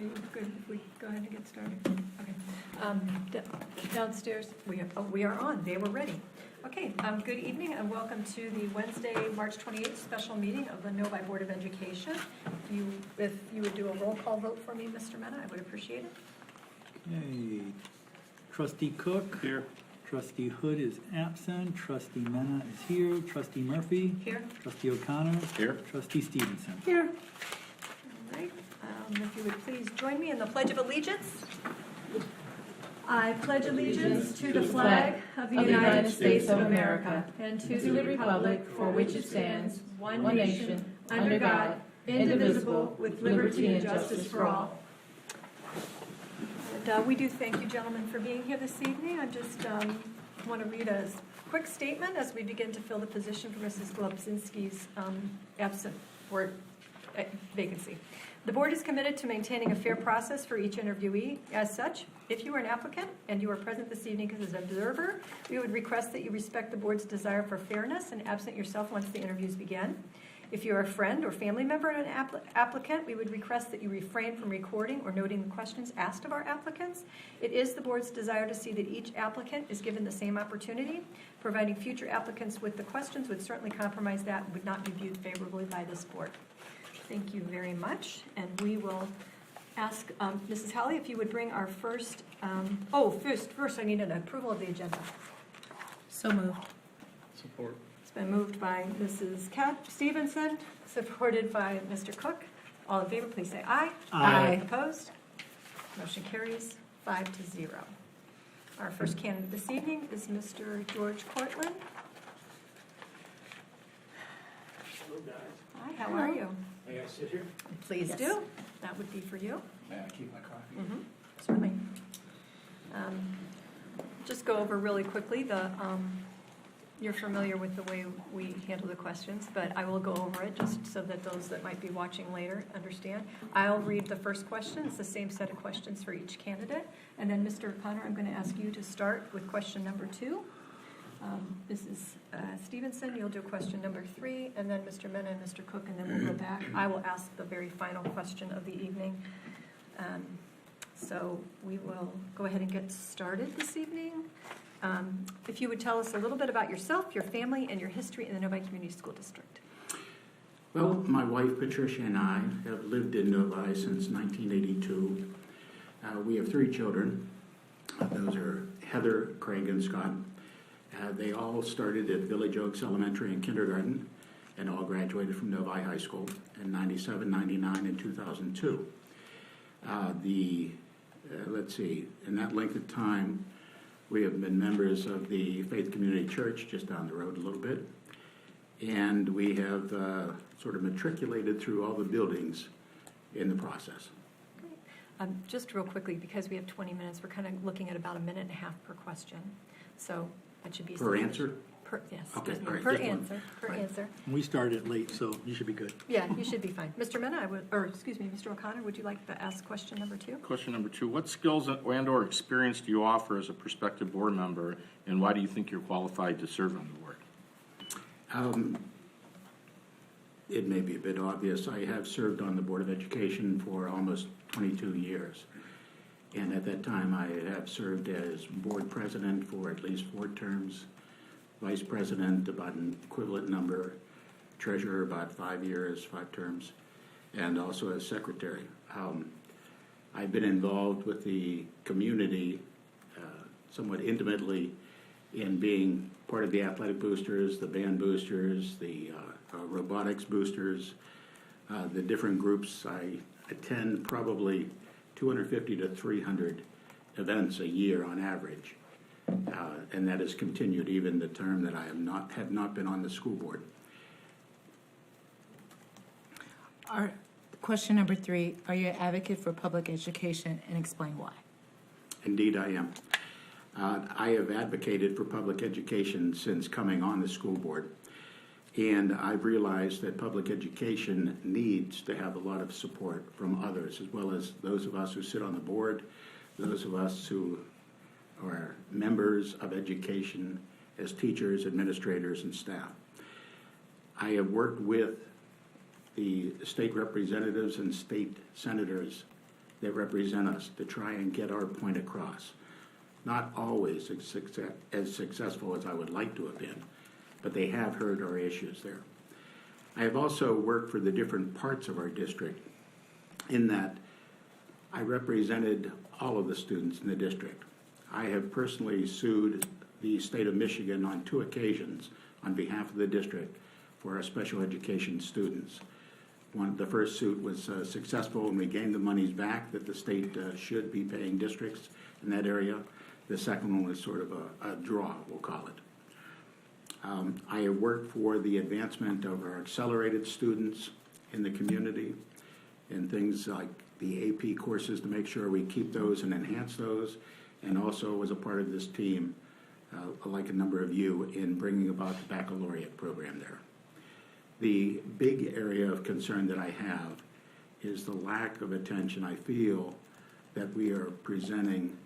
Are you good if we go ahead and get started? Okay. Downstairs, we are on. They were ready. Okay, good evening and welcome to the Wednesday, March 28th special meeting of the Novi Board of Education. If you would do a roll call vote for me, Mr. Mena, I would appreciate it. Okay. Trustee Cook. Here. Trustee Hood is absent. Trustee Mena is here. Trustee Murphy. Here. Trustee O'Connor. Here. Trustee Stevenson. Here. All right. If you would please join me in the Pledge of Allegiance. I pledge allegiance to the flag of the United States of America and to the republic for which it stands, one nation, under God, indivisible, with liberty and justice for all. And we do thank you, gentlemen, for being here this evening. I just want to read a quick statement as we begin to fill the position for Mrs. Globzinski's absent board vacancy. The board is committed to maintaining a fair process for each interviewee. As such, if you are an applicant and you are present this evening as an observer, we would request that you respect the board's desire for fairness and absent yourself once the interviews begin. If you are a friend or family member of an applicant, we would request that you refrain from recording or noting the questions asked of our applicants. It is the board's desire to see that each applicant is given the same opportunity. Providing future applicants with the questions would certainly compromise that and would not be viewed favorably by this board. Thank you very much. And we will ask Mrs. Halley if you would bring our first, first I need an approval of the agenda. So moved. Support. It's been moved by Mrs. Stevenson, supported by Mr. Cook. All in favor, please say aye. Aye. Opposed? Motion carries 5-0. Our first candidate this evening is Mr. George Cortland. Hello, guys. Hi, how are you? May I sit here? Please Yes. do. That would be for you. May I keep my coffee? Certainly. Just go over really quickly you're familiar with the way we handle the questions, but I will go over it just so that those that might be watching later understand. I'll read the first question. It's the same set of questions for each candidate. And then Mr. O'Connor, I'm going to ask you to start with question number 2. Mrs. Stevenson, you'll do question number 3, and then Mr. Mena and Mr. Cook, and then we'll go back. I will ask the very final question of the evening. So we will go ahead and get started this evening. If you would tell us a little bit about yourself, your family, and your history in the Novi Community School District. Well, my wife Patricia and I have lived in Novi since 1982. We have 3 children. Those are Heather, Craig, and Scott. They all started at Village Oaks Elementary and Kindergarten and all graduated from Novi High School in 97, 99, and 2002. In that length of time, we have been members of the Faith Community Church just down the road a little bit. And we have sort of matriculated through all the buildings in the process. Great. Just real quickly, because we have 20 minutes, we're kind of looking at about 1.5 minutes per question. So that should be... Per answer? Yes. Okay, all right, Per just one. answer. Per answer. We started late, so you should be good. Yeah, you should be fine. Mr. Mena, Mr. O'Connor, would you like to ask question number 2? Question number 2. What skills and/or experience do you offer as a prospective board member, and why do you think you're qualified to serve on the board? It may be a bit obvious. I have served on the Board of Education for almost 22 years. And at that time, I have served as board president for at least 4 terms, vice president about an equivalent number, treasurer about 5 years, 5 terms, and also as secretary. I've been involved with the community somewhat intimately in being part of the athletic boosters, the band boosters, the robotics boosters, the different groups. I attend probably 250 to 300 events a year on average, and that has continued even the term that I have not been on the school board. Question number 3, are you an advocate for public education, and explain why? Indeed, I am. I have advocated for public education since coming on the school board, and I've realized that public education needs to have a lot of support from others, as well as those of us who sit on the board, those of us who are members of education as teachers, administrators, and staff. I have worked with the state representatives and state senators that represent us to try and get our point across. Not always as successful as I would like to have been, but they have heard our issues there. I have also worked for the different parts of our district in that I represented all of the students in the district. I have personally sued the state of Michigan on 2 occasions on behalf of the district for our special education students. The first suit was successful, and we gained the monies back that the state should be paying districts in that area. The second one was sort of a draw, we'll call it. I have worked for the advancement of our accelerated students in the community and things like the AP courses to make sure we keep those and enhance those, and also was a part of this team, like a number of you, in bringing about the baccalaureate program there. The big area of concern that I have is the lack of attention I feel that we are presenting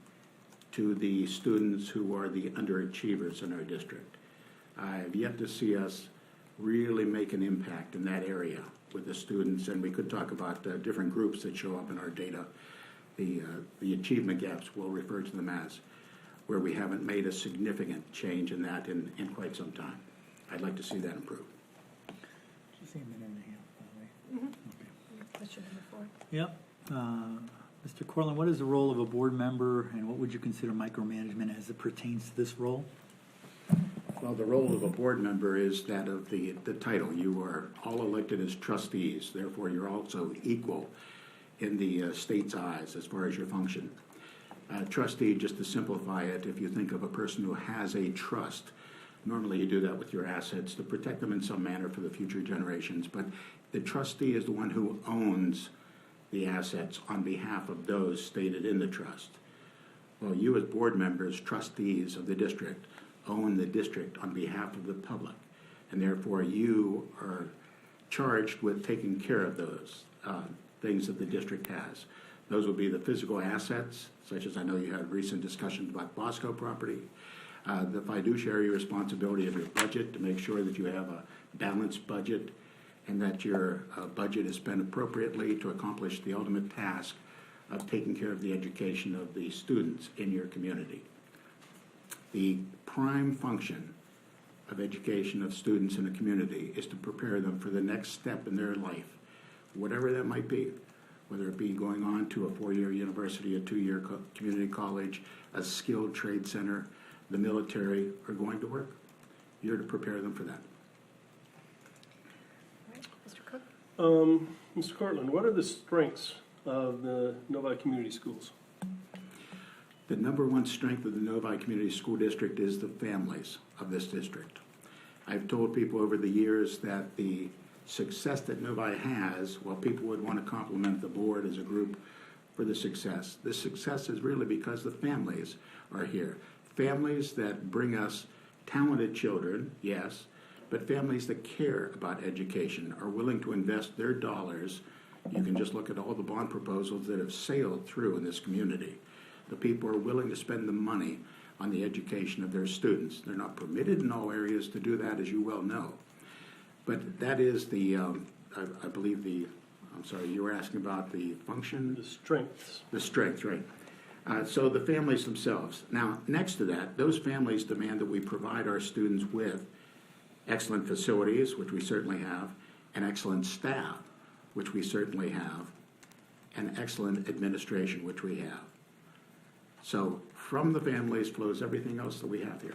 to the students who are the underachievers in our district. I have yet to see us really make an impact in that area with the students, and we could talk about different groups that show up in our data. The achievement gaps, we'll refer to them as, where we haven't made a significant change in that in quite some time. I'd like to see that improve. Did you say a minute and a half, by the way? Question number 4. Yep. Mr. Corlin, what is the role of a board member, and what would you consider micromanagement as it pertains to this role? Well, the role of a board member is that of the title. You are all elected as trustees, therefore you're also equal in the state's eyes as far as your function. Trustee, just to simplify it, if you think of a person who has a trust, normally you do that with your assets to protect them in some manner for the future generations, but the trustee is the one who owns the assets on behalf of those stated in the trust. Well, you as board members, trustees of the district, own the district on behalf of the public, and therefore you are charged with taking care of those things that the district has. Those will be the physical assets, such as I know you had recent discussions about Bosco property, the fiduciary responsibility of your budget to make sure that you have a balanced budget and that your budget is spent appropriately to accomplish the ultimate task of taking care of the education of the students in your community. The prime function of education of students in a community is to prepare them for the next step in their life, whatever that might be, whether it be going on to a 4-year university, a 2-year community college, a skilled trade center, the military, or going to work. You're to prepare them for that. Mr. Cook? Mr. Cortland, what are the strengths of the Novi Community Schools? The number one strength of the Novi Community School District is the families of this district. I've told people over the years that the success that Novi has, while people would want to compliment the board as a group for the success is really because the families are here. Families that bring us talented children, yes, but families that care about education, are willing to invest their dollars. You can just look at all the bond proposals that have sailed through in this community. The people are willing to spend the money on the education of their students. They're not permitted in all areas to do that, as you well know. But that is the, I believe I'm sorry, you were asking about the function? The strengths. The strength, right. So the families themselves. Now, next to that, those families demand that we provide our students with excellent facilities, which we certainly have, and excellent staff, which we certainly have, and excellent administration, which we have. So from the families flows everything else that we have here.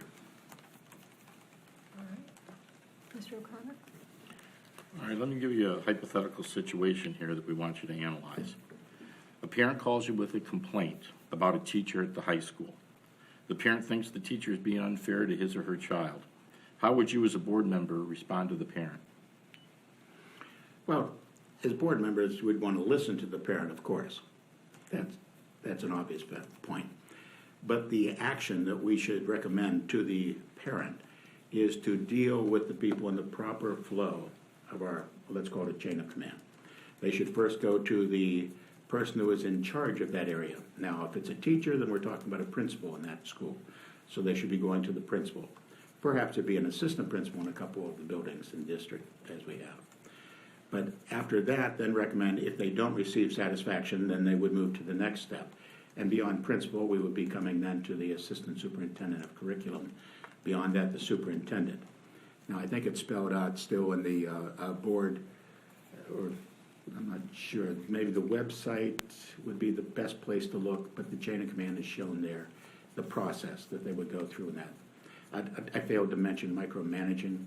All right. Mr. O'Connor? All right, let me give you a hypothetical situation here that we want you to analyze. A parent calls you with a complaint about a teacher at the high school. The parent thinks the teacher is being unfair to his or her child. How would you as a board member respond to the parent? Well, as board members, we'd want to listen to the parent, of course. That's an obvious point. But the action that we should recommend to the parent is to deal with the people in the proper flow of our, let's call it, chain of command. They should first go to the person who is in charge of that area. Now, if it's a teacher, then we're talking about a principal in that school. So they should be going to the principal. Perhaps it'd be an assistant principal in a couple of the buildings in the district, as we have. But after that, then recommend, if they don't receive satisfaction, then they would move to the next step. And beyond principal, we would be coming then to the assistant superintendent of curriculum. Beyond that, the superintendent. Now, I think it's spelled out still in the board, or I'm not sure, maybe the website would be the best place to look, but the chain of command is shown there, the process that they would go through in that. I failed to mention micromanaging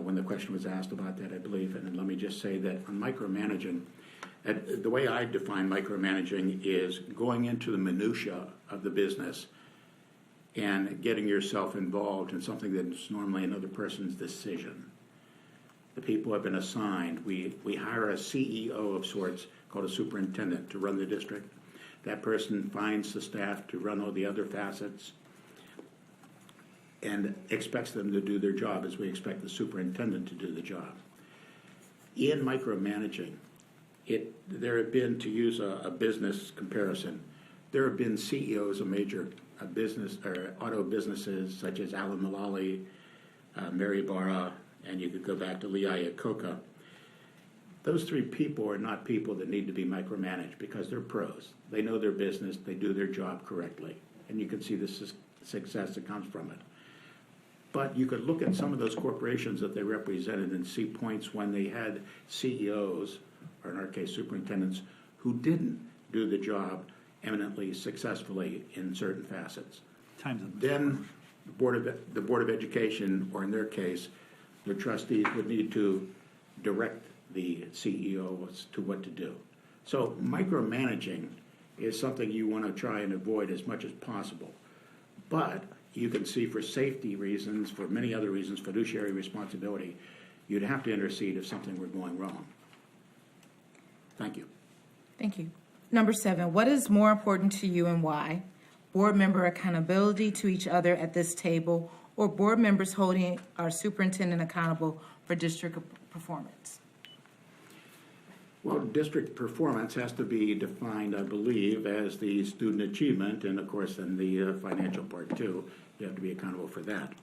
when the question was asked about that, I believe. And then let me just say that on micromanaging, the way I define micromanaging is going into the minutia of the business and getting yourself involved in something that's normally another person's decision. The people have been assigned. We hire a CEO of sorts called a superintendent to run the district. That person finds the staff to run all the other facets and expects them to do their job as we expect the superintendent to do the job. In micromanaging, there have been, to use a business comparison, there have been CEOs of major business or auto businesses such as Alan Mulally, Mary Barra, and you could go back to Lee Iacocca. Those three people are not people that need to be micromanaged because they're pros. They know their business, they do their job correctly, and you can see the success that comes from it. But you could look at some of those corporations that they represented and see points when they had CEOs, or in our case superintendents, who didn't do the job eminently successfully in certain facets. Time's up. Then the Board of Education, or in their case, the trustees would need to direct the CEO as to what to do. So micromanaging is something you want to try and avoid as much as possible. But you can see for safety reasons, for many other reasons, fiduciary responsibility, you'd have to intercede if something were going wrong. Thank you. Thank you. Number 7, what is more important to you and why? Board member accountability to each other at this table, or board members holding our superintendent accountable for district performance? Well, district performance has to be defined, I believe, as the student achievement, and of course, then the financial part too. You have to be accountable for that.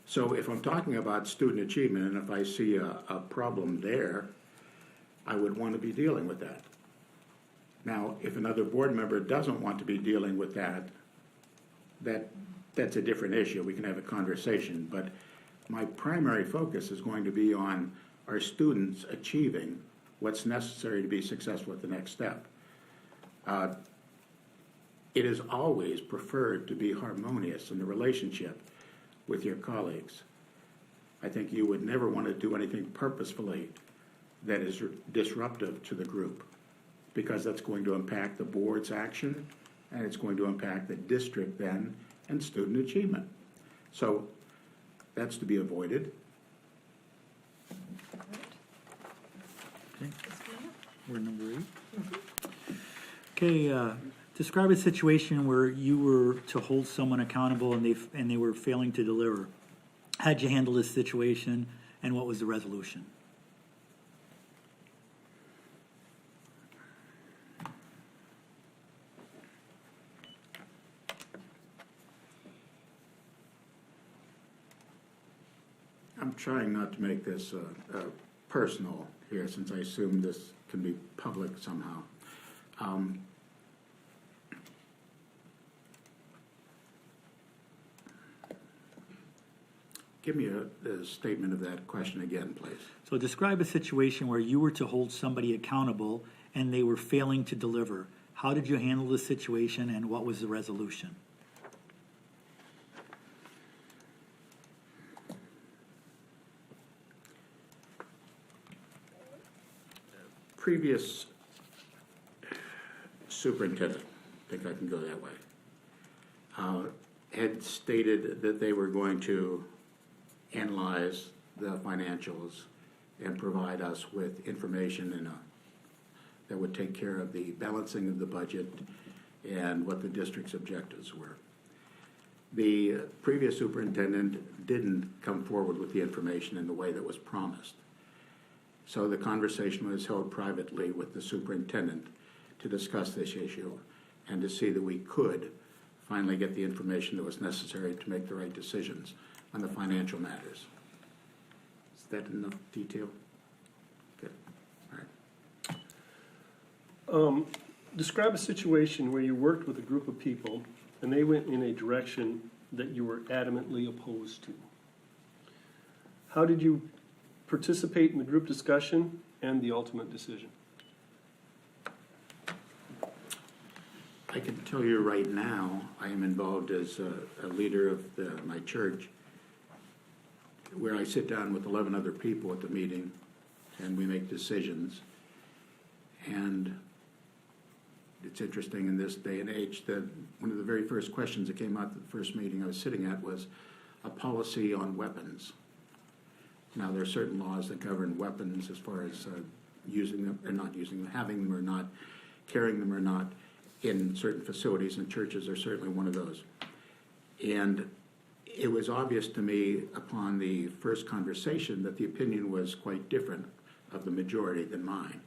So if I'm talking about student achievement, and if I see a problem there, I would want to be dealing with that. Now, if another board member doesn't want to be dealing with that, that's a different issue. We can have a conversation, but my primary focus is going to be on our students achieving what's necessary to be successful at the next step. It is always preferred to be harmonious in the relationship with your colleagues. I think you would never want to do anything purposefully that is disruptive to the group, because that's going to impact the board's action, and it's going to impact the district then and student achievement. So that's to be avoided. Okay. We're number 8. Okay, describe a situation where you were to hold someone accountable and they were failing to deliver. How'd you handle this situation, and what was the resolution? I'm trying not to make this personal here, since I assume this can be public somehow. Give me a statement of that question again, please. So describe a situation where you were to hold somebody accountable and they were failing to deliver. How did you handle the situation, and what was the resolution? Previous superintendent, I think I can go that way, had stated that they were going to analyze the financials and provide us with information that would take care of the balancing of the budget and what the district's objectives were. The previous superintendent didn't come forward with the information in the way that was promised. So the conversation was held privately with the superintendent to discuss this issue and to see that we could finally get the information that was necessary to make the right decisions on the financial matters. Is that enough detail? Good. Describe a situation where you worked with a group of people and they went in a direction that you were adamantly opposed to. How did you participate in the group discussion and the ultimate decision? I can tell you right now, I am involved as a leader of my church, where I sit down with 11 other people at the meeting, and we make decisions. And it's interesting in this day and age that one of the very first questions that came out at the first meeting I was sitting at was a policy on weapons. Now, there are certain laws that govern weapons as far as using them or not using them, having them or not, carrying them or not in certain facilities, and churches are certainly one of those. And it was obvious to me upon the first conversation that the opinion was quite different of the majority than mine.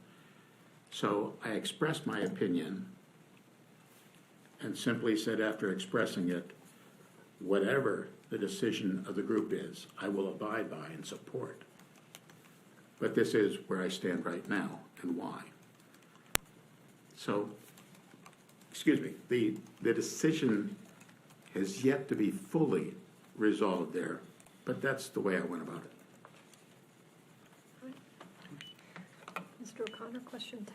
So I expressed my opinion and simply said, after expressing it, whatever the decision of the group is, I will abide by and support. But this is where I stand right now and why. So, excuse me, the decision has yet to be fully resolved there, but that's the way I went about it. Mr. O'Connor, question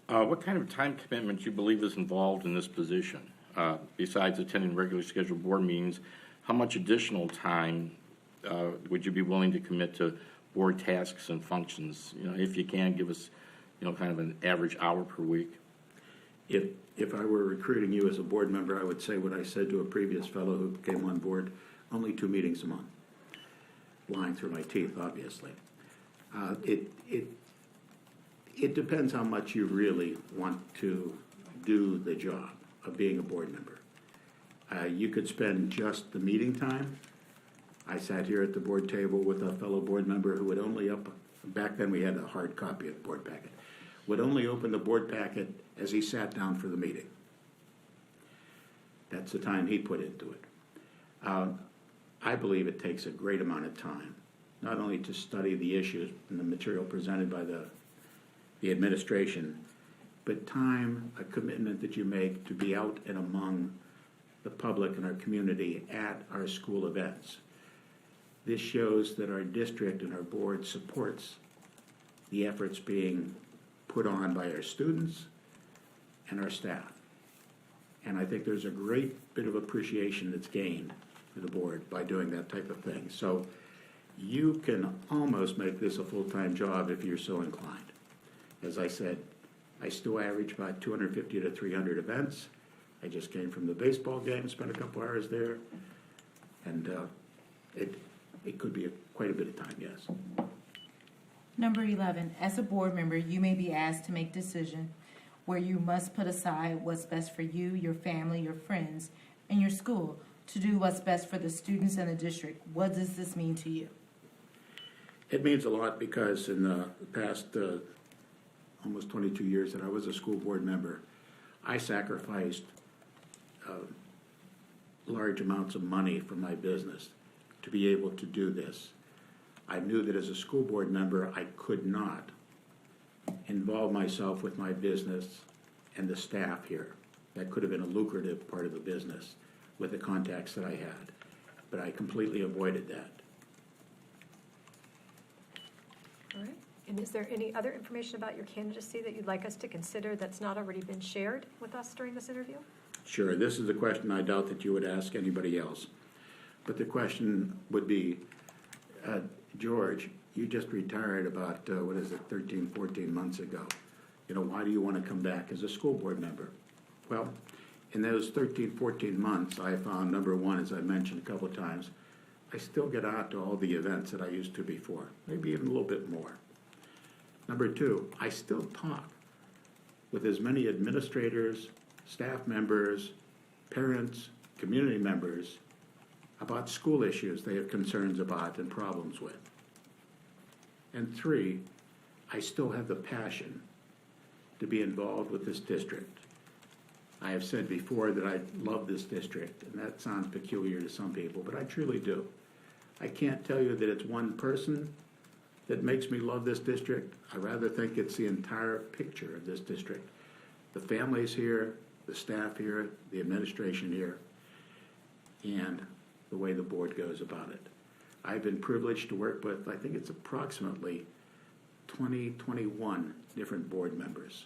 10. What kind of time commitment do you believe is involved in this position? Besides attending regularly scheduled board meetings, how much additional time would you be willing to commit to board tasks and functions? You know, if you can, give us, you know, kind of an average hour per week. If I were recruiting you as a board member, I would say what I said to a previous fellow who came on board, only 2 meetings a month. Lying through my teeth, obviously. It depends how much you really want to do the job of being a board member. You could spend just the meeting time. I sat here at the board table with a fellow board member who would only back then we had a hard copy of the board packet, would only open the board packet as he sat down for the meeting. That's the time he put into it. I believe it takes a great amount of time, not only to study the issues and the material presented by the administration, but time, a commitment that you make to be out and among the public and our community at our school events. This shows that our district and our board supports the efforts being put on by our students and our staff. And I think there's a great bit of appreciation that's gained to the board by doing that type of thing. So you can almost make this a full-time job if you're so inclined. As I said, I still average about 250 to 300 events. I just came from the baseball game, spent a couple hours there, and it could be quite a bit of time, yes. Number 11, as a board member, you may be asked to make decisions where you must put aside what's best for you, your family, your friends, and your school to do what's best for the students and the district. What does this mean to you? It means a lot because in the past almost 22 years that I was a school board member, I sacrificed large amounts of money from my business to be able to do this. I knew that as a school board member, I could not involve myself with my business and the staff here. That could have been a lucrative part of the business with the contacts that I had, but I completely avoided that. All right. And is there any other information about your candidacy that you'd like us to consider that's not already been shared with us during this interview? Sure, this is a question I doubt that you would ask anybody else. But the question would be, George, you just retired about, 13, 14 months ago. You know, why do you want to come back as a school board member? Well, in those 13, 14 months, I found, number one, as I mentioned a couple of times, I still get out to all the events that I used to before, maybe even a little bit more. Number two, I still talk with as many administrators, staff members, parents, community members about school issues they have concerns about and problems with. And three, I still have the passion to be involved with this district. I have said before that I love this district, and that sounds peculiar to some people, but I truly do. I can't tell you that it's one person that makes me love this district. I rather think it's the entire picture of this district. The families here, the staff here, the administration here, and the way the board goes about it. I've been privileged to work with, I think it's approximately 21 different board members.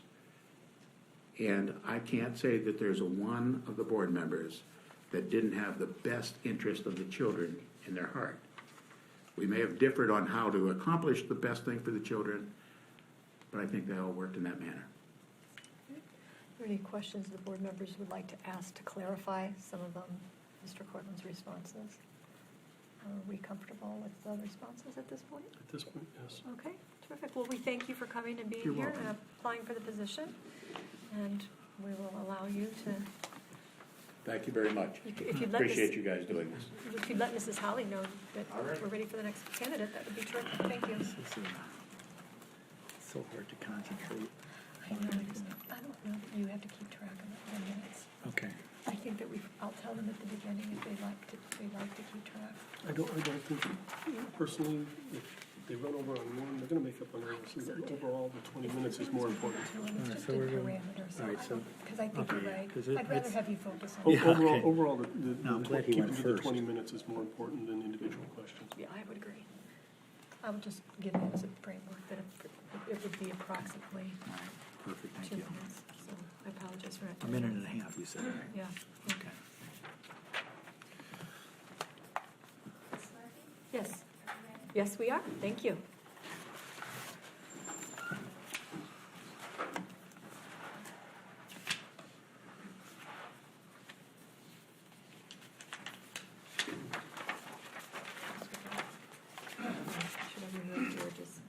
And I can't say that there's a one of the board members that didn't have the best interest of the children in their heart. We may have differed on how to accomplish the best thing for the children, but I think they all worked in that manner. Are there any questions the board members would like to ask to clarify some of Mr. Cortland's responses? Are we comfortable with the responses at this point? At this point, yes. Okay, terrific. Well, we thank you for coming and being You're here welcome. and applying for the position. And we will allow you to, Thank you very much. if you'd let Appreciate you guys doing this. If you'd let Mrs. Holly know that All right. we're ready for the next candidate, that would be terrific. Thank you. This is so hard to concentrate. I don't know that you have to keep track of the minutes. Okay. I think that I'll tell them at the beginning if they'd like to keep track. I don't think, personally, if they run over on one, they're gonna make up on the others. But overall, the 20 minutes is more important. It's just so the we're gonna- parameters. all right, so- Because I think you're okay, right. 'cause I'd rather it's- have you focus on. Yeah, okay. Overall, No, I'm glad he keeping went to the first. 20 minutes is more important than individual questions. Yeah, I would agree. I would just give it as a framework that it would be approximately All right, perfect, 2 thank you. minutes. So I apologize for not. A minute and a half, you said, right? Yeah. Okay. Yes. Yes, we are. Thank you. Should I remove George's?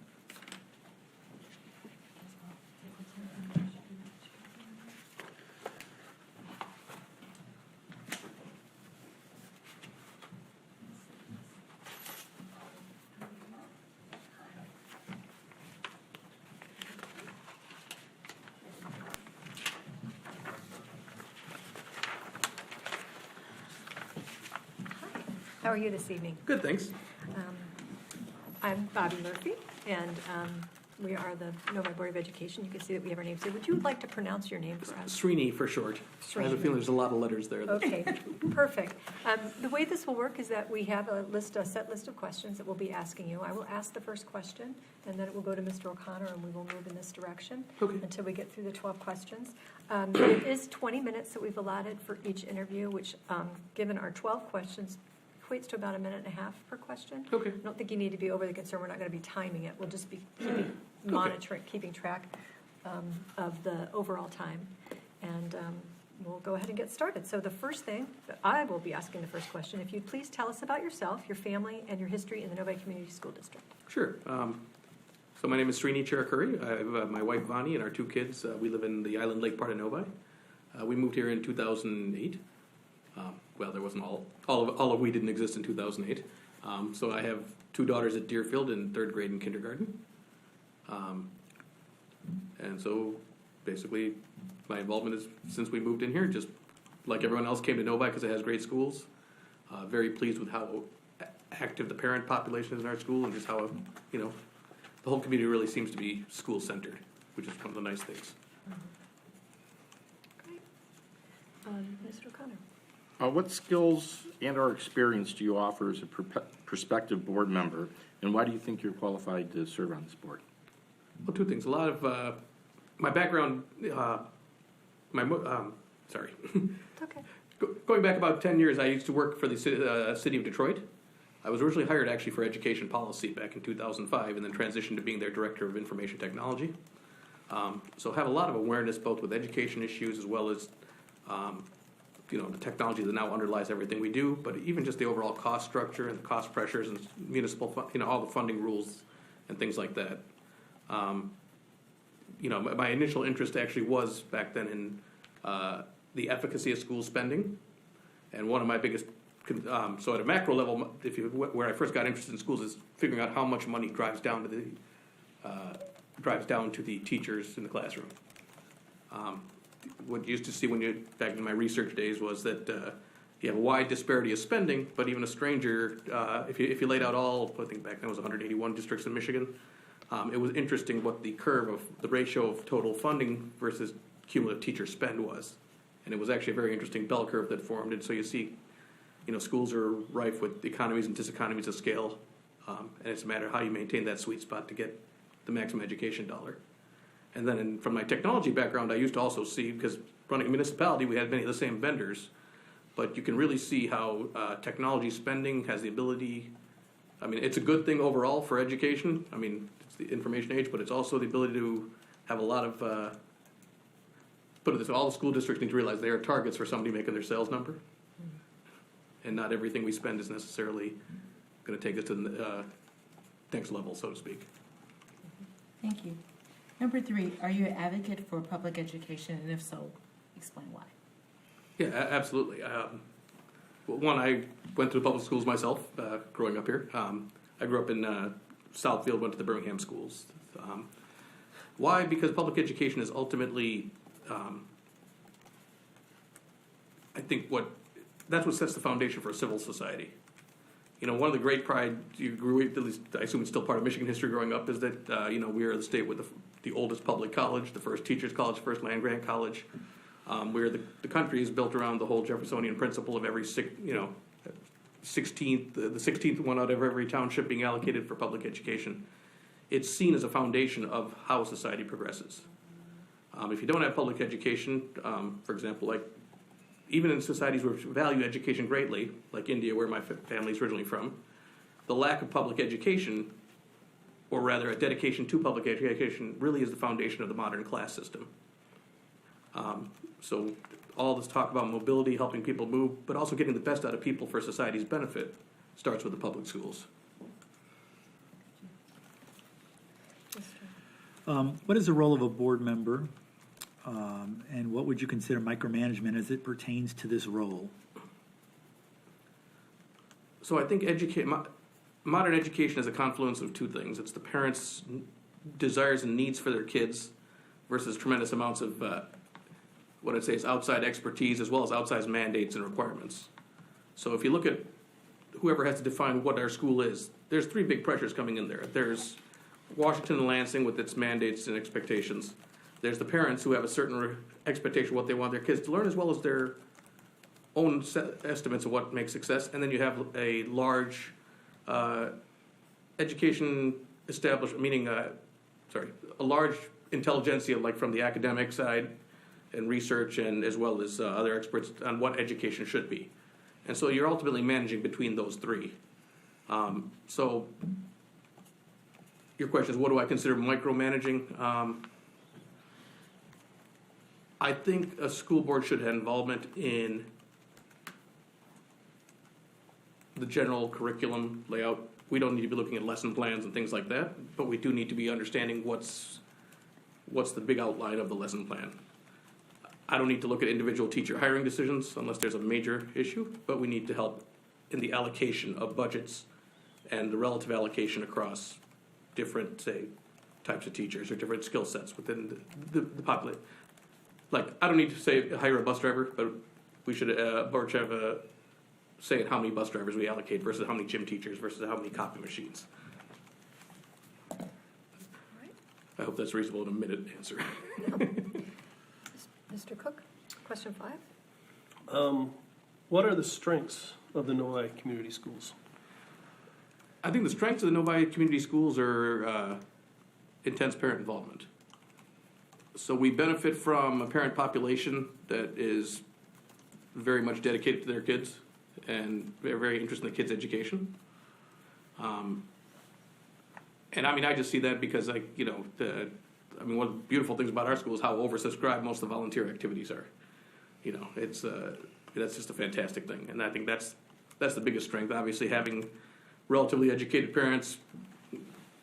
Hi. How are you this evening? Good, thanks. I'm Bobby Murphy, and we are the Novi Board of Education. You can see that we have our names here. Would you like to pronounce your name for us? Srini for short. I have a Srini. feeling there's a lot of letters there. Okay, perfect. The way this will work is that we have a set list of questions that we'll be asking you. I will ask the first question, and then it will go to Mr. O'Connor, and we will move in this direction Okay. until we get through the 12 questions. It is 20 minutes that we've allotted for each interview, which, given our 12 questions, equates to about 1.5 minutes per question. Okay. I don't think you need to be overly concerned. We're not going to be timing it. We'll just be keeping track of the overall time. And we'll go ahead and get started. So the first thing that I will be asking the first question, if you'd please tell us about yourself, your family, and your history in the Novi Community School District. Sure. So my name is Srini Chirakuri. I have my wife Vani and our 2 kids. We live in the Island Lake part of Novi. We moved here in 2008. Well, there wasn't all of we didn't exist in 2008. So I have 2 daughters at Deerfield in 3rd grade and kindergarten. And so basically my involvement is since we moved in here, just like everyone else came to Novi because it has great schools. Very pleased with how active the parent population is in our school and just how, the whole community really seems to be school-centered, which is one of the nice things. Great. Mr. O'Connor. What skills and/or experience do you offer as a prospective board member, and why do you think you're qualified to serve on this board? Well, 2 things. A lot of my background, sorry. It's okay. Going back about 10 years, I used to work for the city of Detroit. I was originally hired actually for education policy back in 2005 and then transitioned to being their director of information technology. So have a lot of awareness both with education issues as well as the technology that now underlies everything we do, but even just the overall cost structure and the cost pressures and municipal, all the funding rules and things like that. My initial interest actually was back then in the efficacy of school spending, and one of my biggest, so at a macro level, where I first got interested in schools is figuring out how much money drives down to the teachers in the classroom. What you used to see back in my research days was that you have a wide disparity of spending, but even a stranger, if you laid out all, I think back then it was 181 districts in Michigan, it was interesting what the curve of the ratio of total funding versus cumulative teacher spend was. And it was actually a very interesting bell curve that formed. And so you see, schools are rife with economies and diseconomies of scale. And it's a matter of how you maintain that sweet spot to get the maximum education dollar. And then from my technology background, I used to also see, because running a municipality, we had many of the same vendors, but you can really see how technology spending has the ability, it's a good thing overall for education. It's the information age, but it's also the ability to have a lot of, put it this way, all the school districts need to realize they are targets for somebody making their sales number. And not everything we spend is necessarily going to take us to the next level, so to speak. Thank you. Number 3, are you an advocate for public education, and if so, explain why? Yeah, absolutely. One, I went to the public schools myself growing up here. I grew up in Southfield, went to the Birmingham schools. Why? Because public education is ultimately, I think, that's what sets the foundation for a civil society. One of the great pride you grew, at least I assume it's still part of Michigan history growing up, is that, we are the state with the oldest public college, the first teachers college, first land-grant college. Where the country is built around the whole Jeffersonian principle of every 16th, the 16th one out of every township being allocated for public education. It's seen as a foundation of how society progresses. If you don't have public education, for example, like even in societies which value education greatly, like India, where my family is originally from, the lack of public education, or rather a dedication to public education, really is the foundation of the modern class system. So all this talk about mobility, helping people move, but also getting the best out of people for society's benefit, starts with the public schools. What is the role of a board member, and what would you consider micromanagement as it pertains to this role? So I think modern education is a confluence of two things. It's the parents' desires and needs for their kids versus tremendous amounts of what I'd say is outside expertise as well as outside mandates and requirements. So if you look at whoever has to define what our school is, there's 3 big pressures coming in there. There's Washington and Lansing with its mandates and expectations. There's the parents who have a certain expectation of what they want their kids to learn, as well as their own estimates of what makes success. And then you have a large education establishment, meaning, a large intelligentsia, like from the academic side and research, and as well as other experts on what education should be. And so you're ultimately managing between those 3. So your question is, what do I consider micromanaging? I think a school board should have involvement in the general curriculum layout. We don't need to be looking at lesson plans and things like that, but we do need to be understanding what's the big outline of the lesson plan. I don't need to look at individual teacher hiring decisions unless there's a major issue, but we need to help in the allocation of budgets and the relative allocation across different, say, types of teachers or different skill sets within the population. Like, I don't need to say hire a bus driver, but we should board should have a say in how many bus drivers we allocate versus how many gym teachers versus how many copy machines. I hope that's reasonable in a minute answer. Mr. Cook, question 5. What are the strengths of the Novi Community Schools? I think the strengths of the Novi Community Schools are intense parent involvement. So we benefit from a parent population that is very much dedicated to their kids and they're very interested in the kids' education. And I just see that because one of the beautiful things about our school is how oversubscribed most of the volunteer activities are. It's that's just a fantastic thing, and I think that's the biggest strength. Obviously, having relatively educated parents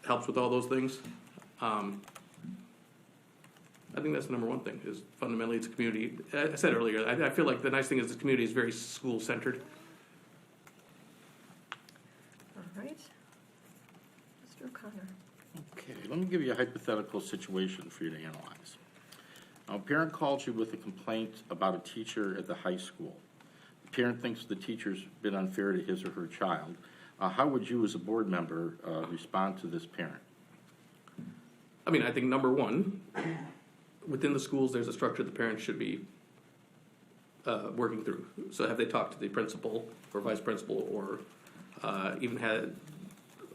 helps with all those things. I think that's the number one thing, is fundamentally it's a community. I said earlier, I feel like the nice thing is the community is very school-centered. All right. Mr. O'Connor. Okay, let me give you a hypothetical situation for you to analyze. Now, a parent calls you with a complaint about a teacher at the high school. The parent thinks the teacher's been unfair to his or her child. How would you, as a board member, respond to this parent? I mean, I think number one, within the schools, there's a structure the parents should be working through. So have they talked to the principal or vice principal, or even had,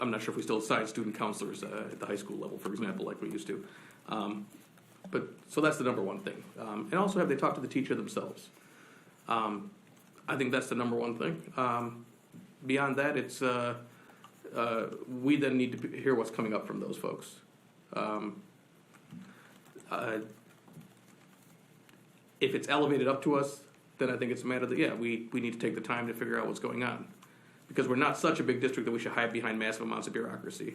I'm not sure if we still assign student counselors at the high school level, for example, like we used to. But so that's the number one thing. And also, have they talked to the teacher themselves? I think that's the number one thing. Beyond that, it's we then need to hear what's coming up from those folks. If it's elevated up to us, then I think it's a matter that, yeah, we need to take the time to figure out what's going on. Because we're not such a big district that we should hide behind massive amounts of bureaucracy.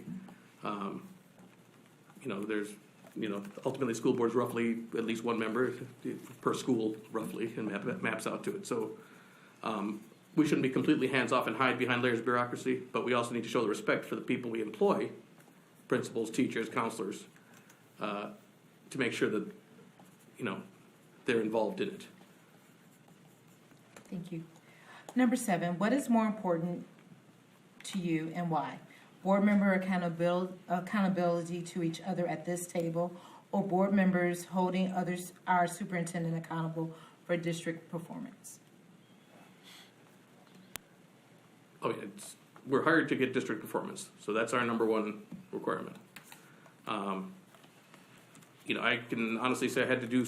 Ultimately, school board's roughly at least one member per school, roughly, and maps out to it. So we shouldn't be completely hands-off and hide behind layers of bureaucracy, but we also need to show the respect for the people we employ, principals, teachers, counselors, to make sure that, they're involved in it. Thank you. Number 7, what is more important to you and why? Board member accountability to each other at this table, or board members holding our superintendent accountable for district performance? Oh, yeah, we're hired to get district performance, so that's our number one requirement. I can honestly say I had to do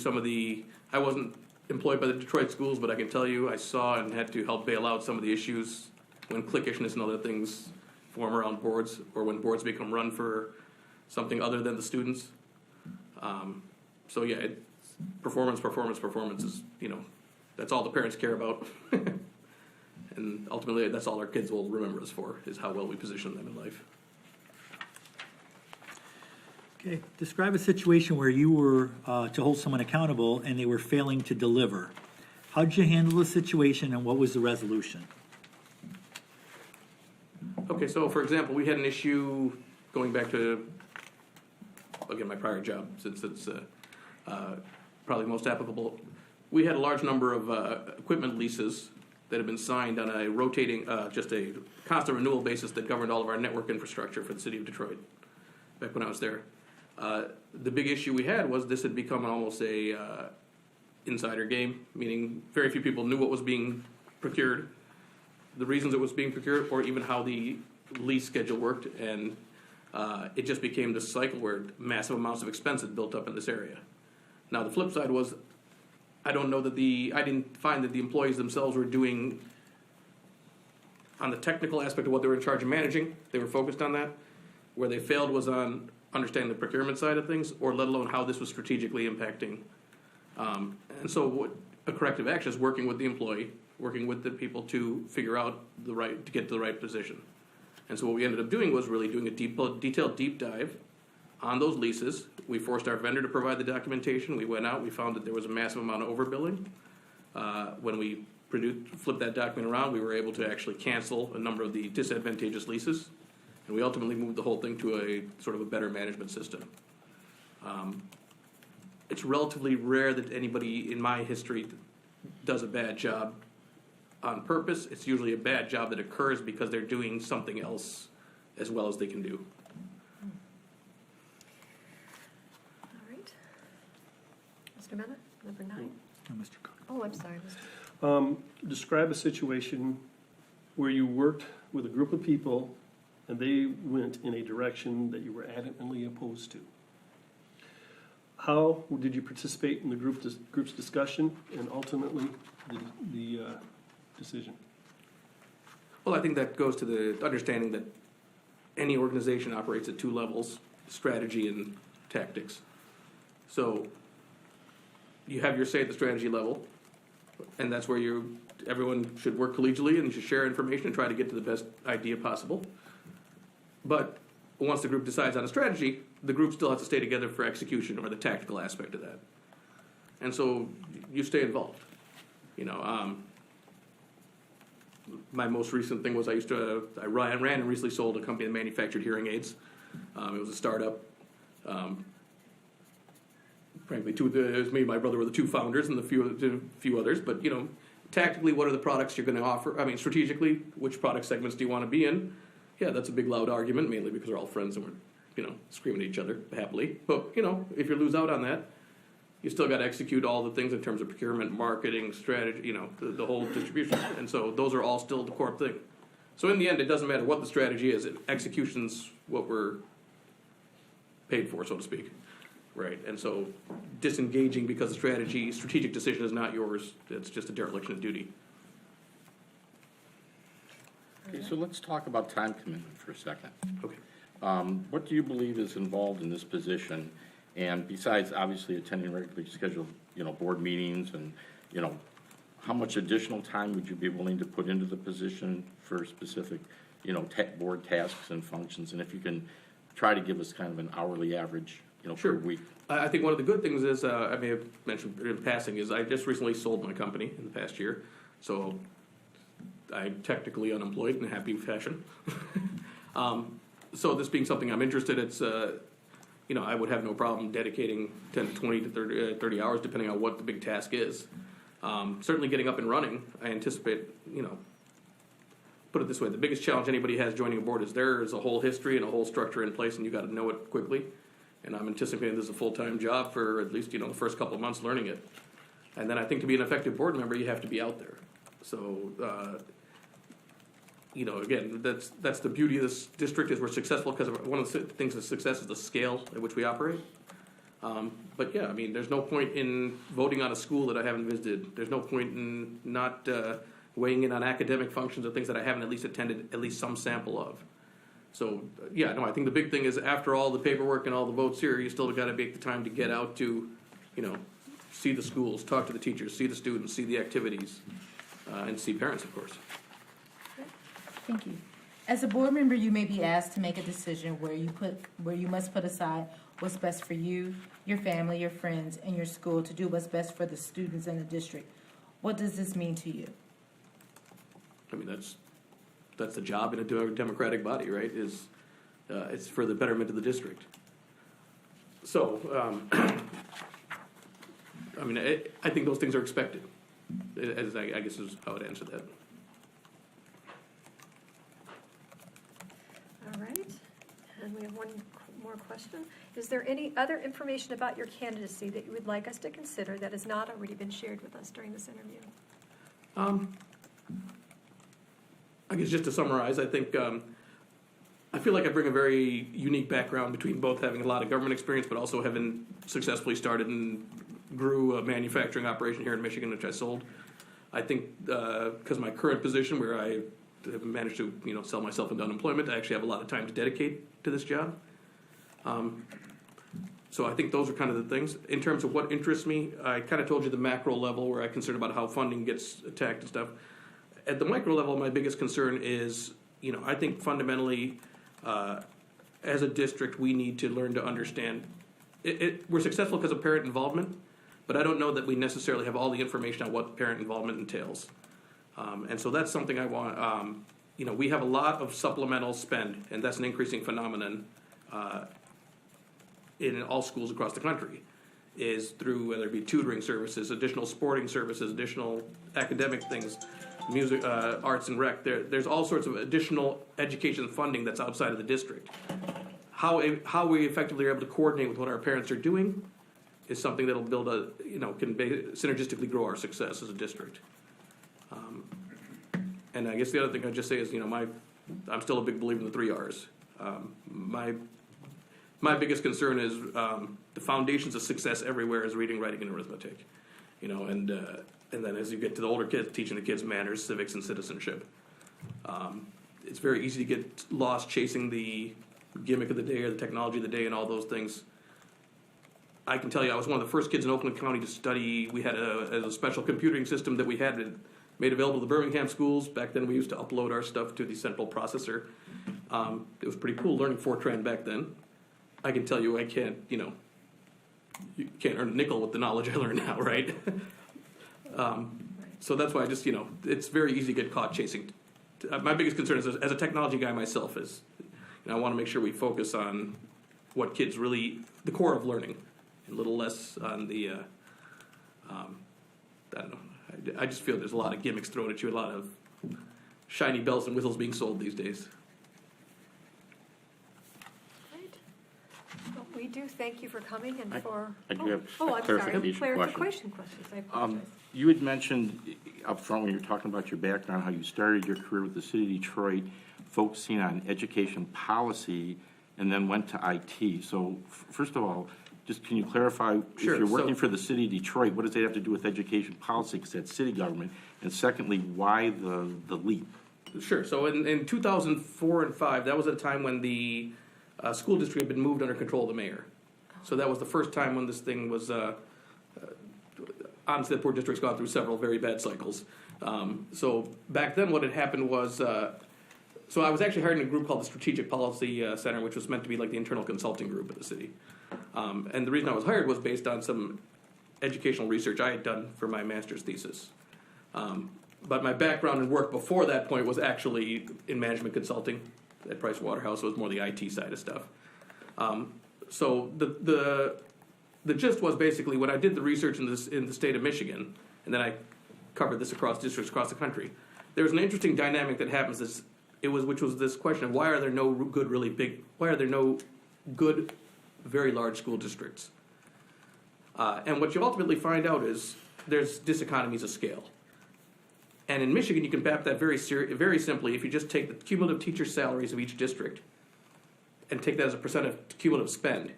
I wasn't employed by the Detroit schools, but I can tell you I saw and had to help bail out some of the issues when cliquishness and other things form around boards, or when boards become run for something other than the students. Performance is, that's all the parents care about. And ultimately, that's all our kids will remember us for, is how well we position them in life. Okay, describe a situation where you were to hold someone accountable and they were failing to deliver. How did you handle the situation and what was the resolution? Okay, so for example, we had an issue going back to, again, my prior job, since it's probably most applicable. We had a large number of equipment leases that had been signed on a rotating, just a constant renewal basis that governed all of our network infrastructure for the city of Detroit, back when I was there. The big issue we had was this had become almost a insider game, meaning very few people knew what was being procured, the reasons it was being procured, or even how the lease schedule worked, and it just became this cycle where massive amounts of expense had built up in this area. Now, the flip side was, I didn't find that the employees themselves were doing, on the technical aspect of what they were in charge of managing, they were focused on that. Where they failed was on understanding the procurement side of things, or let alone how this was strategically impacting. And so what a corrective action is working with the employee, working with the people to figure out to get to the right position. And so what we ended up doing was really doing a detailed deep dive on those leases. We forced our vendor to provide the documentation. We went out, we found that there was a massive amount of overbilling. When we flipped that document around, we were able to actually cancel a number of the disadvantageous leases. And we ultimately moved the whole thing to a sort of a better management system. It's relatively rare that anybody in my history does a bad job on purpose. It's usually a bad job that occurs because they're doing something else as well as they can do. All right. Mr. Mena, number 9. Oh, Mr. Cook. Oh, I'm sorry, Mr. Describe a situation where you worked with a group of people and they went in a direction that you were adamantly opposed to. How did you participate in the group's discussion and ultimately the decision? Well, I think that goes to the understanding that any organization operates at 2 levels, strategy and tactics. So you have your say at the strategy level, and that's where everyone should work collegially and you should share information and try to get to the best idea possible. But once the group decides on a strategy, the group still has to stay together for execution or the tactical aspect of that. And so you stay involved. My most recent thing was I ran and recently sold a company that manufactured hearing aids. It was a startup. Frankly, it was me and my brother were the 2 founders and a few others. But tactically, what are the products you're going to offer? I mean, strategically, which product segments do you want to be in? Yeah, that's a big, loud argument, mainly because we're all friends and we're, screaming at each other happily. But, if you lose out on that, you still got to execute all the things in terms of procurement, marketing, strategy, the whole distribution. And so those are all still the core thing. So in the end, it doesn't matter what the strategy is. Execution's what we're paid for, so to speak. Right, and so disengaging because the strategic decision is not yours, it's just a dereliction of duty. Okay, so let's talk about time commitment for a second. Okay. What do you believe is involved in this position? And besides obviously attending regularly scheduled, board meetings and, how much additional time would you be willing to put into the position for specific, board tasks and functions? And if you can try to give us kind of an hourly average, Sure. per week. I think one of the good things is, I may have mentioned in passing, is I just recently sold my company in the past year, so I'm technically unemployed in a happy fashion. So this being something I'm interested in, it's, I would have no problem dedicating 10 to 20 to 30 hours, depending on what the big task is. Certainly getting up and running, I anticipate, put it this way, the biggest challenge anybody has joining a board is there is a whole history and a whole structure in place, and you got to know it quickly. And I'm anticipating this is a full-time job for at least, the first couple of months learning it. And then I think to be an effective board member, you have to be out there. So, again, that's the beauty of this district, is we're successful because one of the things of success is the scale at which we operate. But yeah, I mean, there's no point in voting on a school that I haven't visited. There's no point in not weighing in on academic functions or things that I haven't at least attended at least some sample of. So, I think the big thing is after all the paperwork and all the votes here, you still got to make the time to get out to, see the schools, talk to the teachers, see the students, see the activities, and see parents, of course. Thank you. As a board member, you may be asked to make a decision where you must put aside what's best for you, your family, your friends, and your school to do what's best for the students in the district. What does this mean to you? I mean, that's the job in a democratic body, right? It's for the betterment of the district. So, I think those things are expected. As I guess is how I'd answer that. All right, and we have one more question. Is there any other information about your candidacy that you would like us to consider that has not already been shared with us during this interview? I guess just to summarize, I think I feel like I bring a very unique background between both having a lot of government experience, but also having successfully started and grew a manufacturing operation here in Michigan, which I sold. I think because my current position, where I have managed to sell myself into unemployment, I actually have a lot of time to dedicate to this job. So I think those are kind of the things. In terms of what interests me, I kind of told you the macro level where I'm concerned about how funding gets attacked and stuff. At the micro level, my biggest concern is, I think fundamentally, as a district, we need to learn to understand. We're successful because of parent involvement, but I don't know that we necessarily have all the information on what parent involvement entails. And so that's something I want. We have a lot of supplemental spend, and that's an increasing phenomenon in all schools across the country, is through whether it be tutoring services, additional sporting services, additional academic things, music, arts and rec. There's all sorts of additional education funding that's outside of the district. How we effectively are able to coordinate with what our parents are doing is something that'll build can synergistically grow our success as a district. And I guess the other thing I'd just say is, I'm still a big believer in the 3 R's. My biggest concern is the foundations of success everywhere is reading, writing, and arithmetic. And then as you get to the older kids, teaching the kids manners, civics, and citizenship. It's very easy to get lost chasing the gimmick of the day or the technology of the day and all those things. I can tell you, I was one of the first kids in Oakland County to study. We had a special computing system that we had made available to the Birmingham schools. Back then, we used to upload our stuff to the central processor. It was pretty cool learning Fortran back then. I can tell you, I can't, you can't earn a nickel with the knowledge I learn now, right? So that's why I just, it's very easy to get caught chasing. My biggest concern is, as a technology guy myself, is I want to make sure we focus on what kids really, the core of learning, and a little less on the, I don't know, I just feel there's a lot of gimmicks thrown at you, a lot of shiny bells and whistles being sold these days. Great. Well, we do thank you for coming and for. I do have Oh, I'm sorry. clarification Questions. I apologize. You had mentioned up front when you were talking about your background, how you started your career with the city of Detroit, focusing on education policy, and then went to IT. So first of all, just can you clarify, Sure, if you're working so- for the city of Detroit, what does that have to do with education policy, because that's city government? And secondly, why the leap? Sure. So in 2004 and 5, that was a time when the school district had been moved under control of the mayor. So that was the first time when this thing was. Honestly, the poor district's gone through several very bad cycles. So back then, what had happened was. So I was actually hired in a group called the Strategic Policy Center, which was meant to be like the internal consulting group of the city. And the reason I was hired was based on some educational research I had done for my master's thesis. But my background and work before that point was actually in management consulting at Price Waterhouse. It was more the IT side of stuff. So the gist was basically when I did the research in the state of Michigan, and then I covered this across districts across the country. There was an interesting dynamic that happens. Which was this question of why are there no good, very large school districts? And what you ultimately find out is there's diseconomies of scale. And in Michigan, you can map that very simply if you just take the cumulative teacher salaries of each district and take that as a percent of cumulative spend.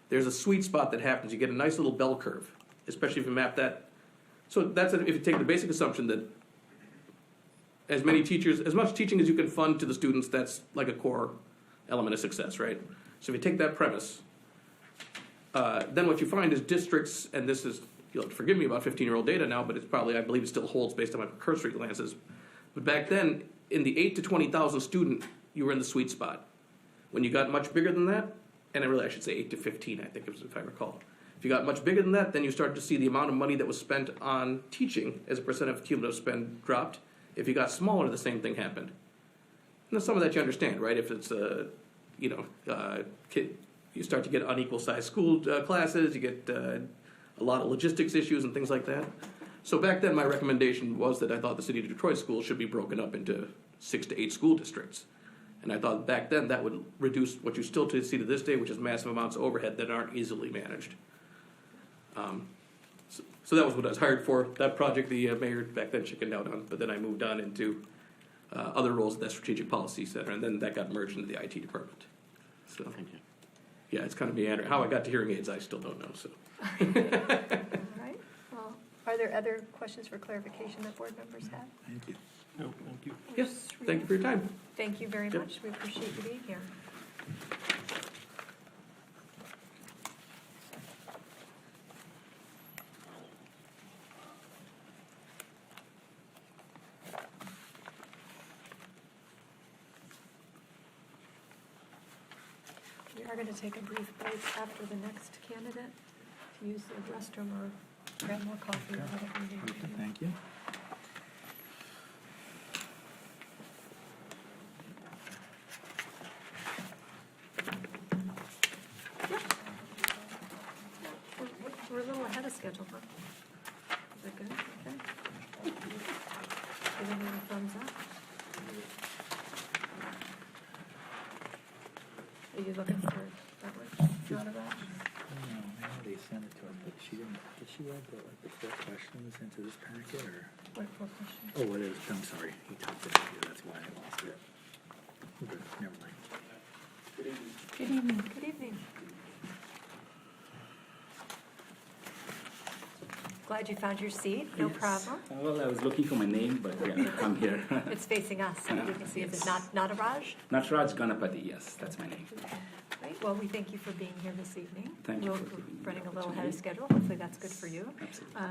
There's a sweet spot that happens. You get a nice little bell curve, especially if you map that. So that's if you take the basic assumption that as much teaching as you can fund to the students, that's like a core element of success, right? So if you take that premise, then what you find is districts, and this is, you'll have to forgive me about 15-year-old data now, but it's probably, I believe it still holds based on my cursory glances. But back then, in the 8 to 20,000 student, you were in the sweet spot. When you got much bigger than that, and I should say 8 to 15, I think it was, if I recall. If you got much bigger than that, then you started to see the amount of money that was spent on teaching as a percent of cumulative spend dropped. If you got smaller, the same thing happened. And some of that you understand, right? If it's you start to get unequal sized school classes, you get a lot of logistics issues and things like that. So back then, my recommendation was that I thought the city of Detroit schools should be broken up into 6 to 8 school districts. And I thought back then that would reduce what you still see to this day, which is massive amounts of overhead that aren't easily managed. So that was what I was hired for. That project, the mayor back then chickened out on, but then I moved on into other roles at that Strategic Policy Center, and then that got merged into the IT department. So, Thank you. yeah, it's kind of meandering. How I got to hearing aids, I still don't know. So, All right. Well, are there other questions for clarification that board members have? Thank you. No, thank you. yes, thank you for your time. Thank you very Yep. much. We appreciate you being here. We are going to take a brief break after the next candidate to use the restroom or grab more coffee or whatever you need to do. Thank you. We're a little ahead of schedule, huh? Is that good? Okay. Giving me a thumbs up. Are you looking for that one? Not a rush? No, they sent it to us, but she didn't, did she add the 4 questions into this packet, or? What question? Oh, it is, I'm sorry, he talked about it, that's why I lost it. Okay, never mind. Good evening. Good evening. Glad you found your seat. No Yes. problem. Well, I was looking for my name, but yeah, I'm here. It's facing us, so you can see. Is it not a Raj? Nataraj Ganapati, yes, that's my name. Great. Well, we thank you for being here this evening. Thank you We're for giving me running a the little ahead of opportunity. schedule. Hopefully that's good for you. Absolutely.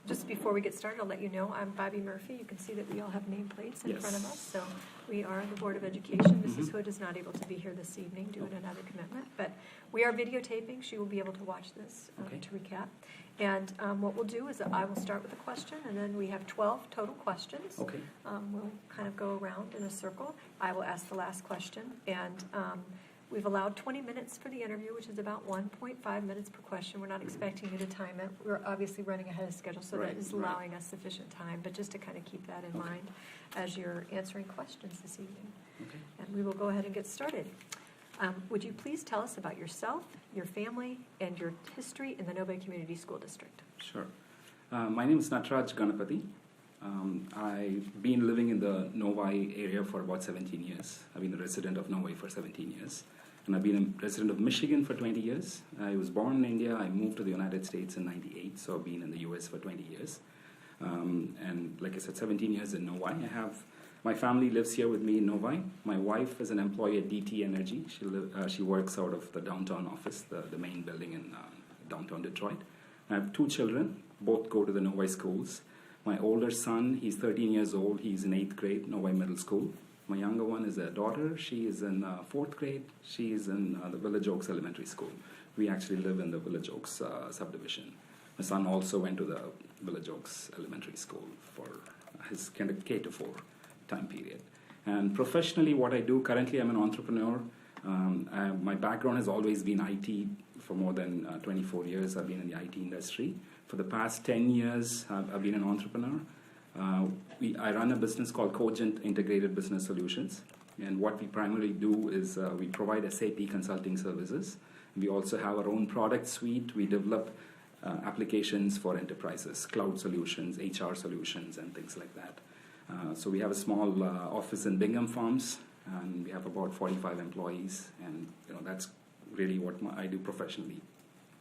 Just before we get started, I'll let you know I'm Bobby Murphy. You can see that we all have nameplates in front of Yes. us. So we are the Board of Education. Mrs. Mhm. Hood is not able to be here this evening due to another commitment, but we are videotaping. She will be able to watch this Okay. to recap. And what we'll do is I will start with a question, and then we have 12 total questions. Okay. We'll kind of go around in a circle. I will ask the last question, and We've allowed 20 minutes for the interview, which is about 1.5 minutes per question. We're not expecting you to time it. We're obviously running ahead of schedule, so that Right, is right. allowing us sufficient time, but just to kind of keep that in mind as you're answering questions this evening. Okay. And we will go ahead and get started. Would you please tell us about yourself, your family, and your history in the Novi Community School District? Sure. My name is Nataraj Ganapathy. I've been living in the Novi area for about 17 years. I've been a resident of Novi for 17 years. And I've been a resident of Michigan for 20 years. I was born in India. I moved to the United States in '98, so I've been in the US for 20 years. And like I said, 17 years in Novi. My family lives here with me in Novi. My wife is an employee at DT Energy. She works out of the downtown office, the main building in downtown Detroit. I have 2 children. Both go to the Novi schools. My older son, he's 13 years old. He's in 8th grade, Novi Middle School. My younger one is a daughter. She is in 4th grade. She is in the Village Oaks Elementary School. We actually live in the Village Oaks subdivision. My son also went to the Village Oaks Elementary School for his kind of K to 4 time period. And professionally, what I do, currently I'm an entrepreneur. My background has always been IT. For more than 24 years, I've been in the IT industry. For the past 10 years, I've been an entrepreneur. I run a business called Cogent Integrated Business Solutions. And what we primarily do is we provide SAP consulting services. We also have our own product suite. We develop applications for enterprises, cloud solutions, HR solutions, and things like that. So we have a small office in Bingham Farms, and we have about 45 employees. And that's really what I do professionally.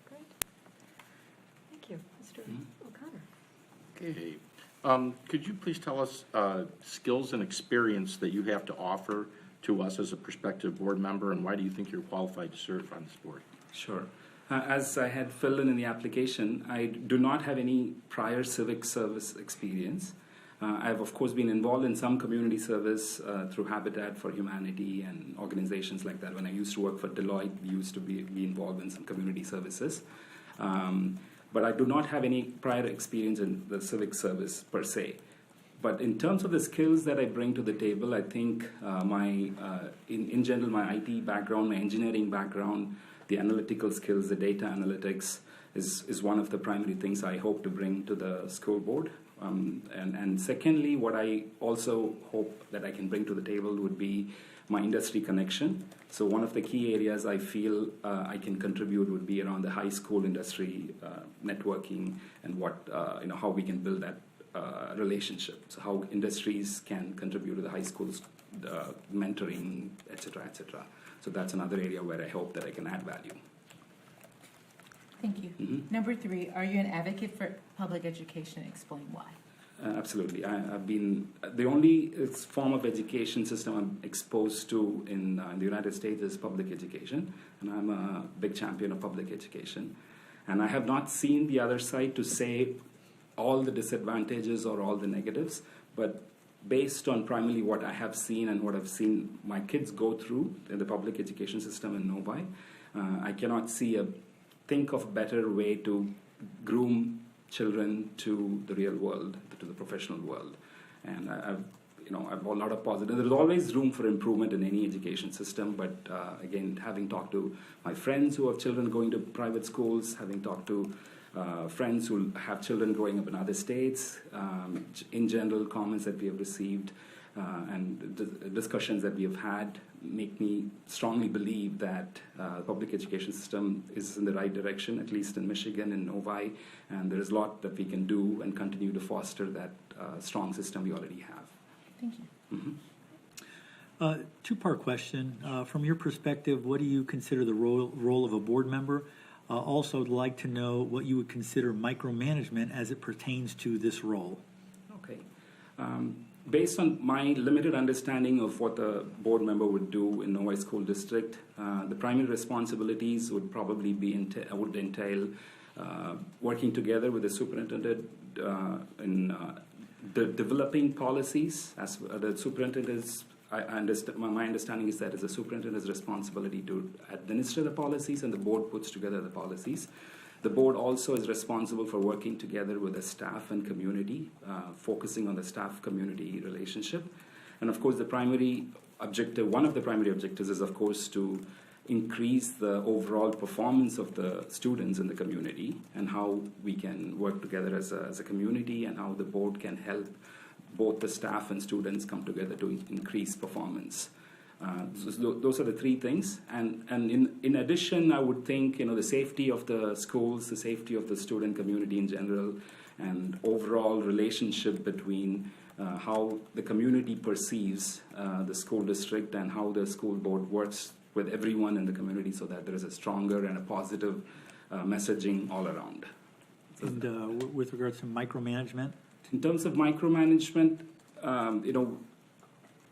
Great. Thank you. Mr. O'Connor. Okay. Could you please tell us skills and experience that you have to offer to us as a prospective board member, and why do you think you're qualified to serve on this board? Sure. As I had filled in the application, I do not have any prior civic service experience. I've, of course, been involved in some community service through Habitat for Humanity and organizations like that. When I used to work for Deloitte, we used to be involved in some community services. But I do not have any prior experience in the civic service per se. But in terms of the skills that I bring to the table, I think in general, my IT background, my engineering background, the analytical skills, the data analytics is one of the primary things I hope to bring to the school board. And secondly, what I also hope that I can bring to the table would be my industry connection. So one of the key areas I feel I can contribute would be around the high school industry networking and how we can build that relationship. So how industries can contribute to the high schools mentoring, et cetera, et cetera. So that's another area where I hope that I can add value. Thank you. Number 3, are you an advocate for public education? Explain why. Absolutely. I've been the only form of education system I'm exposed to in the United States is public education, and I'm a big champion of public education. And I have not seen the other side to say all the disadvantages or all the negatives, but based on primarily what I have seen and what I've seen my kids go through in the public education system in Novi, I cannot think of a better way to groom children to the real world, to the professional world. And I've a lot of positive. There's always room for improvement in any education system, but again, having talked to my friends who have children going to private schools, having talked to friends who have children growing up in other states, in general, comments that we have received, and discussions that we have had make me strongly believe that the public education system is in the right direction, at least in Michigan and Novi, and there is a lot that we can do and continue to foster that strong system we already have. Thank you. Two-part question. From your perspective, what do you consider the role of a board member? Also, I'd like to know what you would consider micromanagement as it pertains to this role. Okay. Based on my limited understanding of what the board member would do in Novi School District, the primary responsibilities would probably would entail working together with the superintendent in developing policies. As the superintendent is, my understanding is that it's the superintendent's responsibility to administer the policies, and the board puts together the policies. The board also is responsible for working together with the staff and community, focusing on the staff-community relationship. And of course, one of the primary objectives is, of course, to increase the overall performance of the students in the community, and how we can work together as a community, and how the board can help both the staff and students come together to increase performance. So those are the three things, and in addition, I would think, you know, the safety of the schools, the safety of the student community in general, and overall relationship between how the community perceives the school district and how the school board works with everyone in the community, so that there is a stronger and a positive messaging all around. And with regards to micromanagement, In terms of micromanagement,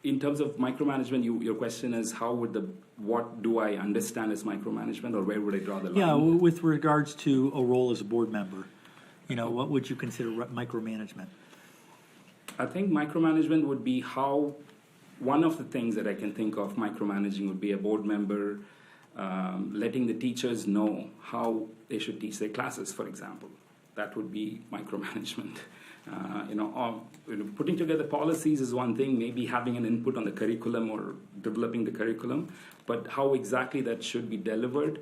in terms of micromanagement, your question is what do I understand as micromanagement, or where would I draw the line? yeah, with regards to a role as a board member, you know, what would you consider micromanagement? I think micromanagement would be how, one of the things that I can think of micromanaging would be a board member letting the teachers know how they should teach their classes, for example. That would be micromanagement. Putting together policies is one thing, maybe having an input on the curriculum or developing the curriculum, but how exactly that should be delivered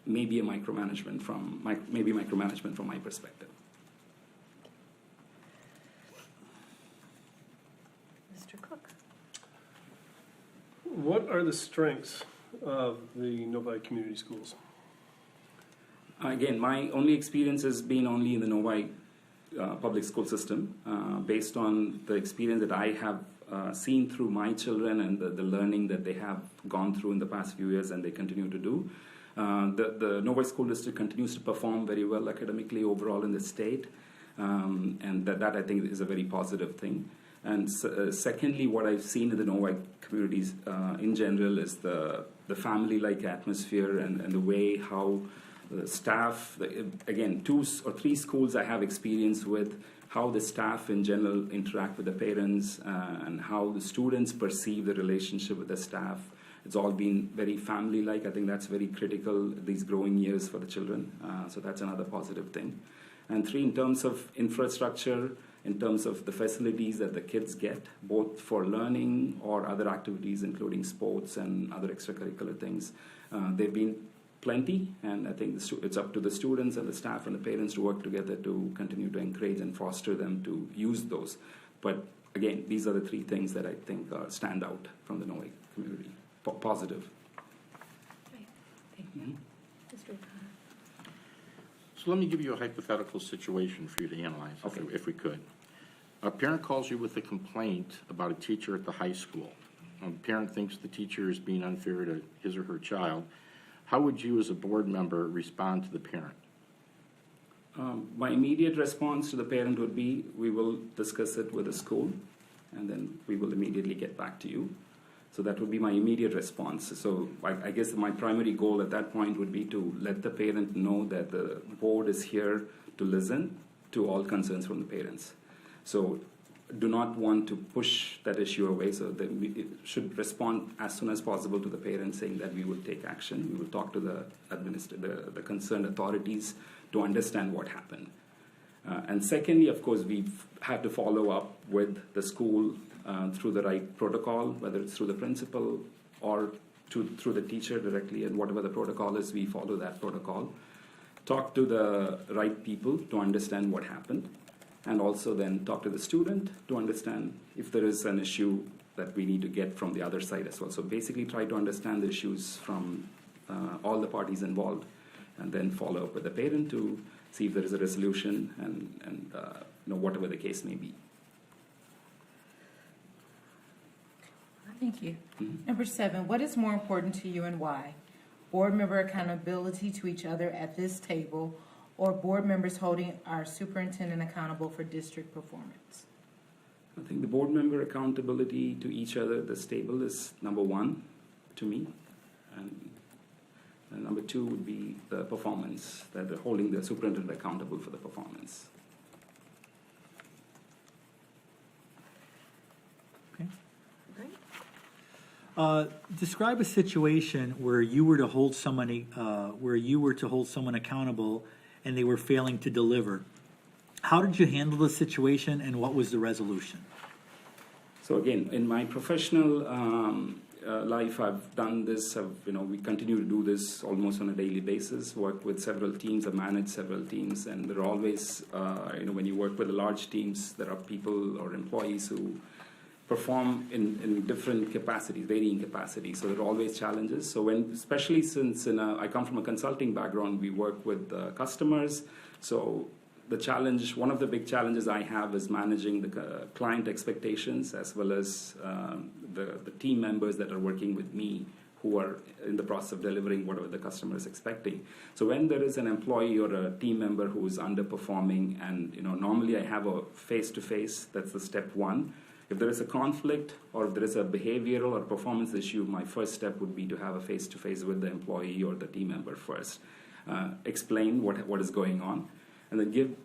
may be micromanagement from my perspective. Mr. Cook? What are the strengths of the Novi Community Schools? Again, my only experience has been only in the Novi public school system, based on the experience that I have seen through my children and the learning that they have gone through in the past few years and they continue to do. The Novi School District continues to perform very well academically overall in the state, and that I think is a very positive thing. And secondly, what I've seen in the Novi communities in general is the family-like atmosphere and the way how the staff, again, 2 or 3 schools I have experience with, how the staff in general interact with the parents and how the students perceive the relationship with the staff. It's all been very family-like. I think that's very critical these growing years for the children. So that's another positive thing. And 3, in terms of infrastructure, in terms of the facilities that the kids get, both for learning or other activities, including sports and other extracurricular things, they've been plenty, and I think it's up to the students and the staff and the parents to work together to continue to encourage and foster them to use those. But again, these are the 3 things that I think stand out from the Novi community. Positive. Great, thank you. Mr. O'Connor? So let me give you a hypothetical situation for you to analyze, Okay. if we could. A parent calls you with a complaint about a teacher at the high school. A parent thinks the teacher is being unfair to his or her child. How would you, as a board member, respond to the parent? My immediate response to the parent would be, we will discuss it with the school, and then we will immediately get back to you. So that would be my immediate response. So I guess my primary goal at that point would be to let the parent know that the board is here to listen to all concerns from the parents. So do not want to push that issue away, so that we should respond as soon as possible to the parents saying that we will take action. We will talk to the concerned authorities to understand what happened. And secondly, of course, we have to follow up with the school through the right protocol, whether it's through the principal or through the teacher directly, and whatever the protocol is, we follow that protocol. Talk to the right people to understand what happened, and also then talk to the student to understand if there is an issue that we need to get from the other side as well. So basically try to understand the issues from all the parties involved, and then follow up with the parent to see if there is a resolution and whatever the case may be. Thank you. Mhm. Number 7, what is more important to you and why? Board member accountability to each other at this table, or board members holding our superintendent accountable for district performance? I think the board member accountability to each other at this table is number 1 to me. And number 2 would be the performance, that they're holding the superintendent accountable for the performance. Okay. Right. Describe a situation where you were to hold someone accountable and they were failing to deliver. How did you handle the situation, and what was the resolution? So again, in my professional life, I've done this. We continue to do this almost on a daily basis. Work with several teams. I've managed several teams, and there are always, when you work with large teams, there are people or employees who perform in different capacities, varying capacities. So there are always challenges. So especially since I come from a consulting background, we work with customers. So one of the big challenges I have is managing the client expectations as well as the team members that are working with me who are in the process of delivering whatever the customer is expecting. So when there is an employee or a team member who is underperforming, and normally I have a face-to-face, that's the step one. If there is a conflict or if there is a behavioral or performance issue, my first step would be to have a face-to-face with the employee or the team member first. Explain what is going on, and then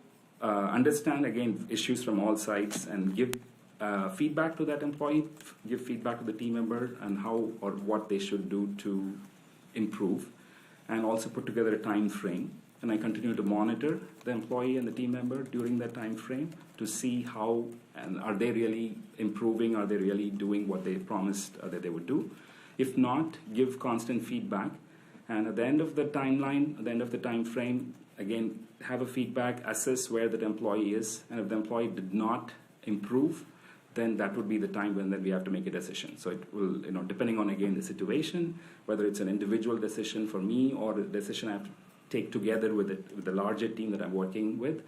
understand again issues from all sides, and give feedback to that employee, give feedback to the team member, and how or what they should do to improve, and also put together a time frame. And I continue to monitor the employee and the team member during that time frame to see how, and are they really improving, are they really doing what they promised that they would do. If not, give constant feedback. And at the end of the timeline, at the end of the time frame, again, have a feedback, assess where that employee is, and if the employee did not improve, then that would be the time when then we have to make a decision. So it will, depending on, again, the situation, whether it's an individual decision for me or a decision I have to take together with the larger team that I'm working with,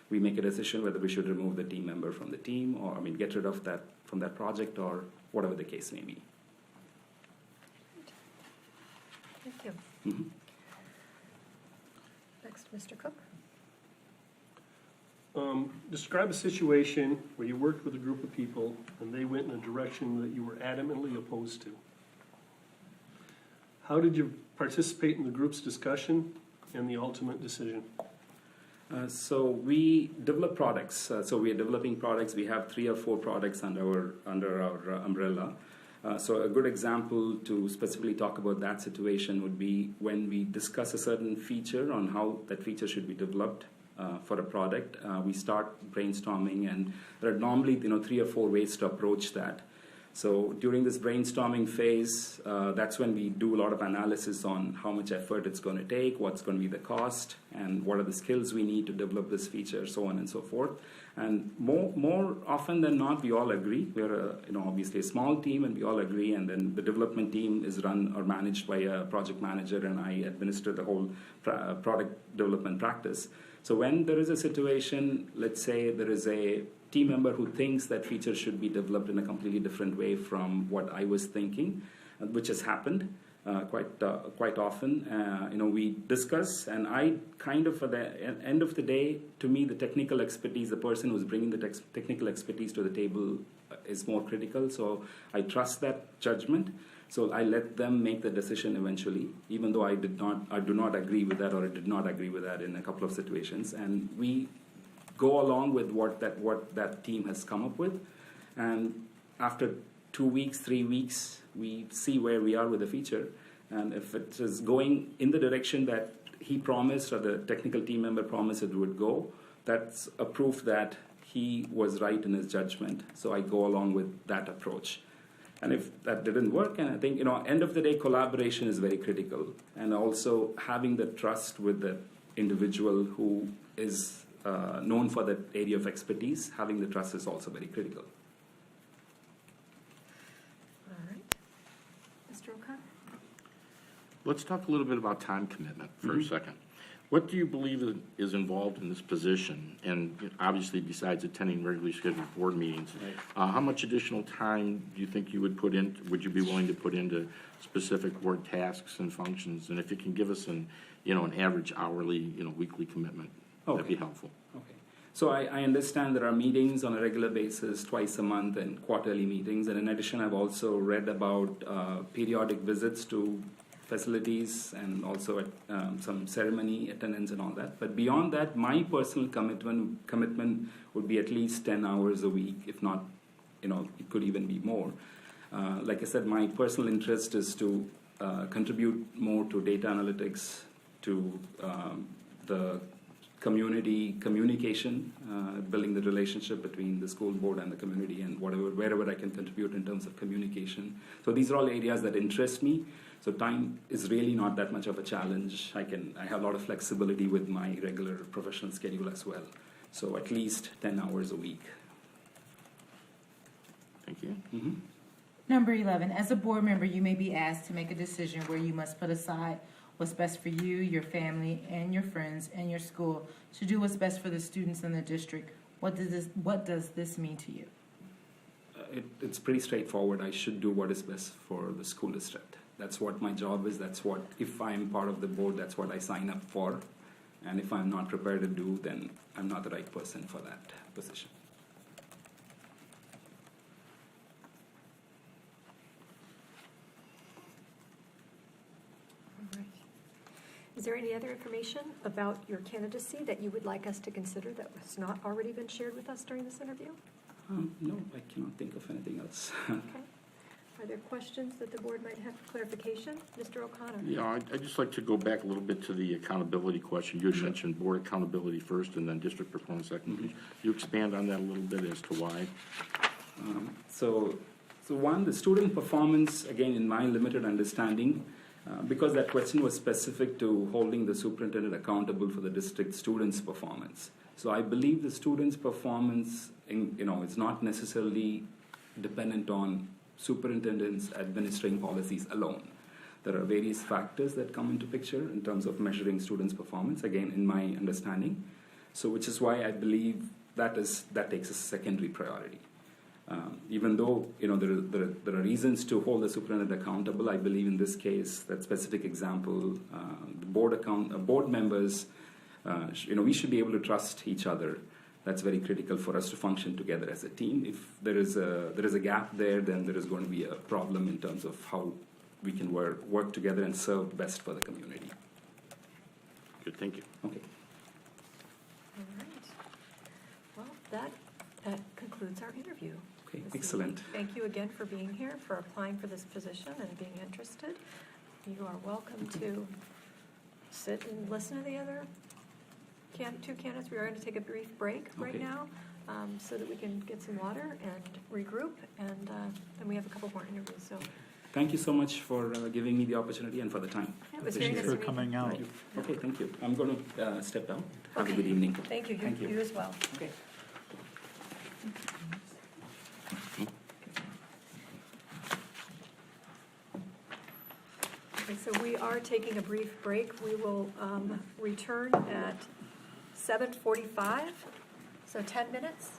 we make a decision whether we should remove the team member from the team, or get rid of that from that project, or whatever the case may be. Thank you. Mm-hmm. Next, Mr. Cook. Describe a situation where you worked with a group of people and they went in a direction that you were adamantly opposed to. How did you participate in the group's discussion and the ultimate decision? So we develop products. So we are developing products. We have 3 or 4 products under our umbrella. So a good example to specifically talk about that situation would be when we discuss a certain feature on how that feature should be developed for a product. We start brainstorming, and there are normally 3 or 4 ways to approach that. So during this brainstorming phase, that's when we do a lot of analysis on how much effort it's going to take, what's going to be the cost, and what are the skills we need to develop this feature, so on and so forth. And more often than not, we all agree. We're obviously a small team, and we all agree. And then the development team is run or managed by a project manager, and I administer the whole product development practice. So when there is a situation, let's say there is a team member who thinks that feature should be developed in a completely different way from what I was thinking, which has happened quite often. We discuss, and I kind of, at the end of the day, to me, the technical expertise, the person who's bringing the technical expertise to the table is more critical. So I trust that judgment. So I let them make the decision eventually, even though I do not agree with that, or I did not agree with that in a couple of situations. And we go along with what that team has come up with. And after 2 weeks, 3 weeks, we see where we are with the feature. And if it is going in the direction that he promised, or the technical team member promised it would go, that's a proof that he was right in his judgment. So I go along with that approach. And if that didn't work, and I think, end of the day, collaboration is very critical. And also having the trust with the individual who is known for that area of expertise, having the trust is also very critical. All right. Mr. O'Connor? Let's talk a little bit about time commitment for a second. What do you believe is involved in this position? And obviously, besides attending regularly scheduled board meetings, how much additional time do you think you would would you be willing to put into specific board tasks and functions? And if you can give us an average hourly, weekly commitment, that'd be helpful. Okay. So I understand there are meetings on a regular basis, twice a month, and quarterly meetings. And in addition, I've also read about periodic visits to facilities, and also some ceremony attendance and all that. But beyond that, my personal commitment would be at least 10 hours a week, if not, it could even be more. Like I said, my personal interest is to contribute more to data analytics, to the community communication, building the relationship between the school board and the community, and wherever I can contribute in terms of communication. So these are all areas that interest me. So time is really not that much of a challenge. I have a lot of flexibility with my regular professional schedule as well. So at least 10 hours a week. Thank you. Mm-hmm. Number 11, as a board member, you may be asked to make a decision where you must put aside what's best for you, your family, and your friends, and your school to do what's best for the students in the district. What does this mean to you? It's pretty straightforward. I should do what is best for the school district. That's what my job is. That's what, if I'm part of the board, that's what I sign up for. And if I'm not prepared to do, then I'm not the right person for that position. All right. Is there any other information about your candidacy that you would like us to consider that has not already been shared with us during this interview? No, I cannot think of anything else. Okay. Are there questions that the board might have for clarification? Mr. O'Connor? Yeah, I'd just like to go back a little bit to the accountability question. You had mentioned board accountability first and then district performance second. Could you expand on that a little bit as to why? So one, the student performance, again, in my limited understanding, because that question was specific to holding the superintendent accountable for the district students' performance. So I believe the students' performance, is not necessarily dependent on superintendents administering policies alone. There are various factors that come into picture in terms of measuring students' performance, again, in my understanding. So which is why I believe that takes a secondary priority. Even though there are reasons to hold the superintendent accountable, I believe in this case, that specific example, the board members, we should be able to trust each other. That's very critical for us to function together as a team. If there is a gap there, then there is going to be a problem in terms of how we can work together and serve best for the community. Good, thank you. Okay. All right. Well, that concludes our interview. Okay. this Excellent. evening. Thank you again for being here, for applying for this position and being interested. You are welcome to sit and listen to the other two candidates. We are going to take a brief break right Okay. now so that we can get some water and regroup, and then we have a couple more interviews. So Thank you so much for giving me the opportunity and for the time. yeah, it was very Thanks nice for to meet you. coming out. Thank you. Okay, thank you. I'm going to step down. Have Okay. a good evening. Thank you. Thank you. You as well. Okay. Okay, so we are taking a brief break. We will return at 7:45, so 10 minutes.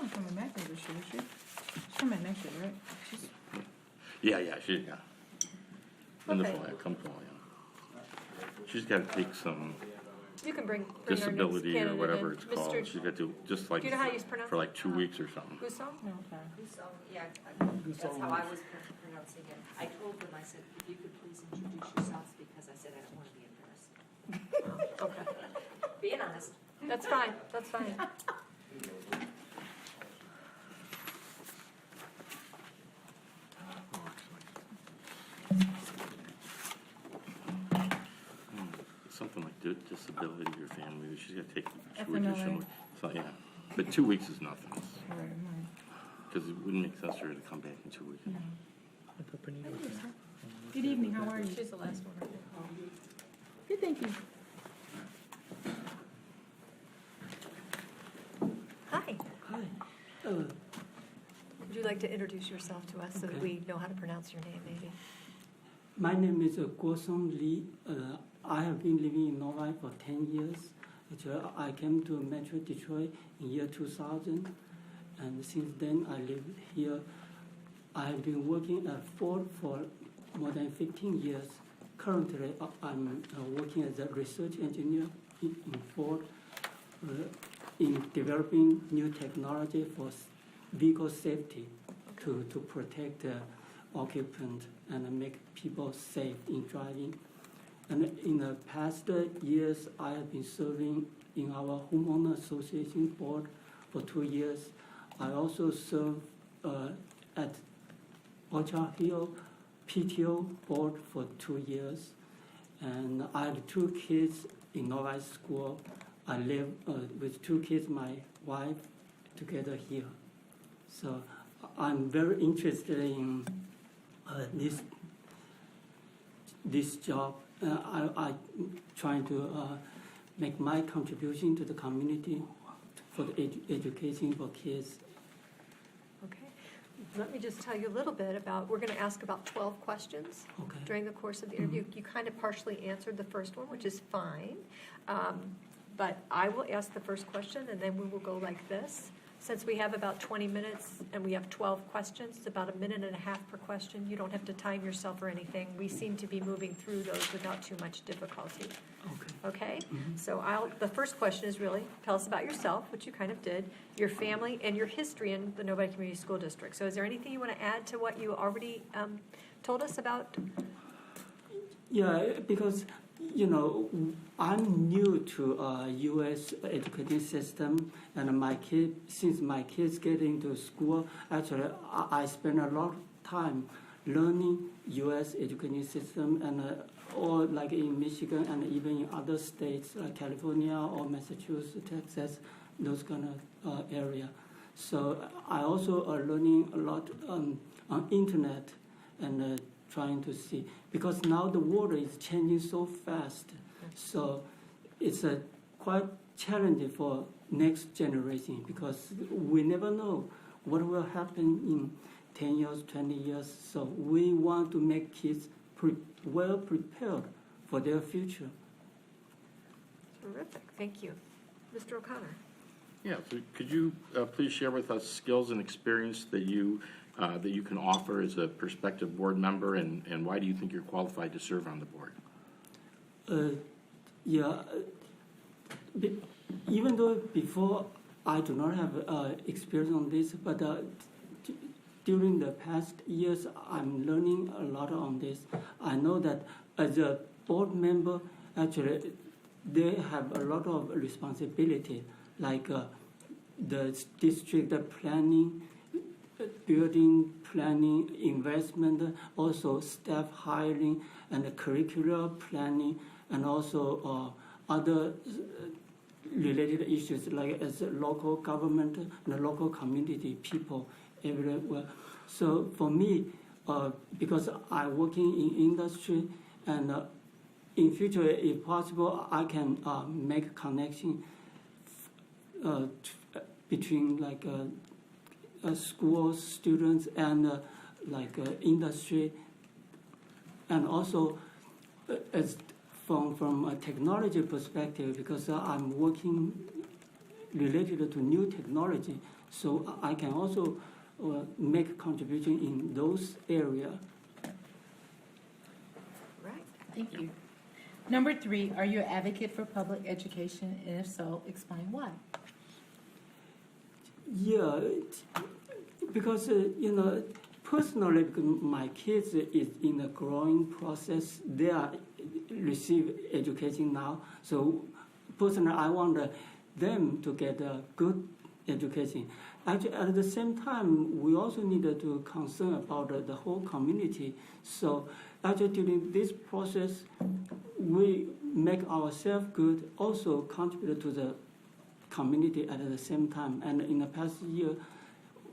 not coming back this year, is she? She's coming next year, right? She's, Yeah, in the Okay. fall, come fall, yeah. She's gotta take some You can bring our next disability or candidate whatever in. it's called. Mr. She's got to, just like, Do you know how you pronounce for it? like 2 weeks or something. Gusso? no, okay. Yeah, that's how I was pronouncing it. I told them, I said, if you could please introduce yourselves, because I said I don't want to be embarrassed. Okay, Being honest. that's fine, that's fine. Something like disability or family, she's gotta take 2 FMLA. additional. So, yeah, but 2 weeks is nothing, Right, right. because it wouldn't make sense for her to come back in 2 weeks. Good evening, how are you? She's the last one, right there. Good, thank you. Hi, Hi, would you like to introduce yourself to us so that Okay. we know how to pronounce your name, maybe? my name is Guosong Li. I have been living in Novi for 10 years. Actually, I came to Metro Detroit in year 2000, and since then I live here. I have been working at Ford for more than 15 years. Currently, I'm working as a research engineer in Ford in developing new technology for vehicle safety to protect the occupant and make people safe in driving. And in the past years, I have been serving in our homeowner association board for 2 years. I also serve at Orchard Hill PTO board for 2 years. And I have 2 kids in Novi School. I live with 2 kids, my wife, together here. So I'm very interested in this job. I trying to make my contribution to the community for the education for kids. Okay, let me just tell you a little bit about, we're going to ask about 12 questions Okay. during the course of the interview. You kind of partially answered the first one, which is fine. But I will ask the first question, and then we will go like this. Since we have about 20 minutes and we have 12 questions, it's about 1.5 minutes per question. You don't have to time yourself or anything. We seem to be moving through those without too much difficulty. Okay. Okay? So the first question is really, tell us about yourself, which you kind of did, your family, and your history in the Novi Community School District. So is there anything you want to add to what you already told us about? Yeah, because I'm new to U.S. education system, and since my kids get into school, actually I spend a lot of time learning U.S. education system, and or like in Michigan and even in other states like California or Massachusetts, Texas, those kind of area. So I also are learning a lot on internet and trying to see, because now the world is changing so fast, so it's quite challenging for next generation, because we never know what will happen in 10 years, 20 years. So we want to make kids well prepared for their future. Terrific, thank you. Mr. O'Connor? Yeah, so could you please share with us skills and experience that you can offer as a prospective board member, and why do you think you're qualified to serve on the board? Even though before I do not have experience on this, but during the past years, I'm learning a lot on this. I know that as a board member, actually, they have a lot of responsibility, like the district planning, building planning, investment, also staff hiring, and curricular planning, and also other related issues like as local government and local community people everywhere. So for me, because I'm working in industry, and in future, if possible, I can make connection between like school students and industry, and also as from a technology perspective, because I'm working related to new technology. So I can also make contribution in those areas. Right. Thank you. Number 3, are you an advocate for public education? And if so, explain why. Yeah, because personally, because my kids is in a growing process. They are receive education now. So personally, I want them to get a good education. Actually, at the same time, we also need to concern about the whole community. So actually, during this process, we make ourselves good, also contribute to the community at the same time. And in the past year,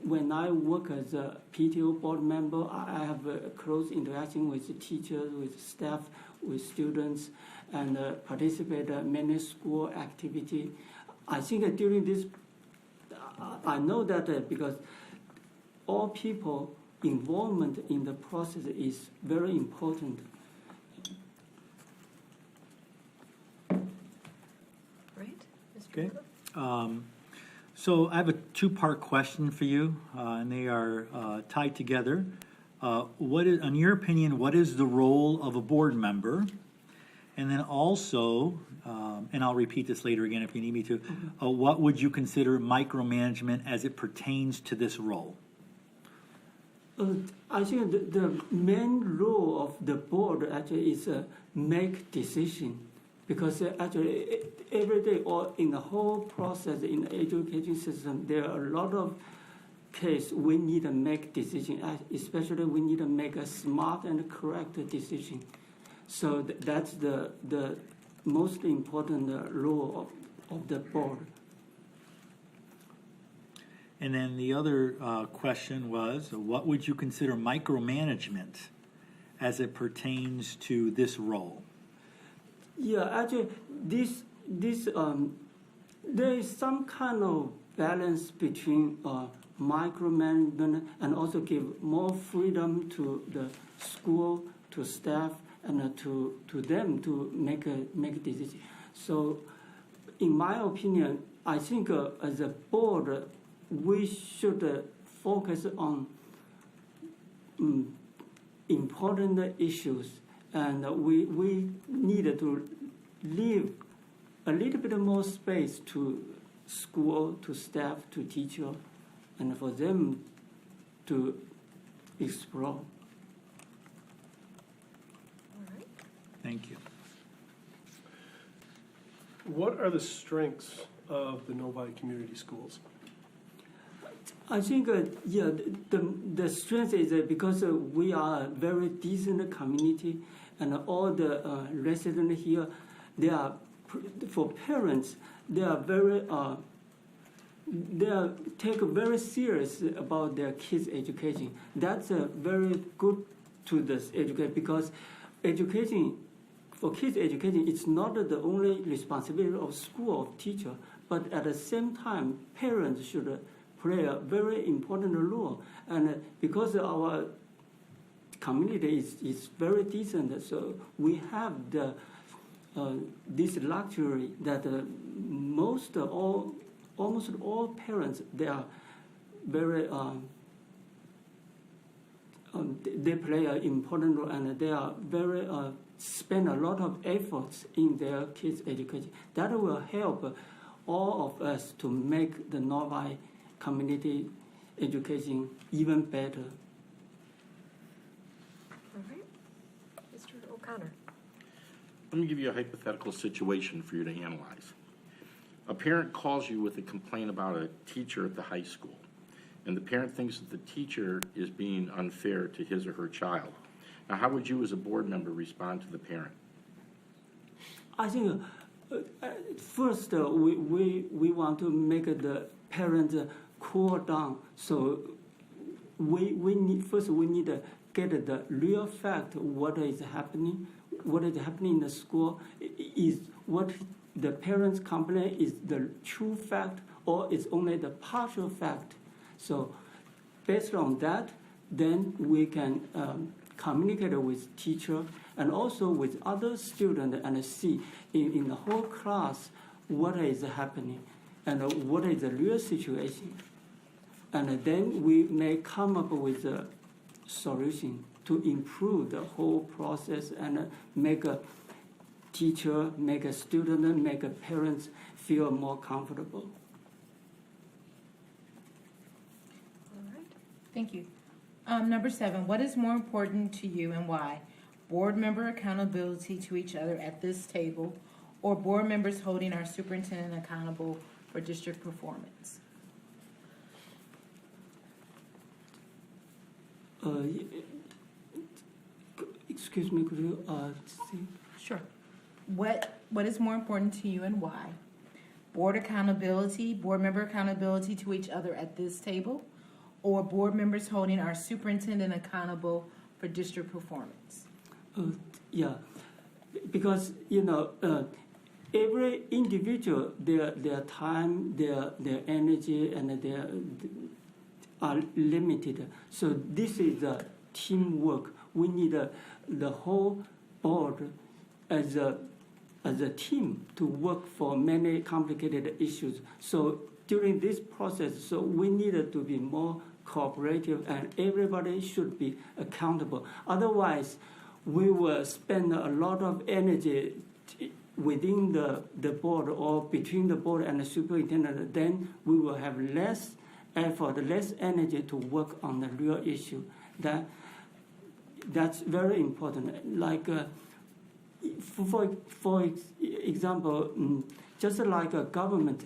when I work as a PTO board member, I have a close interaction with teachers, with staff, with students, and participate in many school activity. I think that during this, I know that because all people involvement in the process is very important. Right? Mr. Okay. Winkler? So I have a two-part question for you, and they are tied together. In your opinion, what is the role of a board member? And then also, and I'll repeat this later again if you need me to, what would you consider micromanagement as it pertains to this role? I think the main role of the board actually is make decision, because actually every day or in the whole process in the education system, there are a lot of cases we need to make decision, especially we need to make a smart and correct decision. So that's the most important role of the board. And then the other question was, what would you consider micromanagement as it pertains to this role? Yeah, actually, this there is some kind of balance between micromanagement and also give more freedom to the school, to staff, and to them to make a decision. So, in my opinion, I think as a board, we should focus on important issues, and we need to leave a little bit more space to school, to staff, to teacher, and for them to explore. All right. Thank you. What are the strengths of the Novi Community Schools? I think, the strength is because we are a very decent community, and all the residents here, they are, for parents, they are very, take very serious about their kids' education. That's very good to this education, because education, for kids' education, it's not the only responsibility of school or teacher, but at the same time, parents should play a very important role. And because our community is very decent, so we have the this luxury that almost all parents, they are very they play an important role, and they are very spend a lot of efforts in their kids' education. That will help all of us to make the Novi community education even better. All right. Mr. O'Connor. Let me give you a hypothetical situation for you to analyze. A parent calls you with a complaint about a teacher at the high school, and the parent thinks that the teacher is being unfair to his or her child. Now, how would you as a board member respond to the parent? I think first we want to make the parents cool down. So we need to get the real fact what is happening in the school. Is what the parents complain is the true fact, or is only the partial fact? So based on that, then we can communicate with teacher and also with other students and see in the whole class what is happening. and what is the real situation. And then we may come up with a solution to improve the whole process and make a teacher, make a student, make a parents feel more comfortable. All right. Thank you. Number 7, what is more important to you and why? Board member accountability to each other at this table, or board members holding our superintendent accountable for district performance? Excuse me, could you see? Sure. What is more important to you and why? Board member accountability to each other at this table, or board members holding our superintendent accountable for district performance? Yeah, because every individual, their time, their energy, and their are limited. So this is a teamwork. We need the whole board as a team to work for many complicated issues. So during this process, so we needed to be more cooperative, and everybody should be accountable. Otherwise, we will spend a lot of energy within the board or between the board and the superintendent. Then we will have less effort, less energy to work on the real issue. That's very important. Like, for example, just like a government,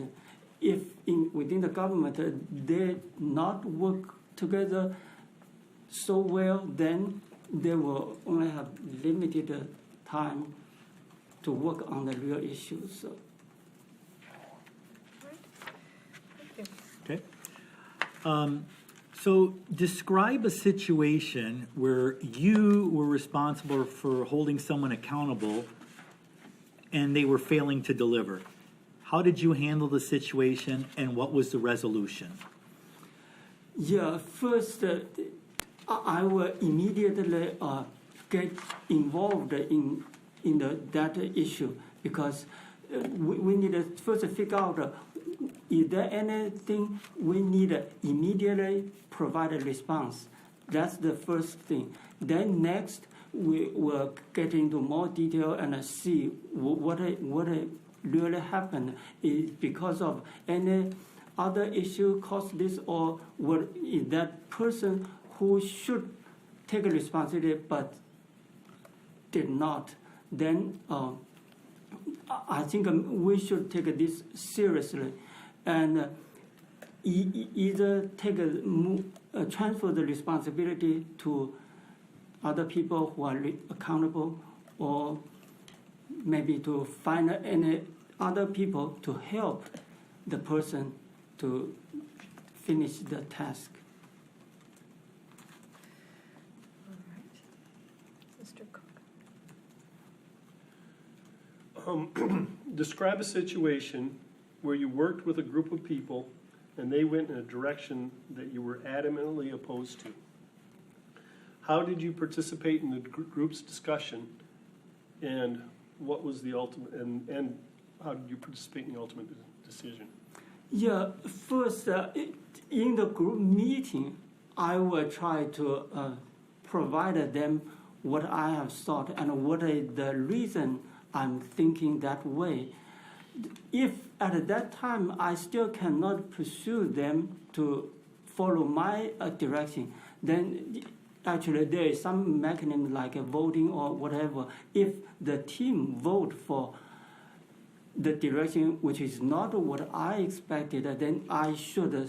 if within the government they not work together so well, then they will only have limited time to work on the real issues. So. Okay. So describe a situation where you were responsible for holding someone accountable and they were failing to deliver. How did you handle the situation, and what was the resolution? Yeah, first, I will immediately get involved in that issue, because we need to first figure out is there anything we need to immediately provide a response. That's the first thing. Then next, we will get into more detail and see what really happened. Is because of any other issue caused this, or what is that person who should take responsibility but did not? Then I think we should take this seriously, and either transfer the responsibility to other people who are accountable, or maybe to find any other people to help the person to finish the task. All right. Mr. Cook. Describe a situation where you worked with a group of people and they went in a direction that you were adamantly opposed to. How did you participate in the group's discussion, and what was the ultimate, and how did you participate in the ultimate decision? Yeah, first, in the group meeting, I will try to provide them what I have thought and what is the reason I'm thinking that way. If at that time I still cannot pursue them to follow my direction, then actually there is some mechanism like a voting or whatever. If the team vote for the direction which is not what I expected, then I should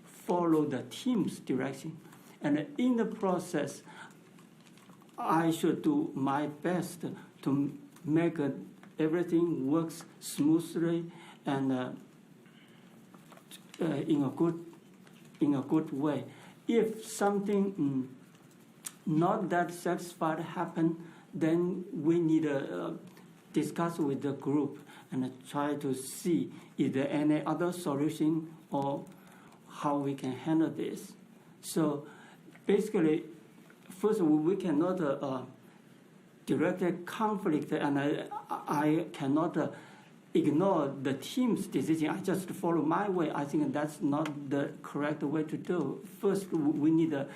follow the team's direction. And in the process, I should do my best to make everything works smoothly and in a good way. If something not that satisfied happen, then we need to discuss with the group and try to see is there any other solution or how we can handle this. So basically, first we cannot direct a conflict, and I cannot ignore the team's decision. I just follow my way. I think that's not the correct way to do. First, we need to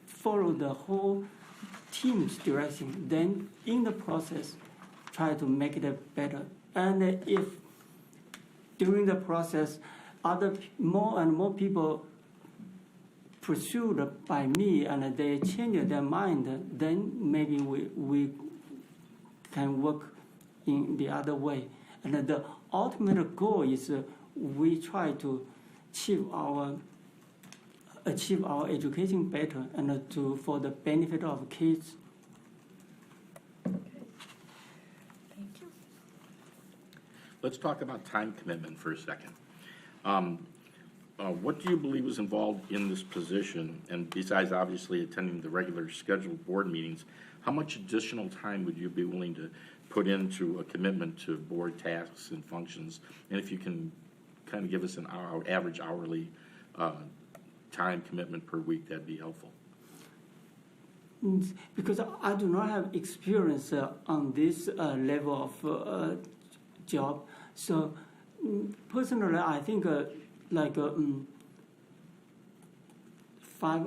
follow the whole team's direction. Then, in the process, try to make it better. And if during the process, more and more people pursued by me and they change their mind, then maybe we can work in the other way. And the ultimate goal is we try to achieve our education better and for the benefit of kids. Thank you. Let's talk about time commitment for a second. What do you believe is involved in this position? And besides obviously attending the regular scheduled board meetings, how much additional time would you be willing to put into a commitment to board tasks and functions? And if you can kind of give us an average hourly time commitment per week, that'd be helpful. Because I do not have experience on this level of job, so personally I think 5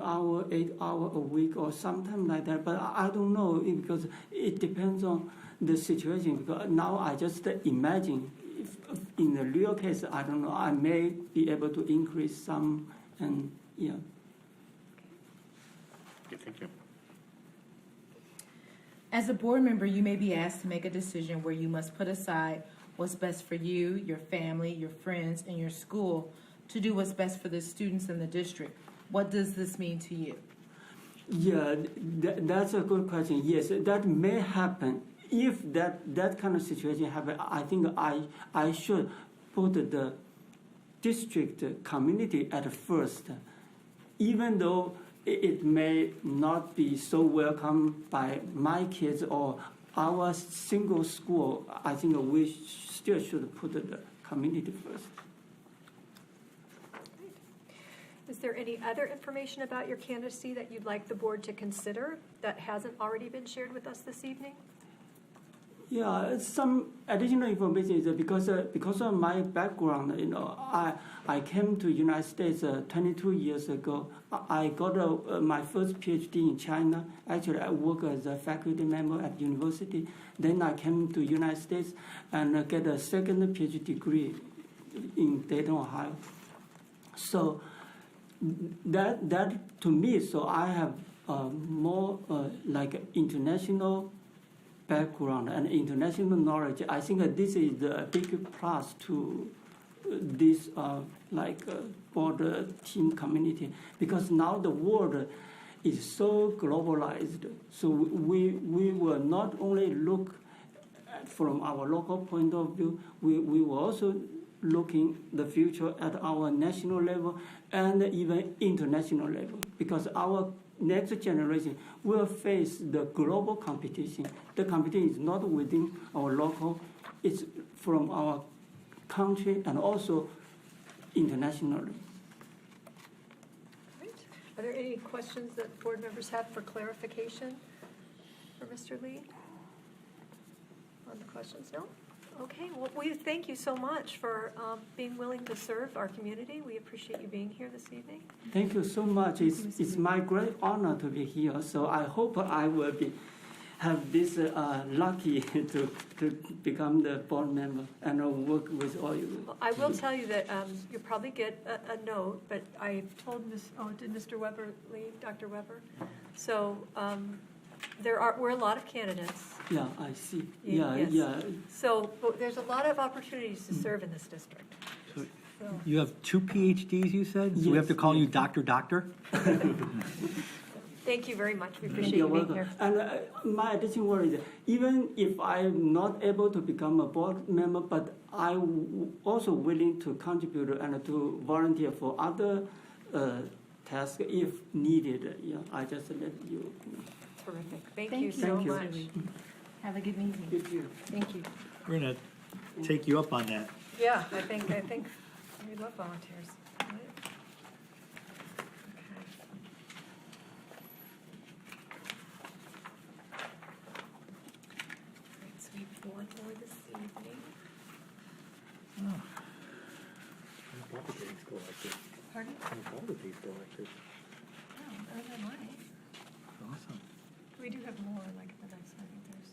hours, 8 hours a week or something like that. But I don't know because it depends on the situation. Because now I just imagine if in the real case, I don't know, I may be able to increase some and yeah. Okay, thank you. As a board member, you may be asked to make a decision where you must put aside what's best for you, your family, your friends, and your school to do what's best for the students in the district. What does this mean to you? Yeah, that's a good question. Yes, that may happen. If that kind of situation happens, I think I should put the district community at first, even though it may not be so welcome by my kids or our single school. I think we still should put the community first. Is there any other information about your candidacy that you'd like the board to consider that hasn't already been shared with us this evening? Yeah, some additional information is because of my background. I came to United States 22 years ago. I got my first PhD in China. Actually, I work as a faculty member at university. Then I came to United States and get a second PhD degree in Dayton, Ohio. So that to me, so I have more like international background and international knowledge. I think this is a big plus to this board team community, because now the world is so globalized. So we will not only look from our local point of view, we will also looking the future at our national level and even international level, because our next generation will face the global competition. The competition is not within our local, it's from our country and also internationally. Great. Are there any questions that board members have for clarification for Mr. Lee? On the questions, no? Okay, well, we thank you so much for being willing to serve our community. We appreciate you being here this evening. Thank you so much. It's my great honor to be here. So I hope I will have this lucky to become the board member and work with all you. Well, I will tell you that you'll probably get a note, but I told did Mr. Weber leave, Dr. Weber? So we're a lot of candidates. Yeah, I see. Yes. Yeah. So but there's a lot of opportunities to serve in this district. So, You have 2 PhDs, you said? So we have to Yes, call you yes. Doctor? thank you very much. We appreciate You're you being welcome. here. And my additional word is, even if I'm not able to become a board member, but I'm also willing to contribute and to volunteer for other tasks if needed. Yeah, I just let you know. Terrific. Thank Thank you you. so Thank you. much. Have a good evening. Good to you. Thank you. We're going to take you up on that. Yeah, I think we love volunteers. Right? Okay. Right, so we have one more this evening. Pardon? Oh, there might. Awesome. We do have more, like at the next, I think there's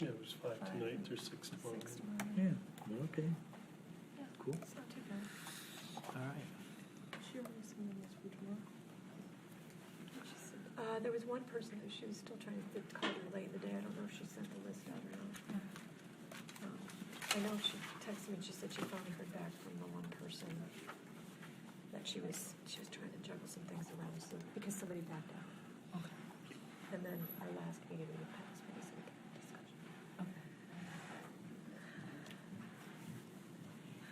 Yeah, it was 5 5 tonight, and there's 6 tomorrow. 6 tomorrow. Yeah, okay, Yeah, cool. it's not too bad. All right. There was one person who she was still trying to call her late in the day. I don't know if she sent the list out or not. I know she texted me and she said she finally heard back from the one person that she was trying to juggle some things around, so, because somebody backed out. Okay. And then our last meeting we passed, we just had a discussion. Okay.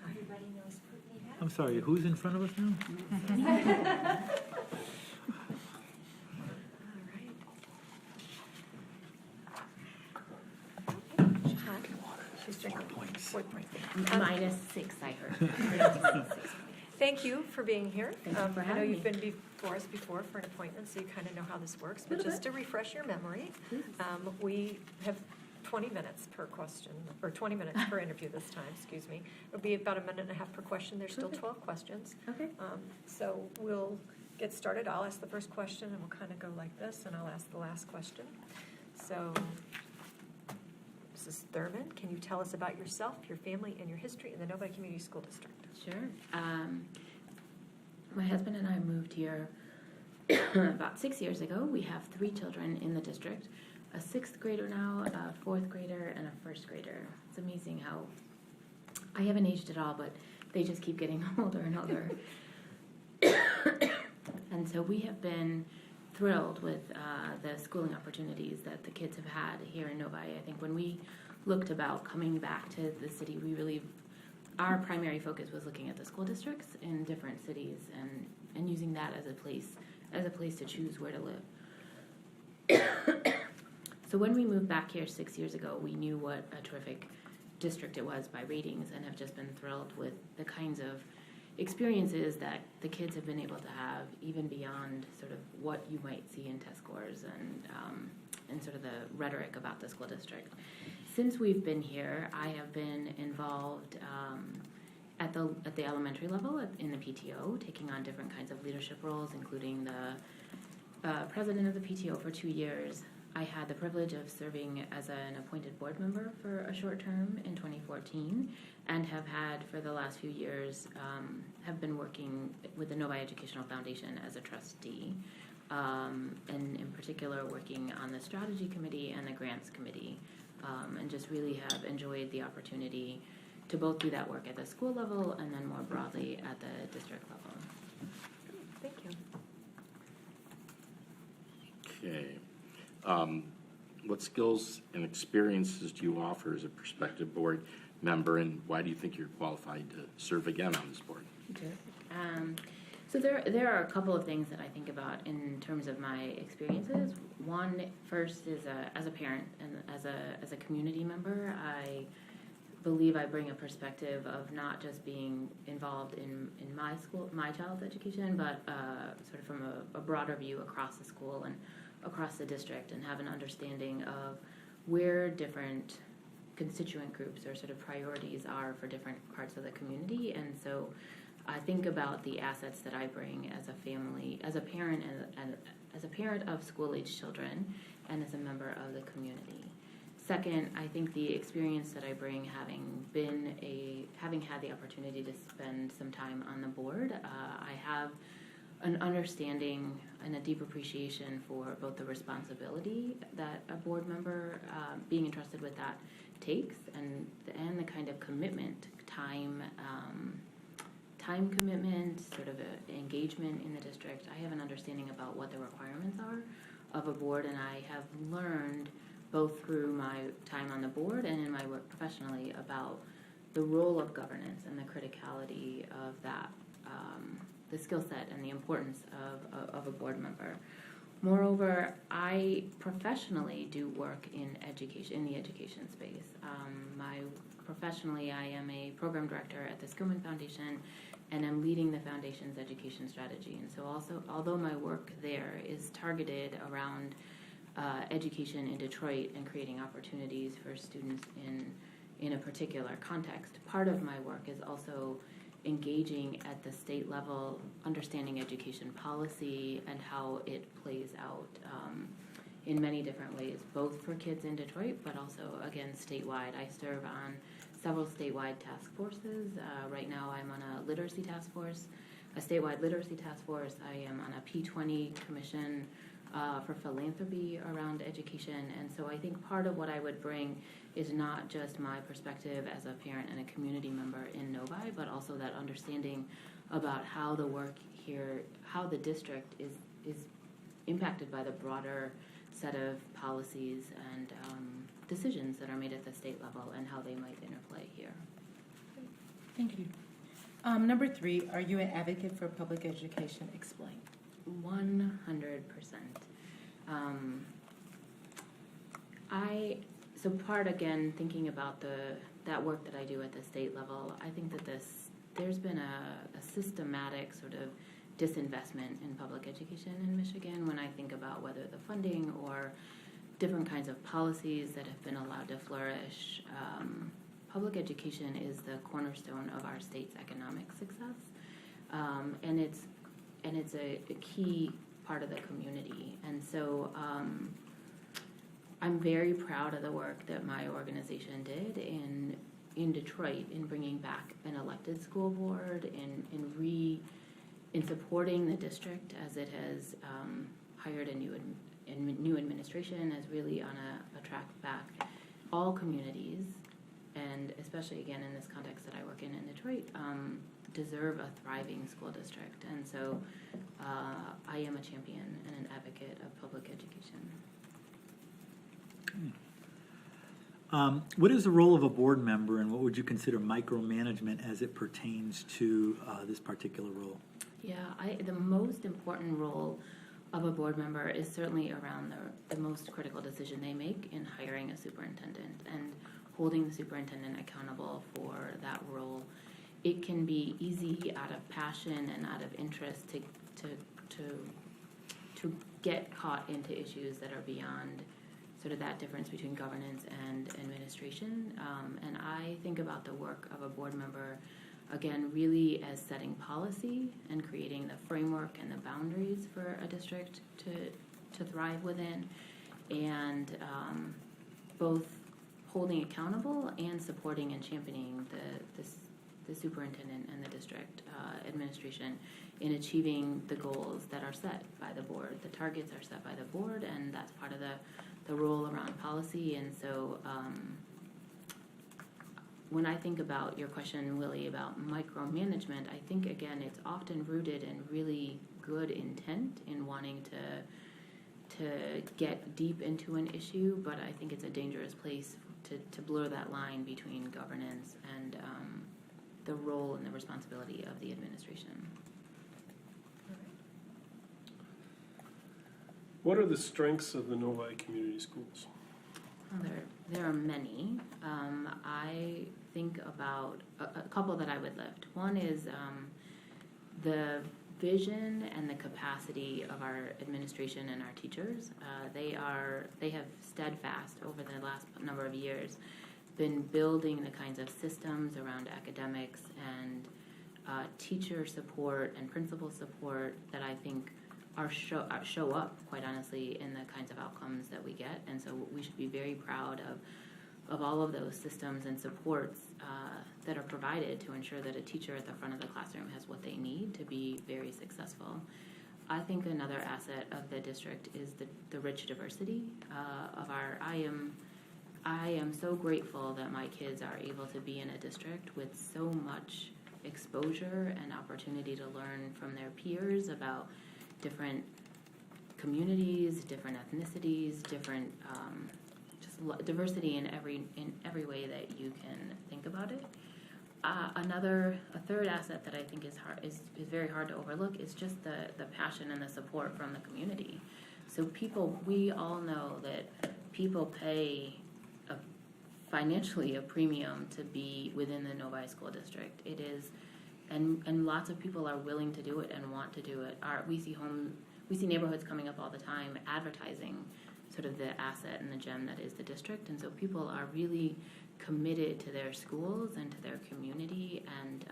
Everybody knows Putney Head? I'm sorry, who's in front of us now? She's drinking. 4 points. -6, I heard. Thank you for being here. Thank you for I know having you've me. been before us before for an appointment, so you kind of know how this works. But Little just to refresh your memory, Please. we have 20 minutes per question, or 20 minutes per interview this time, excuse me. It'll be about a minute and a half per question. There's still Okay. 12 questions. Okay. So we'll get started. I'll ask the first question, and we'll kind of go like this, and I'll ask the last question. So, Mrs. Thurman, can you tell us about yourself, your family, and your history in the Novi Community School District? Sure. My husband and I moved here about 6 years ago. We have 3 children in the district, a 6th grader now, a 4th grader, and a 1st grader. It's amazing how I haven't aged at all, but they just keep getting older and older. And so we have been thrilled with the schooling opportunities that the kids have had here in Novi. I think when we looked about coming back to the city, we really, our primary focus was looking at the school districts in different cities and using that as a place to choose where to live. So when we moved back here 6 years ago, we knew what a terrific district it was by ratings, and have just been thrilled with the kinds of experiences that the kids have been able to have, even beyond sort of what you might see in test scores and sort of the rhetoric about the school district. Since we've been here, I have been involved at the elementary level in the PTO, taking on different kinds of leadership roles, including the president of the PTO for 2 years. I had the privilege of serving as an appointed board member for a short term in 2014, and have had for the last few years, have been working with the Novi Educational Foundation as a trustee, and in particular working on the strategy committee and the grants committee, and just really have enjoyed the opportunity to both do that work at the school level and then more broadly at the district level. Thank you. Okay. What skills and experiences do you offer as a prospective board member, and why do you think you're qualified to serve again on this board? So there are a couple of things that I think about in terms of my experiences. One, first, is as a parent and as a community member, I believe I bring a perspective of not just being involved in my child's education, but sort of from a broader view across the school and across the district, and have an understanding of where different constituent groups or sort of priorities are for different parts of the community. And so I think about the assets that I bring as a family, as a parent, and as a parent of school-age children, and as a member of the community. Second, I think the experience that I bring, having had the opportunity to spend some time on the board, I have an understanding and a deep appreciation for both the responsibility that a board member being entrusted with that takes, and the kind of commitment, time commitment, sort of engagement in the district. I have an understanding about what the requirements are of a board, and I have learned both through my time on the board and in my work professionally about the role of governance and the criticality of that, the skill set and the importance of a board member. Moreover, I professionally do work in the education space. Professionally, I am a program director at the Skillman Foundation, and I'm leading the foundation's education strategy. And so although my work there is targeted around education in Detroit and creating opportunities for students in a particular context, part of my work is also engaging at the state level, understanding education policy and how it plays out in many different ways, both for kids in Detroit, but also, again, statewide. I serve on several statewide task forces. Right now, I'm on a literacy task force, a statewide literacy task force. I am on a P20 commission for philanthropy around education. And so I think part of what I would bring is not just my perspective as a parent and a community member in Novi, but also that understanding about how the work here, how the district is impacted by the broader set of policies and decisions that are made at the state level and how they might interplay here. Thank you. Number 3, are you an advocate for public education? Explain. 100%. So part, again, thinking about that work that I do at the state level, I think that there's been a systematic sort of disinvestment in public education in Michigan when I think about whether the funding or different kinds of policies that have been allowed to flourish. Public education is the cornerstone of our state's economic success, and it's a key part of the community. And so I'm very proud of the work that my organization did in Detroit in bringing back an elected school board, in supporting the district as it has hired a new administration, as really on a track back. All communities, and especially again in this context that I work in Detroit, deserve a thriving school district. And so I am a champion and an advocate of public education. What is the role of a board member, and what would you consider micromanagement as it pertains to this particular role? Yeah, the most important role of a board member is certainly around the most critical decision they make in hiring a superintendent and holding the superintendent accountable for that role. It can be easy out of passion and out of interest to get caught into issues that are beyond sort of that difference between governance and administration. And I think about the work of a board member, again, really as setting policy and creating the framework and the boundaries for a district to thrive within, and both holding accountable and supporting and championing the superintendent and the district administration in achieving the goals that are set by the board. The targets are set by the board, and that's part of the role around policy. And so when I think about your question, Willie, about micromanagement, I think, again, it's often rooted in really good intent in wanting to get deep into an issue, but I think it's a dangerous place to blur that line between governance and the role and the responsibility of the administration. What are the strengths of the Novi Community Schools? Well, there are many. I think about a couple that I would lift. One is the vision and the capacity of our administration and our teachers. They have steadfast over the last number of years been building the kinds of systems around academics and teacher support and principal support that I think show up, quite honestly, in the kinds of outcomes that we get. And so we should be very proud of all of those systems and supports that are provided to ensure that a teacher at the front of the classroom has what they need to be very successful. I think another asset of the district is the rich diversity of our. I am so grateful that my kids are able to be in a district with so much exposure and opportunity to learn from their peers about different communities, different ethnicities, different diversity in every way that you can think about it. A third asset that I think is very hard to overlook is just the passion and the support from the community. So we all know that people pay financially a premium to be within the Novi School District. It is, and lots of people are willing to do it and want to do it. We see neighborhoods coming up all the time advertising sort of the asset and the gem that is the district, and so people are really committed to their schools and to their community, and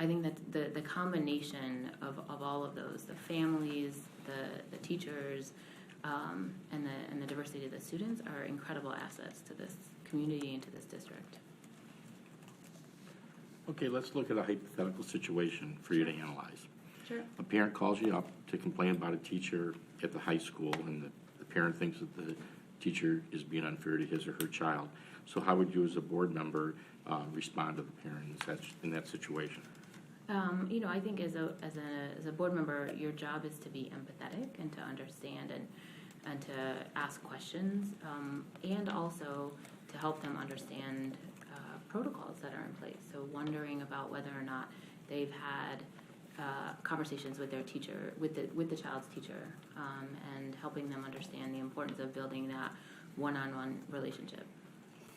I think that the combination of all of those, the families, the teachers, and the diversity of the students are incredible assets to this community and to this district. Okay, let's look at a hypothetical situation for you to analyze. Sure. A parent calls you up to complain about a teacher at the high school, and the parent thinks that the teacher is being unfair to his or her child. So how would you, as a board member, respond to the parent in that situation? I think as a board member, your job is to be empathetic and to understand and to ask questions, and also to help them understand protocols that are in place. So wondering about whether or not they've had conversations with their teacher, with the child's teacher, and helping them understand the importance of building that one-on-one relationship.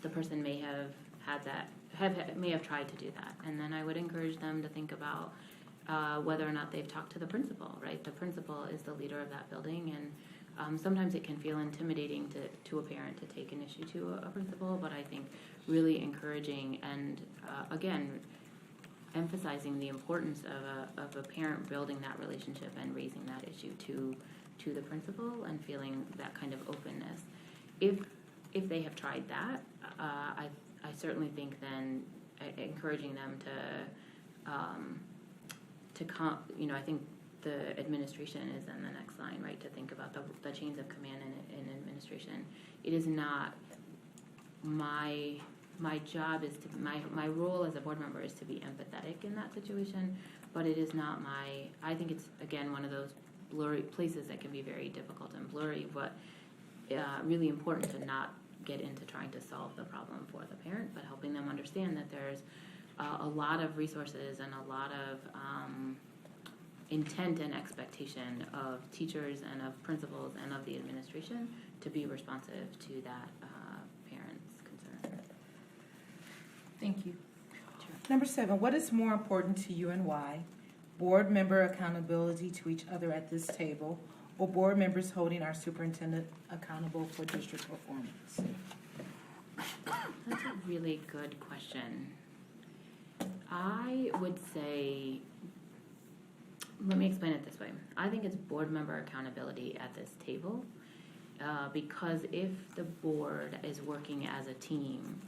The person may have had that, may have tried to do that, and then I would encourage them to think about whether or not they've talked to the principal. Right, the principal is the leader of that building, and sometimes it can feel intimidating to a parent to take an issue to a principal. But I think really encouraging and again, emphasizing the importance of a parent building that relationship and raising that issue to the principal and feeling that kind of openness. If they have tried that, I certainly think then encouraging them I think the administration is then the next line, right? To think about the chains of command in administration. It is not my job is to my role as a board member is to be empathetic in that situation, but it is not I think it's again one of those blurry places that can be very difficult and blurry, but really important to not get into trying to solve the problem for the parent, but helping them understand that there's a lot of resources and a lot of intent and expectation of teachers and of principals and of the administration to be responsive to that parent's concern. Thank you. Number 7, what is more important to you and why? Board member accountability to each other at this table, or board members holding our superintendent accountable for district performance? That's a really good question. I would say, let me explain it this way. I think it's board member accountability at this table, because if the board is working as a team,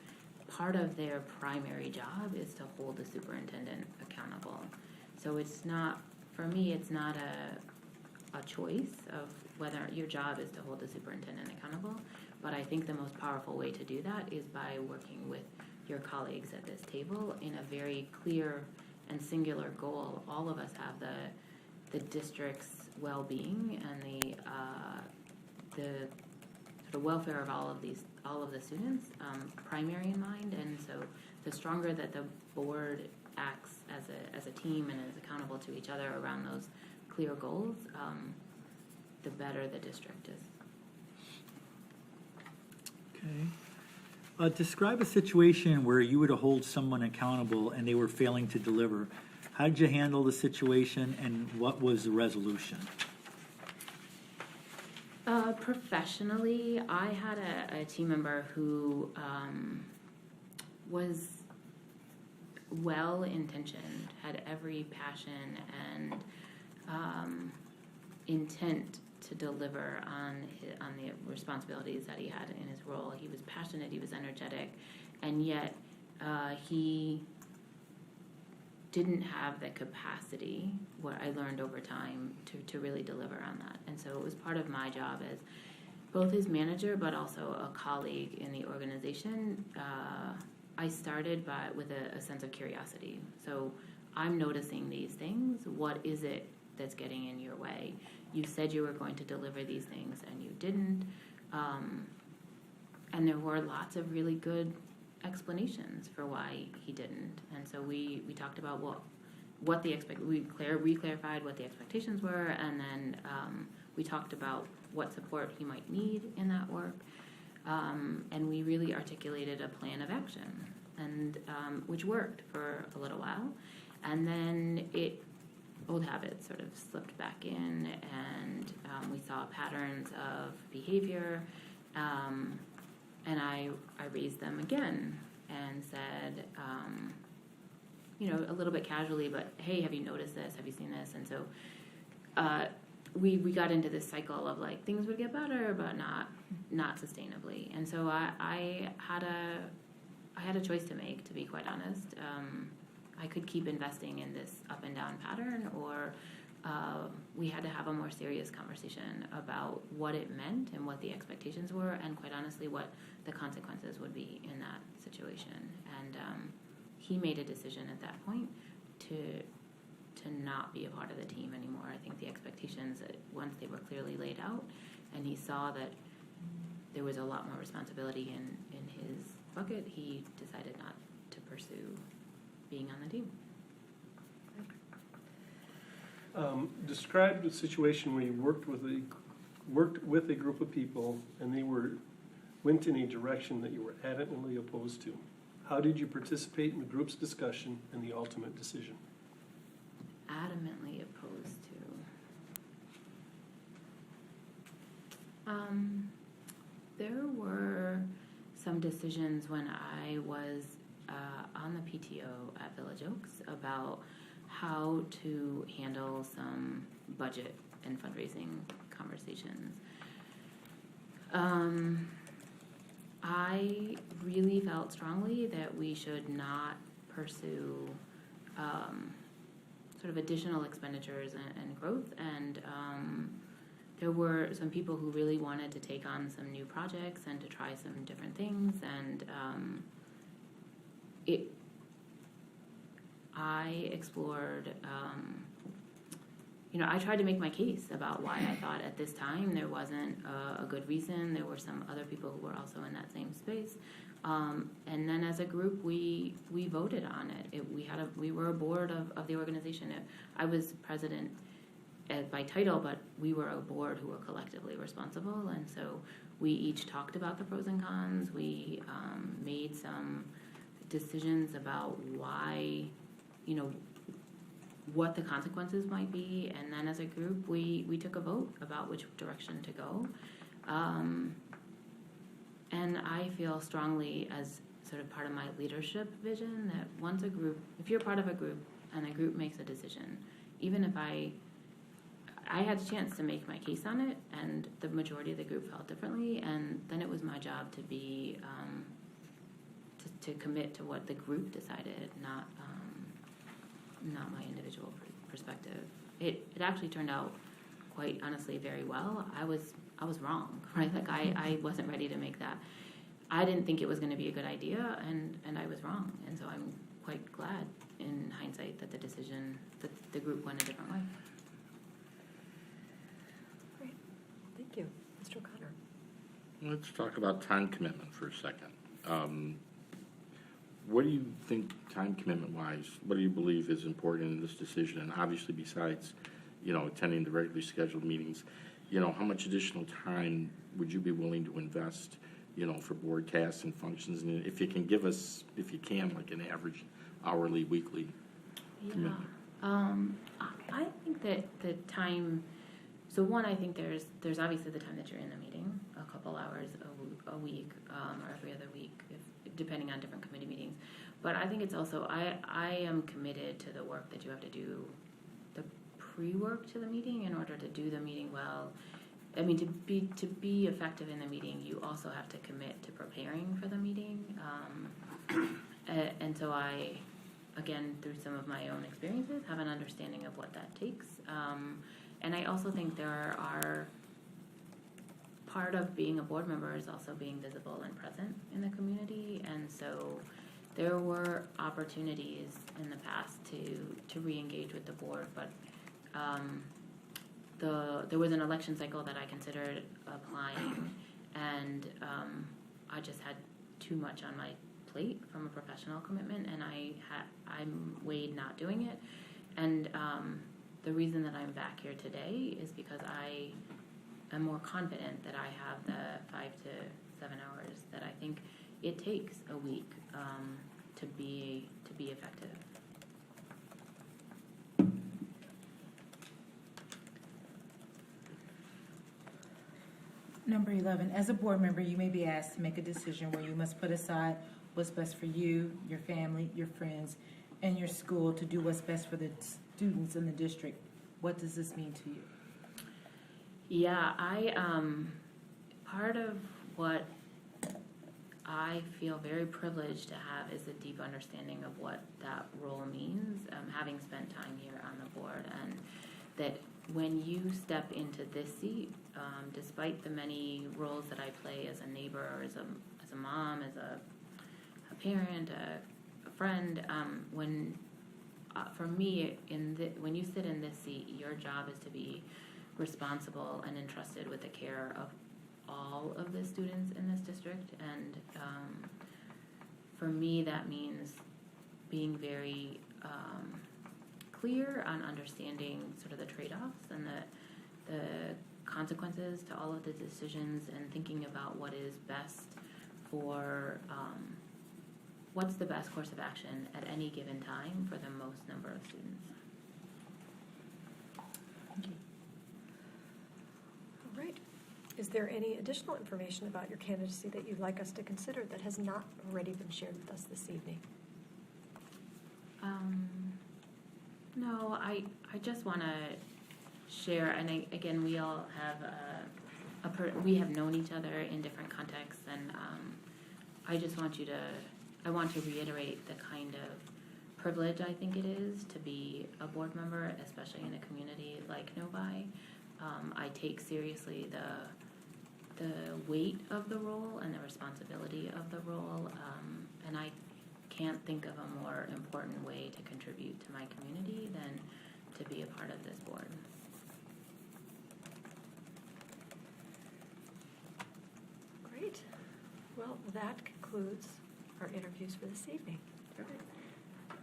part of their primary job is to hold the superintendent accountable. So it's not, for me, it's not a choice of whether your job is to hold the superintendent accountable, but I think the most powerful way to do that is by working with your colleagues at this table in a very clear and singular goal. All of us have the district's well-being and the sort of welfare of all of the students primary in mind, and so the stronger that the board acts as a team and is accountable to each other around those clear goals, the better the district is. Okay. Describe a situation where you were to hold someone accountable and they were failing to deliver. How did you handle the situation, and what was the resolution? Professionally, I had a team member who was well-intentioned, had every passion and intent to deliver on the responsibilities that he had in his role. He was passionate, he was energetic, and yet he didn't have the capacity, what I learned over time, to really deliver on that. And so it was part of my job as both his manager but also a colleague in the organization. I started with a sense of curiosity. So I'm noticing these things. What is it that's getting in your way? You said you were going to deliver these things and you didn't. And there were lots of really good explanations for why he didn't. And so we talked about what the we clarified what the expectations were, and then we talked about what support he might need in that work. And we really articulated a plan of action, and which worked for a little while. And then old habits sort of slipped back in, and we saw patterns of behavior. And I raised them again and said, a little bit casually, but hey, have you noticed this? Have you seen this? And so we got into this cycle of like things would get better, but not sustainably. And so I had a choice to make, to be quite honest. I could keep investing in this up and down pattern, or we had to have a more serious conversation about what it meant and what the expectations were, and quite honestly, what the consequences would be in that situation. And he made a decision at that point to not be a part of the team anymore. I think the expectations, once they were clearly laid out, and he saw that there was a lot more responsibility in his bucket, he decided not to pursue being on the team. Describe the situation where you worked with a group of people and they went in a direction that you were adamantly opposed to. How did you participate in the group's discussion and the ultimate decision? Adamantly opposed to. There were some decisions when I was on the PTO at Village Oaks about how to handle some budget and fundraising conversations. I really felt strongly that we should not pursue sort of additional expenditures and growth, and there were some people who really wanted to take on some new projects and to try some different things, and I explored, I tried to make my case about why I thought at this time there wasn't a good reason. There were some other people who were also in that same space. And then as a group, we voted on it. We were a board of the organization. I was president by title, but we were a board who were collectively responsible. And so we each talked about the pros and cons. We made some decisions about why, what the consequences might be, and then as a group we took a vote about which direction to go. And I feel strongly, as sort of part of my leadership vision, that once a group, if you're part of a group and a group makes a decision, even if I had a chance to make my case on it and the majority of the group felt differently, and then it was my job to be to commit to what the group decided, not my individual perspective. It actually turned out, quite honestly, very well. I was wrong, right? Like I wasn't ready to make that. I didn't think it was going to be a good idea, and I was wrong. And so I'm quite glad, in hindsight, that the group went a different way. Great, thank you. Mr. O'Connor. Let's talk about time commitment for a second. What do you think, time commitment-wise, what do you believe is important in this decision? And obviously, besides, attending the regularly scheduled meetings, how much additional time would you be willing to invest, for board tasks and functions? And if you can give us, like an average hourly, weekly commitment. I think that the time. So one, I think there's obviously the time that you're in the meeting, a couple hours a week, or every other week, depending on different committee meetings. But I think it's also, I am committed to the work that you have to do, the pre-work to the meeting, in order to do the meeting well. I mean, to be effective in the meeting, you also have to commit to preparing for the meeting. And so I, again, through some of my own experiences, have an understanding of what that takes. And I also think there are, part of being a board member is also being visible and present in the community. And so there were opportunities in the past to re-engage with the board, but there was an election cycle that I considered applying, and I just had too much on my plate from a professional commitment, and I'm weighed not doing it. And the reason that I'm back here today is because I am more confident that I have the 5 to 7 hours that I think it takes a week to be effective. Number 11, as a board member, you may be asked to make a decision where you must put aside what's best for you, your family, your friends, and your school to do what's best for the students in the district. What does this mean to you? Yeah, part of what I feel very privileged to have is a deep understanding of what that role means, having spent time here on the board, and that when you step into this seat, despite the many roles that I play as a neighbor, as a mom, as a parent, a friend, for me, when you sit in this seat, your job is to be responsible and entrusted with the care of all of the students in this district. And for me, that means being very clear on understanding sort of the trade-offs and the consequences to all of the decisions, and thinking about what is best for what's the best course of action at any given time for the most number of students. All right. Is there any additional information about your candidacy that you'd like us to consider that has not already been shared with us this evening? No, I just want to share, and again, we all have we have known each other in different contexts, and I just want I want to reiterate the kind of privilege I think it is to be a board member, especially in a community like Novi. I take seriously the weight of the role and the responsibility of the role, and I can't think of a more important way to contribute to my community than to be a part of this board. Great. Well, that concludes our interviews for this evening.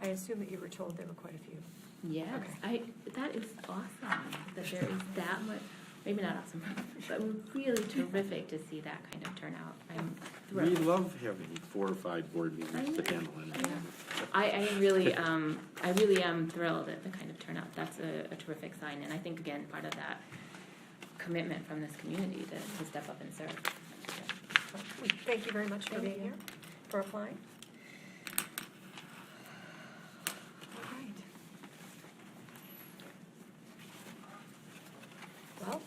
I assume that you were told there were quite a few. Yes, Okay. That is awesome that there is that much, maybe not awesome, but really terrific to see that kind of turnout. I'm thrilled. We love having 4 or 5 board meetings to handle in. I really am thrilled at the kind of turnout. That's a terrific sign, and I think, again, part of that commitment from this community to step up and serve. Thank you very much for Thank being you. here, for applying. All right. Well,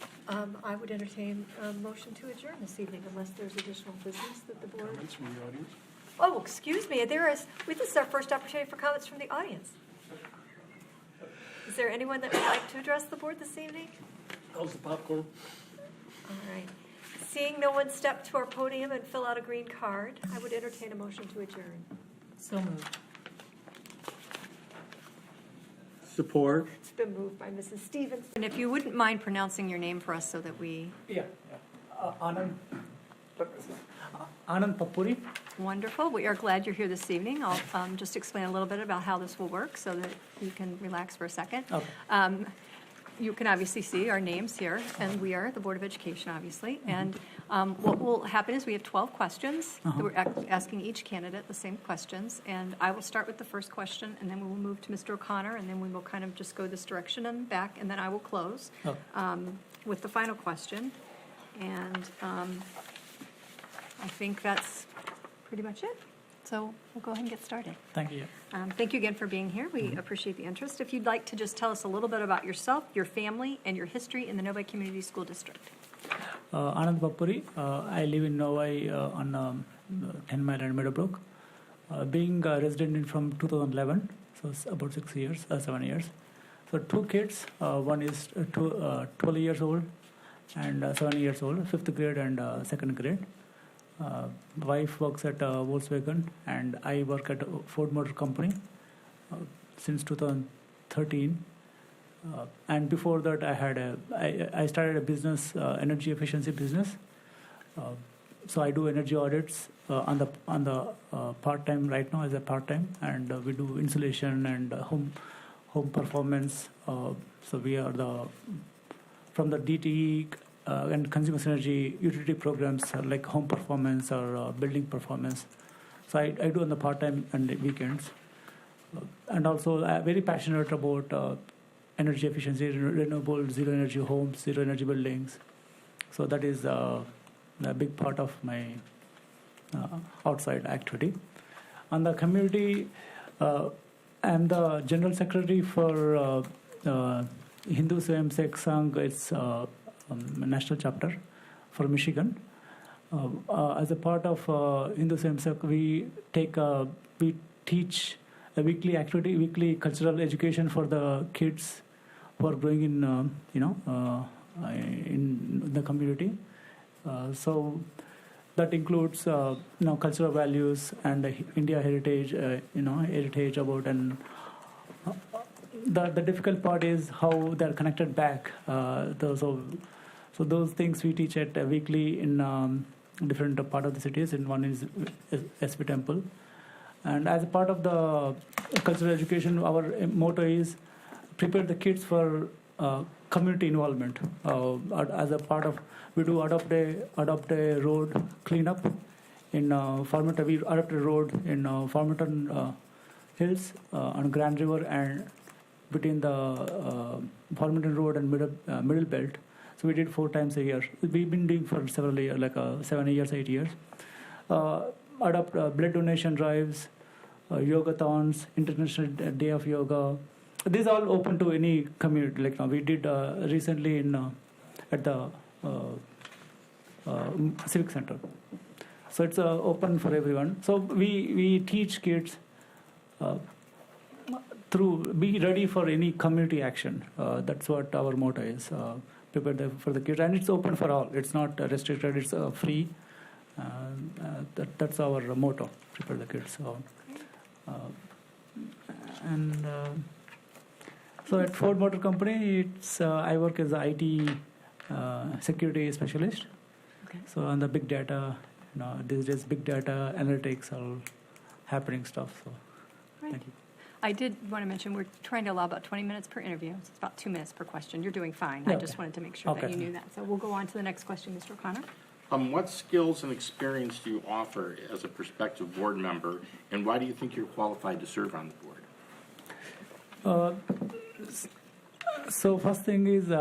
I would entertain a motion to adjourn this evening unless there's additional business that the board. Comments from the audience? Oh, excuse me, this is our first opportunity for comments from the audience. Is there anyone that would like to address the board this evening? How's the popcorn? All right. Seeing no one step to our podium and fill out a green card, I would entertain a motion to adjourn. So moved. Support. It's been moved by Mrs. Stevens. And if you wouldn't mind pronouncing your name for us so that we... Yeah. Anand Papuri. Wonderful. We are glad you're here this evening. I'll just explain a little bit about how this will work so that you can relax for a second. Okay. You can obviously see our names here, and we are the Board of Education, obviously. And what will happen is we have 12 questions. That we're asking each candidate the same questions. And I will start with the first question, and then we will move to Mr. O'Connor, and then we will kind of just go this direction and back, and then I will close with the final question. And I think that's pretty much it. So we'll go ahead and get started. Thank you. Thank you again for being here. We appreciate the interest. If you'd like to just tell us a little bit about yourself, your family, and your history in the Novi Community School District. Anand Papuri. I live in Novi on 10 Mile and Meadowbrook. Being a resident from 2011, so it's about 7 years. So 2 kids. One is 12 years old and 7 years old, 5th grade and 2nd grade. Wife works at Volkswagen, and I work at Ford Motor Company since 2013. And before that, I started a business, energy efficiency business. So I do energy audits on the part time right now as a part time, and we do insulation and home performance. So we are from the DTE. And consumer energy utility programs like home performance or building performance. So I do on the part-time and the weekends. And also I'm very passionate about energy efficiency, renewable, zero energy homes, zero energy buildings. So that is a big part of my outside activity. On the community, I'm the general secretary for Hindu Swayamsevak Sangh. It's a national chapter for Michigan. As a part of Hindu Swayamsevak, we teach a weekly activity, weekly cultural education for the kids who are growing in in the community. So that includes cultural values and India heritage, heritage about, and the difficult part is how they're connected back. So those things we teach at weekly in different part of the cities. And one is SV Temple. And as a part of the cultural education, our motto is prepare the kids for community involvement. As a part of, we do adopt a road cleanup in Farmington. We adopt a road in Farmington Hills on Grand River and between the Farmington Road and Middle Belt. So we did 4 times a year. We've been doing for several years, like 7 years, 8 years. Adopt blood donation drives, yogathons, International Day of Yoga. These are all open to any community. Like we did recently at the Civic Center. So it's open for everyone. So we teach kids be ready for any community action. That's what our motto is. Prepare for the kids, and it's open for all. It's not restricted. It's free. That's our motto. Prepare the kids. So at Ford Motor Company, I work as an IT security specialist. Okay. So on the big data, these days big data analytics are happening stuff. So Great. thank you. I did want to mention, we're trying to allow about 20 minutes per interview. So it's about 2 minutes per question. You're doing fine. I Yeah, just okay. wanted to make sure that Okay. you knew that. So we'll go on to the next question, Mr. O'Connor. What skills and experience do you offer as a prospective board member, and why do you think you're qualified to serve on the board? So first thing is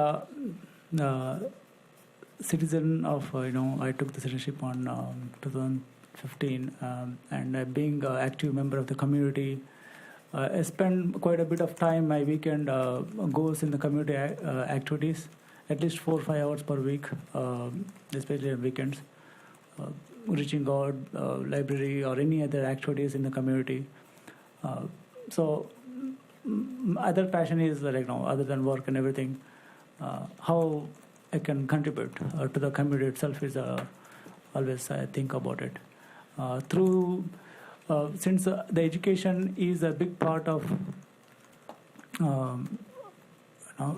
citizen of, I took the citizenship on 2015, and being an active member of the community, I spend quite a bit of time. My weekend goes in the community activities, at least 4 or 5 hours per week, especially on weekends, reaching out, library or any other activities in the community. So other passion is other than work and everything, how I can contribute to the community itself is always I think about it. Since the education is a big part of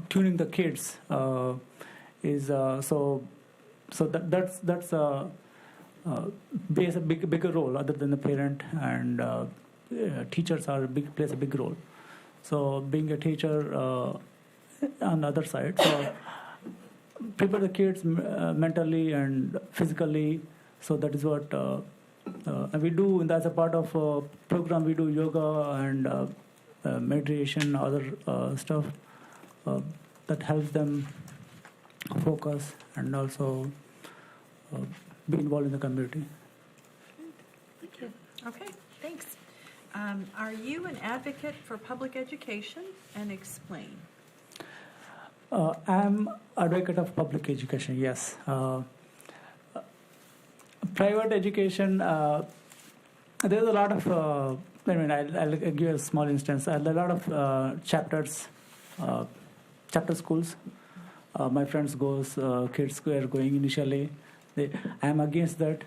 tuning the kids, that's plays a bigger role other than the parent, and teachers plays a big role. So being a teacher on the other side, so prepare the kids mentally and physically. So that is what we do. And as a part of program, we do yoga and meditation, other stuff that helps them focus and also be involved in the community. Okay, thanks. Are you an advocate for public education? And explain. I'm advocate of public education, yes. Private education, there's a lot of, I'll give you a small instance. A lot of chapter schools. My friends kids were going initially. I'm against that.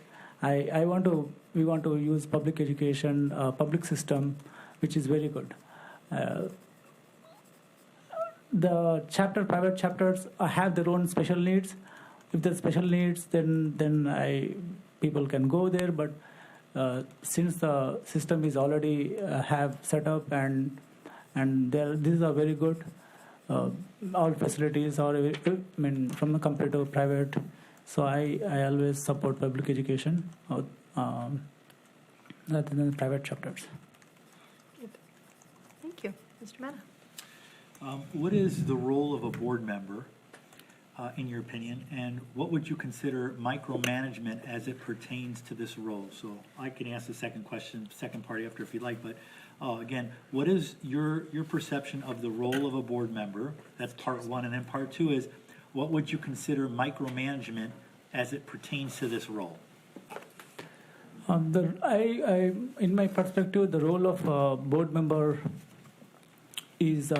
We want to use public education, public system, which is very good. The private chapters have their own special needs. If there's special needs, then people can go there. But since the system is already have set up and these are very good, all facilities are from the compared to private. So I always support public education rather than private chapters. Thank you. Mr. Mehta. What is the role of a board member, in your opinion, and what would you consider micromanagement as it pertains to this role? So I can ask the second part after if you'd like, but again, what is your perception of the role of a board member? That's part one, and then part two is, what would you consider micromanagement as it pertains to this role? In my perspective, the role of a board member is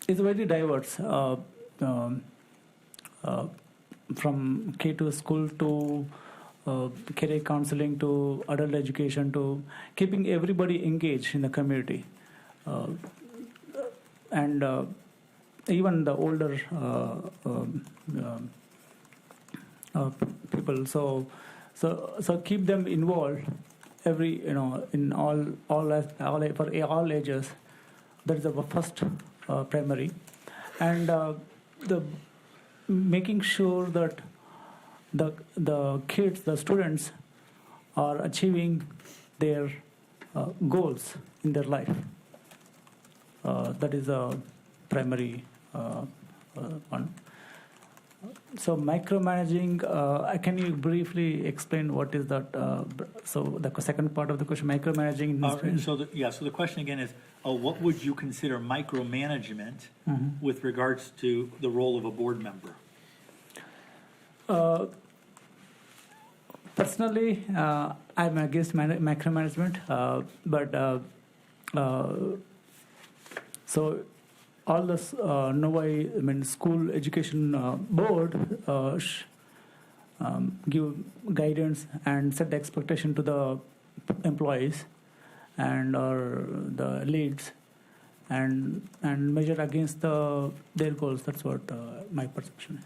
very diverse. From K to school to career counseling to adult education to keeping everybody engaged in the community, and even the older people. So keep them involved in all for all ages. That is the first primary, and the making sure that the kids, the students, are achieving their goals in their life. That is a primary one. So micromanaging, can you briefly explain what is that? So the second part of the question, micromanaging. So the question again is, what would you consider micromanagement with regards to the role of a board member? Personally, I'm against micromanagement, but so all this Novi, school education board give guidance and set the expectation to the employees and or the leads and measure against their goals. That's what my perception is.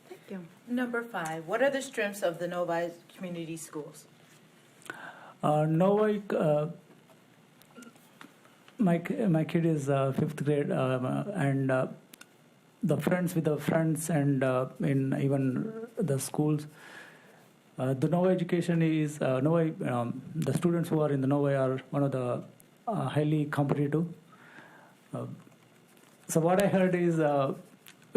Thank you. Number 5, what are the strengths of the Novi Community Schools? Novi, my kid is 5th grade, and the friends with the friends and in even the schools. The Novi education is the students who are in the Novi are one of the highly competitive. So what I heard is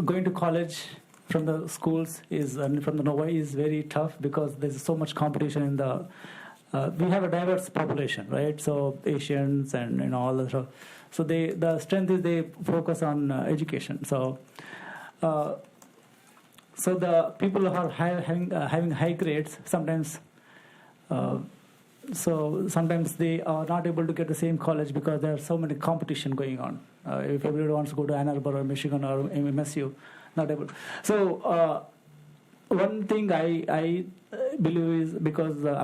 going to college from the schools is from the Novi is very tough because there's so much competition in the. We have a diverse population, right? So Asians and all that stuff. So the strength is they focus on education. So the people who are having high grades sometimes. So sometimes they are not able to get the same college because there are so many competition going on. If everybody wants to go to Ann Arbor or Michigan or MSU, not able. So one thing I believe is because the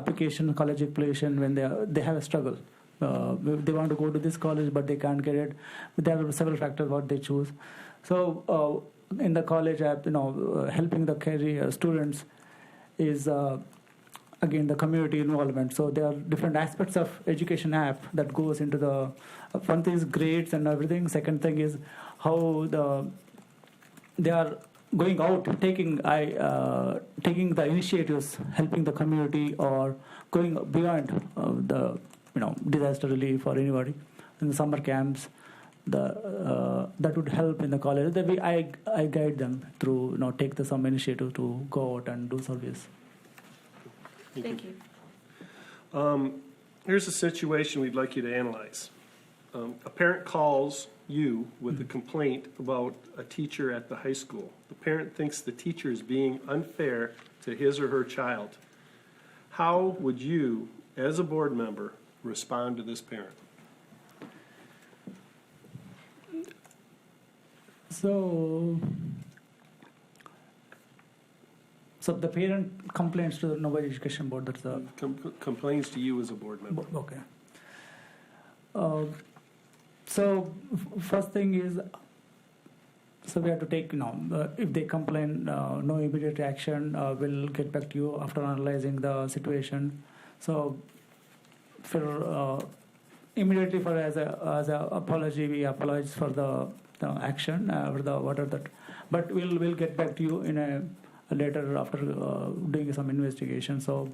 college application, when they have a struggle. They want to go to this college, but they can't get it. But there are several factors what they choose. So in the college app, helping the career students is again the community involvement. So there are different aspects of education app that goes into the. One thing is grades and everything. Second thing is how they are going out, taking the initiatives, helping the community, or going beyond the disaster relief or anybody in the summer camps. That would help in the college. That way, I guide them through take some initiative to go out and do service. Thank you. Here's a situation we'd like you to analyze. A parent calls you with a complaint about a teacher at the high school. The parent thinks the teacher is being unfair to his or her child. How would you, as a board member, respond to this parent? So the parent complains to the Novi Education Board. That's the Complains to you as a board member. okay. So first thing is, so we have to take, if they complain, no immediate action. We'll get back to you after analyzing the situation. So for immediately as a apology, we apologize for the action for the whatever that, but we'll get back to you in a later after doing some investigation. So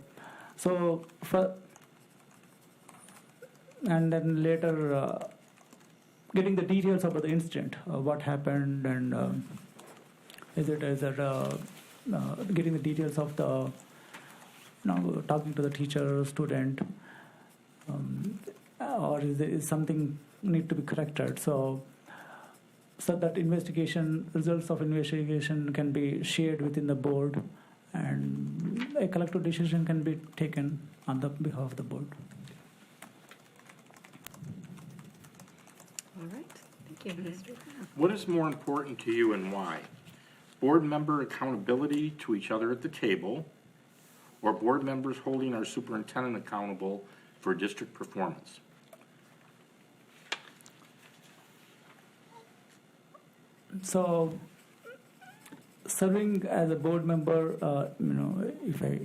and then later. Getting the details about the incident, what happened, and getting the details of the, talking to the teacher, student, or is something need to be corrected. So that results of investigation can be shared within the board, and a collective decision can be taken on the behalf of the board. All right, thank you. Mr. What is more important to you and why? Board member accountability to each other at the table, or board members holding our superintendent accountable for district performance? So, serving as a board member, if it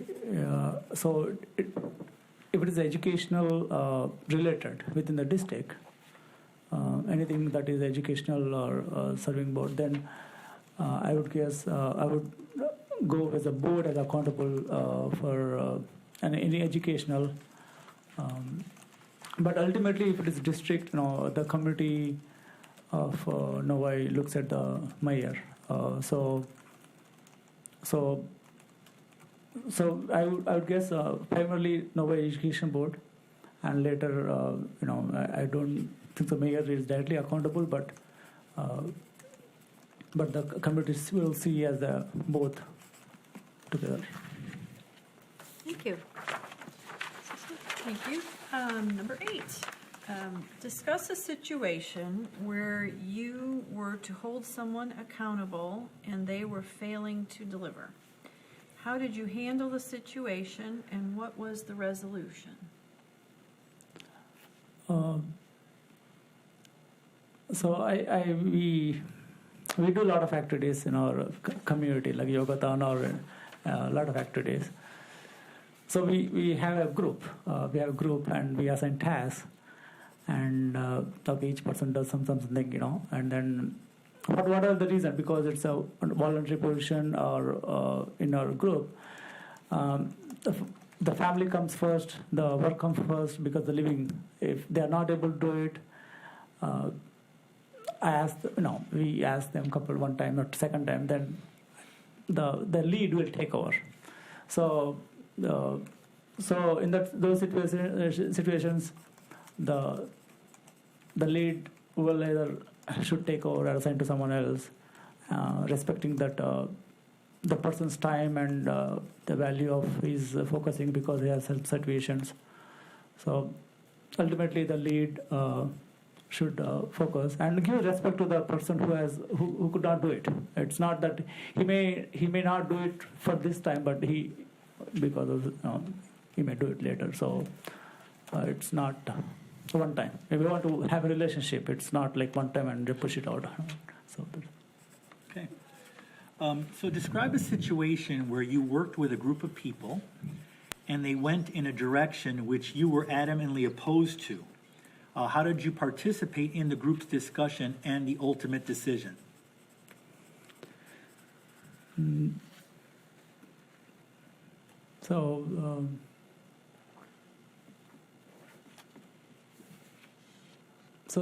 is educational related within the district, anything that is educational or serving board, then I would guess I would go as a board as accountable for any educational. But ultimately, if it is district, the committee of Novi looks at the mayor. So I would guess primarily Novi Education Board, and later I don't think the mayor is directly accountable, but the committees will see as the both together. Thank you. Thank you. Number 8. Discuss a situation where you were to hold someone accountable and they were failing to deliver. How did you handle the situation, and what was the resolution? So we do a lot of activities in our community, like Yogathon or a lot of activities. So we have a group. And we assign tasks, and each person does something, and then whatever the reason, because it's a voluntary position or in our group, the family comes first, the work comes first, because the living, if they are not able to do it, we ask them one time, not second time, then the lead will take over. So in those situations, the lead will either should take over or assign to someone else, respecting that the person's time and the value of his focusing, because he has health situations. So ultimately, the lead should focus and give respect to the person who could not do it. It's not that he may not do it for this time, but he may do it later. So it's not one time. If we want to have a relationship, it's not like one time and push it out. So. Okay. So describe a situation where you worked with a group of people and they went in a direction which you were adamantly opposed to. How did you participate in the group's discussion and the ultimate decision? So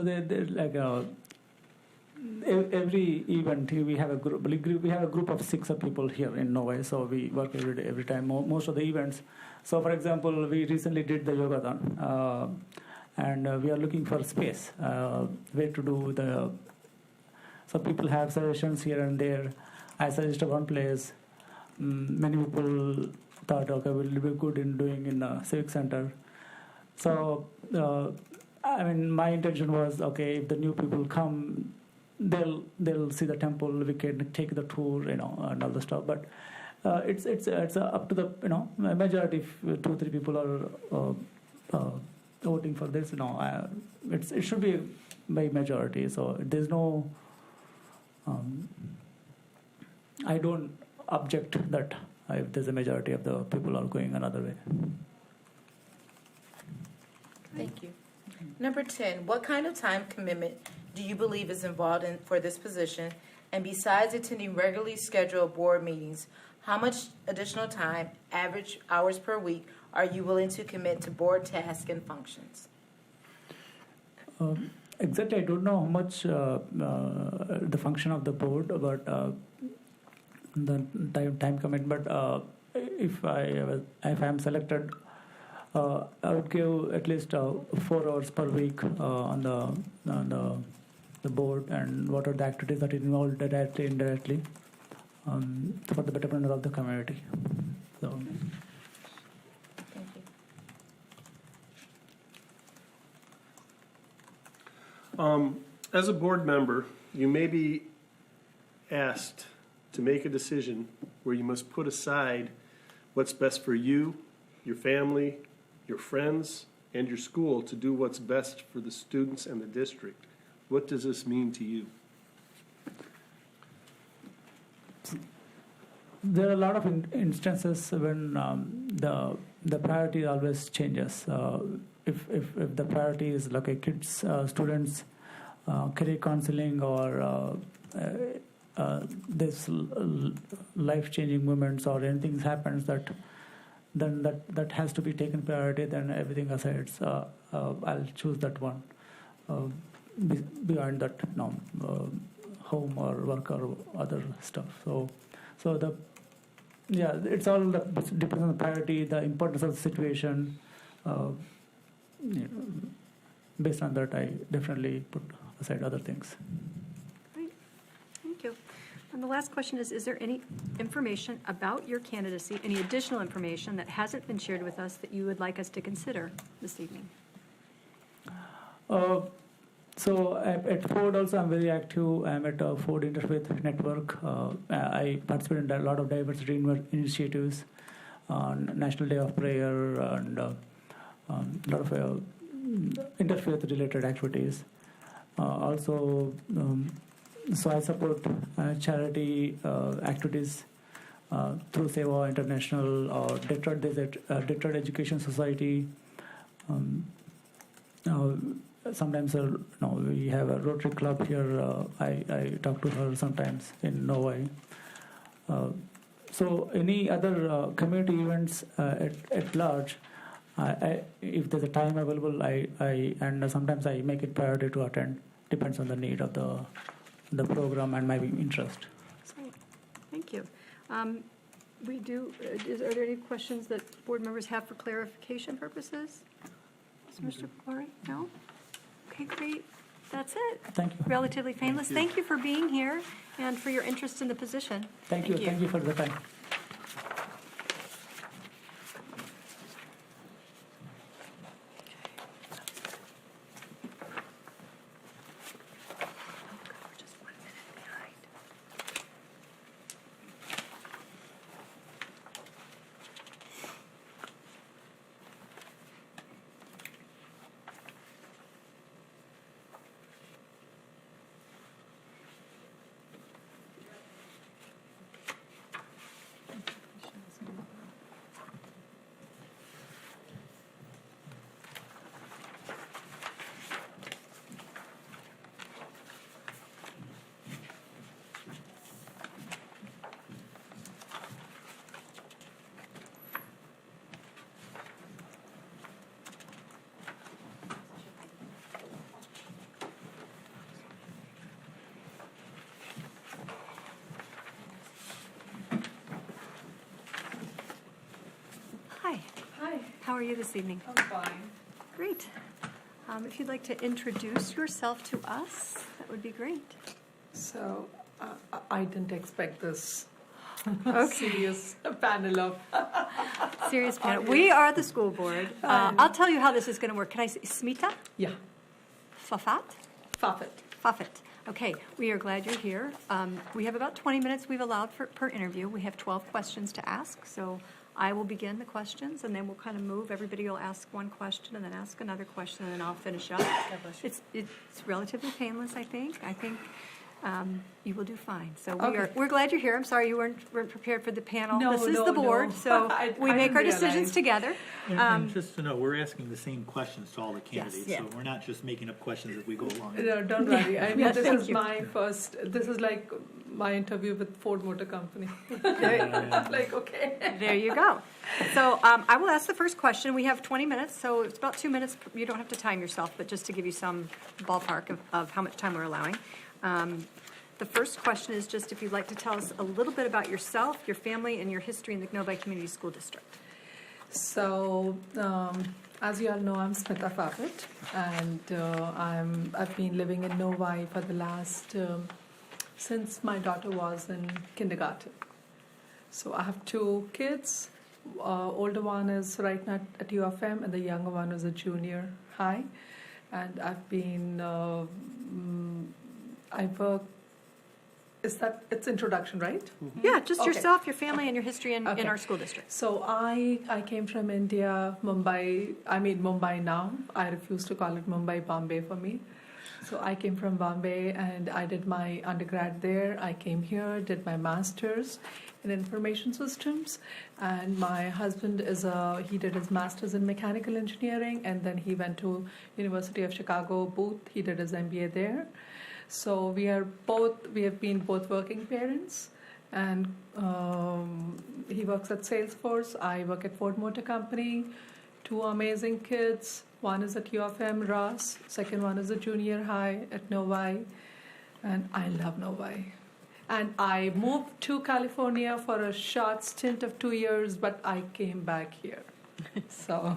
they're like every event we have a group. We have a group of 6 people here in Novi, so we work every time. Most of the events. So, for example, we recently did the Yogathon, and we are looking for space where to do the. So people have suggestions here and there. I suggested one place. Many people thought, okay, we'll be good in doing in the civic center. So. My intention was, okay, if the new people come, they'll see the temple. We can take the tour, and all the stuff. But it's up to the majority. If 2-3 people are voting for this, it should be by majority. So there's no. I don't object that if there's a majority of the people are going another way. Thank you. Number 10, what kind of time commitment do you believe is involved for this position? And besides attending regularly scheduled board meetings, how much additional time, average hours per week, are you willing to commit to board tasks and functions? Exactly, I don't know how much the function of the board, but the time commitment. But if I'm selected, I would give at least 4 hours per week on the board and what are the activities that involve directly, indirectly, for the betterment of the community. So. Thank you. As a board member, you may be asked to make a decision where you must put aside what's best for you, your family, your friends, and your school to do what's best for the students and the district. What does this mean to you? There are a lot of instances when the priority always changes. If the priority is like a kids, students, career counseling, or this life-changing moments or anything happens that has to be taken priority, then everything aside, I'll choose that one. Beyond that, home or work or other stuff. So it's all depends on the priority, the importance of the situation. Based on that, I definitely put aside other things. Great, thank you. And the last question is there any information about your candidacy, any additional information that hasn't been shared with us that you would like us to consider this evening? So at Ford also I'm very active. I'm at Ford Interfaith Network. I participate in a lot of diversity initiatives, on National Day of Prayer, and a lot of interfaith related activities. Also, so I support charity activities through Seva International or Detroit Education Society. Sometimes we have a Rotary Club here. I talk to her sometimes in Novi. So any other community events at large, if there's a time available, and sometimes I make it priority to attend. Depends on the need of the program and my interest. Great. Thank you. Are there any questions that board members have for clarification purposes? Mr. Pori? No? Okay, great. That's it. Thank you. Relatively painless. Thank you for being here and for your interest in the position. Thank you. Thank you for the time. Hi. Hi, How are you this evening? I'm fine. Great. If you'd like to introduce yourself to us, that would be great. So I didn't expect this Okay. serious panel of. Serious panel. We are the school board. I'll tell you how this is going to work. Can I say Smita? Yeah, Fafat? Fafet. Fafet. Okay, we are glad you're here. We have about 20 minutes we've allowed per interview. We have 12 questions to ask, so I will begin the questions, and then we'll kind of move. Everybody will ask one question, and then ask another question, and then I'll finish up. It's relatively painless, I think. I think you will do fine. So we're glad you're here. I'm sorry you weren't prepared for the panel. No, This is no, the board, no. so we I make our didn't decisions realize. together. And just to know, we're asking the same questions to all the candidates, yeah. so we're not just making up questions as we go along. No, don't worry. I mean, Yes, this thank is you. my first, this is like my interview with Ford Motor Company. Yeah. Like, okay. There you go. So I will ask the first question. We have 20 minutes, so it's about 2 minutes. You don't have to time yourself, but just to give you some ballpark of how much time we're allowing. The first question is just if you'd like to tell us a little bit about yourself, your family, and your history in the Novi Community School District. So, as you all know, I'm Smita Fafit, and I've been living in Novi for the last since my daughter was in kindergarten. So I have 2 kids. Older one is right now at UFM, and the younger one is a junior high. And I've been I work. It's introduction, right? Yeah, just Okay. yourself, your family, and your history in Okay. our school district. So I came from India, Mumbai. I mean Mumbai now. I refuse to call it Mumbai, Bombay for me. So I came from Bombay and I did my undergrad there. I came here, did my master's in information systems, and my husband he did his master's in mechanical engineering, and then he went to University of Chicago, Booth. He did his MBA there. So we have been both working parents, and he works at Salesforce. I work at Ford Motor Company. 2 amazing kids. One is at UFM Ross. Second one is a junior high at Novi, and I love Novi. And I moved to California for a short stint of 2 years, but I came back here. So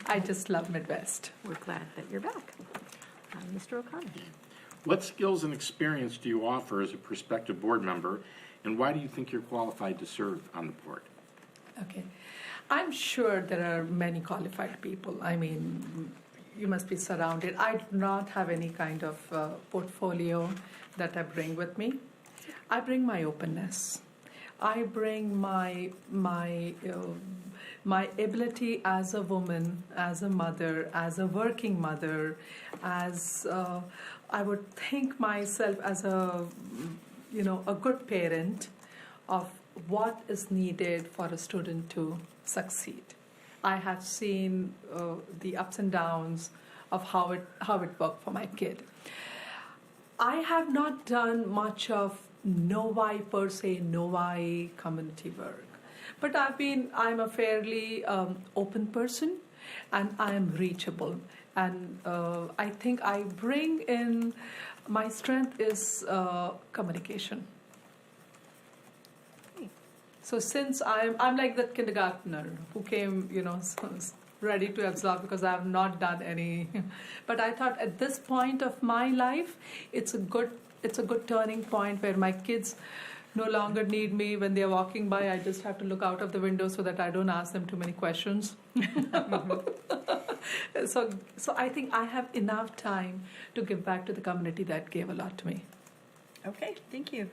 I just love Midwest. We're glad that you're back. Mr. O'Connor. What skills and experience do you offer as a prospective board member, and why do you think you're qualified to serve on the board? Okay. I'm sure there are many qualified people. I mean, you must be surrounded. I do not have any kind of portfolio that I bring with me. I bring my openness. I bring my ability as a woman, as a mother, as a working mother, as I would think myself as a good parent of what is needed for a student to succeed. I have seen the ups and downs of how it worked for my kid. I have not done much of Novi per se, Novi community work, but I'm a fairly open person, and I am reachable, and I think I bring in my strength is communication. So since I'm like that kindergartner who came, ready to absorb because I have not done any. But I thought at this point of my life, it's a good turning point where my kids no longer need me when they're walking by. I just have to look out of the window so that I don't ask them too many questions. So I think I have enough time to give back to the community that gave a lot to me. Okay, thank you.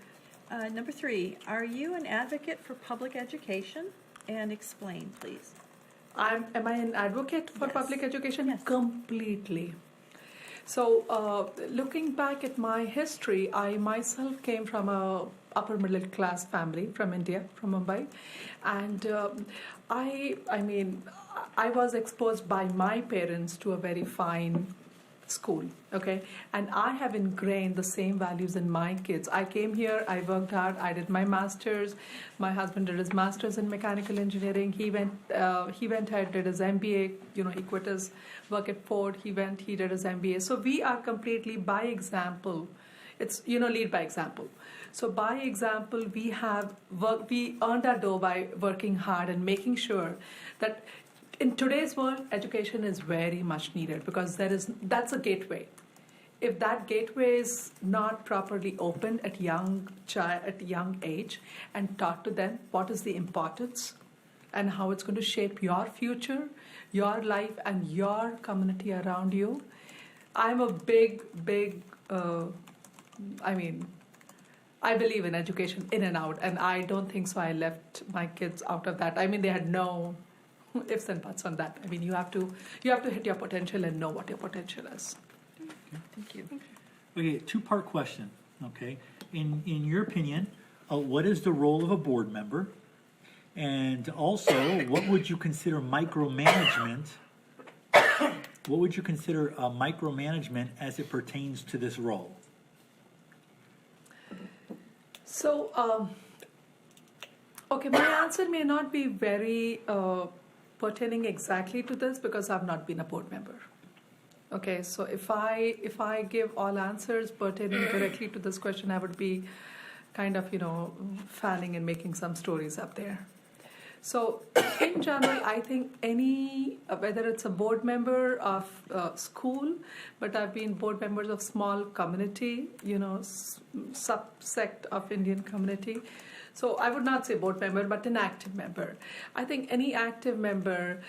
Number 3, are you an advocate for public education? And explain, please. Am I an advocate for Yes. public education? Yes. Completely. So looking back at my history, I myself came from a upper middle class family from India, from Mumbai, and I was exposed by my parents to a very fine school, okay, and I have ingrained the same values in my kids. I came here, I worked hard, I did my master's. My husband did his master's in mechanical engineering. He went ahead, did his MBA. He quit his work at Ford. He did his MBA. So we are completely by example. It's lead by example. So by example, we earned our dough by working hard and making sure that in today's world, education is very much needed because that's a gateway. If that gateway is not properly opened at young age and taught to them what is the importance and how it's going to shape your future, your life, and your community around you, I'm a big. I believe in education in and out, and I don't think so I left my kids out of that. They had no ifs and buts on that. You have to hit your potential and know what your potential is. Thank you. Okay, 2-part question, okay? In your opinion, what is the role of a board member? And also, what would you consider micromanagement? What would you consider micromanagement as it pertains to this role? So, okay, my answer may not be very pertaining exactly to this because I've not been a board member. Okay, so if I give all answers pertaining directly to this question, I would be kind of, fanning and making some stories up there. So, in general, I think any, whether it's a board member of school, but I've been board members of small community, subsect of Indian community. So I would not say board member, but an active member. I think any active member,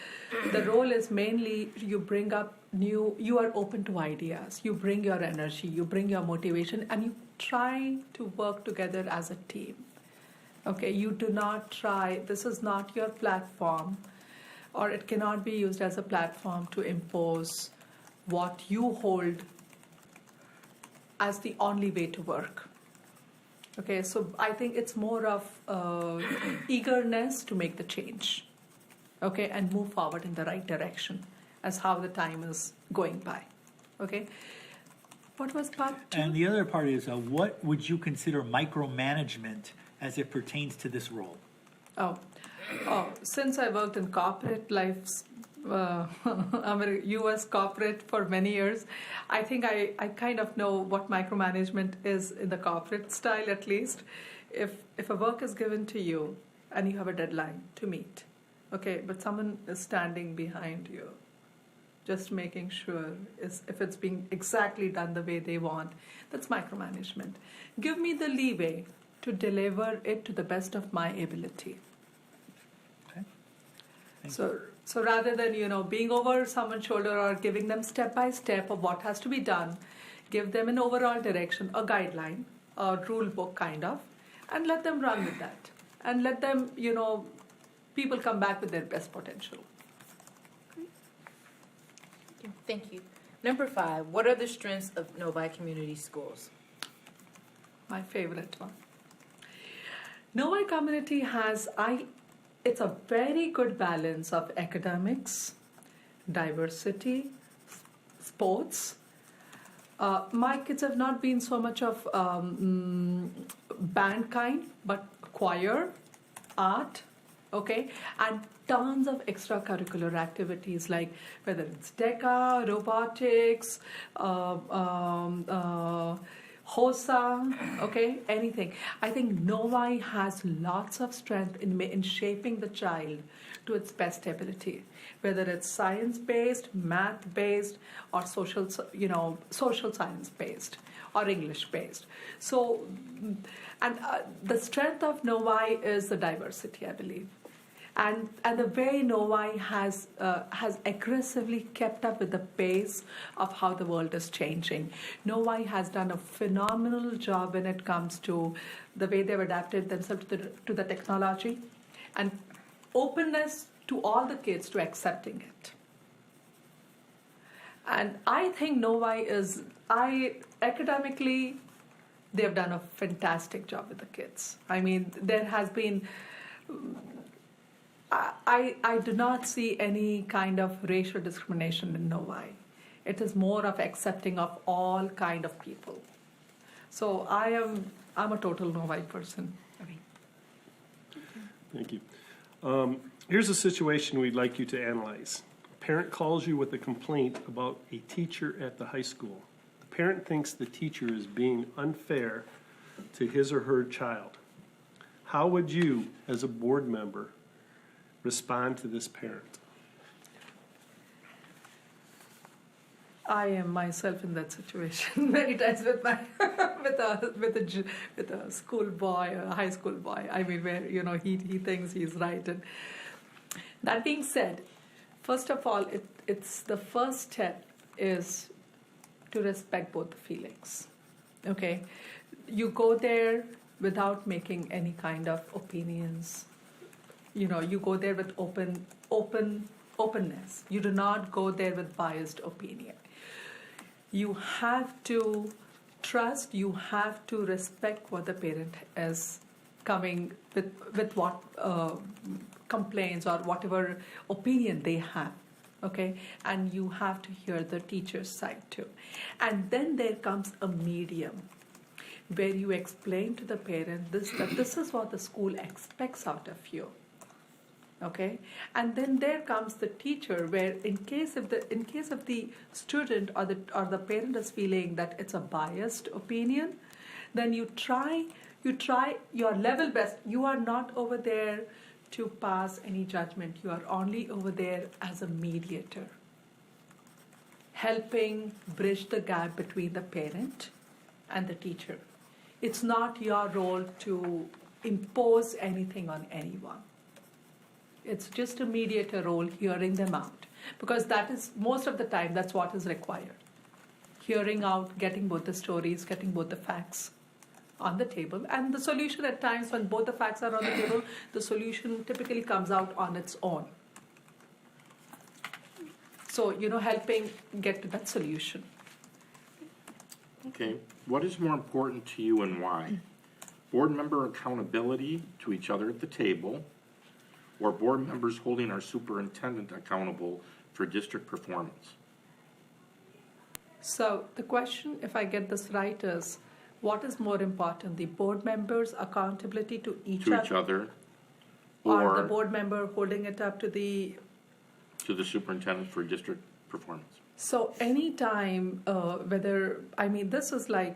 the role is mainly you bring up you are open to ideas, you bring your energy, you bring your motivation, and you try to work together as a team. Okay, you do not try, this is not your platform, or it cannot be used as a platform to impose what you hold as the only way to work. Okay, so I think it's more of eagerness to make the change, okay, and move forward in the right direction as how the time is going by, okay? What was part two? And the other part is, what would you consider micromanagement as it pertains to this role? Oh, since I worked in corporate life, I'm a U.S. corporate for many years, I think I kind of know what micromanagement is in the corporate style, at least. If a work is given to you and you have a deadline to meet, okay, but someone is standing behind you, just making sure if it's being exactly done the way they want, that's micromanagement. Give me the leeway to deliver it to the best of my ability. Okay. So rather than being over someone's shoulder or giving them step by step of what has to be done, give them an overall direction, a guideline, a rule book kind of, and let them run with that, and let them people come back with their best potential. Thank you. Number 5, what are the strengths of Novi Community Schools? My favorite one. Novi Community has, it's a very good balance of academics, diversity, sports. My kids have not been so much of band kind, but choir, art, okay, and tons of extracurricular activities like whether it's DECA, robotics, HOSA, okay, anything. I think Novi has lots of strength in shaping the child to its best ability, whether it's science-based, math-based, or social science-based, or English-based. So, and the strength of Novi is the diversity, I believe. And the way Novi has aggressively kept up with the pace of how the world is changing. Novi has done a phenomenal job when it comes to the way they've adapted themselves to the technology and openness to all the kids to accepting it. And I think Novi is, academically, they've done a fantastic job with the kids. I mean, there has been... I do not see any kind of racial discrimination in Novi. It is more of accepting of all kind of people. So I'm a total Novi person. Thank you. Here's a situation we'd like you to analyze. A parent calls you with a complaint about a teacher at the high school. The parent thinks the teacher is being unfair to his or her child. How would you, as a board member, respond to this parent? I am myself in that situation many times with my with a school boy, a high school boy. I mean, where he thinks he's right. And that being said, first of all, it's the first step is to respect both the feelings. Okay, you go there without making any kind of opinions. You go there with openness. You do not go there with biased opinion. You have to trust, you have to respect what the parent is coming with what complaints or whatever opinion they have, okay? And you have to hear the teacher's side too. And then there comes a medium where you explain to the parent that this is what the school expects out of you. Okay, and then there comes the teacher, where in case of the student or the parent is feeling that it's a biased opinion, then you try your level best. You are not over there to pass any judgment. You are only over there as a mediator, helping bridge the gap between the parent and the teacher. It's not your role to impose anything on anyone. It's just a mediator role, hearing them out. Because that is, most of the time, that's what is required. Hearing out, getting both the stories, getting both the facts on the table. And the solution at times, when both the facts are on the table, the solution typically comes out on its own. So, helping get to that solution. Okay, what is more important to you and why? Board member accountability to each other at the table, or board members holding our superintendent accountable for district performance? So the question, if I get this right, is what is more important, the board members' accountability to each other, or the board member holding it up to the superintendent for district performance? So anytime, this is like,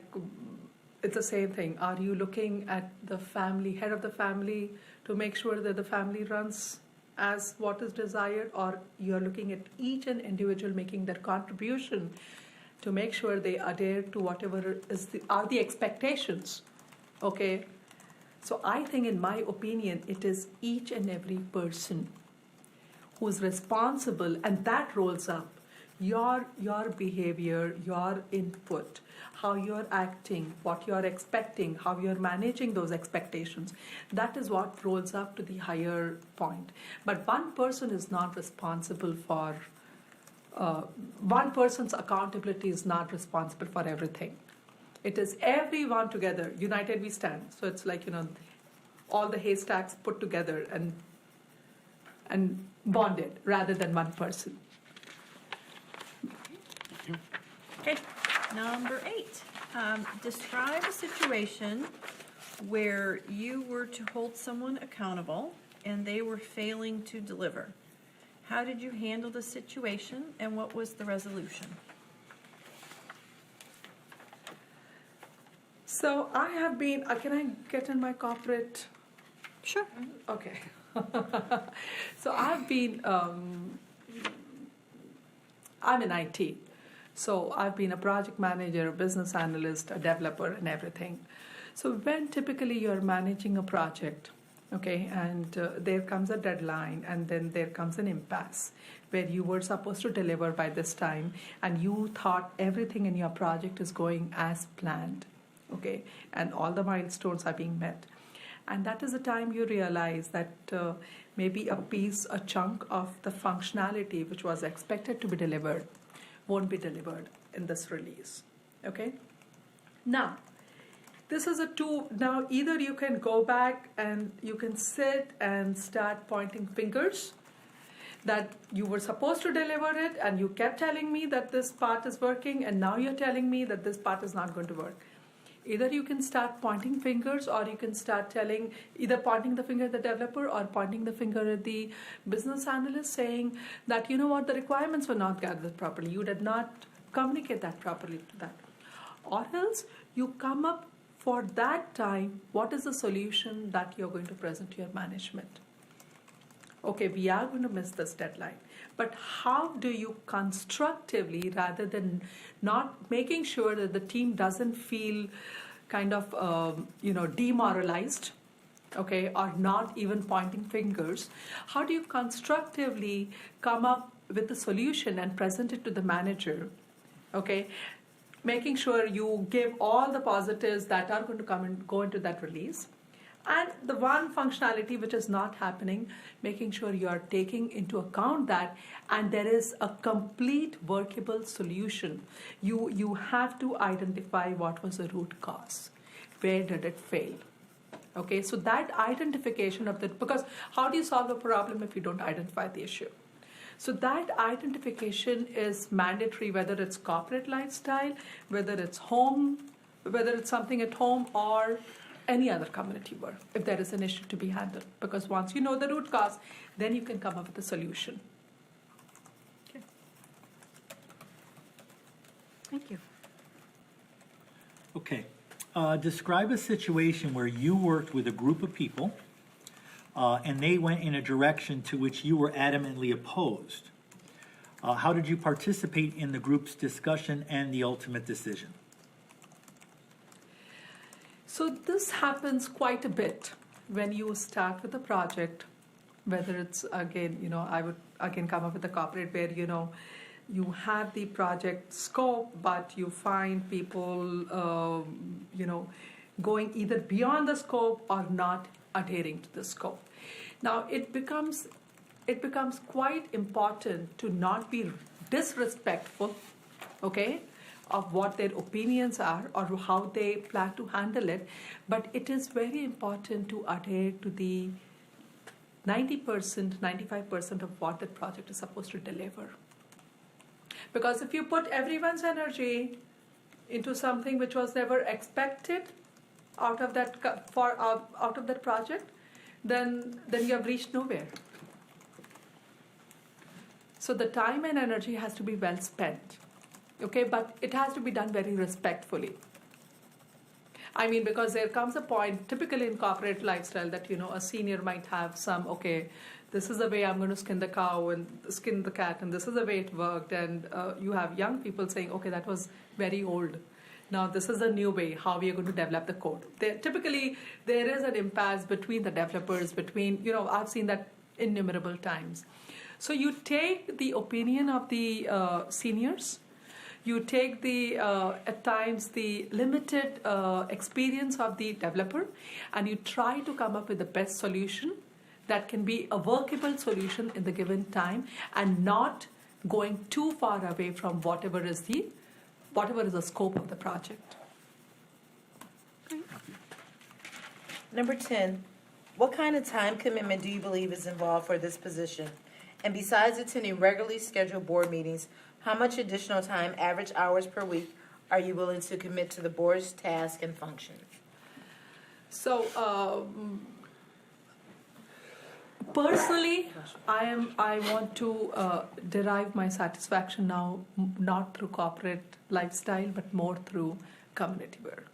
it's the same thing. Are you looking at the family, head of the family, to make sure that the family runs as what is desired, or you're looking at each and individual making their contribution to make sure they adhere to whatever are the expectations, okay? So I think, in my opinion, it is each and every person who's responsible, and that rolls up your behavior, your input, how you're acting, what you're expecting, how you're managing those expectations. That is what rolls up to the higher point. But one person is not responsible for, one person's accountability is not responsible for everything. It is everyone together, united we stand. So it's like, all the haystacks put together and bonded rather than one person. Okay, number 8. Describe a situation where you were to hold someone accountable and they were failing to deliver. How did you handle the situation and what was the resolution? So I have been, can I get in my corporate? Sure. Okay. So I've been, I'm in IT. So I've been a project manager, a business analyst, a developer, and everything. So when typically you're managing a project, okay, and there comes a deadline, and then there comes an impasse where you were supposed to deliver by this time, and you thought everything in your project is going as planned, okay, and all the milestones are being met. And that is the time you realize that maybe a chunk of the functionality which was expected to be delivered won't be delivered in this release, okay? Now, this is now either you can go back and you can sit and start pointing fingers that you were supposed to deliver it and you kept telling me that this part is working and now you're telling me that this part is not going to work. Either you can start pointing fingers, or you can start either pointing the finger at the developer or pointing the finger at the business analyst, saying that, the requirements were not gathered properly. You did not communicate that properly to that. Or else you come up for that time, what is the solution that you're going to present to your management? Okay, we are going to miss this deadline. But how do you constructively, rather than not making sure that the team doesn't feel kind of, demoralized, okay, or not even pointing fingers, how do you constructively come up with a solution and present it to the manager, okay, making sure you give all the positives that are going to go into that release? And the one functionality which is not happening, making sure you are taking into account that, and there is a complete workable solution. You have to identify what was the root cause. Where did it fail? Okay, so that identification because how do you solve a problem if you don't identify the issue? So that identification is mandatory, whether it's corporate lifestyle, whether it's home, whether it's something at home, or any other community work, if there is an issue to be handled. Because once you know the root cause, then you can come up with a solution. Okay. Thank you. Okay. Describe a situation where you worked with a group of people and they went in a direction to which you were adamantly opposed. How did you participate in the group's discussion and the ultimate decision? So this happens quite a bit when you start with a project, whether it's, again, I would again come up with a corporate where, you have the project scope, but you find people, going either beyond the scope or not adhering to the scope. Now, it becomes quite important to not be disrespectful, okay, of what their opinions are or how they plan to handle it, but it is very important to adhere to the 90%, 95% of what the project is supposed to deliver. Because if you put everyone's energy into something which was never expected out of that project, then you have reached nowhere. So the time and energy has to be well spent, okay? But it has to be done very respectfully. I mean, because there comes a point, typically in corporate lifestyle, that, a senior might have some, okay, this is the way I'm going to skin the cow and skin the cat, and this is the way it worked. And you have young people saying, okay, that was very old. Now, this is a new way, how we are going to develop the code. Typically, there is an impasse between the developers, I've seen that innumerable times. So you take the opinion of the seniors, you take at times the limited experience of the developer, and you try to come up with the best solution that can be a workable solution in the given time and not going too far away from whatever is the scope of the project. Number 10, what kind of time commitment do you believe is involved for this position? And besides attending regularly scheduled board meetings, how much additional time, average hours per week, are you willing to commit to the board's tasks and functions? So, personally, I want to derive my satisfaction now not through corporate lifestyle, but more through community work.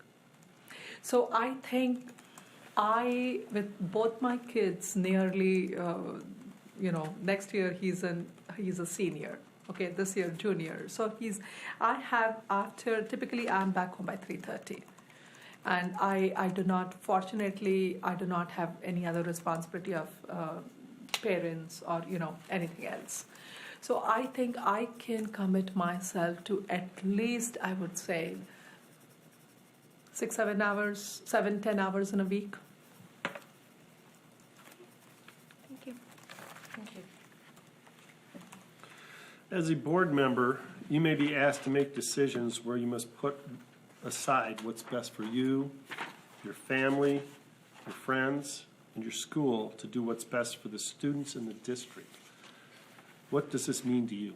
So I think with both my kids, nearly, next year he's a senior. Okay, this year junior. So typically I'm back home by 3:30. And I do not have any other responsibility of parents or, anything else. So I think I can commit myself to at least, I would say, 10 hours in a week. Thank you. Thank you. As a board member, you may be asked to make decisions where you must put aside what's best for you, your family, your friends, and your school to do what's best for the students in the district. What does this mean to you?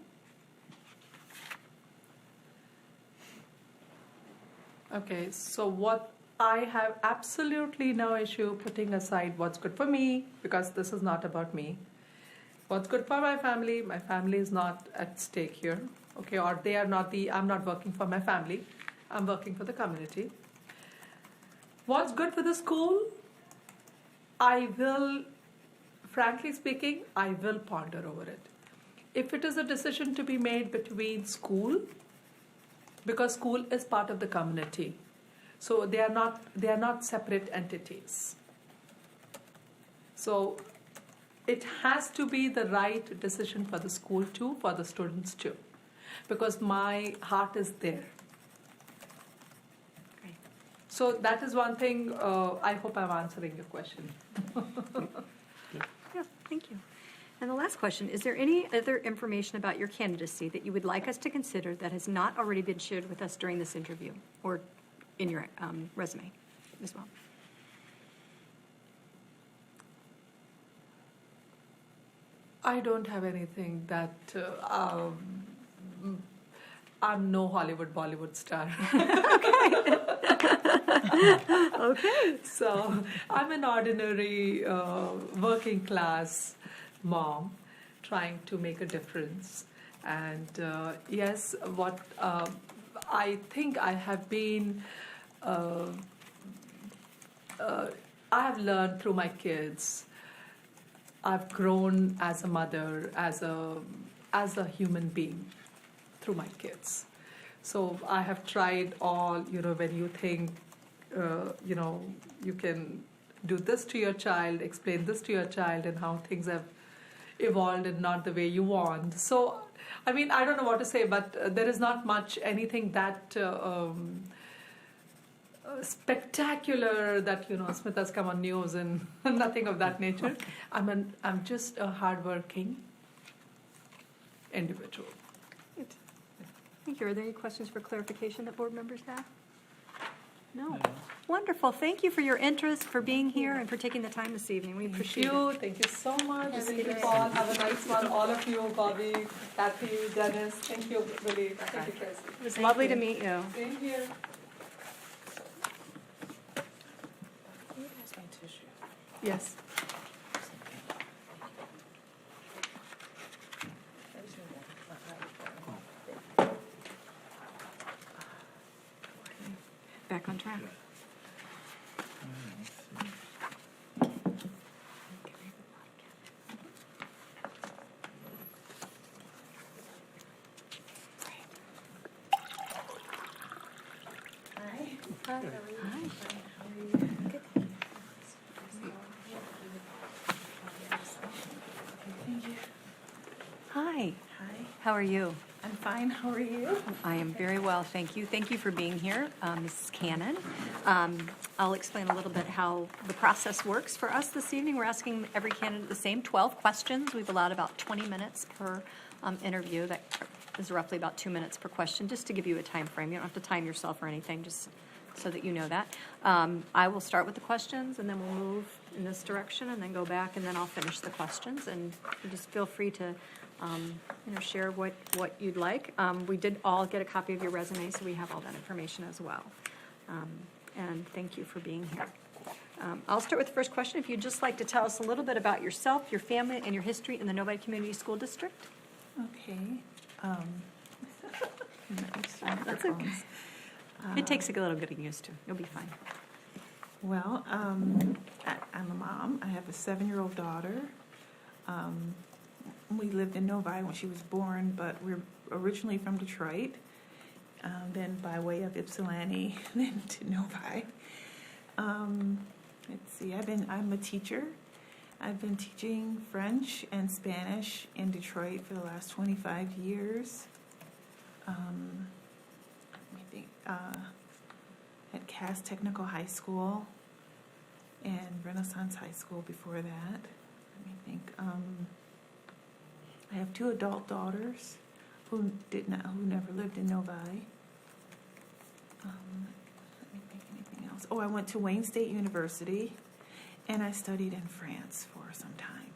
Okay, so what I have absolutely no issue putting aside what's good for me, because this is not about me. What's good for my family is not at stake here, okay, or I'm not working for my family, I'm working for the community. What's good for the school? Frankly speaking, I will ponder over it. If it is a decision to be made between school, because school is part of the community, so they are not separate entities. So it has to be the right decision for the school too, for the students too, because my heart is there. Great. So that is one thing. I hope I'm answering your question. Yeah, thank you. And the last question, is there any other information about your candidacy that you would like us to consider that has not already been shared with us during this interview or in your resume as well? I don't have anything that I'm no Hollywood Bollywood star. Okay. So I'm an ordinary working class mom trying to make a difference. And yes, what I think I have been, I have learned through my kids I've grown as a mother, as a human being through my kids. So I have tried all, when you think, you can do this to your child, explain this to your child, and how things have evolved and not the way you want. So, I mean, I don't know what to say, but there is not much anything that spectacular that Smith has come on news and nothing of that nature. I'm just a hardworking individual. Great. Thank you. Are there any questions for clarification that board members have? No. Wonderful. Thank you for your interest, for being here, and for taking the time this evening. We appreciate it. Thank you so much. Have a Thank you, good Paul. Have a nice one. All of you, Bobby, Kathy, Dennis. Thank you, really. Thank you, Tracy. It was lovely to meet you. Same here. Yes. Back on track. Hi. Hi, How are you? I'm fine. How are you? I am very well, thank you. Thank you for being here, Mrs. Cannon. I'll explain a little bit how the process works for us this evening. We're asking every candidate the same 12 questions. We've allowed about 20 minutes per interview. That is roughly about 2 minutes per question, just to give you a time frame. You don't have to time yourself or anything, just so that you know that. I will start with the questions, and then we'll move in this direction, and then go back, and then I'll finish the questions. And you just feel free to share what you'd like. We did all get a copy of your resume, so we have all that information as well. And thank you for being here. I'll start with the first question. If you'd just like to tell us a little bit about yourself, your family, and your history in the Novi Community School District. Okay. That's okay. It takes a little getting used to. You'll be fine. Well, I'm a mom. I have a 7-year-old daughter. We lived in Novi when she was born, but we're originally from Detroit. Then by way of Ypsilanti, then to Novi. Let's see. I'm a teacher. I've been teaching French and Spanish in Detroit for the last 25 years. Let me think. At Cass Technical High School and Renaissance High School before that. Let me think. I have 2 adult daughters who never lived in Novi. Let me think anything else. Oh, I went to Wayne State University, and I studied in France for some time.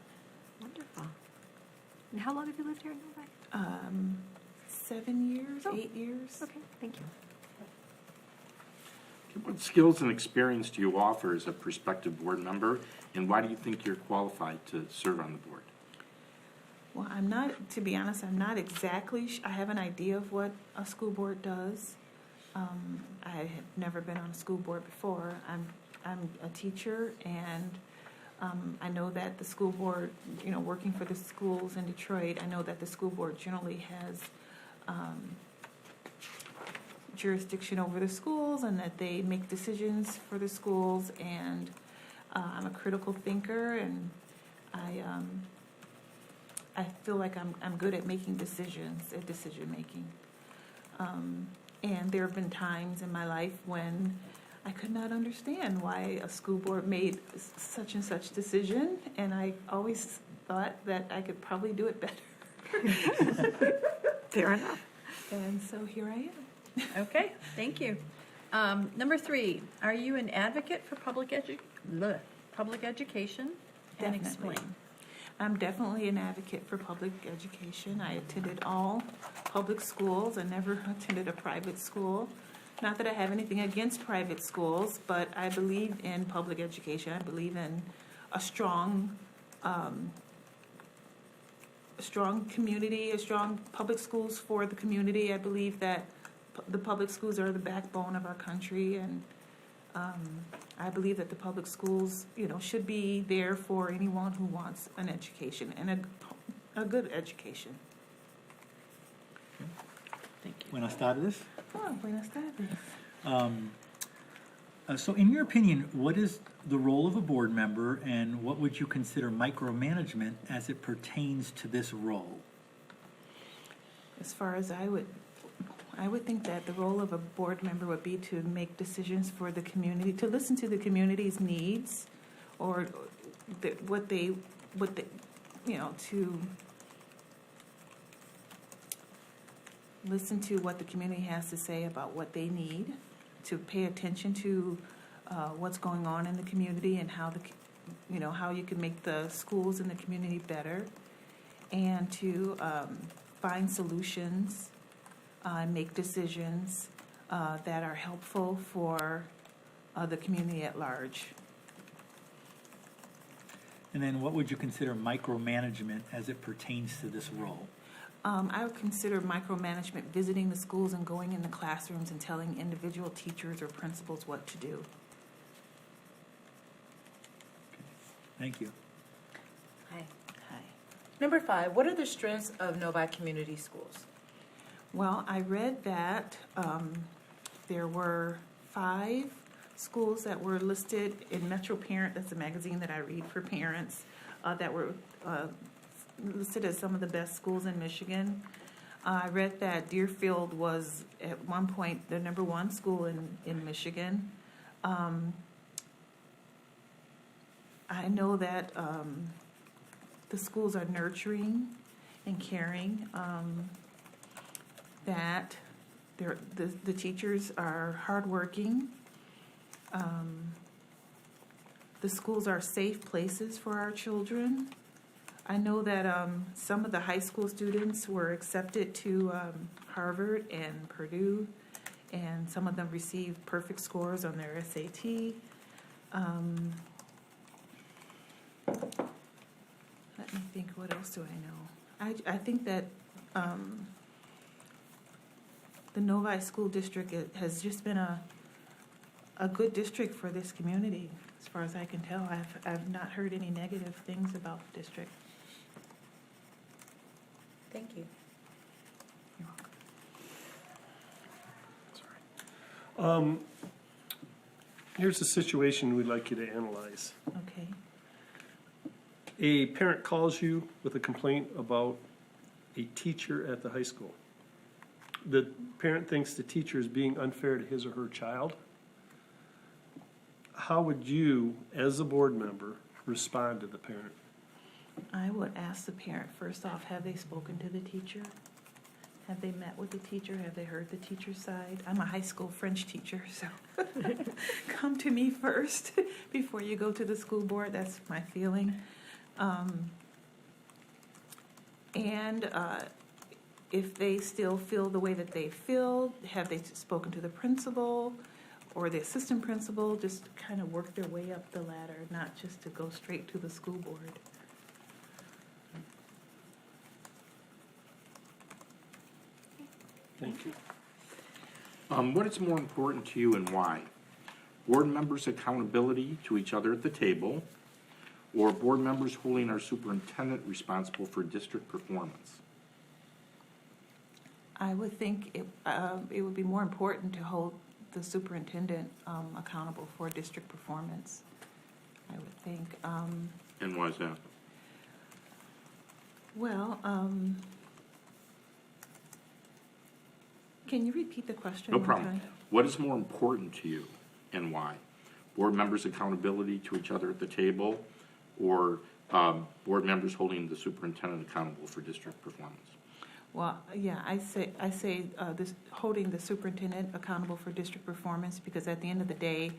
Wonderful. And how long have you lived here in Novi? 7 years, 8 years. Okay, thank you. What skills and experience do you offer as a prospective board member, and why do you think you're qualified to serve on the board? Well, to be honest, I'm not exactly, I have an idea of what a school board does. I have never been on a school board before. I'm a teacher, and I know that the school board, working for the schools in Detroit, I know that the school board generally has jurisdiction over the schools, and that they make decisions for the schools, and I'm a critical thinker, and I feel like I'm good at making decisions, at decision making. And there have been times in my life when I could not understand why a school board made such and such decision, and I always thought that I could probably do it better. Fair enough. And so here I am. Okay, thank you. Number 3, are you an advocate for public education? And Definitely. explain. I'm definitely an advocate for public education. I attended all public schools. I never attended a private school. Not that I have anything against private schools, but I believe in public education. I believe in a strong community, a strong public schools for the community. I believe that the public schools are the backbone of our country, and I believe that the public schools, should be there for anyone who wants an education and a good education. Thank you. Buenas tardes. Oh, buenas tardes. So in your opinion, what is the role of a board member, and what would you consider micromanagement as it pertains to this role? As far as I would think that the role of a board member would be to make decisions for the community, to listen to the community's needs, or to listen to what the community has to say about what they need, to pay attention to what's going on in the community and how how you can make the schools in the community better, and to find solutions, make decisions that are helpful for the community at large. And then what would you consider micromanagement as it pertains to this role? I would consider micromanagement visiting the schools and going in the classrooms and telling individual teachers or principals what to do. Thank you. Hi. Hi. Number 5, what are the strengths of Novi Community Schools? Well, I read that there were 5 schools that were listed in Metro Parent, that's a magazine that I read for parents, that were listed as some of the best schools in Michigan. I read that Deerfield was at one point the #1 school in Michigan. I know that the schools are nurturing and caring, that the teachers are hardworking. The schools are safe places for our children. I know that some of the high school students were accepted to Harvard and Purdue, and some of them received perfect scores on their SAT. Let me think, what else do I know? I think that the Novi School District has just been a good district for this community, as far as I can tell. I've not heard any negative things about the district. Thank you. You're welcome. Sorry. Here's a situation we'd like you to analyze. Okay. A parent calls you with a complaint about a teacher at the high school. The parent thinks the teacher is being unfair to his or her child. How would you, as a board member, respond to the parent? I would ask the parent, first off, have they spoken to the teacher? Have they met with the teacher? Have they heard the teacher's side? I'm a high school French teacher, so come to me first before you go to the school board. That's my feeling. And if they still feel the way that they feel, have they spoken to the principal or the assistant principal? Just kind of work their way up the ladder, not just to go straight to the school board. Thank you. What is more important to you and why? Board members' accountability to each other at the table, or board members holding our superintendent responsible for district performance? I would think it would be more important to hold the superintendent accountable for district performance. I would think. And why is that? Well, can you repeat the question No one problem. time? What is more important to you and why? Board members' accountability to each other at the table, or board members holding the superintendent accountable for district performance? Well, yeah, I say this, holding the superintendent accountable for district performance, because at the end of the day,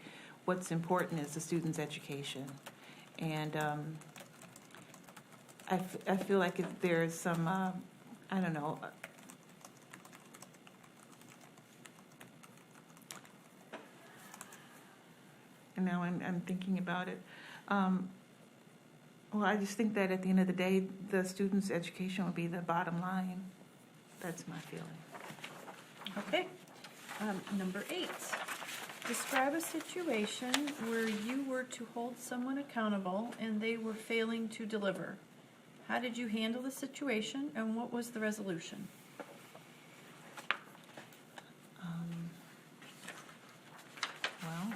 what's important is the student's education. And I feel like if there's some, I don't know, and now I'm thinking about it. Well, I just think that at the end of the day, the student's education would be the bottom line. That's my feeling. Okay. Number 8. Describe a situation where you were to hold someone accountable and they were failing to deliver. How did you handle the situation and what was the resolution? Well,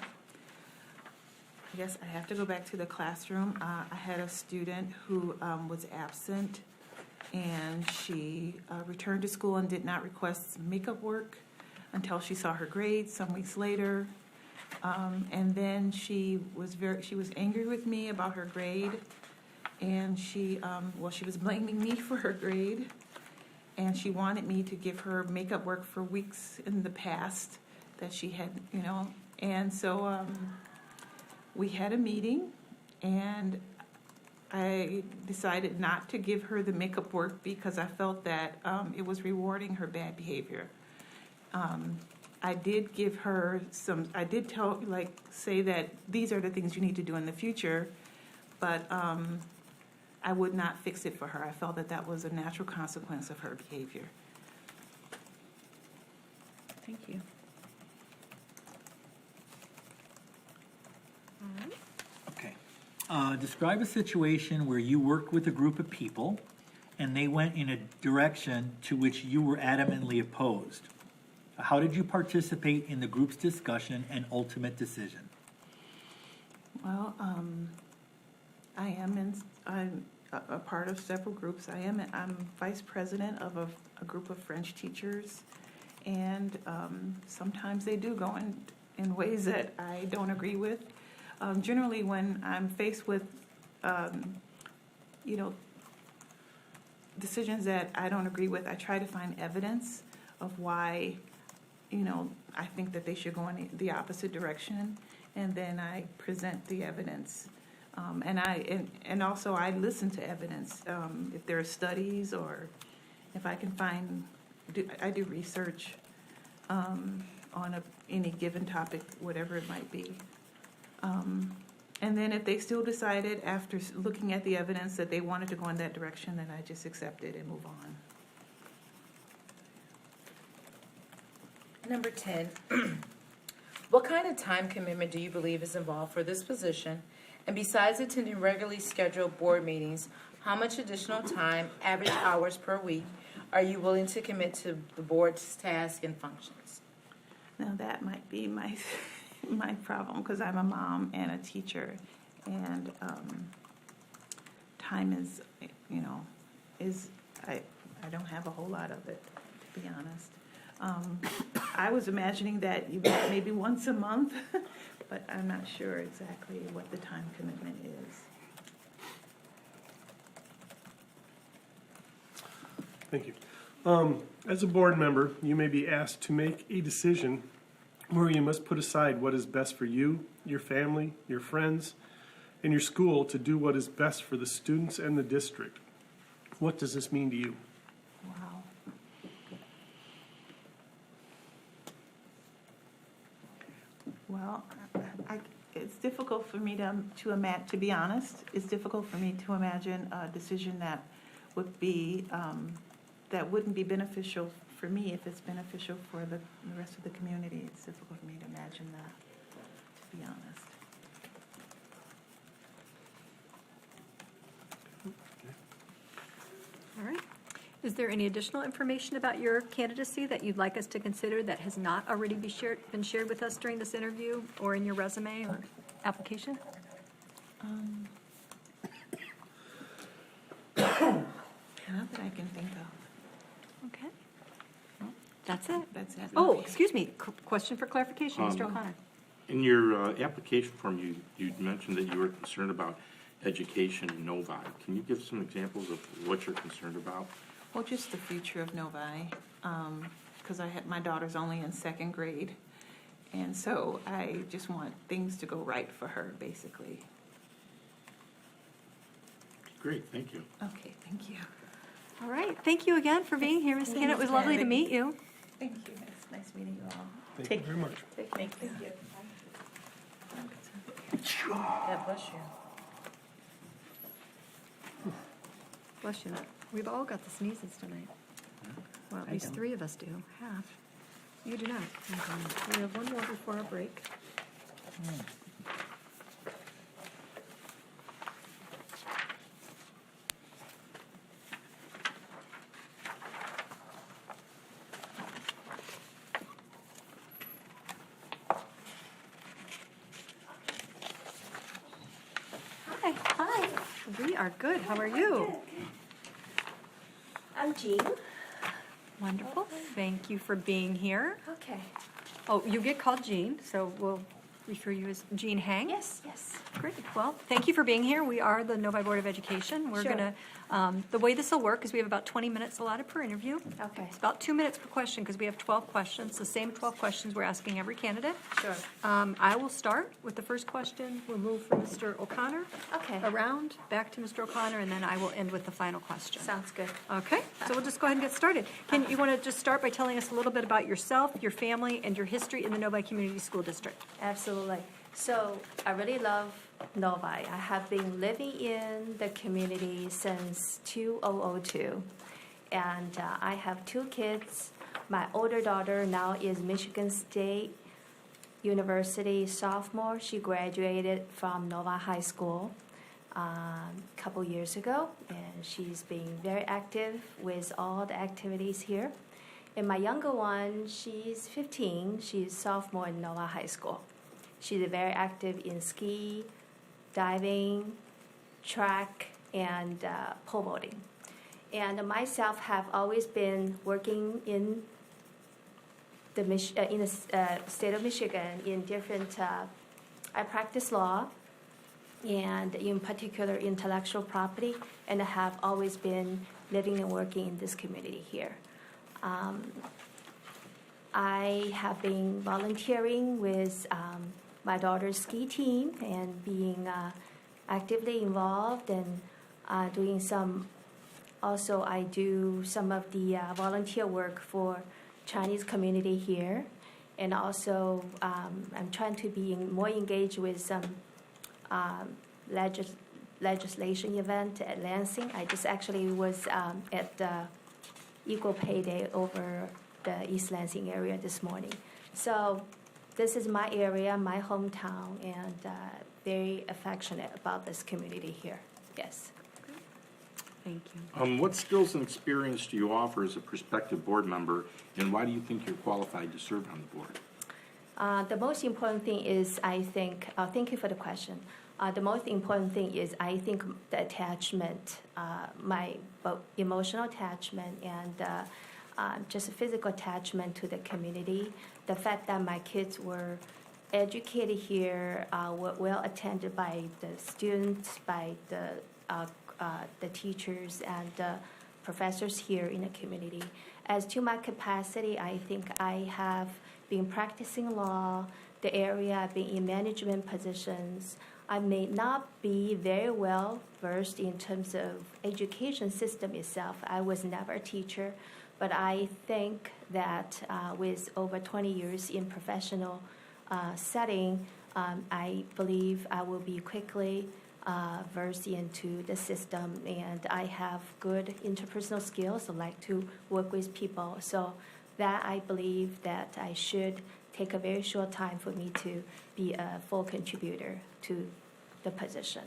I guess I have to go back to the classroom. I had a student who was absent, and she returned to school and did not request makeup work until she saw her grades some weeks later. And then she was angry with me about her grade, and she was blaming me for her grade, and she wanted me to give her makeup work for weeks in the past that she had, and so we had a meeting, and I decided not to give her the makeup work because I felt that it was rewarding her bad behavior. I did give her I did say that these are the things you need to do in the future, but I would not fix it for her. I felt that that was a natural consequence of her behavior. Thank you. All right. Okay. Describe a situation where you worked with a group of people and they went in a direction to which you were adamantly opposed. How did you participate in the group's discussion and ultimate decision? Well, I'm a part of several groups. I'm vice president of a group of French teachers, and sometimes they do go in ways that I don't agree with. Generally, when I'm faced with, decisions that I don't agree with, I try to find evidence of why, I think that they should go in the opposite direction, and then I present the evidence. And also I listen to evidence. If there are studies or if I can I do research on any given topic, whatever it might be. And then if they still decided after looking at the evidence that they wanted to go in that direction, then I just accept it and move on. Number 10, what kind of time commitment do you believe is involved for this position? And besides attending regularly scheduled board meetings, how much additional time, average hours per week, are you willing to commit to the board's tasks and functions? Now that might be my problem because I'm a mom and a teacher, and time is, I don't have a whole lot of it, to be honest. I was imagining that maybe once a month, but I'm not sure exactly what the time commitment is. Thank you. As a board member, you may be asked to make a decision where you must put aside what is best for you, your family, your friends, and your school to do what is best for the students and the district. What does this mean to you? Wow. Well, it's difficult for me to imagine, to be honest, it's difficult for me to imagine a decision that would be, that wouldn't be beneficial for me if it's beneficial for the rest of the community. It's difficult for me to imagine that, to be honest. All right. Is there any additional information about your candidacy that you'd like us to consider that has not already been shared with us during this interview or in your resume or application? Not that I can think of. Okay. Well, that's it. That's it. Oh, Okay. excuse me. Question for clarification, Mr. O'Connor. In your application form, you mentioned that you were concerned about education in Novi. Can you give some examples of what you're concerned about? Well, just the future of Novi, because my daughter's only in second grade, and so I just want things to go right for her, basically. Great, thank you. Okay, thank you. All right. Thank you again for being here, Ms. Kennett. It was lovely to meet you. Thank you. It's nice meeting you all. Thank you very much. Thank you. God bless you. Bless you. We've all got the sneezes tonight. Well, at least 3 of us do. Half. You do not. Okay. We have one more before our break. Hi. Hi. We are good. How are you? I'm Jean. Wonderful. Thank you for being here. Okay. Oh, you get called Jean, so we'll refer you as Jean Hang. Yes, yes. Great. Well, thank you for being here. We are the Novi Board of Education. We're Sure. going to, the way this will work is we have about 20 minutes allotted per interview. Okay. It's about 2 minutes per question because we have 12 questions, the same 12 questions we're asking every candidate. Sure. I will start with the first question. We'll move from Mr. O'Connor Okay. around, back to Mr. O'Connor, and then I will end with the final question. Sounds good. Okay, so we'll just go ahead and get started. You want to just start by telling us a little bit about yourself, your family, and your history in the Novi Community School District? Absolutely. So I really love Novi. I have been living in the community since 2002. And I have 2 kids. My older daughter now is Michigan State University sophomore. She graduated from Novi High School a couple years ago. And she's been very active with all the activities here. And my younger one, she's 15. She's sophomore in Novi High School. She's very active in ski, diving, track, and pole vaulting. And myself have always been working in the state of Michigan in different. I practice law, and in particular intellectual property, and I have always been living and working in this community here. I have been volunteering with my daughter's ski team and being actively involved and doing some. Also, I do some of the volunteer work for Chinese community here, and also I'm trying to be more engaged with some legislation event at Lansing. I just actually was at the Equal Pay Day over the East Lansing area this morning. So this is my area, my hometown, and very affectionate about this community here. Yes. Thank you. What skills and experience do you offer as a prospective board member, and why do you think you're qualified to serve on the board? The most important thing is, I think, thank you for the question. The most important thing is, I think, the attachment, my emotional attachment and just a physical attachment to the community. The fact that my kids were educated here, were well attended by the students, by the teachers and the professors here in the community. As to my capacity, I think I have been practicing law, the area I've been in management positions. I may not be very well versed in terms of education system itself. I was never a teacher, but I think that with over 20 years in professional setting, I believe I will be quickly versed into the system, and I have good interpersonal skills. I like to work with people, so that I believe that I should take a very short time for me to be a full contributor to the position.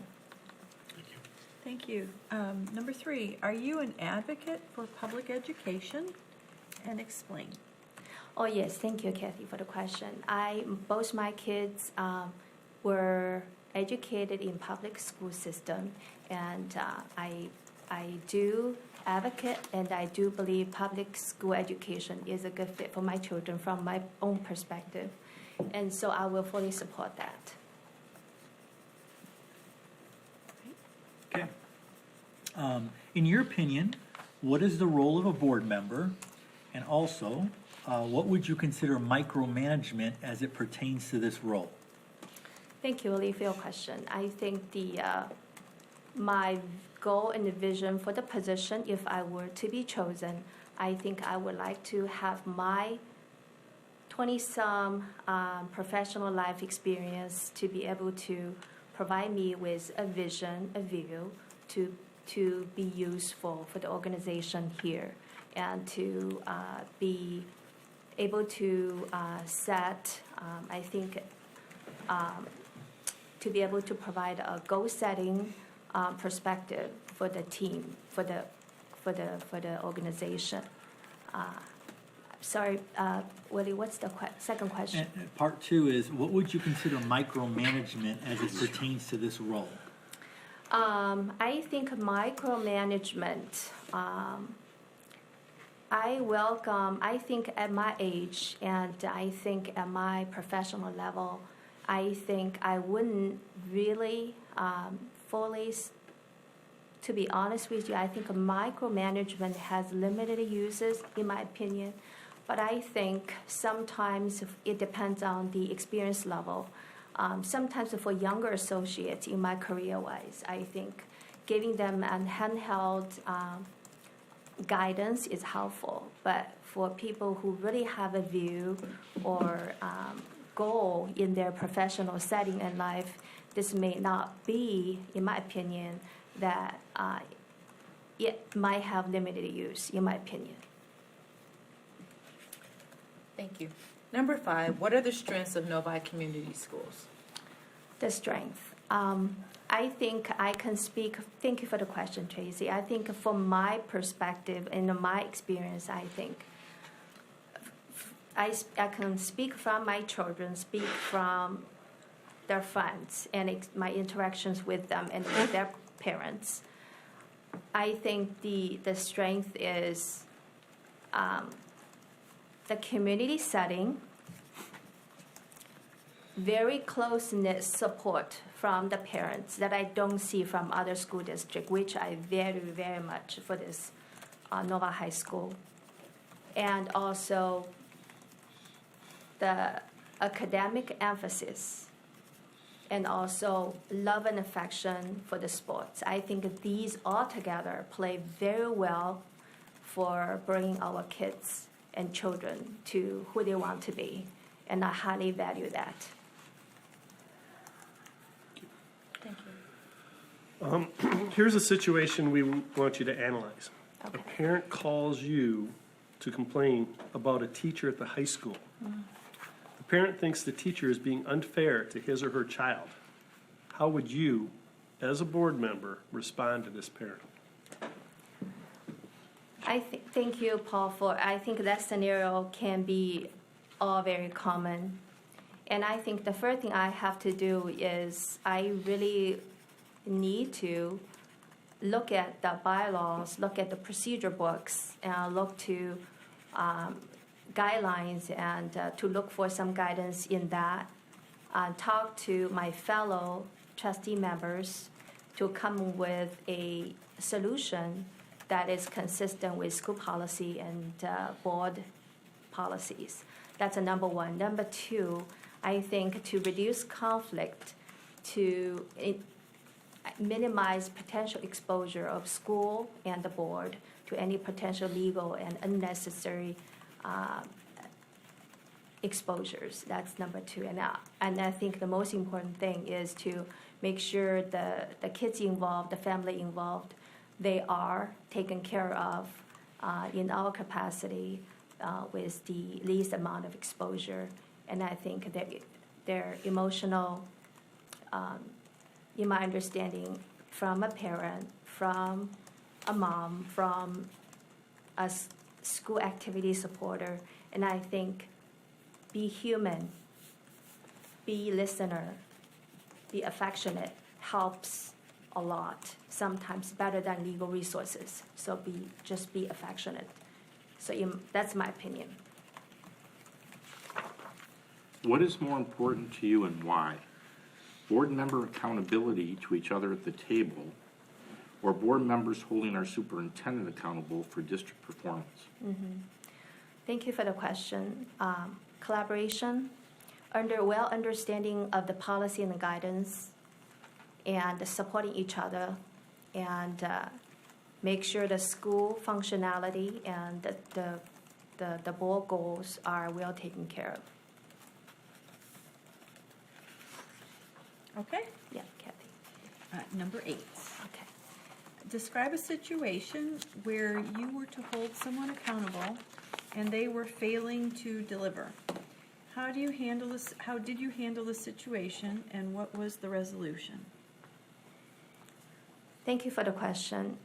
Thank you. Number 3, are you an advocate for public education? And explain. Oh yes, thank you, Kathy, for the question. Both my kids were educated in public school system, and I do advocate, and I do believe public school education is a good fit for my children from my own perspective, and so I will fully support that. Okay. In your opinion, what is the role of a board member? And also, what would you consider micromanagement as it pertains to this role? Thank you, Lee, for your question. I think my goal and the vision for the position, if I were to be chosen, I think I would like to have my 20-some professional life experience to be able to provide me with a vision, a view, to be useful for the organization here, and to be able to set, I think, to be able to provide a goal-setting perspective for the team, for the organization. Sorry, Willie, what's the second question? And part two is, what would you consider micromanagement as it pertains to this role? I think micromanagement, I think at my age and I think at my professional level, I think I wouldn't really fully, to be honest with you, I think micromanagement has limited uses, in my opinion. But I think sometimes it depends on the experience level. Sometimes for younger associates in my career-wise, I think giving them a handheld guidance is helpful. But for people who really have a view or goal in their professional setting in life, this may not be, in my opinion, that it might have limited use, in my opinion. Thank you. Number 5, what are the strengths of Novi Community Schools? The strength. I think I can speak, thank you for the question, Tracy. I think from my perspective and my experience, I think I can speak from my children, speak from their friends and my interactions with them and with their parents. I think the strength is the community setting, very close-knit support from the parents that I don't see from other school districts, which I value very much for this Novi High School. And also the academic emphasis and also love and affection for the sports. I think these all together play very well for bringing our kids and children to who they want to be. And I highly value that. Thank you. Here's a situation we want you to analyze. Okay. A parent calls you to complain about a teacher at the high school. The parent thinks the teacher is being unfair to his or her child. How would you, as a board member, respond to this parent? Thank you, Paul, I think that scenario can be all very common. And I think the first thing I have to do is I really need to look at the bylaws, look at the procedure books, and look to guidelines and to look for some guidance in that. Talk to my fellow trustee members to come with a solution that is consistent with school policy and board policies. That's number one. Number two, I think to reduce conflict, to minimize potential exposure of school and the board to any potential legal and unnecessary exposures. That's number two. And I think the most important thing is to make sure the kids involved, the family involved, they are taken care of in our capacity with the least amount of exposure. And I think that their emotional, in my understanding, from a parent, from a mom, from a school activity supporter, and I think be human, be listener, be affectionate helps a lot, sometimes better than legal resources. So just be affectionate. So that's my opinion. What is more important to you and why? Board member accountability to each other at the table, or board members holding our superintendent accountable for district performance? Mm-hmm. Thank you for the question. Collaboration, well understanding of the policy and the guidance, and supporting each other, and make sure the school functionality and the board goals are well taken care of. Okay. Yeah, Kathy. Number 8. Okay. Describe a situation where you were to hold someone accountable and they were failing to deliver. How do you handle this? How did you handle the situation, and what was the resolution? Thank you for the question.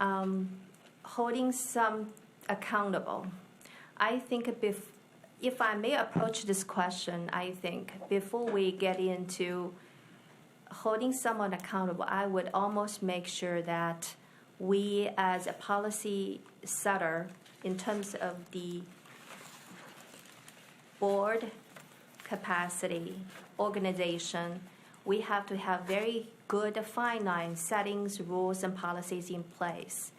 Holding some accountable. I think if I may approach this question, I think before we get into holding someone accountable, I would almost make sure that we as a policy setter, in terms of the board capacity, organization, we have to have very good fine line settings, rules, and policies in place.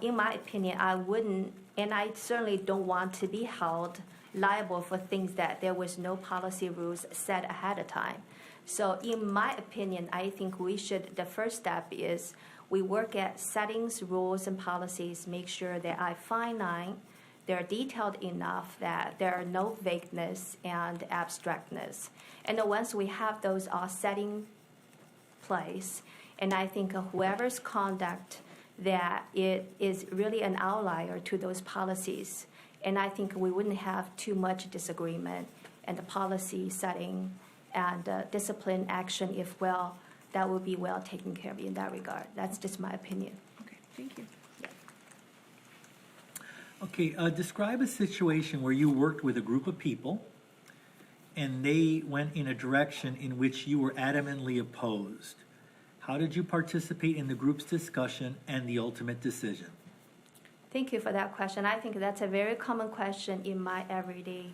In my opinion, I wouldn't, and I certainly don't want to be held liable for things that there was no policy rules set ahead of time. So in my opinion, I think the first step is we work at settings, rules, and policies, make sure that I fine line, they're detailed enough that there are no vagueness and abstractness. And then once we have those all set in place, and I think whoever's conduct that it is really an outlier to those policies, and I think we wouldn't have too much disagreement and the policy setting and discipline action, if well, that would be well taken care of in that regard. That's just my opinion. Okay, thank you. Okay, describe a situation where you worked with a group of people and they went in a direction in which you were adamantly opposed. How did you participate in the group's discussion and the ultimate decision? Thank you for that question. I think that's a very common question in my everyday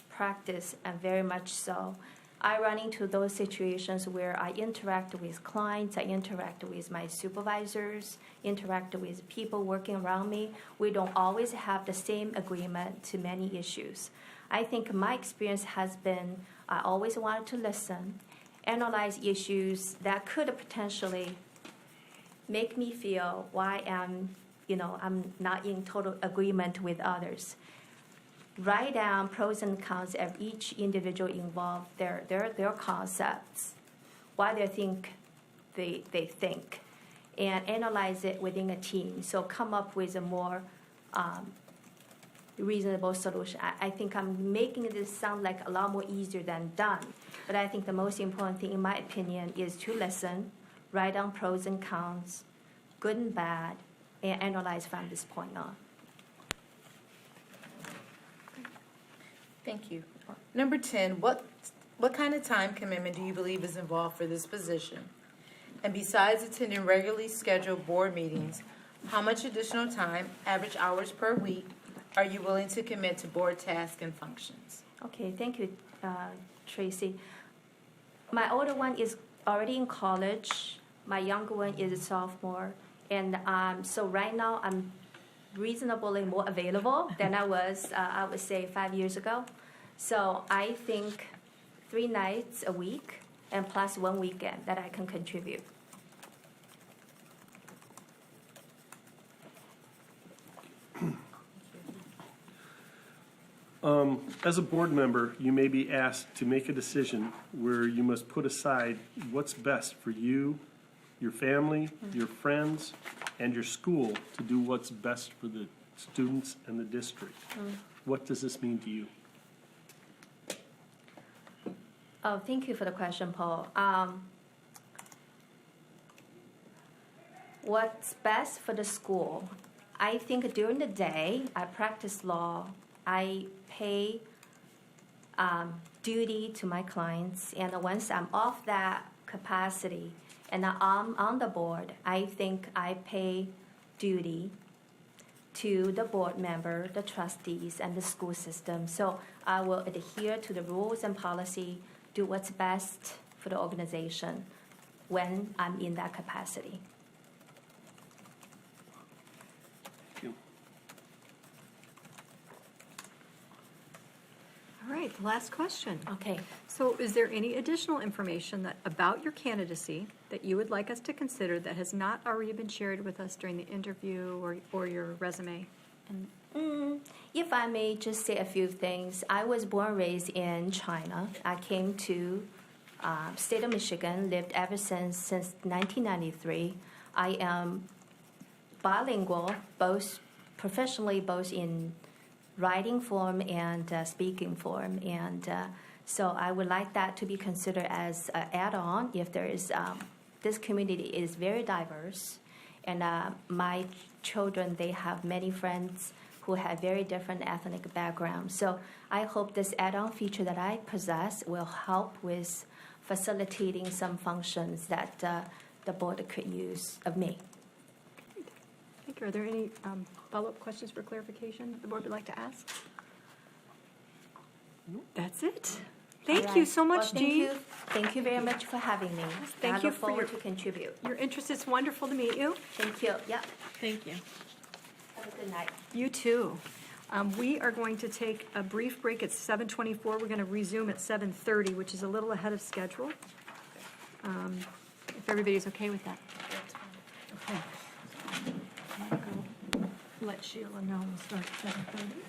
practice, and very much so. I run into those situations where I interact with clients, I interact with my supervisors, interact with people working around me. We don't always have the same agreement to many issues. I think my experience has been I always wanted to listen, analyze issues that could potentially make me feel why I'm not in total agreement with others. Write down pros and cons of each individual involved, their concepts, why they think, and analyze it within a team. So come up with a more reasonable solution. I think I'm making this sound like a lot more easier than done, but I think the most important thing, in my opinion, is to listen, write down pros and cons, good and bad, and analyze from this point on. Thank you. Number 10, what kind of time commitment do you believe is involved for this position? And besides attending regularly scheduled board meetings, how much additional time, average hours per week, are you willing to commit to board tasks and functions? Okay, thank you, Tracy. My older one is already in college. My younger one is a sophomore. And so right now I'm reasonably more available than I was, I would say, 5 years ago. So I think 3 nights a week and plus 1 weekend that I can contribute. As a board member, you may be asked to make a decision where you must put aside what's best for you, your family, your friends, and your school to do what's best for the students and the district. What does this mean to you? Oh, thank you for the question, Paul. What's best for the school? I think during the day, I practice law. I pay duty to my clients, and once I'm off that capacity and I'm on the board, I think I pay duty to the board member, the trustees, and the school system. So I will adhere to the rules and policy, do what's best for the organization when I'm in that capacity. Thank you. All right, last question. Okay. So is there any additional information about your candidacy that you would like us to consider that has not already been shared with us during the interview or your resume? If I may just say a few things. I was born and raised in China. I came to state of Michigan, lived ever since 1993. I am bilingual, both professionally, both in writing form and speaking form. And so I would like that to be considered as an add-on if there is, this community is very diverse. And my children, they have many friends who have very different ethnic backgrounds. So I hope this add-on feature that I possess will help with facilitating some functions that the board could use of me. Thank you. Are there any follow-up questions for clarification the board would like to ask? That's it. Thank All you right. so much, Well, Jean. Thank you very much for having me. Thank I you look for forward your- to contribute. Your interest is wonderful to meet you. Thank you. Yeah. Thank you. Have a good night. You too. We are going to take a brief break at 7:24. We're going to resume at 7:30, which is a little ahead of schedule. If everybody's okay with that. Okay. I'm gonna go let Sheila know we'll start at 7:30.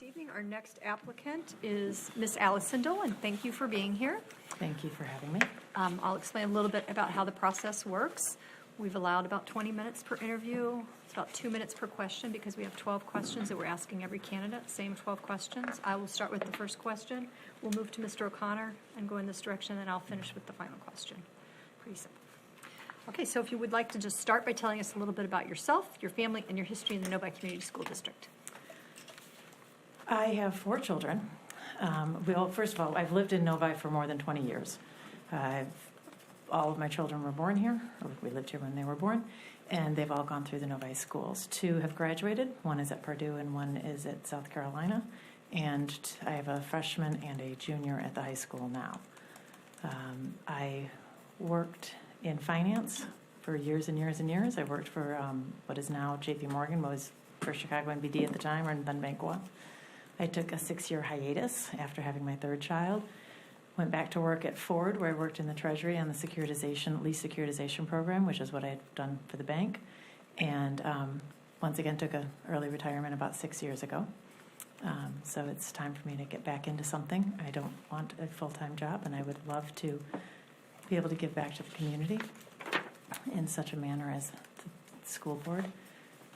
this evening. Our next applicant is Ms. Allison Dolan. Thank you for being here. Thank you for having me. I'll explain a little bit about how the process works. We've allowed about 20 minutes per interview. It's about 2 minutes per question because we have 12 questions that we're asking every candidate, same 12 questions. I will start with the first question. We'll move to Mr. O'Connor and go in this direction, and I'll finish with the final question. Pretty simple. Okay, so if you would like to just start by telling us a little bit about yourself, your family, and your history in the Novi Community School District. I have 4 children. Well, first of all, I've lived in Novi for more than 20 years. All of my children were born here, or we lived here when they were born, and they've all gone through the Novi schools. 2 have graduated. 1 is at Purdue and 1 is at South Carolina. And I have a freshman and a junior at the high school now. I worked in finance for years and years and years. I worked for what is now J.P. Morgan, was for Chicago NBD at the time, or then Banqua. I took a 6-year hiatus after having my 3rd child. Went back to work at Ford, where I worked in the Treasury on the lease securitization program, which is what I had done for the bank. And once again, took an early retirement about 6 years ago. So it's time for me to get back into something. I don't want a full-time job, and I would love to be able to give back to the community in such a manner as the school board.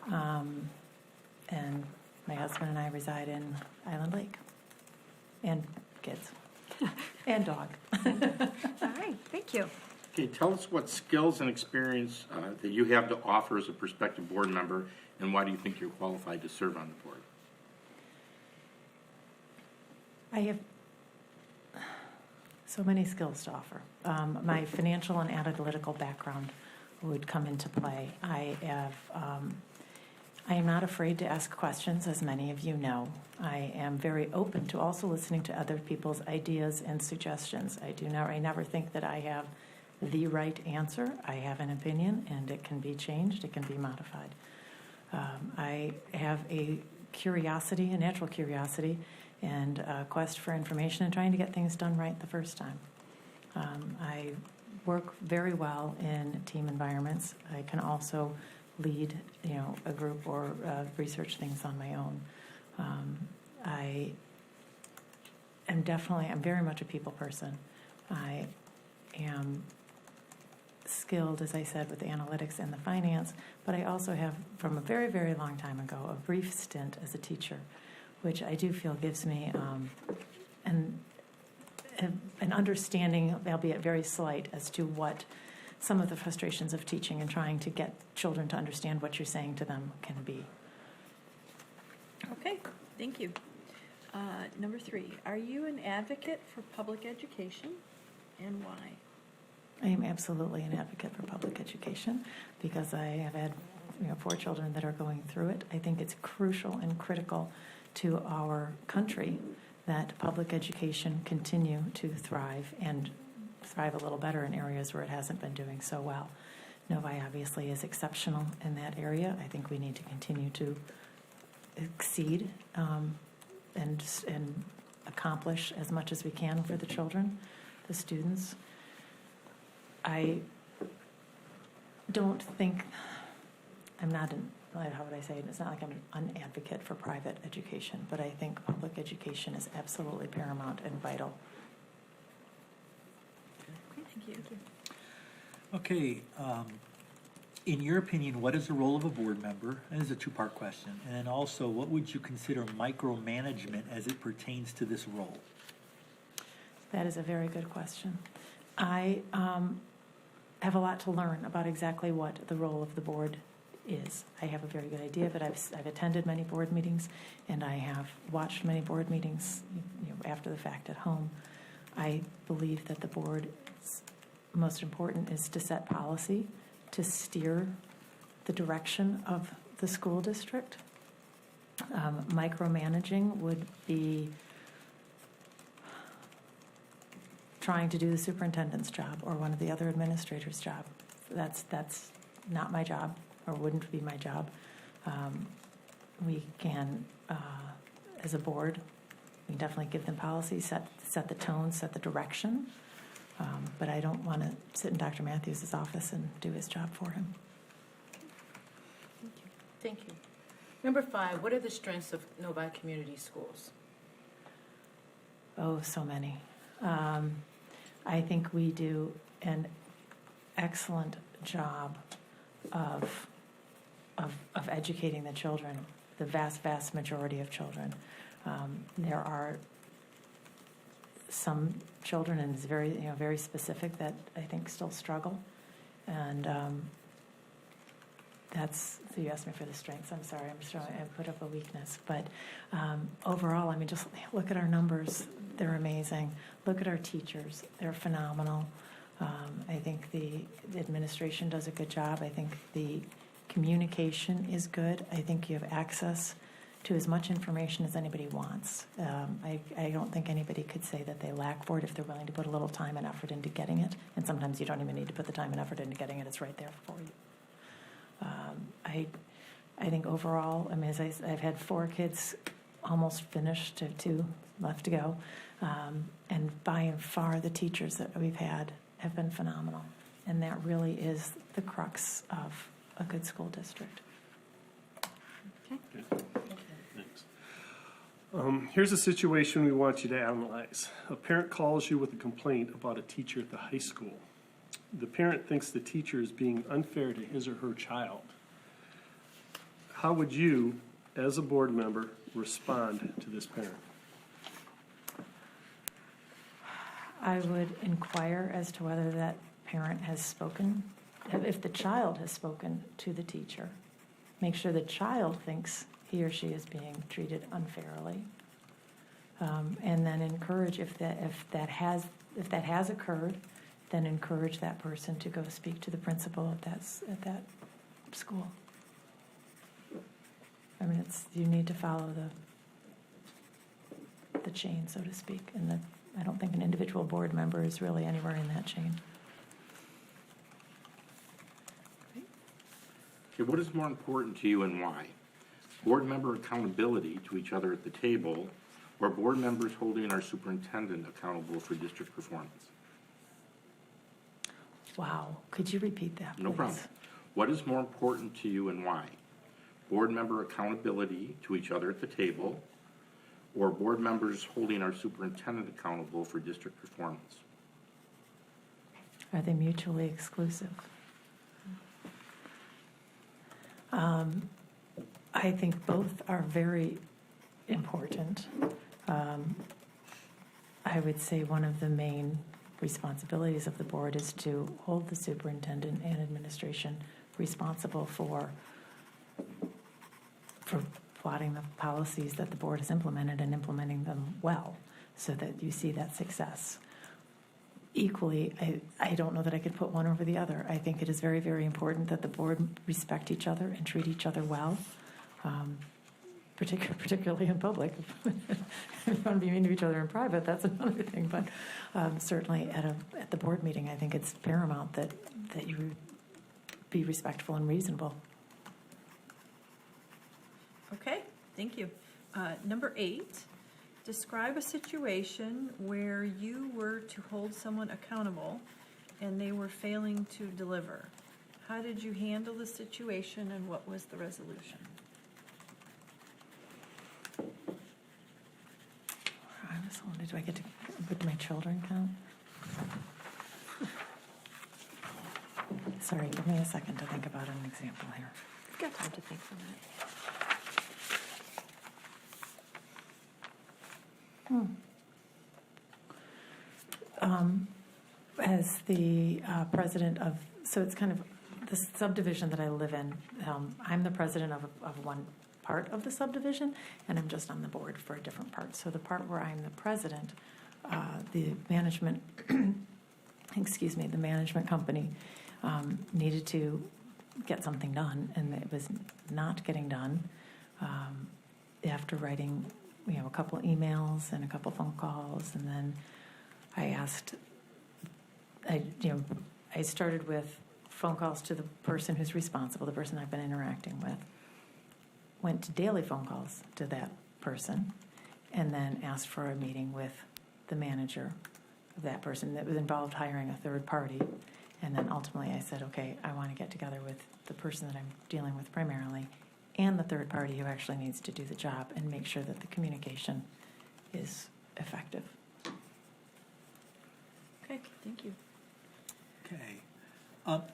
And my husband and I reside in Island Lake. And kids. And dog. All right, thank you. Okay, tell us what skills and experience that you have to offer as a prospective board member, and why do you think you're qualified to serve on the board? I have so many skills to offer. My financial and analytical background would come into play. I am not afraid to ask questions, as many of you know. I am very open to also listening to other people's ideas and suggestions. I never think that I have the right answer. I have an opinion, and it can be changed, it can be modified. I have a curiosity, a natural curiosity, and a quest for information and trying to get things done right the first time. I work very well in team environments. I can also lead, a group or research things on my own. I'm very much a people person. I am skilled, as I said, with the analytics and the finance, but I also have, from a very, very long time ago, a brief stint as a teacher, which I do feel gives me an understanding, albeit very slight, as to what some of the frustrations of teaching and trying to get children to understand what you're saying to them can be. Okay, thank you. Number 3, are you an advocate for public education, and why? I am absolutely an advocate for public education because I have had 4 children that are going through it. I think it's crucial and critical to our country that public education continue to thrive and thrive a little better in areas where it hasn't been doing so well. Novi obviously is exceptional in that area. I think we need to continue to exceed and accomplish as much as we can for the children, the students. I don't think, how would I say it? It's not like I'm an advocate for private education, but I think public education is absolutely paramount and vital. Thank you. Okay, in your opinion, what is the role of a board member? And this is a 2-part question. And then also, what would you consider micromanagement as it pertains to this role? That is a very good question. I have a lot to learn about exactly what the role of the board is. I have a very good idea, but I've attended many board meetings, and I have watched many board meetings after the fact at home. I believe that the board's most important is to set policy, to steer the direction of the school district. Micromanaging would be trying to do the superintendent's job or one of the other administrators' job. That's not my job, or wouldn't be my job. We can, as a board, we can definitely give them policy, set the tone, set the direction. But I don't want to sit in Dr. Matthews' office and do his job for him. Thank you. Number 5, what are the strengths of Novi Community Schools? Oh, so many. I think we do an excellent job of educating the children, the vast majority of children. There are some children, and it's very specific, that I think still struggle, and that's. So you asked me for the strengths. I'm sorry, I put up a weakness, but overall, I mean, just look at our numbers. They're amazing. Look at our teachers. They're phenomenal. I think the administration does a good job. I think the communication is good. I think you have access to as much information as anybody wants. I don't think anybody could say that they lack for it if they're willing to put a little time and effort into getting it. And sometimes you don't even need to put the time and effort into getting it. It's right there for you. I think overall, I mean, as I've had 4 kids almost finished, 2 left to go, and by and far the teachers that we've had have been phenomenal, and that really is the crux of a good school district. Okay. Thanks. Here's a situation we want you to analyze. A parent calls you with a complaint about a teacher at the high school. The parent thinks the teacher is being unfair to his or her child. How would you, as a board member, respond to this parent? I would inquire as to whether that parent has spoken, if the child has spoken to the teacher. Make sure the child thinks he or she is being treated unfairly, and then encourage if that has occurred, then encourage that person to go speak to the principal at that school. I mean, you need to follow the chain, so to speak, and I don't think an individual board member is really anywhere in that chain. Okay, what is more important to you and why? Board member accountability to each other at the table, or board members holding our superintendent accountable for district performance? Wow, could you repeat that, please? No problem. What is more important to you and why? Board member accountability to each other at the table, or board members holding our superintendent accountable for district performance? Are they mutually exclusive? I think both are very important. I would say one of the main responsibilities of the board is to hold the superintendent and administration responsible for plotting the policies that the board has implemented and implementing them well, so that you see that success. Equally, I don't know that I could put one over the other. I think it is very, very important that the board respect each other and treat each other well, particularly in public. If you want to be mean to each other in private, that's another thing. But certainly at the board meeting, I think it's paramount that you be respectful and reasonable. Okay, thank you. Number 8, describe a situation where you were to hold someone accountable and they were failing to deliver. How did you handle the situation and what was the resolution? I was wondering, do I get to put my children count? Sorry, give me a second to think about an example here. You've got time to think for a minute. As the president of, so it's kind of the subdivision that I live in, I'm the president of one part of the subdivision, and I'm just on the board for a different part. So the part where I'm the president, the management, the management company needed to get something done, and it was not getting done. After writing, a couple emails and a couple phone calls, and then I asked. I started with phone calls to the person who's responsible, the person I've been interacting with. Went to daily phone calls to that person, and then asked for a meeting with the manager of that person. That was involved hiring a third party, and then ultimately I said, okay, I want to get together with the person that I'm dealing with primarily and the third party who actually needs to do the job, and make sure that the communication is effective. Okay, thank you. Okay.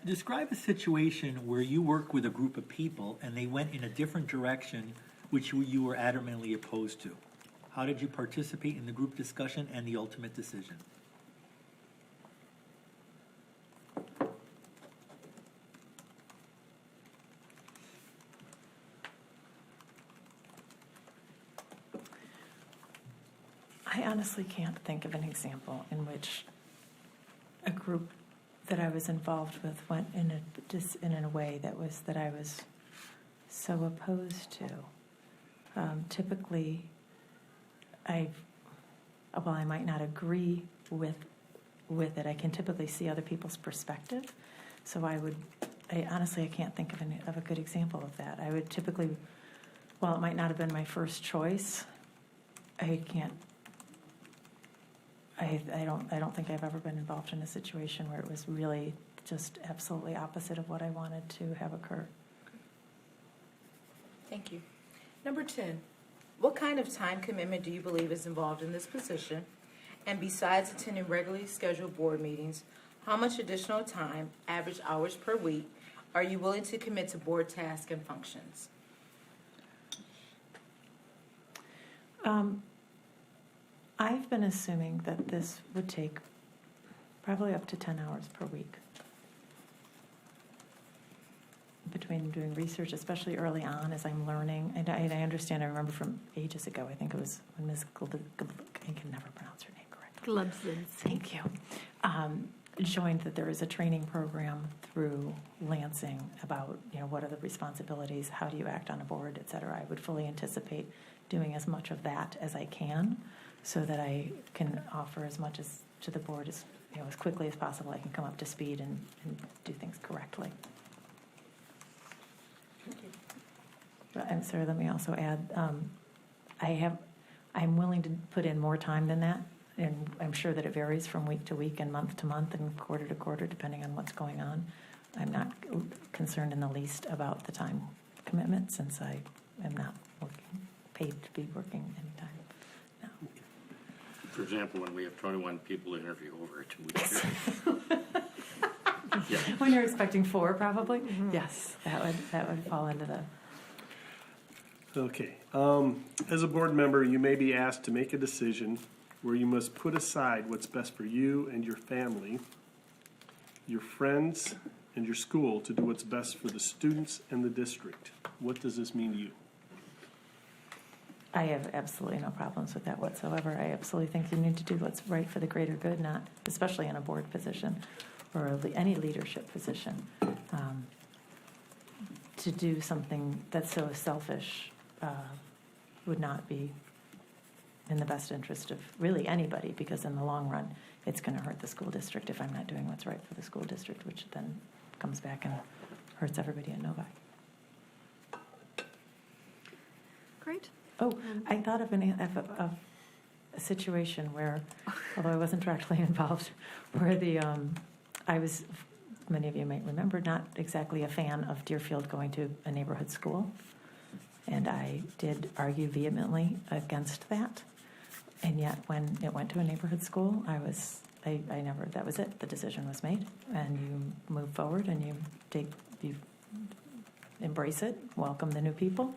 Describe a situation where you work with a group of people and they went in a different direction which you were adamantly opposed to. How did you participate in the group discussion and the ultimate decision? I honestly can't think of an example in which a group that I was involved with went in a way that I was so opposed to. Typically, while I might not agree with it, I can typically see other people's perspective. So I honestly can't think of a good example of that. I would typically, while it might not have been my first choice, I don't think I've ever been involved in a situation where it was really just absolutely opposite of what I wanted to have occur. Thank you. Number 10, what kind of time commitment do you believe is involved in this position? And besides attending regularly scheduled board meetings, how much additional time, average hours per week, are you willing to commit to board tasks and functions? I've been assuming that this would take probably up to 10 hours per week. Between doing research, especially early on as I'm learning. And I understand, I remember from ages ago, I think it was when Ms. I can never pronounce her name correctly. Glubsins. Thank you. Joined that there is a training program through Lansing about, what are the responsibilities, how do you act on a board, et cetera. I would fully anticipate doing as much of that as I can so that I can offer as much as to the board as quickly as possible. I can come up to speed and do things correctly. I'm sorry, let me also add, I'm willing to put in more time than that, and I'm sure that it varies from week to week and month to month and quarter to quarter, depending on what's going on. I'm not concerned in the least about the time commitment, since I am not paid to be working anytime now. For example, when we have 21 people to interview over a 2-week period. Yeah. When you're expecting 4, probably? Mm-hmm. Yes, that would fall into the... Okay. As a board member, you may be asked to make a decision where you must put aside what's best for you and your family, your friends, and your school to do what's best for the students and the district. What does this mean to you? I have absolutely no problems with that whatsoever. I absolutely think you need to do what's right for the greater good, not especially in a board position or any leadership position. To do something that's so selfish would not be in the best interest of really anybody, because in the long run, it's going to hurt the school district if I'm not doing what's right for the school district, which then comes back and hurts everybody at Novi. Great. Oh, I thought of a situation where, although I wasn't directly involved, where I was, many of you might remember, not exactly a fan of Deerfield going to a neighborhood school. And I did argue vehemently against that. And yet when it went to a neighborhood school, I never, that was it. The decision was made. And you move forward and you embrace it, welcome the new people.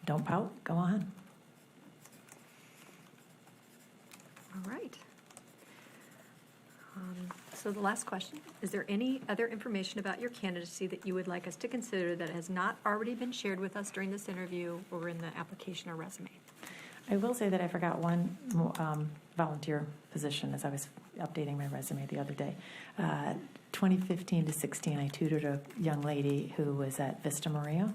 Don't pout, go on. All right. So the last question, is there any other information about your candidacy that you would like us to consider that has not already been shared with us during this interview or in the application or resume? I will say that I forgot one volunteer position as I was updating my resume the other day. 2015 to 16, I tutored a young lady who was at Vista Maria.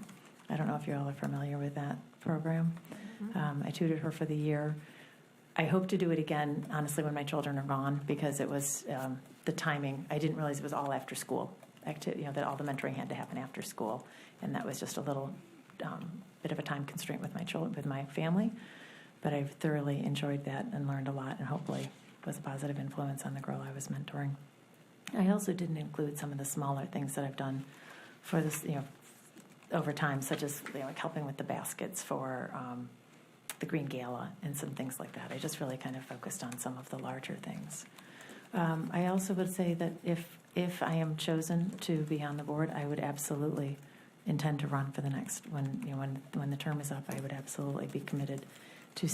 I don't know if you all are familiar with that program. Mm-hmm. I tutored her for the year. I hope to do it again, honestly, when my children are gone, because it was the timing. I didn't realize it was all after school activity, that all the mentoring had to happen after school, and that was just a little bit of a time constraint with my children, with my family. But I've thoroughly enjoyed that and learned a lot, and hopefully was a positive influence on the girl I was mentoring. I also didn't include some of the smaller things that I've done for this, over time, such as like helping with the baskets for the Green Gala and some things like that. I just really kind of focused on some of the larger things. I also would say that if I am chosen to be on the board, I would absolutely intend to run for the next when the term is up. I would absolutely be committed to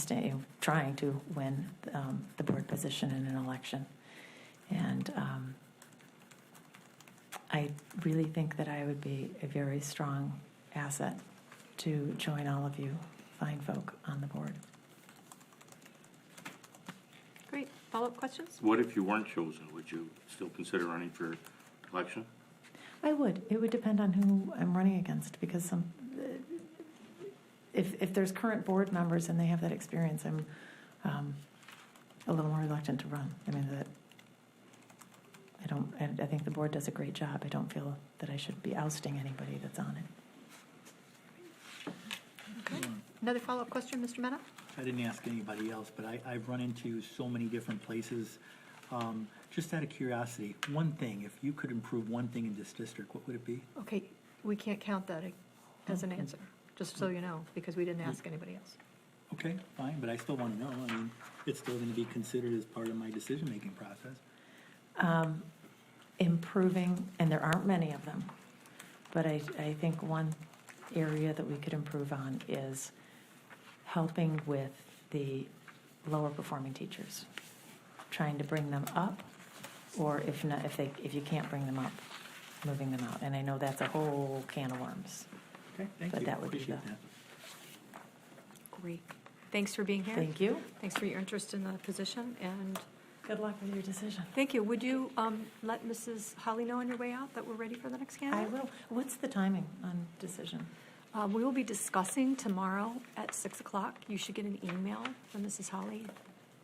trying to win the board position in an election, and I really think that I would be a very strong asset to join all of you fine folk on the board. Great. Follow-up questions? What if you weren't chosen? Would you still consider running for election? I would. It would depend on who I'm running against, because if there's current board members and they have that experience, I'm a little more reluctant to run. I mean, I think the board does a great job. I don't feel that I should be ousting anybody that's on it. Okay. Another follow-up question, Mr. Mena? I didn't ask anybody else, but I've run into so many different places. Just out of curiosity, one thing, if you could improve one thing in this district, what would it be? Okay, we can't count that as an answer, just so you know, because we didn't ask anybody else. Okay, fine, but I still want to know. I mean, it's still going to be considered as part of my decision-making process. Improving, and there aren't many of them, but I think one area that we could improve on is helping with the lower performing teachers, trying to bring them up, or if not, if you can't bring them up, moving them out. And I know that's a whole can of worms. Okay, thank But you. that would be Appreciate that. Great. Thanks for being here. Thank you. Thanks for your interest in the position, and Good luck with your decision. thank you. Would you let Mrs. Holly know on your way out that we're ready for the next I candidate? will. What's the timing on decision? We will be discussing tomorrow at 6 o'clock. You should get an email from Mrs. Holly,